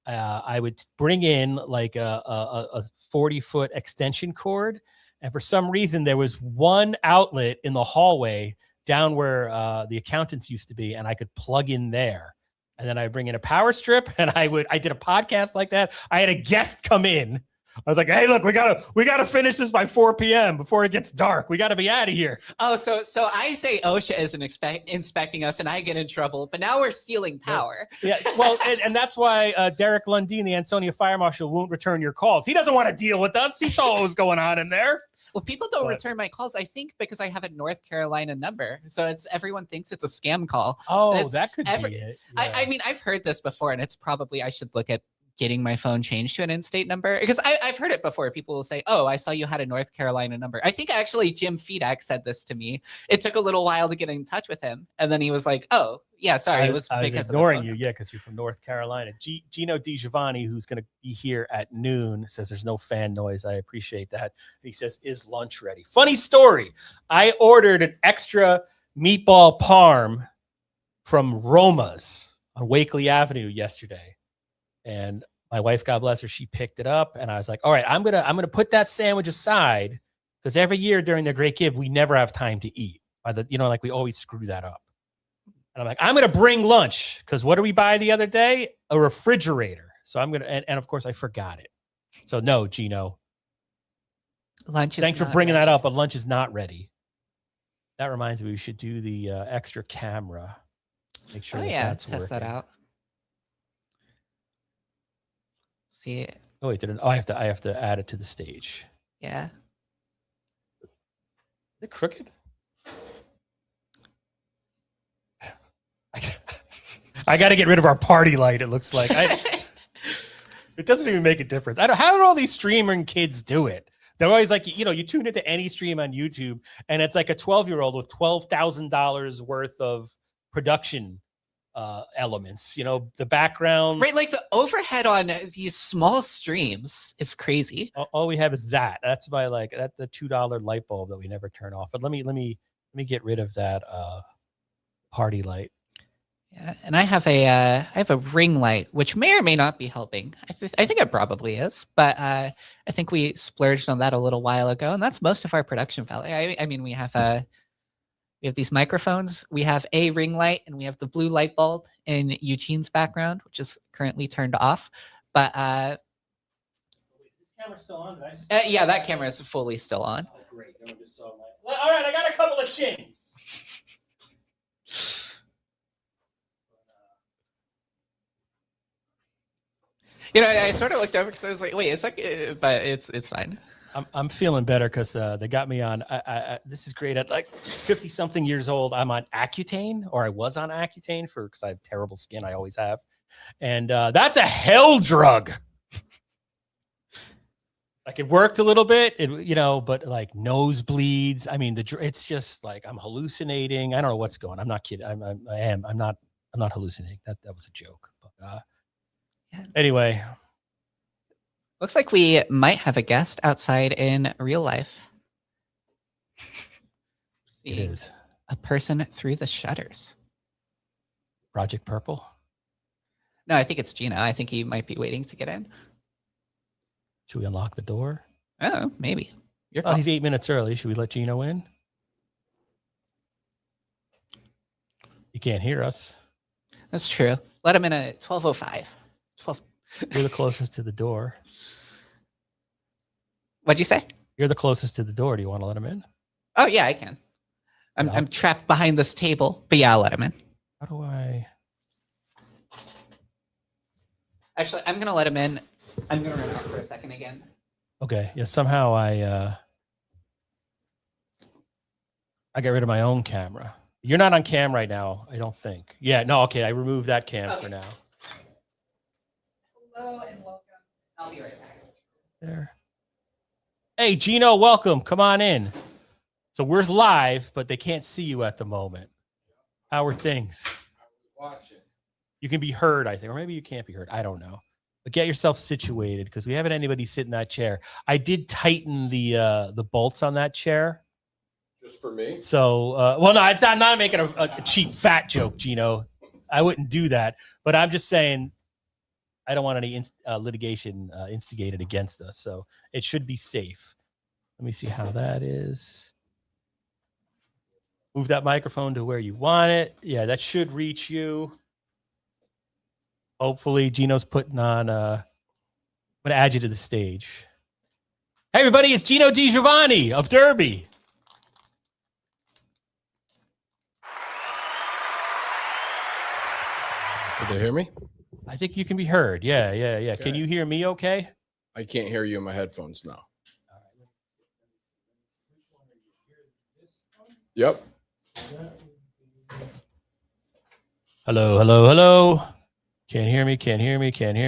I would bring in like a 40-foot extension cord. And for some reason, there was one outlet in the hallway down where the accountants used to be, and I could plug in there. And then I bring in a power strip, and I did a podcast like that. I had a guest come in. I was like, hey, look, we gotta finish this by 4 p.m. before it gets dark. We gotta be out of here. Oh, so I say OSHA isn't inspecting us and I get in trouble, but now we're stealing power. Yeah, well, and that's why Derek Lundeen, the Ansonia Fire Marshal, won't return your calls. He doesn't want to deal with us. He saw what was going on in there. Well, people don't return my calls, I think, because I have a North Carolina number. So everyone thinks it's a scam call. Oh, that could be it. Yeah. I mean, I've heard this before, and it's probably I should look at getting my phone changed to an in-state number, because I've heard it before. People will say, oh, I saw you had a North Carolina number. I think actually Jim Fedak said this to me. It took a little while to get in touch with him. And then he was like, oh, yeah, sorry. I was ignoring you. Yeah, because you're from North Carolina. Gino DiGiovanni, who's going to be here at noon, says there's no fan noise. I appreciate that. He says, is lunch ready? Funny story. I ordered an extra meatball parm from Roma's on Wakely Avenue yesterday. And my wife, God bless her, she picked it up, and I was like, all right, I'm gonna put that sandwich aside, because every year during the Great Give, we never have time to eat. We always screw that up. And I'm like, I'm gonna bring lunch, because what did we buy the other day? A refrigerator. So I'm gonna, and of course I forgot it. So no, Gino. Lunch. Thanks for bringing that up, but lunch is not ready. That reminds me, we should do the extra camera. Make sure that's test working. that out. See it. Oh wait, I have to add it to the stage. Yeah. Is it crooked? I got to get rid of our party light. It looks like it doesn't even make a difference. How do all these streaming kids do it? They're always like, you tune into any stream on YouTube, and it's like a 12-year-old with $12,000 worth of production elements, the background, right? Like the overhead on these small streams is crazy. All we have is that's my that's the $2 light bulb that we never turn off. But let me get rid of that party light. Yeah, and I have a ring light, which may or may not be helping. I think it probably is, but I think we splurged on that a little while ago, and that's most of our production value. I mean, we have these microphones, we have a ring light, and we have the blue light bulb in Eugene's background, which is currently turned off. But is this camera still on? Yeah, that camera is fully still on. Oh, great. I just saw my... All right, I got a couple of chins. I sort of looked over because I was like, wait, it's like, but it's fine. I'm feeling better because they got me on. This is great. At like 50-something years old, I'm on Accutane, or I was on Accutane because I have terrible skin. I always have, and that's a hell drug. Like it worked a little bit, but like nosebleeds. I mean, it's just like I'm hallucinating. I don't know what's going on. I'm not kidding. I'm not hallucinating. That was a joke. But anyway. Looks like we might have a guest outside in real life. It is. A person through the shutters. Project Purple? No, I think it's Gino. I think he might be waiting to get in. Should we unlock the door? Oh, maybe. He's 8 minutes early. Should we let Gino in? He can't hear us. That's true. Let him in at 12:05. 12. You're the closest to the door. What'd you say? You're the closest to the door. Do you want to let him in? Oh, yeah, I can. I'm trapped behind this table, but yeah, I'll let him in. How do I? Actually, I'm gonna let him in. I'm gonna run out for a second again. Okay. Yeah. Somehow I got rid of my own camera. You're not on cam right now, I don't think. Yeah. No. Okay. I removed that cam for now. Hello and welcome. I'll be right back. There. Hey, Gino, welcome. Come on in. So we're live, but they can't see you at the moment. How are things? Watching. You can be heard, I think, or maybe you can't be heard. I don't know. But get yourself situated because we haven't anybody sit in that chair. I did tighten the bolts on that chair. Just for me? So, well, no, I'm not making a cheap fat joke, Gino. I wouldn't do that. But I'm just saying I don't want any litigation instigated against us. So it should be safe. Let me see how that is. Move that microphone to where you want it. Yeah, that should reach you. Hopefully, Gino's putting on. I'm going to add you to the stage. Hey, everybody, it's Gino DiGiovanni of Derby. Did they hear me? I think you can be heard. Yeah. Okay. Can you hear me okay? I can't hear you in my headphones now. Yep. Hello. Can't hear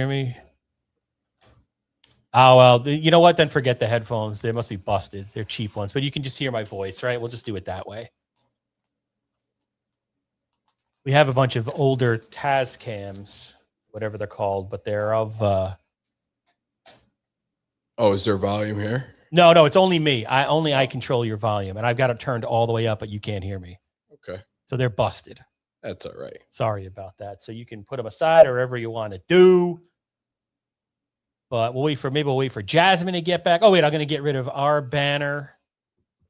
me. Oh, well, you know what? Then forget the headphones. They must be busted. They're cheap ones, but you can just hear my voice, right? We'll just do it that way. We have a bunch of older Taz cams, whatever they're called, but they're of... Oh, is there volume here? No, it's only me. I control your volume, and I've got it turned all the way up, but you can't hear me. Okay. So they're busted. That's all right. Sorry about that. So you can put them aside or wherever you want to do. But we'll wait for Jasmine to get back. Oh, wait, I'm going to get rid of our banner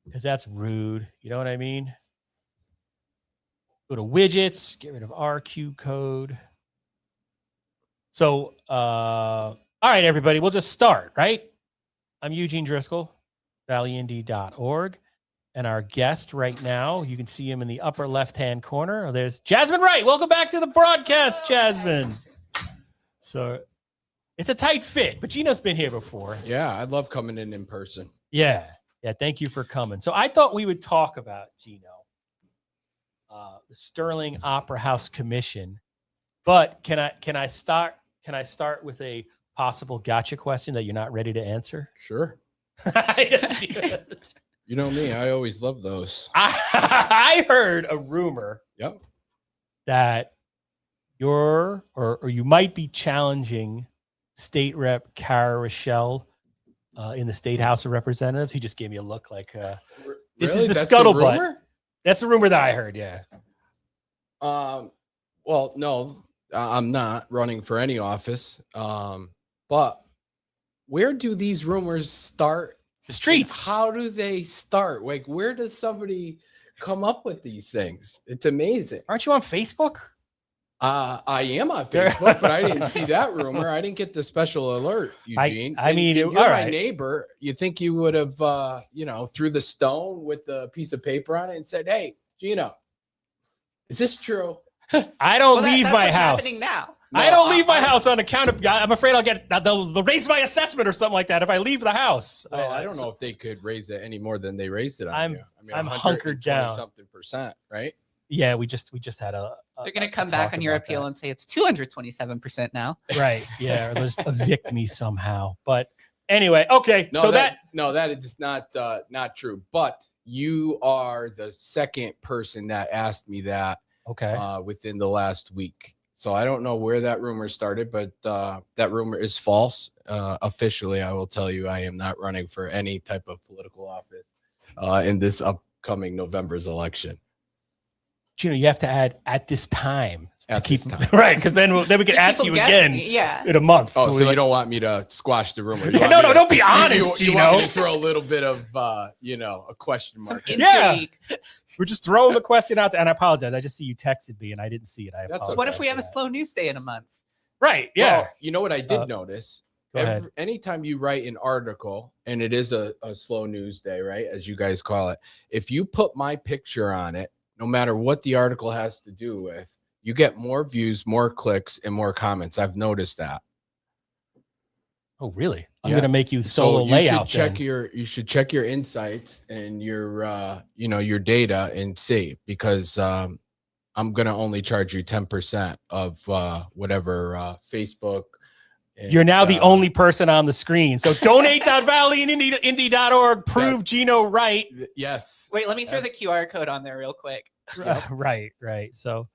because that's rude. You know what I mean? Go to widgets, get rid of RQ code. So, all right, everybody, we'll just start, right? I'm Eugene Driscoll, valleyindy.org. And our guest right now, you can see him in the upper left-hand corner. Oh, there's Jasmine Wright. Welcome back to the broadcast, Jasmine. So it's a tight fit, but Gino's been here before. Yeah, I love coming in person. Yeah. Thank you for coming. So I thought we would talk about Gino, the Sterling Opera House Commission. But can I start with a possible gotcha question that you're not ready to answer? Sure. You know me, I always love those. I heard a rumor. Yep. That you're or you might be challenging State Rep Cara Rochelle in the State House of Representatives. He just gave me a look like this is the scuttlebutt. That's the rumor that I heard. Yeah. Well, no, I'm not running for any office. But where do these rumors start? The streets. How do they start? Like, where does somebody come up with these things? It's amazing. Aren't you on Facebook? I am on Facebook, but I didn't see that rumor. I didn't get the special alert, Eugene. I mean, you're all my right. neighbor. You think you would have, threw the stone with the piece of paper on it and said, "Hey, Gino, is this true?" I don't leave that's my what's house. happening now. No, I don't leave my house on account of. I'm afraid I'll get they'll raise my assessment or something like that if I leave the house. Well, I don't know if they could raise it any more than they raised it on you. I'm hunkered down. Something percent, right? Yeah, we just had a. They're going to come back on your appeal and say it's 227% now. Right. Yeah. Or just evict me somehow. But anyway, okay. No, so that is not true. But you are the second person that asked me that. Okay. Within the last week. So I don't know where that rumor started, but that rumor is false. Officially, I will tell you, I am not running for any type of political office in this upcoming November's election. Gino, you have to add at this time to keep this time. right, because then we can ask you again in a month. Oh, so you don't want me to squash the rumor? Yeah, no, don't be honest, you Gino. want me to throw a little bit of a question mark. Yeah, we're just throwing the question out there, and I apologize. I just see you texted me, and I didn't see it. I apologize. What if we have a slow news day in a month? Right? Yeah. Well, you know what I did notice ahead. Anytime you write an article, and it is a slow news day, right, as you guys call it, if you put my picture on it, no matter what the article has to do with, you get more views, more clicks, and more comments. I've noticed that. Oh, really? I'm Yeah. gonna make you solo layout. You should check your insights and your your data and see, because I'm gonna only charge you 10% of whatever Facebook. You're now the only person on the screen. So donate.valleyindy.org. Prove Gino right. Yes. Wait, let me throw the QR code on there real quick. Right. So,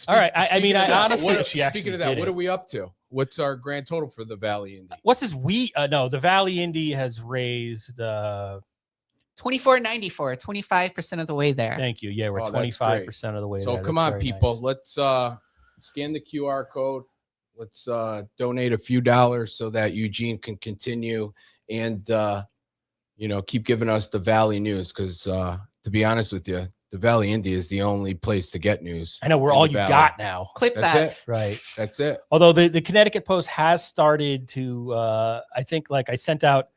all right. I mean, I honestly, speaking of that, what are we up to? What's our grand total for the Valley Indy? What's this? No, the Valley Indy has raised $24.94, 25% of the way there. Thank you. Yeah, we're 25% of the way there. So come on, people. Let's scan the QR code. Let's donate a few dollars so that Eugene can continue and keep giving us the Valley news, because to be honest with you, the Valley Indy is the only place to get news. I know, we're all you got now. Clip That's that. it. Right. That's it. Although the Connecticut Post has started to, I think, like I sent out,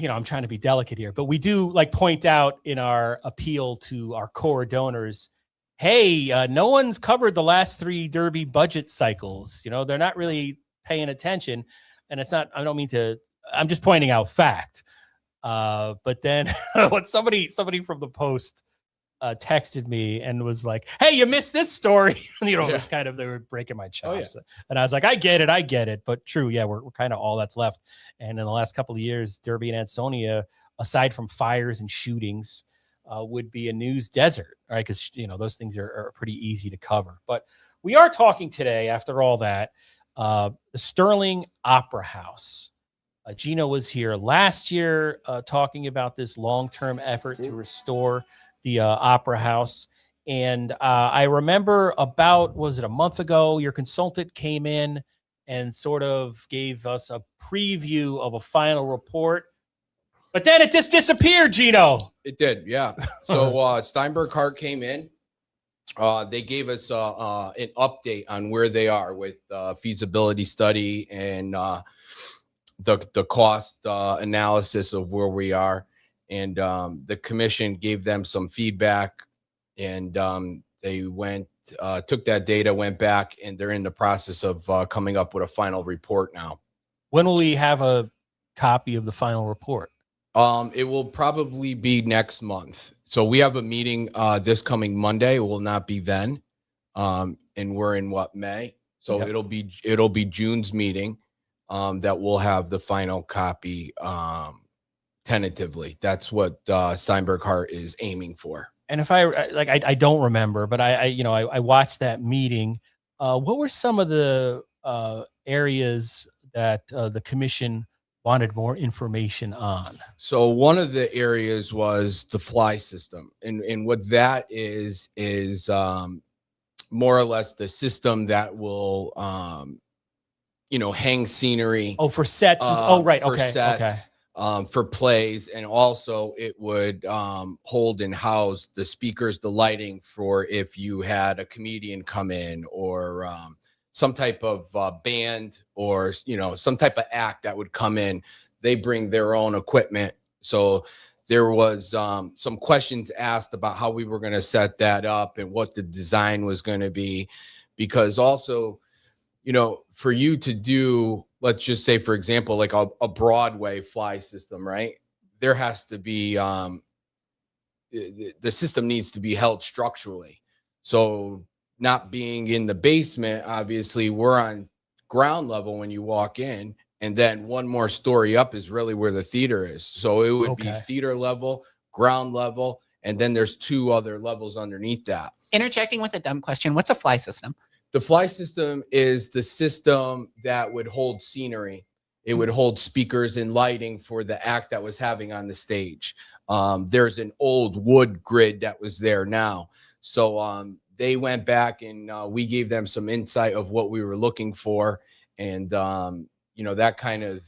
I'm trying to be delicate here, but we do point out in our appeal to our core donors, hey, no one's covered the last 3 Derby budget cycles. They're not really paying attention. And it's not, I don't mean to, I'm just pointing out fact. But then when somebody from the Post texted me and was like, hey, you missed this story. It was kind of, they were breaking my chops. And I was like, I get it. But true. Yeah, we're kind of all that's left. And in the last couple of years, Derby and Ansonia, aside from fires and shootings, would be a news desert, right? Because, those things are pretty easy to cover. But we are talking today, after all that, the Sterling Opera House. Gino was here last year talking about this long-term effort to restore the Opera House. And I remember was it a month ago, your consultant came in and sort of gave us a preview of a final report. But then it just disappeared, Gino. It did, yeah. So Steinberg Hart came in. They gave us an update on where they are with feasibility study and the cost analysis of where we are. And the commission gave them some feedback, and they took that data, went back, and they're in the process of coming up with a final report now. When will we have a copy of the final report? It will probably be next month. So we have a meeting this coming Monday. It will not be then. And we're in May. So it'll be June's meeting that we'll have the final copy tentatively. That's what Steinberg Hart is aiming for. And if I don't remember, but I watched that meeting. What were some of the areas that the commission wanted more information on? So one of the areas was the fly system, and what that is more or less the system that will hang scenery. Oh, for sets. For sets, for plays, and also it would hold and house the speakers, the lighting for if you had a comedian come in, or some type of band, or some type of act that would come in. They bring their own equipment. So there was some questions asked about how we were going to set that up and what the design was going to be, because also, for you to do, let's just say, for example, like a Broadway fly system, right? There has to be the system needs to be held structurally. So not being in the basement, obviously we're on ground level when you walk in, and then one more story up is really where the theater is. So it would be theater level, ground level, and then there's 2 other levels underneath that. Interjecting with a dumb question, what's a fly system? The fly system is the system that would hold scenery. It would hold speakers and lighting for the act that was having on the stage. There's an old wood grid that was there now. So they went back and we gave them some insight of what we were looking for. And, that kind of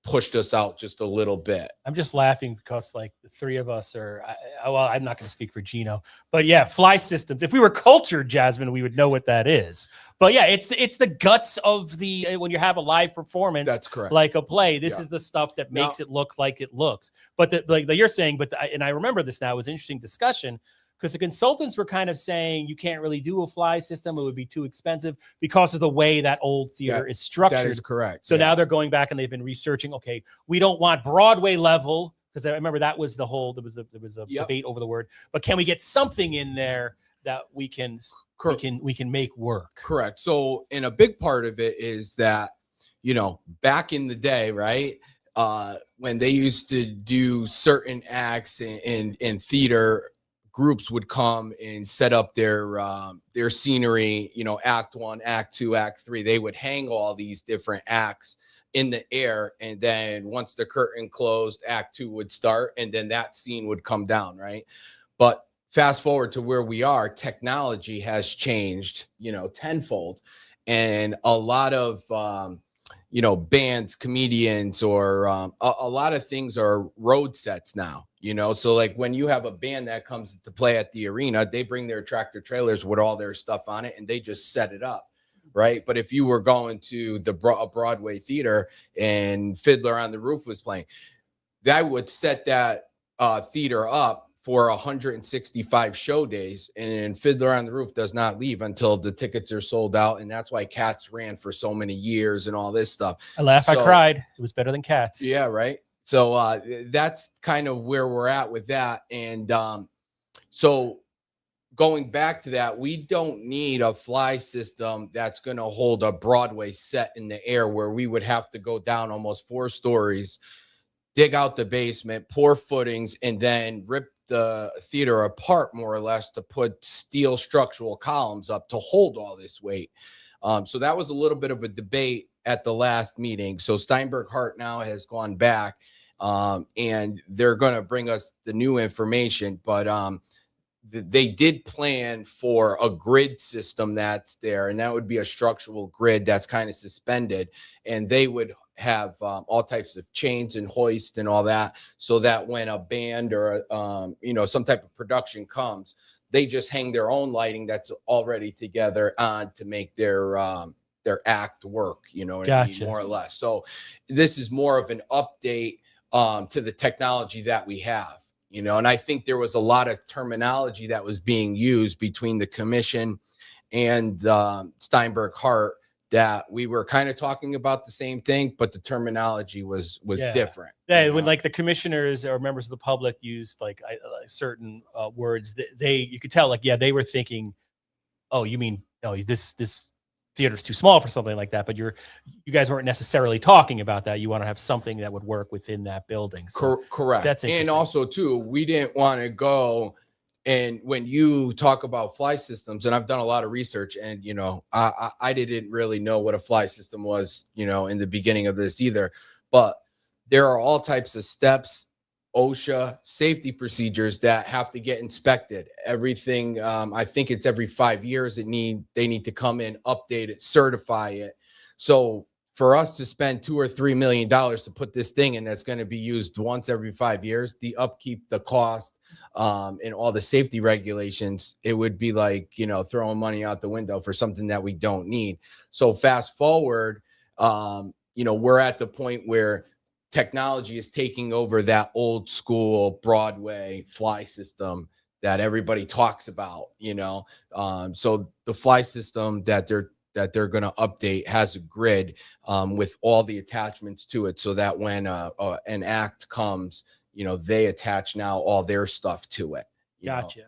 pushed us out just a little bit. I'm just laughing because the 3 of us are, well, I'm not going to speak for Gino, but yeah, fly systems. If we were cultured, Jasmine, we would know what that is. But yeah, it's the guts of the when you have a live performance. That's correct. Like a play. This is the stuff that makes it look like it looks. But like you're saying, and I remember this now. It was an interesting discussion because the consultants were kind of saying you can't really do a fly system. It would be too expensive because of the way that old theater is structured. That is correct. So now they're going back and they've been researching. Okay, we don't want Broadway level. Because I remember that was the whole there was a debate over the word, but can we get something in there that we can make work? Correct. So, and a big part of it is that, you know, back in the day, right, when they used to do certain acts in theater, groups would come and set up their scenery, you know, act 1, act 2, act 3. They would hang all these different acts in the air, and then once the curtain closed, act 2 would start, and then that scene would come down, right? But fast forward to where we are, technology has changed, you know, tenfold, and a lot of you know, bands, comedians, or a lot of things are road sets now, you know. So like when you have a band that comes to play at the arena, they bring their tractor trailers with all their stuff on it and they just set it up, right? But if you were going to a Broadway theater and Fiddler on the Roof was playing, that would set that theater up for 165 show days, and Fiddler on the Roof does not leave until the tickets are sold out. And that's why Cats ran for so many years and all this stuff. I laughed, I cried. It was better than Cats. Yeah, right. So that's kind of where we're at with that. And so going back to that, we don't need a fly system that's going to hold a Broadway set in the air where we would have to go down almost 4 stories, dig out the basement, pour footings, and then rip the theater apart more or less to put steel structural columns up to hold all this weight. So that was a little bit of a debate at the last meeting. So Steinberg Hart now has gone back and they're going to bring us the new information, but they did plan for a grid system that's there, and that would be a structural grid that's kind of suspended, and they would have all types of chains and hoist and all that, so that when a band or you know, some type of production comes, they just hang their own lighting that's already together on to make their act work, you know what I mean, more or less. So this is more of an update to the technology that we have, you know. And I think there was a lot of terminology that was being used between the commission and Steinberg Hart that we were kind of talking about the same thing, but the terminology was different. Yeah, when like the commissioners or members of the public used like certain words, you could tell like, yeah, they were thinking, oh, you mean, oh, this theater's too small for something like that, but you guys weren't necessarily talking about that. You want to have something that would work within that building. So correct. That's interesting. And also too, we didn't want to go. And when you talk about fly systems, and I've done a lot of research, and, you know, I didn't really know what a fly system was, you know, in the beginning of this either, but there are all types of steps, OSHA safety procedures that have to get inspected. Everything, I think it's every 5 years they need to come in, update it, certify it. So for us to spend $2 or $3 million to put this thing in that's going to be used once every 5 years, the upkeep, the cost, and all the safety regulations, it would be like, you know, throwing money out the window for something that we don't need. So fast forward, you know, we're at the point where technology is taking over that old school Broadway fly system that everybody talks about, you know. So the fly system that they're going to update has a grid with all the attachments to it, so that when an act comes, you know, they attach now all their stuff to it. Gotcha.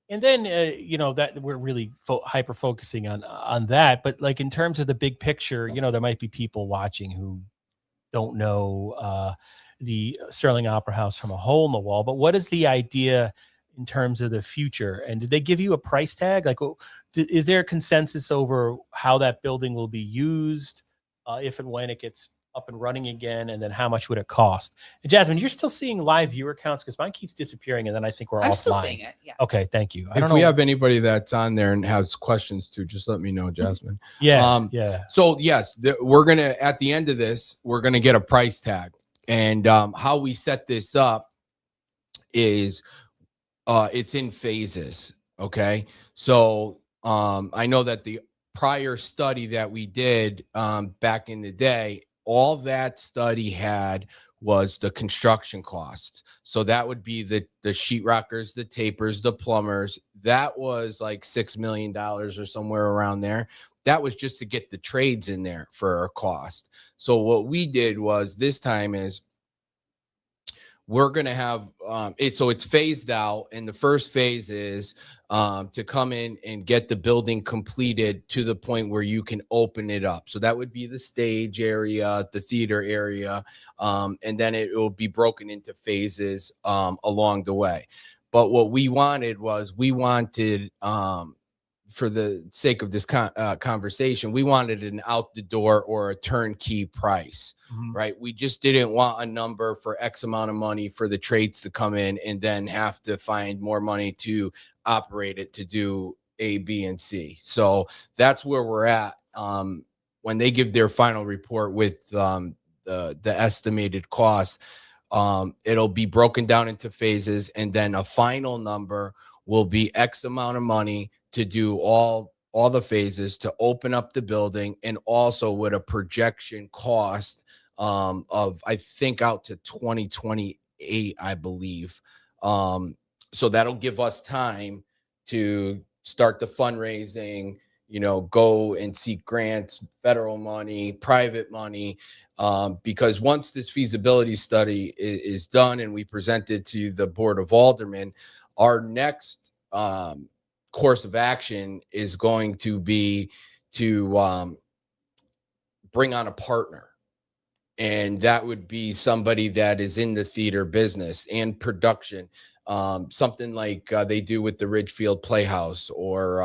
And then, you know, that we're really hyper focusing on that. But like in terms of the big picture, you know, there might be people watching who don't know the Sterling Opera House from a hole in the wall. But what is the idea in terms of the future? And did they give you a price tag? Like, is there a consensus over how that building will be used if and when it gets up and running again? And then how much would it cost? And Jasmine, you're still seeing live viewer counts, because mine keeps disappearing and then I think we're offline. I'm still seeing it. Yeah. Okay, thank you. If we have anybody that's on there and has questions too, just let me know, Jasmine. Yeah. Yeah. So yes, we're going to, at the end of this, we're going to get a price tag. And how we set this up is It's in phases. Okay. So I know that the prior study that we did back in the day, all that study had was the construction costs. So that would be the sheetrockers, the tapers, the plumbers. That was like $6 million or somewhere around there. That was just to get the trades in there for a cost. So what we did was this time is we're going to have so it's phased out, and the first phase is to come in and get the building completed to the point where you can open it up. So that would be the stage area, the theater area, and then it will be broken into phases along the way. But what we wanted was for the sake of this conversation, we wanted an out the door or a turnkey price, right? We just didn't want a number for X amount of money for the trades to come in and then have to find more money to operate it to do A, B, and C. So that's where we're at. When they give their final report with the estimated cost, it'll be broken down into phases, and then a final number will be X amount of money to do all the phases to open up the building, and also with a projection cost of I think out to 2028, I believe. So that'll give us time to start the fundraising, go and seek grants, federal money, private money, because once this feasibility study is done and we present it to the Board of Aldermen, our next course of action is going to be to bring on a partner. And that would be somebody that is in the theater business and production, something like they do with the Ridgefield Playhouse. Or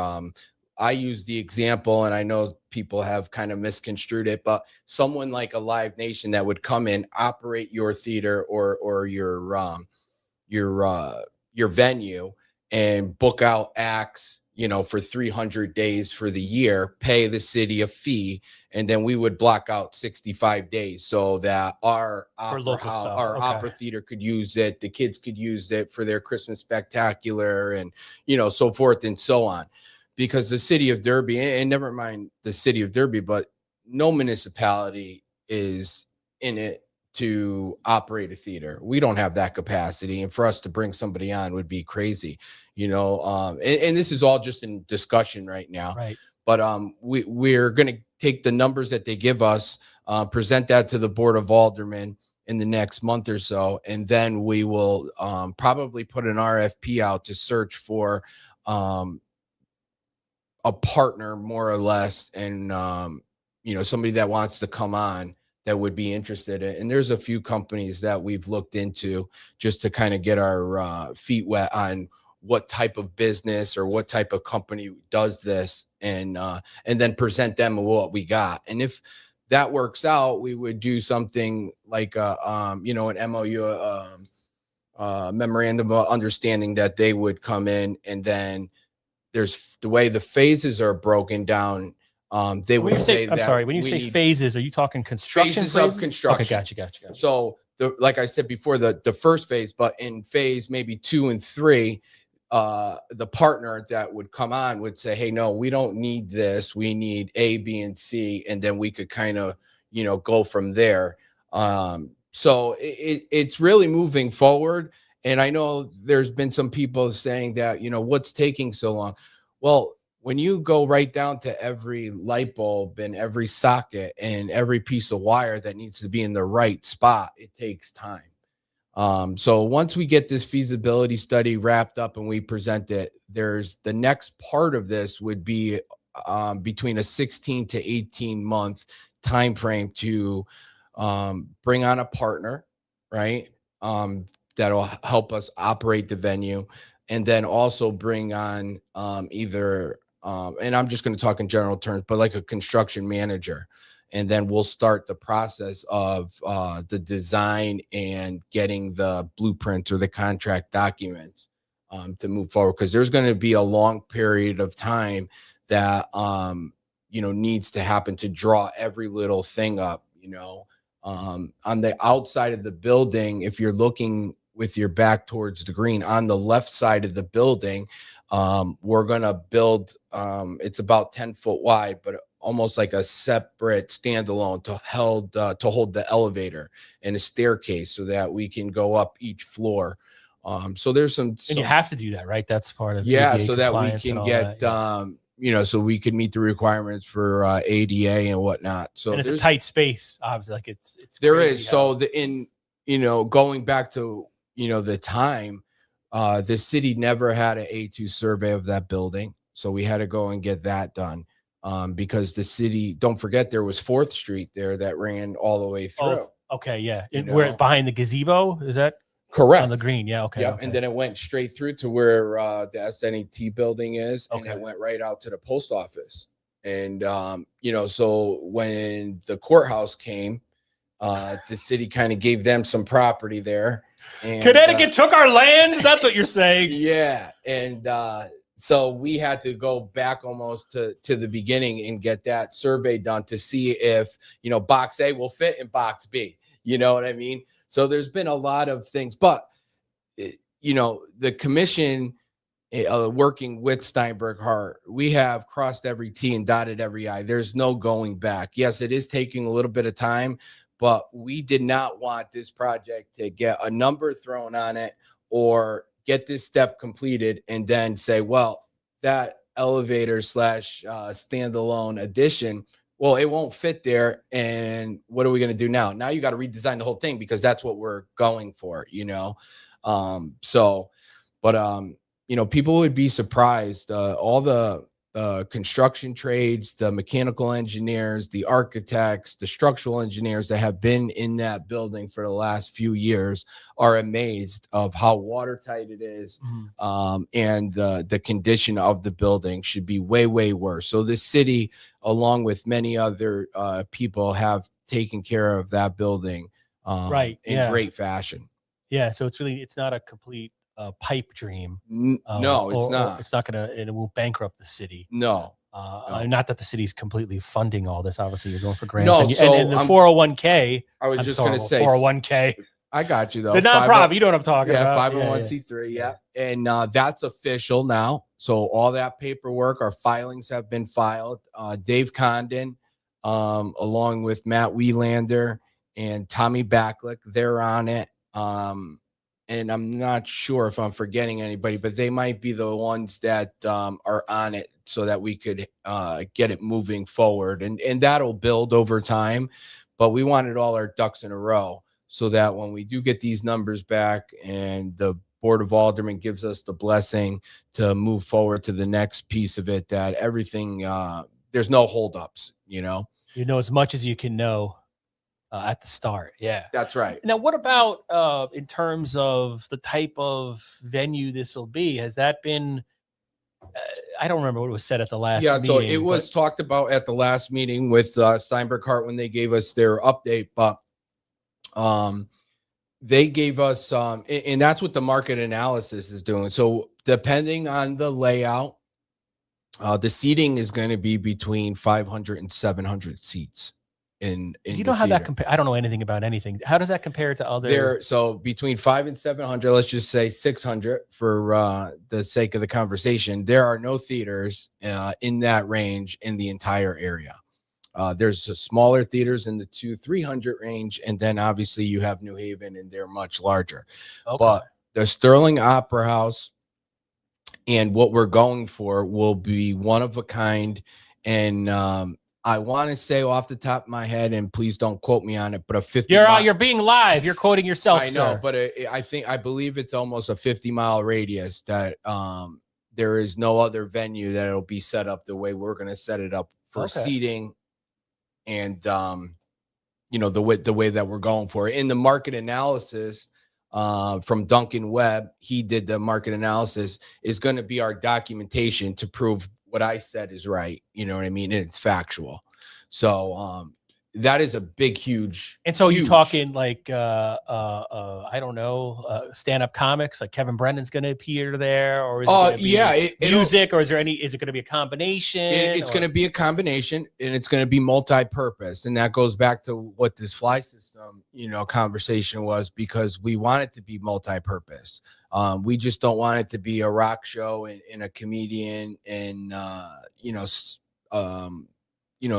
I use the example, and I know people have kind of misconstrued it, but someone like a Live Nation that would come in, operate your theater or your venue, and book out acts, for 300 days for the year, pay the city a fee, and then we would block out 65 days so that our opera theater could use it, the kids could use it for their Christmas spectacular, and so forth and so on. Because the city of Derby, and never mind the city of Derby, but no municipality is in it to operate a theater. We don't have that capacity, and for us to bring somebody on would be crazy, and this is all just in discussion right now. Right. But we're going to take the numbers that they give us, present that to the Board of Aldermen in the next month or so, and then we will probably put an RFP out to search for a partner, more or less, and somebody that wants to come on that would be interested in. And there's a few companies that we've looked into just to kind of get our feet wet on what type of business or what type of company does this, and then present them what we got. And if that works out, we would do something like an MOU, memorandum of understanding, that they would come in, and then there's the way the phases are broken down. They would say, I'm sorry, when you say phases, are you talking construction phases of construction? Okay, gotcha. So like I said before, the first phase, but in phase maybe 2 and 3, the partner that would come on would say, hey, no, we don't need this. We need A, B, and C. And then we could kind of, go from there. So it's really moving forward. And I know there's been some people saying that, what's taking so long? Well, when you go right down to every light bulb and every socket and every piece of wire that needs to be in the right spot, it takes time. So once we get this feasibility study wrapped up and we present it, there's the next part of this would be between a 16 to 18 month time frame to bring on a partner, right? That'll help us operate the venue, and then also bring on either and I'm just going to talk in general terms, but like a construction manager. And then we'll start the process of the design and getting the blueprints or the contract documents to move forward. Because there's going to be a long period of time that, needs to happen to draw every little thing up, on the outside of the building. If you're looking with your back towards the green, on the left side of the building, we're going to build, it's about 10 foot wide, but almost like a separate standalone to hold the elevator and a staircase so that we can go up each floor. So there's some, and you have to do that, right? That's part of yeah, ADA so that we compliance and can all get, that, yeah. so we can meet the requirements for ADA and whatnot. So and it's a there's- tight space, obviously. Like it's there crazy is. how- So going back to, the time, the city never had an A2 survey of that building. So we had to go and get that done. Because the city, don't forget, there was 4th Street there that ran all the way through. Oh, okay, yeah. You We're know? behind the gazebo. Is that Correct. on the green? Yeah, okay. Yep. Okay. And then it went straight through to where the SNET building is, and Okay. it went right out to the post office. And so when the courthouse came, the city kind of gave them some property there. And, Connecticut took our land. That's what you're saying. yeah, and so we had to go back almost to the beginning and get that survey done to see if box A will fit in box B. You know what I mean? So there's been a lot of things, but the commission, working with Steinberg Hart, we have crossed every T and dotted every I. There's no going back. Yes, it is taking a little bit of time, but we did not want this project to get a number thrown on it or get this step completed and then say, well, that elevator / standalone addition, well, it won't fit there. And what are we going to do now? Now you got to redesign the whole thing because that's what we're going for, people would be surprised. All the construction trades, the mechanical engineers, the architects, the structural engineers that have been in that building for the last few years are amazed of how watertight it is. And the condition of the building should be way, way worse. So the city, along with many other people, have taken care of that building Right. in great fashion. Yeah. So it's not a complete pipe dream. No, it's not. It's not gonna, and it will bankrupt the city. No. Not that the city's completely funding all this. Obviously, you're going for grants. No, and the 401k. I was just going to say 401k. I got you though. The nonprofit, you know what I'm talking about. 501c3. Yeah. And that's official now. So all that paperwork, our filings have been filed. Dave Condon, along with Matt Wielander and Tommy Backlick, they're on it. And I'm not sure if I'm forgetting anybody, but they might be the ones that are on it so that we could get it moving forward. And that'll build over time. But we wanted all our ducks in a row so that when we do get these numbers back and the Board of Aldermen gives us the blessing to move forward to the next piece of it, that everything, there's no holdups, as much as you can know. At the start. Yeah, that's right. Now, what about in terms of the type of venue this will be? Has that been, I don't remember what was said at the last meeting. So it was talked about at the last meeting with Steinberg Hart when they gave us their update, but they gave us, and that's what the market analysis is doing. So depending on the layout, the seating is going to be between 500 and 700 seats. Do you know how that compares? I don't know anything about anything. How does that compare to other? So between 500 and 700, let's just say 600 for the sake of the conversation. There are no theaters in that range in the entire area. There's smaller theaters in the 200-300 range, and then obviously you have New Haven, and they're much larger. Okay. But the Sterling Opera House and what we're going for will be one of a kind, and I want to say off the top of my head, and please don't quote me on it, but a 50. You're being live. You're quoting yourself. I know, but I believe it's almost a 50-mile radius that there is no other venue that it'll be set up the way we're going to set it up for seating, and the way that we're going for it. In the market analysis from Duncan Webb, he did the market analysis, is going to be our documentation to prove what I said is right. You know what I mean? And it's factual. So that is a big, huge. And so you huge. talking like I don't know, stand-up comics, like Kevin Brennan's going to appear there, or is it going to be music, or is it going to be a combination? It's going to be a combination, and it's going to be multi-purpose, and that goes back to what this fly system, conversation was, because we want it to be multi-purpose. We just don't want it to be a rock show and a comedian and a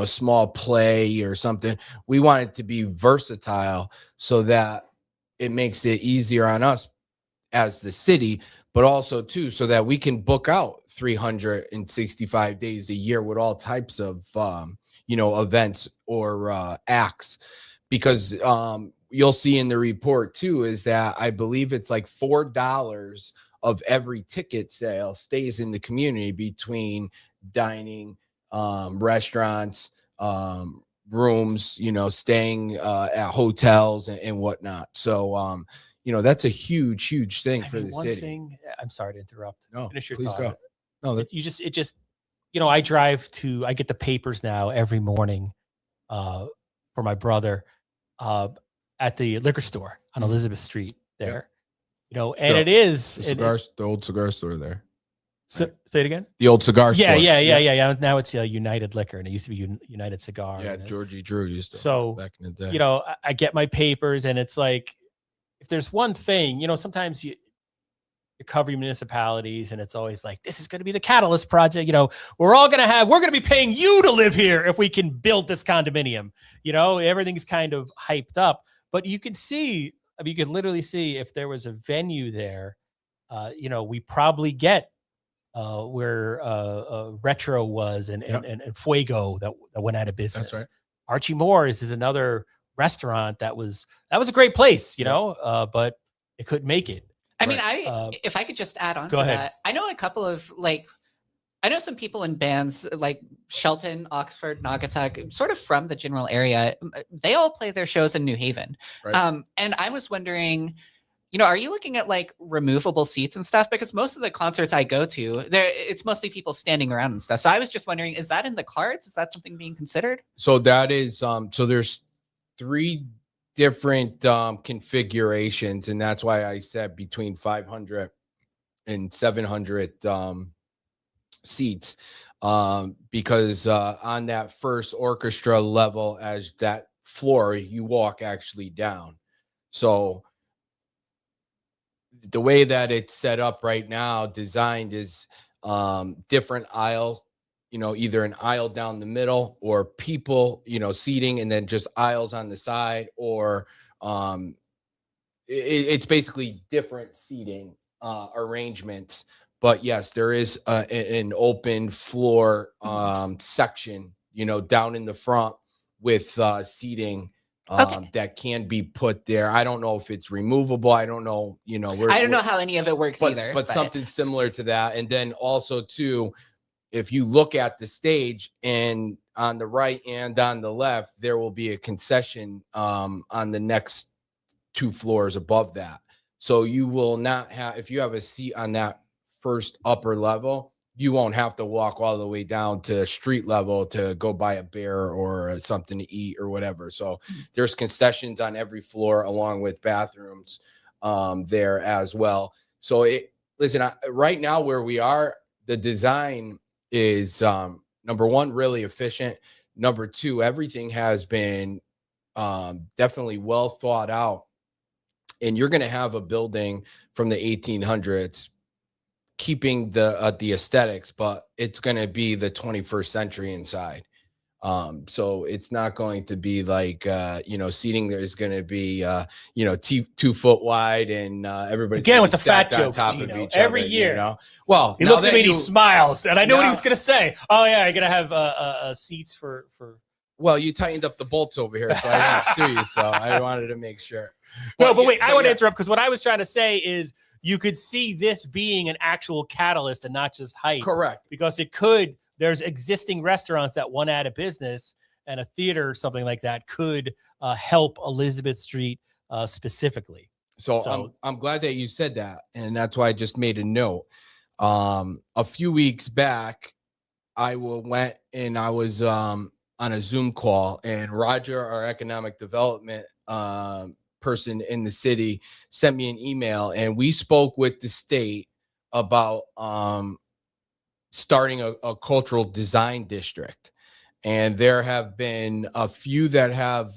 small play or something. We want it to be versatile so that it makes it easier on us as the city, but also too, so that we can book out 365 days a year with all types of, events or acts, because you'll see in the report too, is that I believe it's like $4 of every ticket sale stays in the community between dining, restaurants, rooms, staying at hotels and whatnot. So, that's a huge thing for the city. I'm sorry to interrupt. No, finish your please thought. go. No, I get the papers now every morning for my brother at the liquor store on Elizabeth Street there. And it is the old cigar store there. So, say it again. The old cigar store. Yeah. Now it's United Liquor, and it used to be United Cigar. Yeah, Georgie Drew used to. So back in the day. I get my papers, and it's like, if there's one thing, sometimes you cover municipalities, and it's always like, this is going to be the catalyst project. We're going to be paying you to live here if we can build this condominium. Everything's kind of hyped up, but you could literally see if there was a venue there. We probably get where Retro was and Fuego that went out of business. That's right. Archie Moore's is another restaurant that was a great place, but it couldn't make it. I mean, if I could just add on to ahead. that, I know a couple of I know some people in bands like Shelton, Oxford, Naugatuck, sort of from the general area. They all play their shows in New Haven. Right. And I was wondering, are you looking at like removable seats and stuff? Because most of the concerts I go to, it's mostly people standing around and stuff. So I was just wondering, is that in the cards? Is that something being considered? So that is, so there's 3 different configurations, and that's why I said between 500 and 700 seats, because on that first orchestra level, as that floor, you walk actually down. So the way that it's set up right now, designed, is different aisles, either an aisle down the middle, or people, seating, and then just aisles on the side, or it's basically different seating arrangements. But yes, there is an open floor section, down in the front with seating that can be put there. I don't know if it's removable. I don't know, I don't know how any of it works either. But something similar to that. And then also too, if you look at the stage, and on the right and on the left, there will be a concession on the next 2 floors above that. So you will not have, if you have a seat on that first upper level, you won't have to walk all the way down to street level to go buy a beer or something to eat or whatever. So there's concessions on every floor, along with bathrooms there as well. So right now where we are, the design is number 1, really efficient. Number 2, everything has been definitely well thought out, and you're going to have a building from the 1800s, keeping the aesthetics, but it's going to be the 21st century inside. So it's not going to be like, seating. There's going to be, 2 foot wide, and everybody's again with the fat on jokes top of each every other, year. Well, he looks at me and he smiles, and I know what he was going to say. Oh yeah, I got to have seats for. Well, you tightened up the bolts over here, so I didn't sue you. So I wanted to make sure. But wait, I want to interrupt, because what I was trying to say is you could see this being an actual catalyst and not just hype. Correct. Because there's existing restaurants that went out of business, and a theater or something like that could help Elizabeth Street specifically. So I'm glad that you said that, and that's why I just made a note. A few weeks back, I went and I was on a Zoom call, and Roger, our economic development person in the city, sent me an email, and we spoke with the state about starting a cultural design district. And there have been a few that have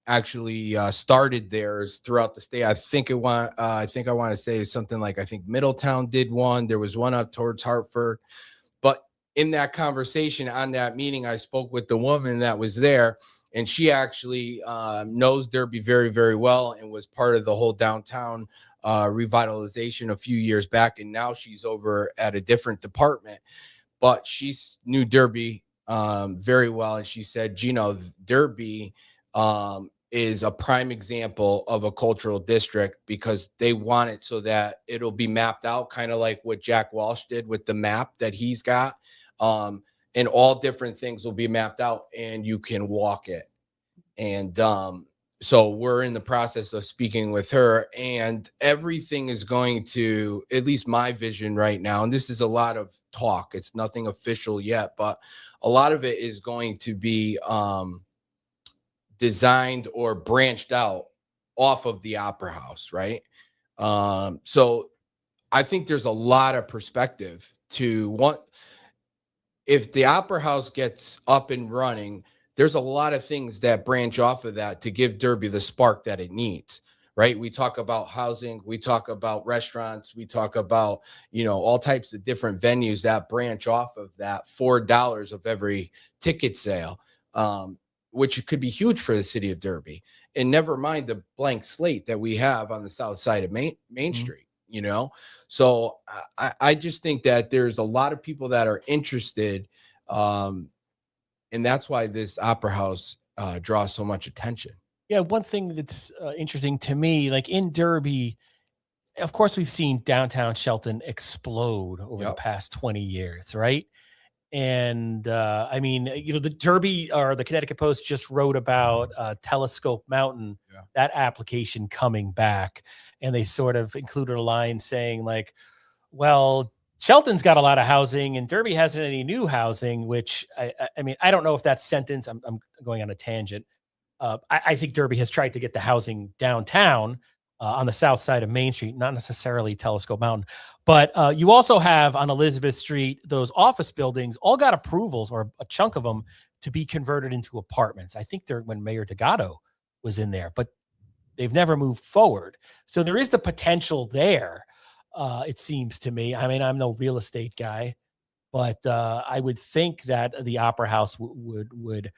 actually started theirs throughout the state. I think I want to say something like, I think Middletown did one. There was one up towards Hartford. But in that conversation on that meeting, I spoke with the woman that was there, and she actually knows Derby very, very well and was part of the whole downtown revitalization a few years back. And now she's over at a different department, but she's knew Derby very well. And she said, Gino, Derby is a prime example of a cultural district because they want it so that it'll be mapped out, kind of like what Jack Walsh did with the map that he's got. And all different things will be mapped out and you can walk it. And so we're in the process of speaking with her, and everything is going to, at least my vision right now, and this is a lot of talk, it's nothing official yet, but a lot of it is going to be designed or branched out off of the Opera House, right? So I think there's a lot of perspective to what, if the Opera House gets up and running, there's a lot of things that branch off of that to give Derby the spark that it needs, right? We talk about housing, we talk about restaurants, we talk about, all types of different venues that branch off of that $4 of every ticket sale, which could be huge for the city of Derby. And never mind the blank slate that we have on the south side of Main Street, So I just think that there's a lot of people that are interested, and that's why this Opera House draws so much attention. Yeah, one thing that's interesting to me, like in Derby, of course, we've seen downtown Shelton explode over the past 20 years, right? And I mean, the Derby or the Connecticut Post just wrote about Telescope Mountain, that application coming back. And they sort of included a line saying like, well, Shelton's got a lot of housing and Derby hasn't any new housing, which I mean, I don't know if that sentence, I'm going on a tangent. I think Derby has tried to get the housing downtown on the south side of Main Street, not necessarily Telescope Mountain. But you also have on Elizabeth Street, those office buildings all got approvals, or a chunk of them, to be converted into apartments. I think they're when Mayor Tagato was in there, but they've never moved forward. So there is the potential there, it seems to me. I mean, I'm no real estate guy, but I would think that the Opera House would.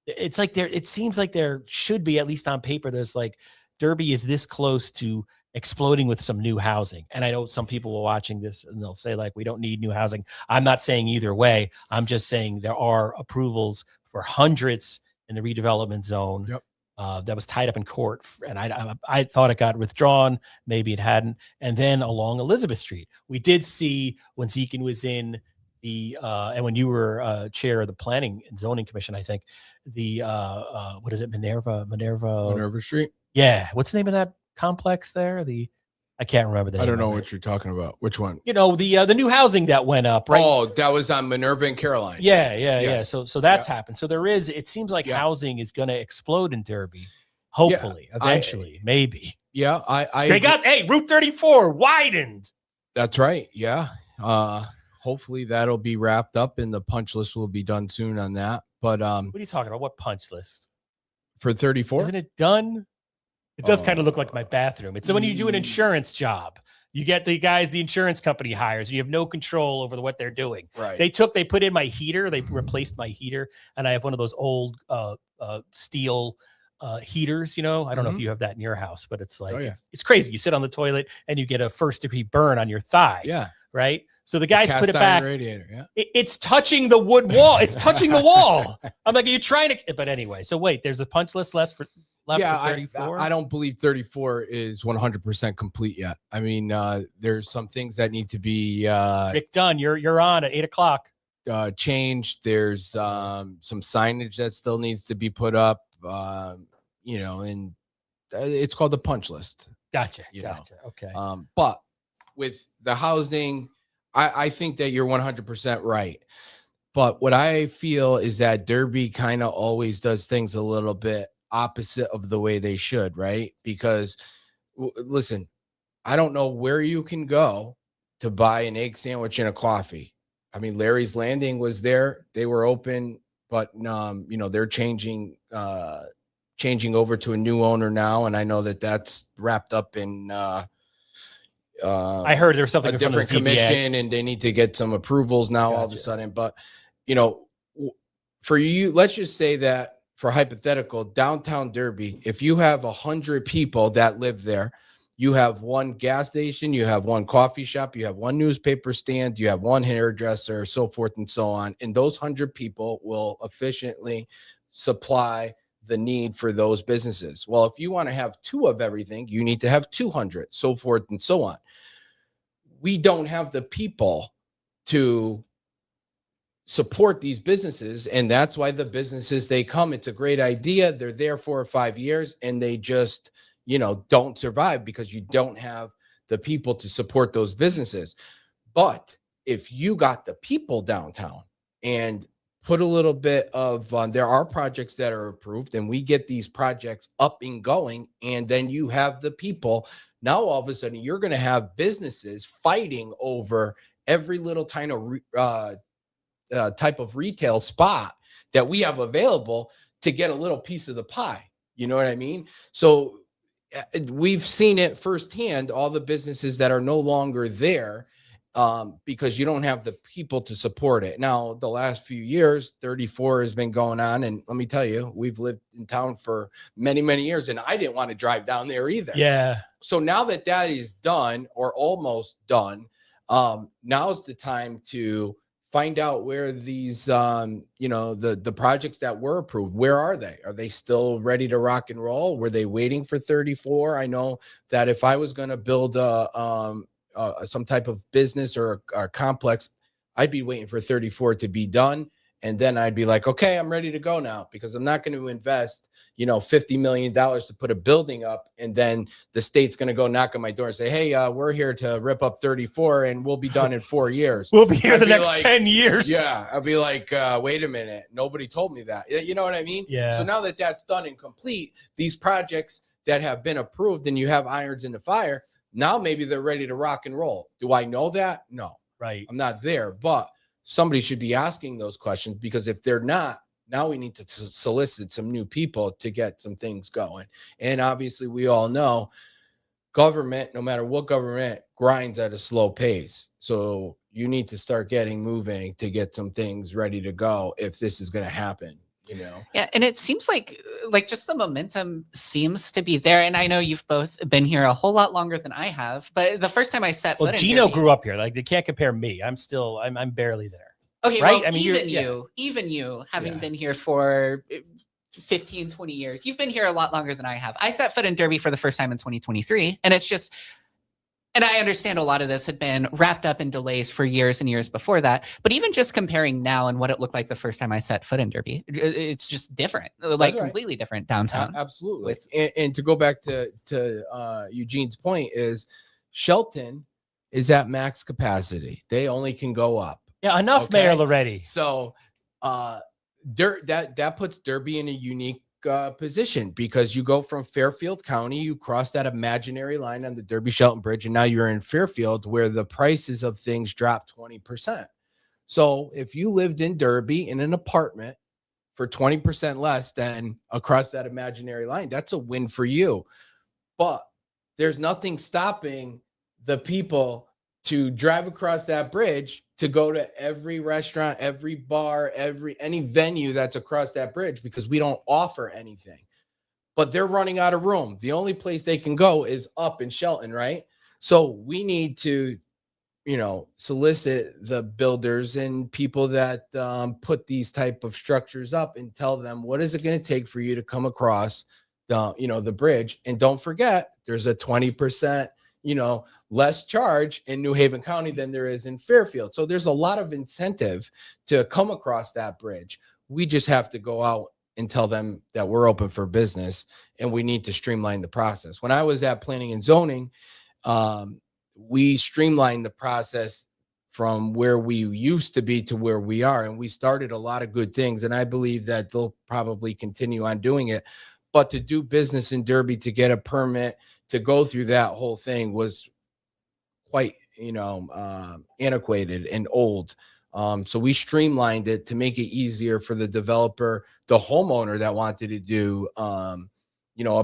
It's like it seems like there should be, at least on paper, there's like Derby is this close to exploding with some new housing. And I know some people are watching this and they'll say like, we don't need new housing. I'm not saying either way. I'm just saying there are approvals for hundreds in the redevelopment zone. That was tied up in court. And I thought it got withdrawn. Maybe it hadn't. And then along Elizabeth Street, we did see when Zekin was in the, and when you were chair of the Planning and Zoning Commission, I think the, what is it? Minerva Street. Yeah. What's the name of that complex there? I can't remember that. I don't know what you're talking about. Which one? The new housing that went up, right? Oh, that was on Minerva and Caroline. Yeah. So that's happened. So it seems like housing is going to explode in Derby. Hopefully, eventually, maybe. Yeah. Route 34 widened. That's right. Yeah. Hopefully that'll be wrapped up and the punch list will be done soon on that. But what are you talking about? What punch list? For 34? Isn't it done? It does kind of look like my bathroom. It's when you do an insurance job, you get the guys the insurance company hires, and you have no control over what they're doing. Right. They put in my heater. They replaced my heater, and I have one of those old steel heaters. I don't know if you have that in your house, but it's like it's crazy. You sit on the toilet and you get a first-degree burn on your thigh. Yeah. Right. So the guys put it back. Radiator, yeah. It's touching the wood wall. It's touching the wall. I'm like, are you trying to? But anyway, so wait, there's a punch list left for 34. I don't believe 34 is 100% complete yet. I mean, there's some things that need to be Rick Dunn, you're on at 8:00. Changed. There's some signage that still needs to be put up. And it's called the punch list. Gotcha. Okay. But with the housing, I think that you're 100% right. But what I feel is that Derby kind of always does things a little bit opposite of the way they should, right? Because listen, I don't know where you can go to buy an egg sandwich and a coffee. I mean, Larry's Landing was there. They were open, but they're changing over to a new owner now, and I know that that's wrapped up in I heard there was something a in front of different the ZBA. commission, and they need to get some approvals now all of a sudden. But for you, let's just say that for hypothetical downtown Derby, if you have 100 people that live there, you have one gas station, you have one coffee shop, you have one newspaper stand, you have one hairdresser, so forth and so on. And those 100 people will efficiently supply the need for those businesses. Well, if you want to have 2 of everything, you need to have 200, so forth and so on. We don't have the people to support these businesses, and that's why the businesses, they come, it's a great idea, they're there 4 or 5 years, and they just don't survive because you don't have the people to support those businesses. But if you got the people downtown and put a little bit of there are projects that are approved, and we get these projects up and going, and then you have the people, now all of a sudden you're going to have businesses fighting over every little tiny type of retail spot that we have available to get a little piece of the pie. You know what I mean? So we've seen it firsthand, all the businesses that are no longer there because you don't have the people to support it. Now, the last few years, 34 has been going on. And let me tell you, we've lived in town for many, many years, and I didn't want to drive down there either. Yeah. So now that is done or almost done, now's the time to find out where these, the projects that were approved, where are they? Are they still ready to rock and roll? Were they waiting for 34? I know that if I was going to build some type of business or a complex, I'd be waiting for 34 to be done. And then I'd be like, okay, I'm ready to go now, because I'm not going to invest, $50 million to put a building up. And then the state's going to go knock on my door and say, hey, we're here to rip up 34 and we'll be done in 4 years. We'll be here the next 10 years. Yeah. I'll be like, wait a minute. Nobody told me that. You know what I mean? Yeah. So now that that's done and complete, these projects that have been approved and you have irons in the fire, now maybe they're ready to rock and roll. Do I know that? No. Right. I'm not there, but somebody should be asking those questions, because if they're not, now we need to solicit some new people to get some things going. And obviously we all know government, no matter what government, grinds at a slow pace. So you need to start getting moving to get some things ready to go if this is going to happen. Yeah, and it seems like just the momentum seems to be there. And I know you've both been here a whole lot longer than I have, but the first time I set foot in Gino Derby, grew up here. Like, they can't compare me. I'm barely there. okay, right? well, I mean, even you having been here for 15, 20 years, you've been here a lot longer than I have. I set foot in Derby for the first time in 2023, and it's just, and I understand a lot of this had been wrapped up in delays for years and years before that. But even just comparing now and what it looked like the first time I set foot in Derby, it's just different, like completely different downtown. Absolutely. And to go back to Eugene's point, is Shelton is at max capacity. They only can go up. Yeah, enough, okay? Mayor Loretti. So that puts Derby in a unique position, because you go from Fairfield County, you cross that imaginary line on the Derby Shelton Bridge, and now you're in Fairfield, where the prices of things drop 20%. So if you lived in Derby in an apartment for 20% less than across that imaginary line, that's a win for you. But there's nothing stopping the people to drive across that bridge to go to every restaurant, every bar, any venue that's across that bridge, because we don't offer anything. But they're running out of room. The only place they can go is up in Shelton, right? So we need to, solicit the builders and people that put these type of structures up, and tell them, what is it going to take for you to come across the bridge? And don't forget, there's a 20%, less charge in New Haven County than there is in Fairfield. So there's a lot of incentive to come across that bridge. We just have to go out and tell them that we're open for business, and we need to streamline the process. When I was at planning and zoning, we streamlined the process from where we used to be to where we are. And we started a lot of good things. And I believe that they'll probably continue on doing it. But to do business in Derby, to get a permit, to go through that whole thing was quite, antiquated and old. So we streamlined it to make it easier for the developer, the homeowner that wanted to do, a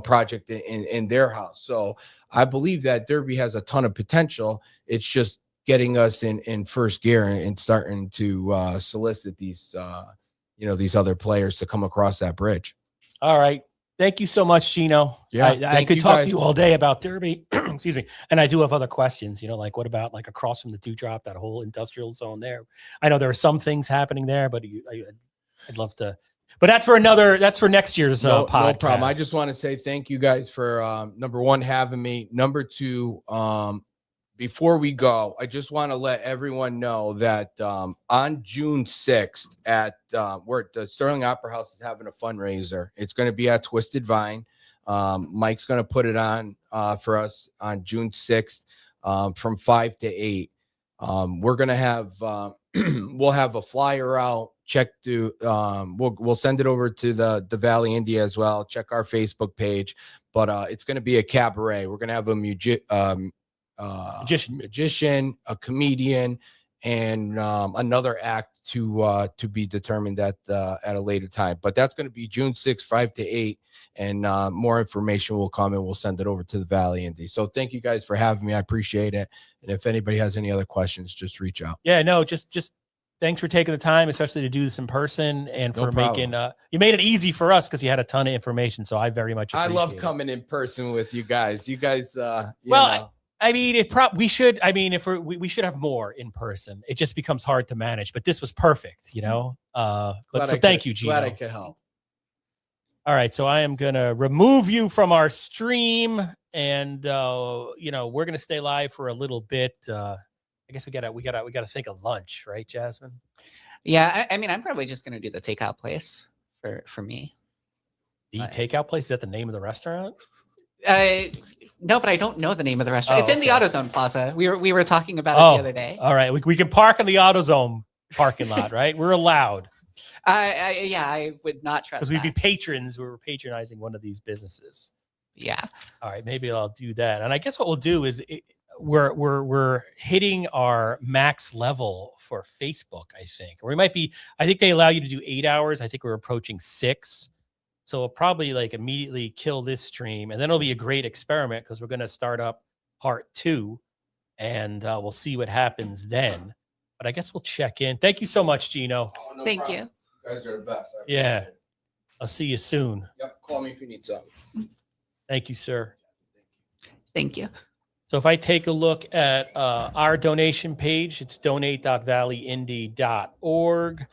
project in their house. So I believe that Derby has a ton of potential. It's just getting us in first gear and starting to solicit these, these other players to come across that bridge. All right. Thank you so much, Gino. Yeah, I could talk to you all day about Derby. Excuse me. And I do have other questions, like what about like across from the Dewdrop, that whole industrial zone there? I know there are some things happening there, but I'd love to. But that's for next year's podcast. No problem. I just want to say thank you guys for number one, having me. Number two, before we go, I just want to let everyone know that on June 6th at where the Sterling Opera House is having a fundraiser. It's going to be at Twisted Vine. Mike's going to put it on for us on June 6th from 5 to 8. We're going to have we'll have a flyer out. Check to we'll send it over to the Valley Indy as well. Check our Facebook page. But it's going to be a cabaret. We're going to have a magician, a comedian, and another act to be determined at a later time. But that's going to be June 6th, 5 to 8, and more information will come and we'll send it over to the Valley Indy. So thank you guys for having me. I appreciate it. And if anybody has any other questions, just reach out. Yeah, no, just thanks for taking the time, especially to do this in person, and for making you made it easy for us because you had a ton of information. So I very much appreciate it. I love coming in person with you guys. You guys, I mean, we should. I mean, if we should have more in person. It just becomes hard to manage. But this was perfect, So thank you, Gino. Glad I could help. All right, so I am gonna remove you from our stream, and we're gonna stay live for a little bit. I guess we gotta think of lunch, right, Jasmine? Yeah, I mean, I'm probably just gonna do the takeout place for me. The takeout place, is that the name of the restaurant? No, but I don't know the name of the restaurant. It's in the okay. AutoZone Plaza. We were talking about it the other day. All right, we can park in the AutoZone parking lot, right? We're allowed. I would not trust because we'd be patrons. We were patronizing one of these businesses. Yeah. All right, maybe I'll do that. And I guess what we'll do is we're hitting our max level for Facebook. I think I think they allow you to do 8 hours. I think we're approaching 6. So we'll probably immediately kill this stream, and then it'll be a great experiment because we're going to start up part 2, and we'll see what happens then. But I guess we'll check in. Thank you so much, Gino. Oh, no Thank you. You guys are the best. Yeah. I'll see you soon. Yep. Call me if you need something. Thank you, sir. Thank you. So if I take a look at our donation page, it's donate.valleyindy.org.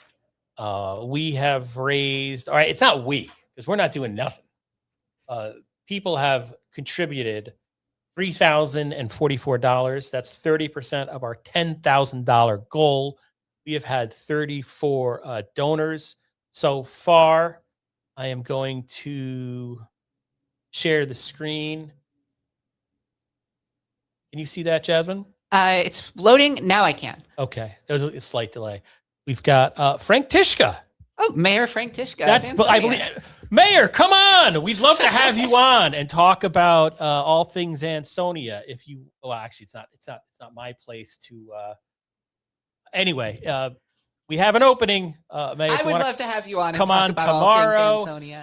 We have raised, all right, it's not we, because we're not doing nothing. People have contributed $3,044. That's 30% of our $10,000 goal. We have had 34 donors so far. I am going to share the screen. Can you see that, Jasmine? It's loading. Now I can. Okay. There was a slight delay. We've got Frank Tishka. Oh, Mayor Frank Tishka. I believe. Mayor, come on. We'd love to have you on and talk about all things Ansonia. If you, well, actually, it's not my place to. Anyway, we have an opening. Mayor, I would love to have you on. Come and talk on about tomorrow. All things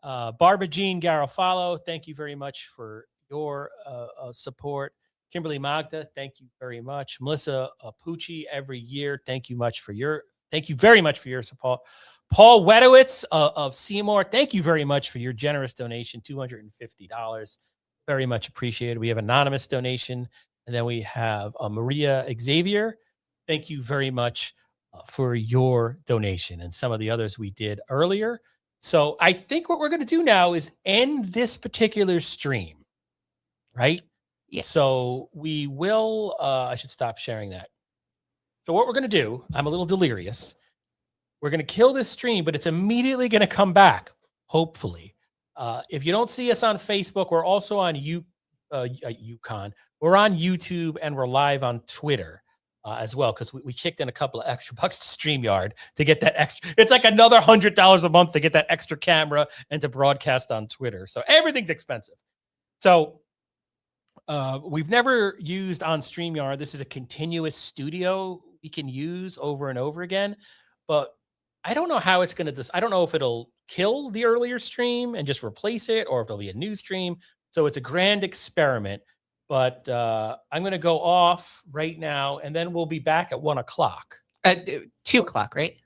Ansonia. Barbara Jean Garofalo, thank you very much for your support. Kimberly Magda, thank you very much. Melissa Pucci, every year, thank you very much for your support. Paul Wedowitz of Seymour, thank you very much for your generous donation, $250. Very much appreciated. We have anonymous donation, and then we have Maria Xavier. Thank you very much for your donation, and some of the others we did earlier. So I think what we're going to do now is end this particular stream, right? Yes. So we will, I should stop sharing that. So what we're going to do, I'm a little delirious. We're going to kill this stream, but it's immediately going to come back, hopefully. If you don't see us on Facebook, we're also on Yukon. We're on YouTube, and we're live on Twitter. as well, because we kicked in a couple of extra bucks to StreamYard to get that extra. It's like another $100 a month to get that extra camera and to broadcast on Twitter. So everything's expensive. So we've never used on StreamYard. This is a continuous studio we can use over and over again, but I don't know how it's going to. I don't know if it'll kill the earlier stream and just replace it, or if it'll be a new stream. So it's a grand experiment. But I'm going to go off right now, and then we'll be back at 1 o'clock. At 2 o'clock, right?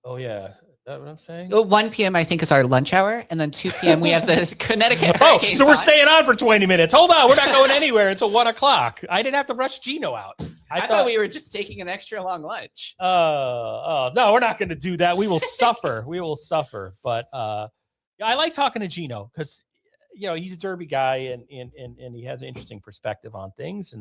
Oh, yeah. Is that what I'm saying? 1 p.m. I think is our lunch hour, and then 2 p.m. we have the Connecticut Oh, Hurricanes so we're on. staying on for 20 minutes. Hold on. We're not going anywhere until 1 o'clock. I didn't have to rush Gino out. I thought we were just taking an extra long lunch. No, we're not going to do that. We will suffer. We will suffer. But I like talking to Gino because he's a Derby guy and he has an interesting perspective on things,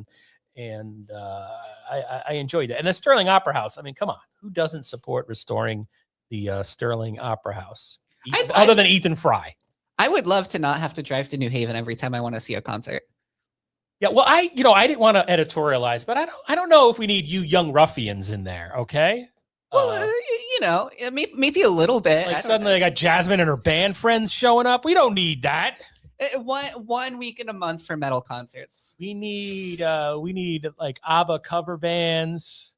and I enjoy that. And the Sterling Opera House, I mean, come on, who doesn't support restoring the Sterling Opera House other than Ethan Fry? I would love to not have to drive to New Haven every time I want to see a concert. Yeah, well, I didn't want to editorialize, but I don't know if we need you young ruffians in there. Okay. Well, maybe a little bit. Like suddenly I got Jasmine and her band friends showing up. We don't need that. One week in a month for metal concerts. We need like ABBA cover bands,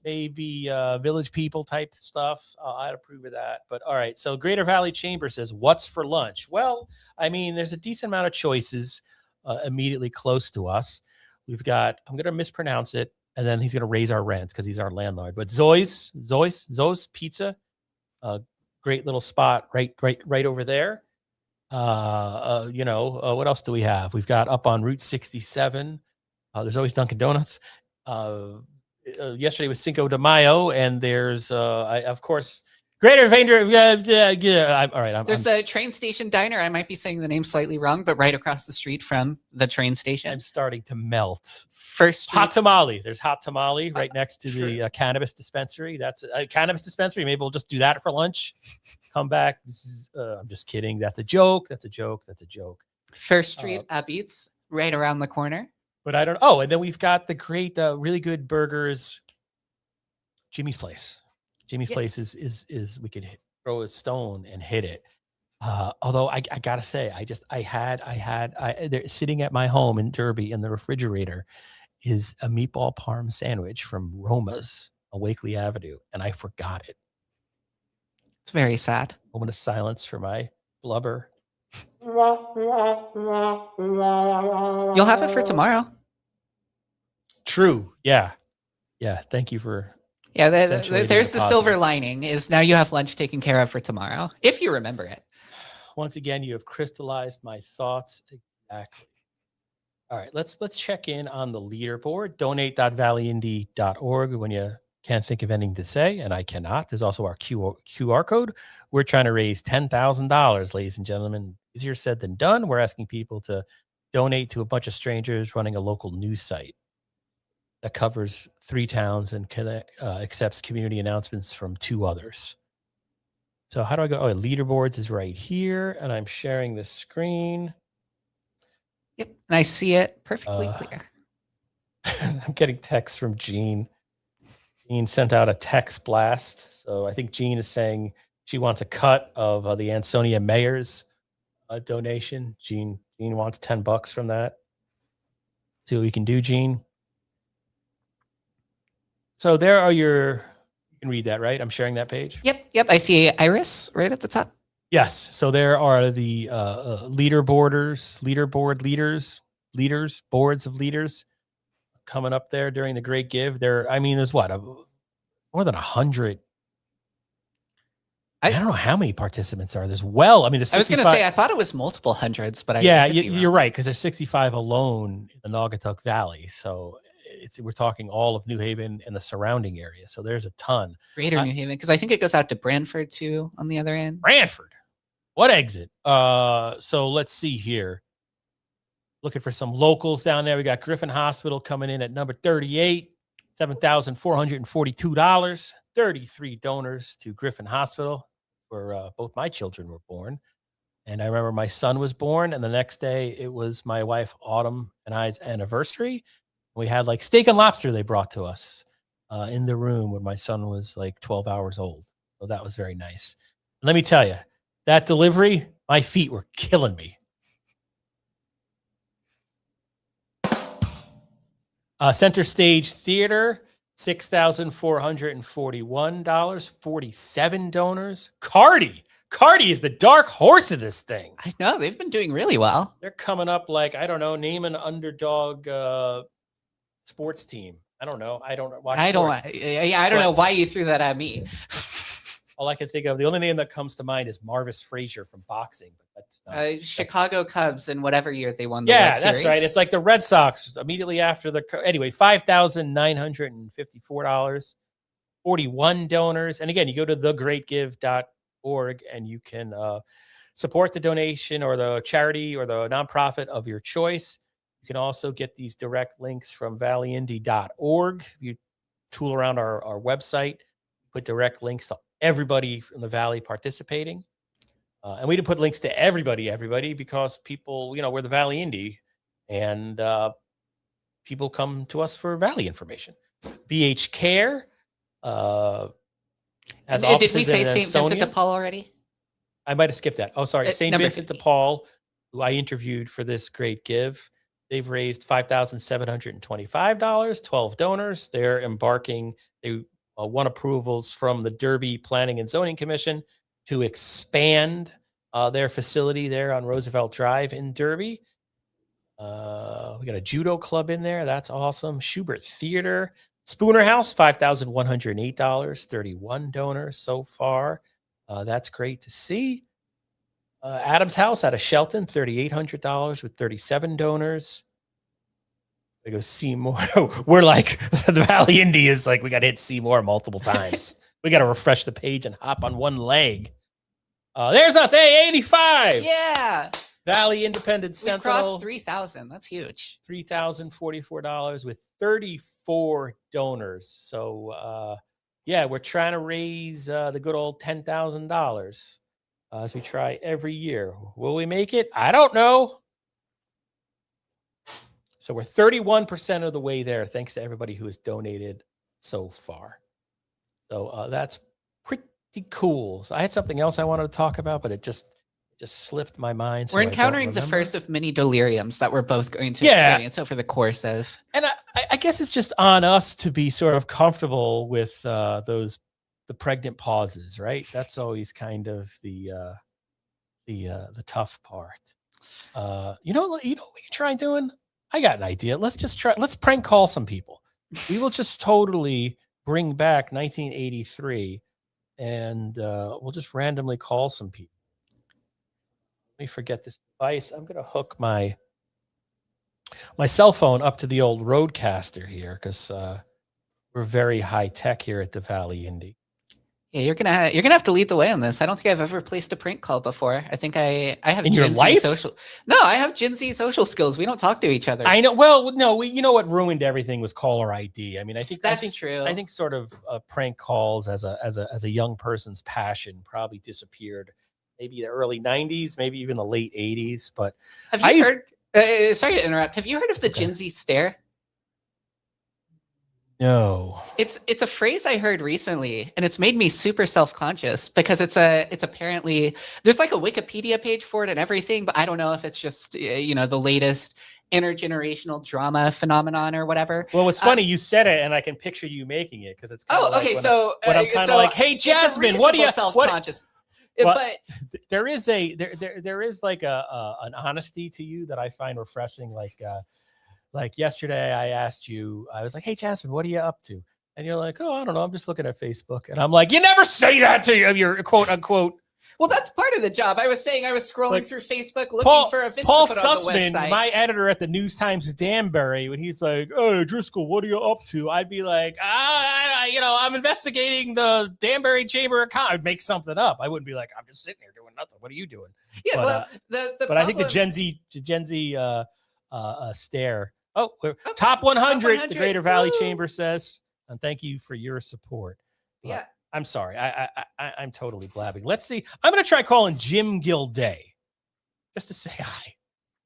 maybe Village People type stuff. I'd approve of that. But all right. So Greater Valley Chamber says, "What's for lunch?" Well, I mean, there's a decent amount of choices immediately close to us. We've got. I'm going to mispronounce it, and then he's going to raise our rent because he's our landlord. But Zoe's Pizza, great little spot right over there. What else do we have? We've got up on Route 67. There's always Dunkin' Donuts. Yesterday was Cinco de Mayo, and there's of course Greater Vander. All right. There's the train station diner. I might be saying the name slightly wrong, but right across the street from the train station. I'm starting to melt. First Street. Hot Tamale. There's Hot Tamale right next to the cannabis dispensary. That's a cannabis dispensary. Maybe we'll just do that for lunch. Come back. I'm just kidding. That's a joke. That's a joke. First Street Eats right around the corner. But I don't. Oh, and then we've got the great, really good burgers. Jimmy's Place. Jimmy's Place is we could throw a stone and hit it. Although I gotta say, they're sitting at my home in Derby in the refrigerator is a meatball parm sandwich from Roma's on Wakely Avenue, and I forgot it. It's very sad. Moment of silence for my blubber. You'll have it for tomorrow. True. Yeah. Thank you for. Yeah, there's the silver lining is now you have lunch taken care of for tomorrow, if you remember it. Once again, you have crystallized my thoughts exactly. All right, let's check in on the leaderboard. Donate.valleyindy.org when you can't think of anything to say, and I cannot. There's also our QR code. We're trying to raise $10,000, ladies and gentlemen. Easier said than done. We're asking people to donate to a bunch of strangers running a local news site that covers 3 towns and accepts community announcements from 2 others. So how do I go? Oh, leaderboards is right here, and I'm sharing the screen. Yep, and I see it perfectly clear. I'm getting texts from Jean. Jean sent out a text blast. So I think Jean is saying she wants a cut of the Ansonia mayor's donation. Jean wants $10 from that. See what we can do, Jean. So there are you can read that, right? I'm sharing that page. Yep. I see Iris right at the top. Yes. So there are the boards of leaders coming up there during the Great Give. There's what? More than 100. I don't know how many participants are. There's 65. I was going to say, I thought it was multiple hundreds, but you're right, because there's 65 alone in the Naugatuck Valley. So we're talking all of New Haven and the surrounding area. So there's a ton. Greater New Haven, because I think it goes out to Branford too on the other end. Branford. What exit? So let's see here. Looking for some locals down there. We got Griffin Hospital coming in at number 38, $7,442. 33 donors to Griffin Hospital, where both my children were born. And I remember my son was born, and the next day it was my wife Autumn and I's anniversary. We had like steak and lobster they brought to us in the room when my son was like 12 hours old. So that was very nice. And let me tell you, that delivery, my feet were killing me. Center Stage Theater, $6,441, 47 donors. Cardi is the dark horse of this thing. I know, they've been doing really well. They're coming up like, I don't know, name an underdog sports team. I don't know. I don't watch sports. I don't know why you threw that at me. All I can think of, the only name that comes to mind is Marvis Frazier from boxing. But that's not, Chicago Cubs in whatever year they won the World that's Series. right. It's like the Red Sox immediately after anyway, $5,954, 41 donors. And again, you go to thegreatgive.org and you can support the donation or the charity or the nonprofit of your choice. You can also get these direct links from valleyindy.org. You tool around our website, put direct links to everybody from the Valley participating. And we didn't put links to everybody, because people, we're the Valley Indy, and people come to us for Valley information. BH Care has did we say in St. Vincent de Ansonia. Paul already? I might have skipped that. Oh, sorry. St. Vincent de Paul, who I interviewed for this great give. They've raised $5,725, 12 donors. They're embarking. They won approvals from the Derby Planning and Zoning Commission to expand their facility there on Roosevelt Drive in Derby. We got a judo club in there. That's awesome. Schubert Theater. Spooner House, $5,108, 31 donors so far. That's great to see. Adams House out of Shelton, $3,800 with 37 donors. They go Seymour. We're like, the Valley Indy is like, we got to hit Seymour multiple times. We got to refresh the page and hop on one leg. There's us, 85. Yeah. Valley Independent Sentinel. We crossed 3,000. That's huge. $3,044 with 34 donors. So, we're trying to raise the good old $10,000 as we try every year. Will we make it? I don't know. So we're 31% of the way there, thanks to everybody who has donated so far. So that's pretty cool. So I had something else I wanted to talk about, but it just slipped my mind. We're encountering the first of many deliriums that we're both going to experience over the course of. And I guess it's just on us to be sort of comfortable with the pregnant pauses, right? That's always kind of the tough part. You know what you try doing? I got an idea. Let's prank call some people. We will just totally bring back 1983 and we'll just randomly call some people. Let me forget this device. I'm going to hook my cell phone up to the old Roadcaster here because we're very high tech here at the Valley Indy. Yeah, you're gonna have to lead the way on this. I don't think I've ever placed a prank call before. I think I have in your life social. No, I have Gen Z social skills. We don't talk to each other. I know. Well, no, you know what ruined everything was caller ID. I mean, I think true. I think sort of prank calls as a young person's passion probably disappeared. Maybe the early 90s, maybe even the late 80s. But have you heard? Sorry to interrupt. Have you heard of the Gen Z stare? No. It's a phrase I heard recently, and it's made me super self-conscious because it's apparently there's like a Wikipedia page for it and everything, but I don't know if it's just the latest intergenerational drama phenomenon or whatever. Well, it's funny you said it, and I can picture you making it because it's kind of okay. So when I'm kind of like, hey, Jasmine, what do you self-conscious? But there is like an honesty to you that I find refreshing. Like yesterday, I asked you, I was like, hey, Jasmine, what are you up to? And you're like, oh, I don't know. I'm just looking at Facebook. And I'm like, you never say that to your quote unquote. Well, that's part of the job. I was saying I was scrolling through Facebook looking for events Paul to put on the Sussman, website. my editor at the News Times Danbury, when he's like, oh, Driscoll, what are you up to? I'd be like, I'm investigating the Danbury Chamber of Commerce. I'd make something up. I wouldn't be like, I'm just sitting here doing nothing. What are you doing? Yeah, but I think the Gen Z stare. Oh, top 100, the Greater Valley Chamber says. And thank you for your support. But yeah. I'm sorry. I'm totally blabbing. Let's see. I'm going to try calling Jim Gilday just to say hi.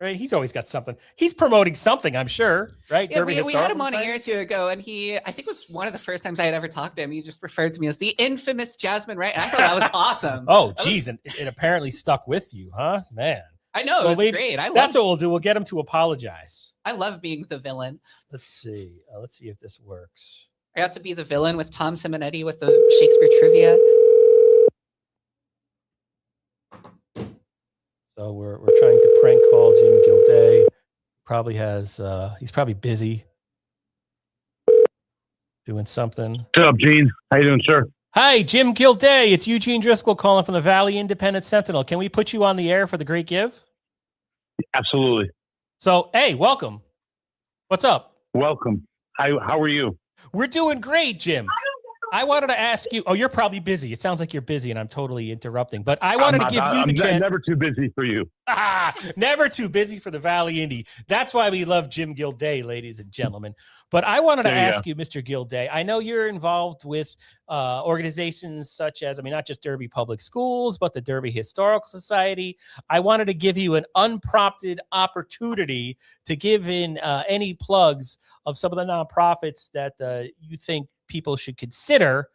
right? He's always got something. He's promoting something, I'm sure, right? Yeah, Derby we had him Historical on a Society? year or two ago, and I think it was one of the first times I had ever talked to him. He just referred to me as the infamous Jasmine Wright. And I thought that was awesome. Oh, geez. And it apparently stuck with you, huh? Man. I know, it was great. That's what we'll do. We'll get him to apologize. I love being the villain. Let's see. Let's see if this works. I got to be the villain with Tom Simonetti with the Shakespeare trivia. So we're trying to prank call Jim Gilday. Probably has he's probably busy doing something. What's up, Gene? How you doing, sir? Hi, Jim Gilday. It's Eugene Driscoll calling from the Valley Independent Sentinel. Can we put you on the air for the Great Give? Absolutely. So, hey, welcome. What's up? Welcome. How are you? We're doing great, Jim. I wanted to ask you. Oh, you're probably busy. It sounds like you're busy, and I'm totally interrupting. But I wanted to give you the chance. I'm never too busy for you. Never too busy for the Valley Indy. That's why we love Jim Gilday, ladies and gentlemen. But I wanted to ask you, Mr. Gilday. I know you're involved with organizations such as, not just Derby Public Schools, but the Derby Historical Society. I wanted to give you an unprompted opportunity to give in any plugs of some of the nonprofits that you think people should consider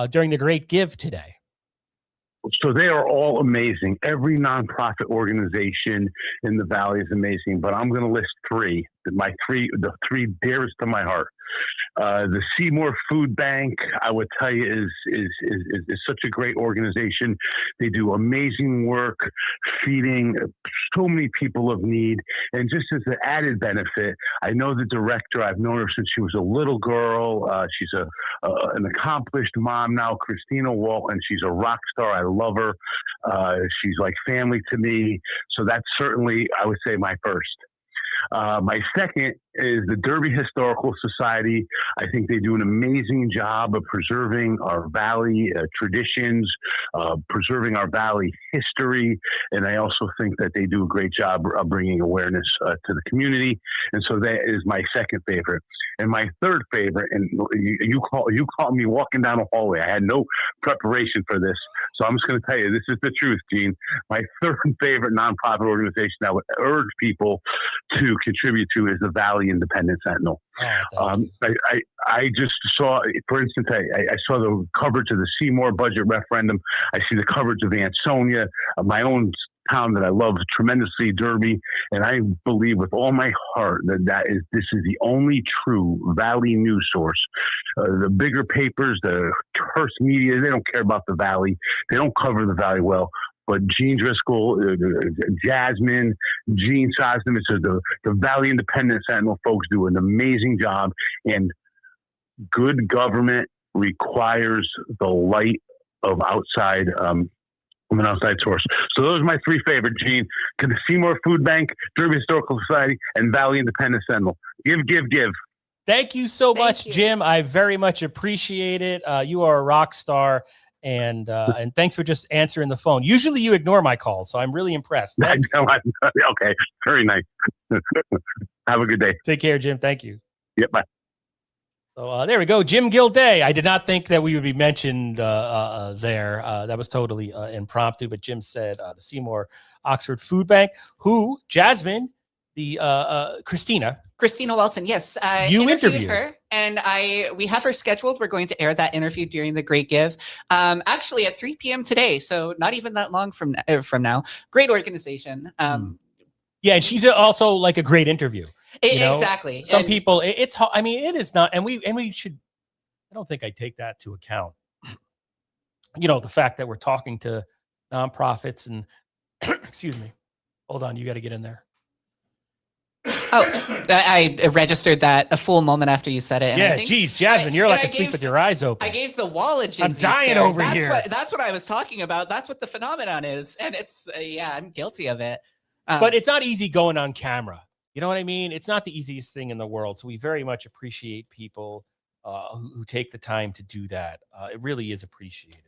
during the Great Give today. So they are all amazing. Every nonprofit organization in the Valley is amazing, but I'm going to list three. The three dearest to my heart. The Seymour Food Bank, I would tell you, is such a great organization. They do amazing work feeding so many people of need. And just as an added benefit, I know the director. I've known her since she was a little girl. She's an accomplished mom now, Christina Walt, and she's a rock star. I love her. She's like family to me. So that's certainly, I would say, my first. My second is the Derby Historical Society. I think they do an amazing job of preserving our Valley traditions, preserving our Valley history, and I also think that they do a great job of bringing awareness to the community. And so that is my second favorite. And my third favorite, and you caught me walking down a hallway. I had no preparation for this, so I'm just going to tell you, this is the truth, Gene. My third favorite nonprofit organization I would urge people to contribute to is the Valley Independent Sentinel. I just saw, for instance, I saw the coverage of the Seymour budget referendum. I see the coverage of Ansonia, my own town that I love tremendously, Derby, and I believe with all my heart that this is the only true Valley news source. The bigger papers, the Hearst media, they don't care about the Valley. They don't cover the Valley well. But Gene Driscoll, Jasmine, Gene Sosniewicz, the Valley Independent Sentinel folks do an amazing job. And good government requires the light of outside from an outside source. So those are my three favorite, Gene. The Seymour Food Bank, Derby Historical Society, and Valley Independent Sentinel. Give. Thank you so much, Jim. I very much appreciate it. You are a rock star. And thanks for just answering the phone. Usually you ignore my calls, so I'm really impressed. Okay, very nice. Have a good day. Take care, Jim. Thank you. Yep, bye. So there we go, Jim Gilday. I did not think that we would be mentioned there. That was totally impromptu, but Jim said the Seymour Oxford Food Bank, who Jasmine, the Christina Wilson, yes. You interviewed her, and we have her scheduled. We're going to air that interview during the Great Give, actually at 3 p.m. today, so not even that long from now. Great organization. Yeah, and she's also like a great interview. Exactly. Some people, it's. It is not, and we should. I don't think I take that to account. The fact that we're talking to nonprofits and excuse me. Hold on, you got to get in there. Oh, I registered that a full moment after you said it. And geez, Jasmine, you're like asleep with your eyes open. I gave the wall a I'm dying over here. That's what I was talking about. That's what the phenomenon is. And it's, I'm guilty of it. But it's not easy going on camera. You know what I mean? It's not the easiest thing in the world. So we very much appreciate people who take the time to do that. It really is appreciated.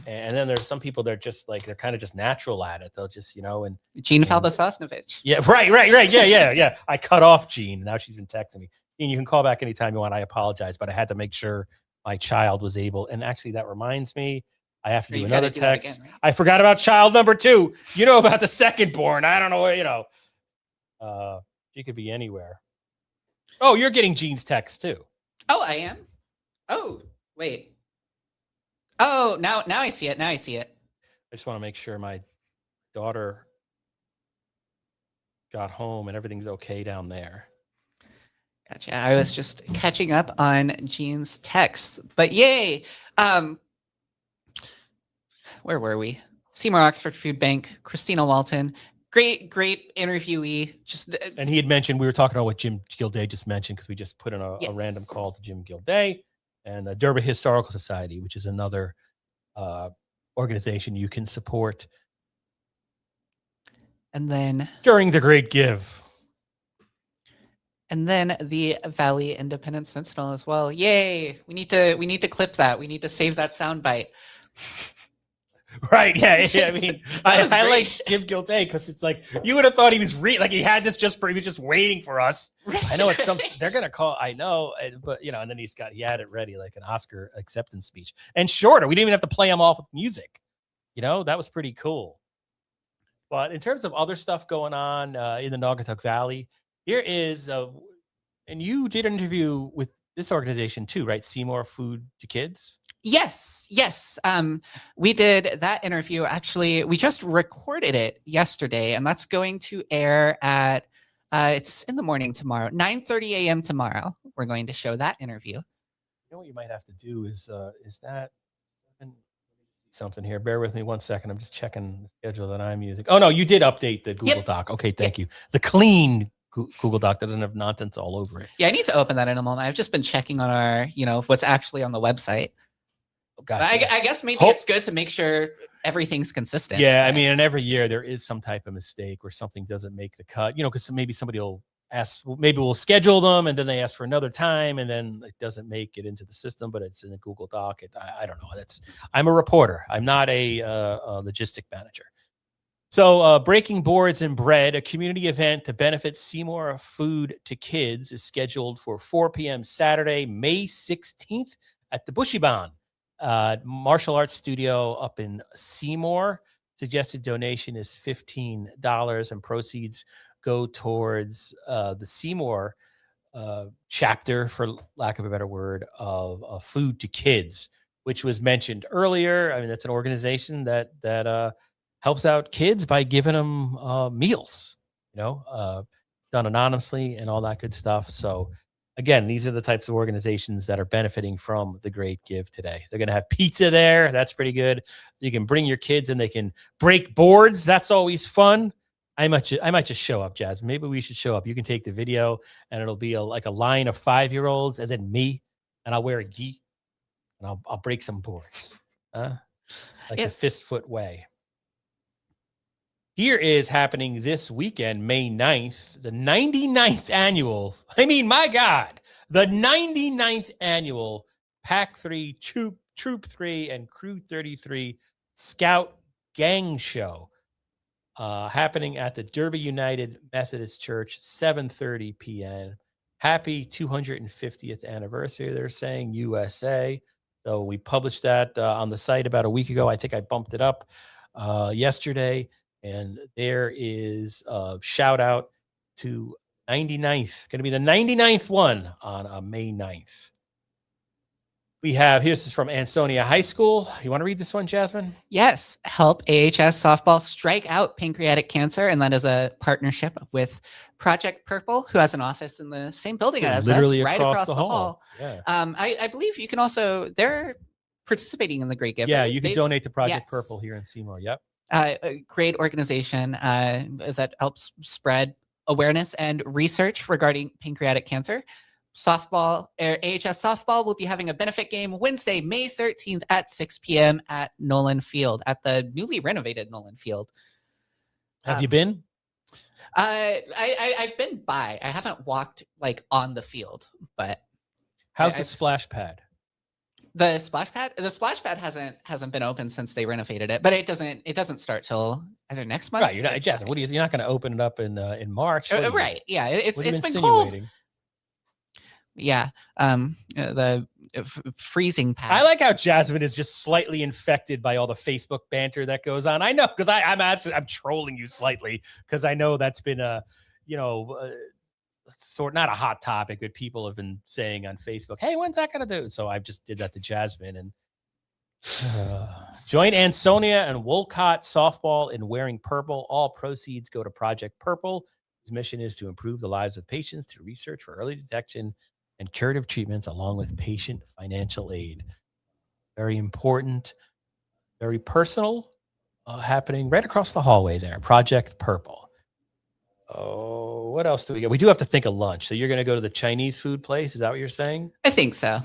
And then there's some people that are just like, they're kind of just natural at it. They'll just, and Gene Falbososnovich. Yeah, right. Yeah. I cut off Gene. Now she's been texting me. Gene, you can call back anytime you want. I apologize, but I had to make sure my child was able. And actually, that reminds me, I have to do another text. Again, right? I forgot about child number 2. You know about the second born. I don't know, She could be anywhere. Oh, you're getting Jean's text too. Oh, I am. Oh, wait. Oh, now I see it. Now I see it. I just want to make sure my daughter got home and everything's okay down there. Gotcha. I was just catching up on Jean's texts, but yay. Where were we? Seymour Oxford Food Bank, Christina Walton. Great interviewee. And he had mentioned, we were talking about what Jim Gilday just mentioned, because we just put in a random call to Jim Gilday and the Derby Historical Society, which is another organization you can support. And then during the Great Give. And then the Valley Independent Sentinel as well. Yay! We need to clip that. We need to save that soundbite. Right? Yeah. I mean, I like Jim Gilday because it's like you would have thought he was like he had this he was just waiting for us. I know it's they're gonna call. I know, but you know, and then he had it ready like an Oscar acceptance speech and shorter. We didn't even have to play him off with music. You know, that was pretty cool. But in terms of other stuff going on in the Naugatuck Valley. Here is, and you did an interview with this organization too, right? Seymour Food to Kids. Yes. We did that interview. Actually, we just recorded it yesterday, and that's going to air at, it's in the morning tomorrow, 9:30 a.m. tomorrow. We're going to show that interview. You know what you might have to do is that something here. Bear with me 1 second. I'm just checking the schedule that I'm using. Oh no, you did update the Google Doc. Okay, thank you. The clean Google Doc that doesn't have nonsense all over it. Yeah, I need to open that in a moment. I've just been checking on our, what's actually on the website. Gotcha. I guess maybe it's good to make sure everything's consistent. Yeah, I mean, and every year there is some type of mistake where something doesn't make the cut. Because maybe somebody will ask, maybe we'll schedule them, and then they ask for another time, and then it doesn't make it into the system, but it's in a Google Doc. I don't know. I'm a reporter. I'm not a logistic manager. So Breaking Boards and Bread, a community event to benefit Seymour Food to Kids, is scheduled for 4 p.m. Saturday, May 16th at the Bushiban martial arts studio up in Seymour. Suggested donation is $15, and proceeds go towards the Seymour chapter, for lack of a better word, of Food to Kids, which was mentioned earlier. I mean, that's an organization that helps out kids by giving them meals, done anonymously and all that good stuff. So again, these are the types of organizations that are benefiting from the Great Give today. They're going to have pizza there. That's pretty good. You can bring your kids and they can break boards. That's always fun. I might just show up, Jasmine. Maybe we should show up. You can take the video and it'll be like a line of 5-year-olds and then me, and I'll wear a gi and I'll break some boards. The fist foot way. Here is happening this weekend, May 9th, the 99th annual. I mean, my God, the 99th annual Pack 3, Troop 3, and Crew 33 Scout Gang Show happening at the Derby United Methodist Church, 7:30 p.m. Happy 250th anniversary, they're saying, USA. So we published that on the site about a week ago. I think I bumped it up yesterday. And there is a shout out to 99th, going to be the 99th one on May 9th. This is from Ansonia High School. You want to read this one, Jasmine? Yes. Help AHS softball strike out pancreatic cancer. And that is a partnership with Project Purple, who has an office in the same building as literally us, right across the hall. Yeah. I believe you can also, they're participating in the Great Give. Yeah, you can donate to Project Purple here in Seymour. Yep. A great organization that helps spread awareness and research regarding pancreatic cancer. AHS softball will be having a benefit game Wednesday, May 13th at 6 p.m. at Nolan Field, at the newly renovated Nolan Field. Have you been? I've been by. I haven't walked on the field, but how's the splash pad? The splash pad hasn't been open since they renovated it, but it doesn't start till either next month. Right, you're not, Jasmine. You're not going to open it up in March, right? Yeah, it's been cold. Yeah, the freezing pad. I like how Jasmine is just slightly infected by all the Facebook banter that goes on. I know, because I'm trolling you slightly, because I know that's been sort not a hot topic, but people have been saying on Facebook, "Hey, when's that gonna do?" So I just did that to Jasmine and join Ansonia and Wolcott softball in Wearing Purple. All proceeds go to Project Purple, whose mission is to improve the lives of patients through research for early detection and curative treatments, along with patient financial aid. Very important, very personal, happening right across the hallway there. Project Purple. Oh, what else do we get? We do have to think of lunch. So you're going to go to the Chinese food place. Is that what you're saying? I think so.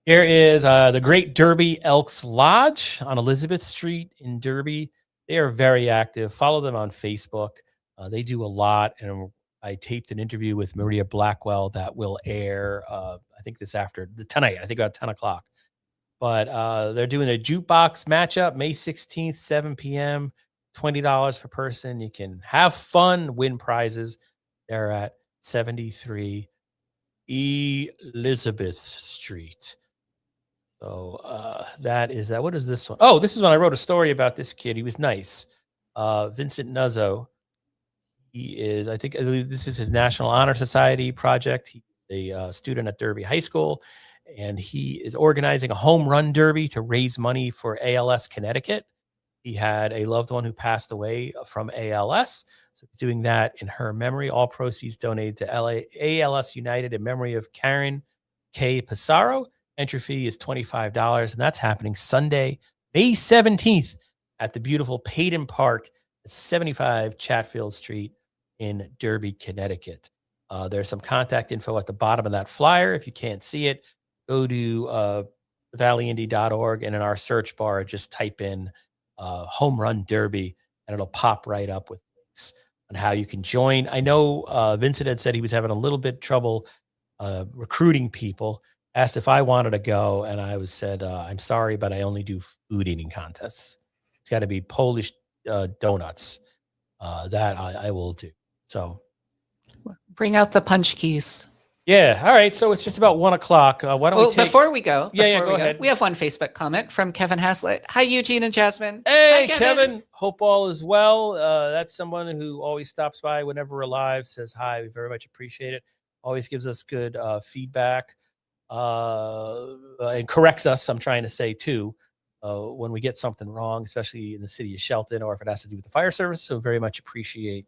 Here is the Great Derby Elks Lodge on Elizabeth Street in Derby. They are very active. Follow them on Facebook. They do a lot. And I taped an interview with Maria Blackwell that will air, I think tonight, I think about 10 o'clock. But they're doing a jukebox matchup May 16th, 7 p.m., $20 per person. You can have fun, win prizes. They're at 73 Elizabeth Street. So that is that. What is this one? Oh, this is when I wrote a story about this kid. He was nice. Vincent Nuzzo. He is, I believe this is his National Honor Society project. He's a student at Derby High School, and he is organizing a home run derby to raise money for ALS Connecticut. He had a loved one who passed away from ALS. So he's doing that in her memory. All proceeds donated to ALS United in memory of Karen K. Pissarro. Entry fee is $25, and that's happening Sunday, May 17th at the beautiful Payton Park at 75 Chatfield Street in Derby, Connecticut. There's some contact info at the bottom of that flyer. If you can't see it, go to valleyindy.org, and in our search bar, just type in Home Run Derby, and it'll pop right up with links on how you can join. I know Vincent had said he was having a little bit trouble recruiting people. Asked if I wanted to go, and I said, I'm sorry, but I only do food eating contests. It's got to be Polish donuts. That I will do. So bring out the punch keys. Yeah. All right. So it's just about 1 o'clock. Why don't we take... Before we go, go ahead. We have one Facebook comment from Kevin Haslett. Hi, Eugene and Jasmine. Hey, Hi, Kevin. Hope all is well. That's someone who always stops by whenever we're live, says hi. We very much appreciate it. Always gives us good feedback. And corrects us, I'm trying to say too, when we get something wrong, especially in the city of Shelton, or if it has to do with the fire service. So very much appreciate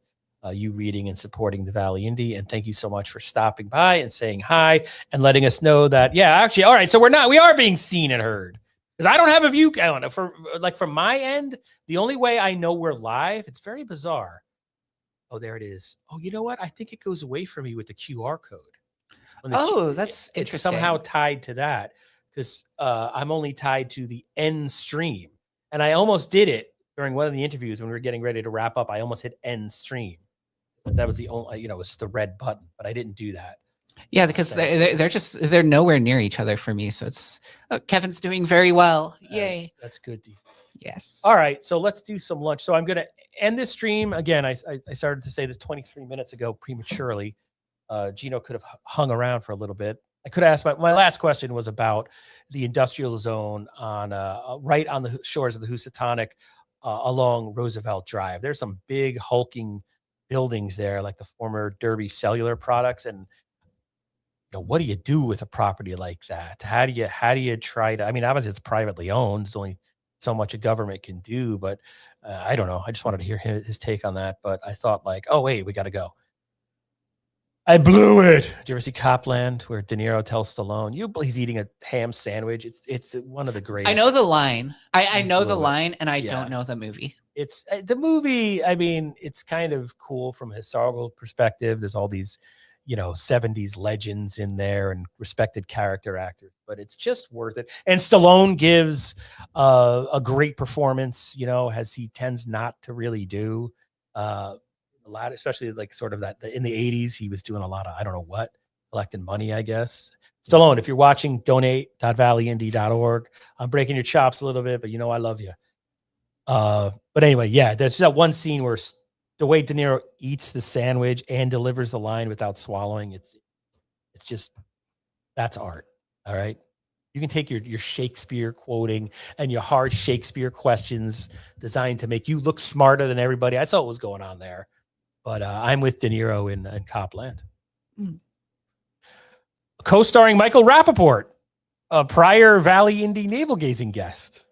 you reading and supporting the Valley Indy, and thank you so much for stopping by and saying hi and letting us know that actually, all right, so we are being seen and heard, because I don't have a view. I don't know, from my end, the only way I know we're live, it's very bizarre. Oh, there it is. Oh, you know what? I think it goes away from me with the QR code. That's interesting. It's somehow tied to that, because I'm only tied to the end stream. And I almost did it during one of the interviews when we were getting ready to wrap up. I almost hit end stream. But that was the only, it was the red button, but I didn't do that. Yeah, because they're nowhere near each other for me. So it's Kevin's doing very well. Yay. That's good. Yes. All right. So let's do some lunch. So I'm going to end this stream. Again, I started to say this 23 minutes ago prematurely. Gino could have hung around for a little bit. I could ask my last question was about the industrial zone on right on the shores of the Housatonic along Roosevelt Drive. There's some big hulking buildings there, like the former Derby Cellular Products. And what do you do with a property like that? How do you try to? I mean, obviously it's privately owned. There's only so much a government can do, but I don't know. I just wanted to hear his take on that. But I thought, oh wait, we got to go. I blew it. Did you ever see Copland, where De Niro tells Stallone, he's eating a ham sandwich? It's one of the greatest. I know the line. I know the line, and I don't know the movie. It's the movie. I mean, it's kind of cool from a historical perspective. There's all these, 70s legends in there and respected character actors, but it's just worth it. And Stallone gives a great performance, as he tends not to really do. A lot, especially sort of that in the 80s, he was doing a lot of, I don't know what, collecting money, I guess. Stallone, if you're watching, donate.valleyindy.org. I'm breaking your chops a little bit, but I love you. But anyway, there's that one scene where the way De Niro eats the sandwich and delivers the line without swallowing, it's just, that's art. All right. You can take your Shakespeare quoting and your hard Shakespeare questions designed to make you look smarter than everybody. I saw what was going on there. But I'm with De Niro in Copland. Mm. Co-starring Michael Rappaport, a prior Valley Indy navel gazing guest.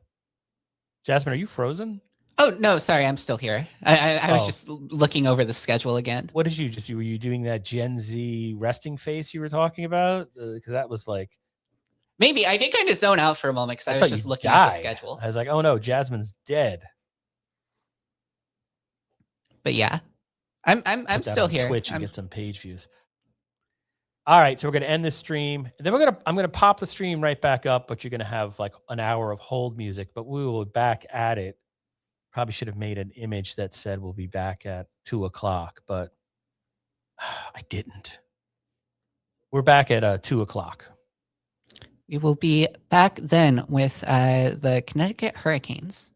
Jasmine, are you frozen? Oh, no, sorry. I'm still here. I was Oh. just looking over the schedule again. What did you were you doing that Gen Z resting face you were talking about? Because that was like, Maybe I did kind of zone out for a moment because I was thought just you looking at the died. schedule. I was like, oh no, Jasmine's dead. But yeah, I'm Put that still on here. Twitch and get some page views. All right, so we're gonna end this stream, and then I'm gonna pop the stream right back up, but you're gonna have like an hour of hold music, but we will be back at it. Probably should have made an image that said we'll be back at 2:00, but I didn't. We're back at 2:00. We will be back then with the Connecticut Hurricanes.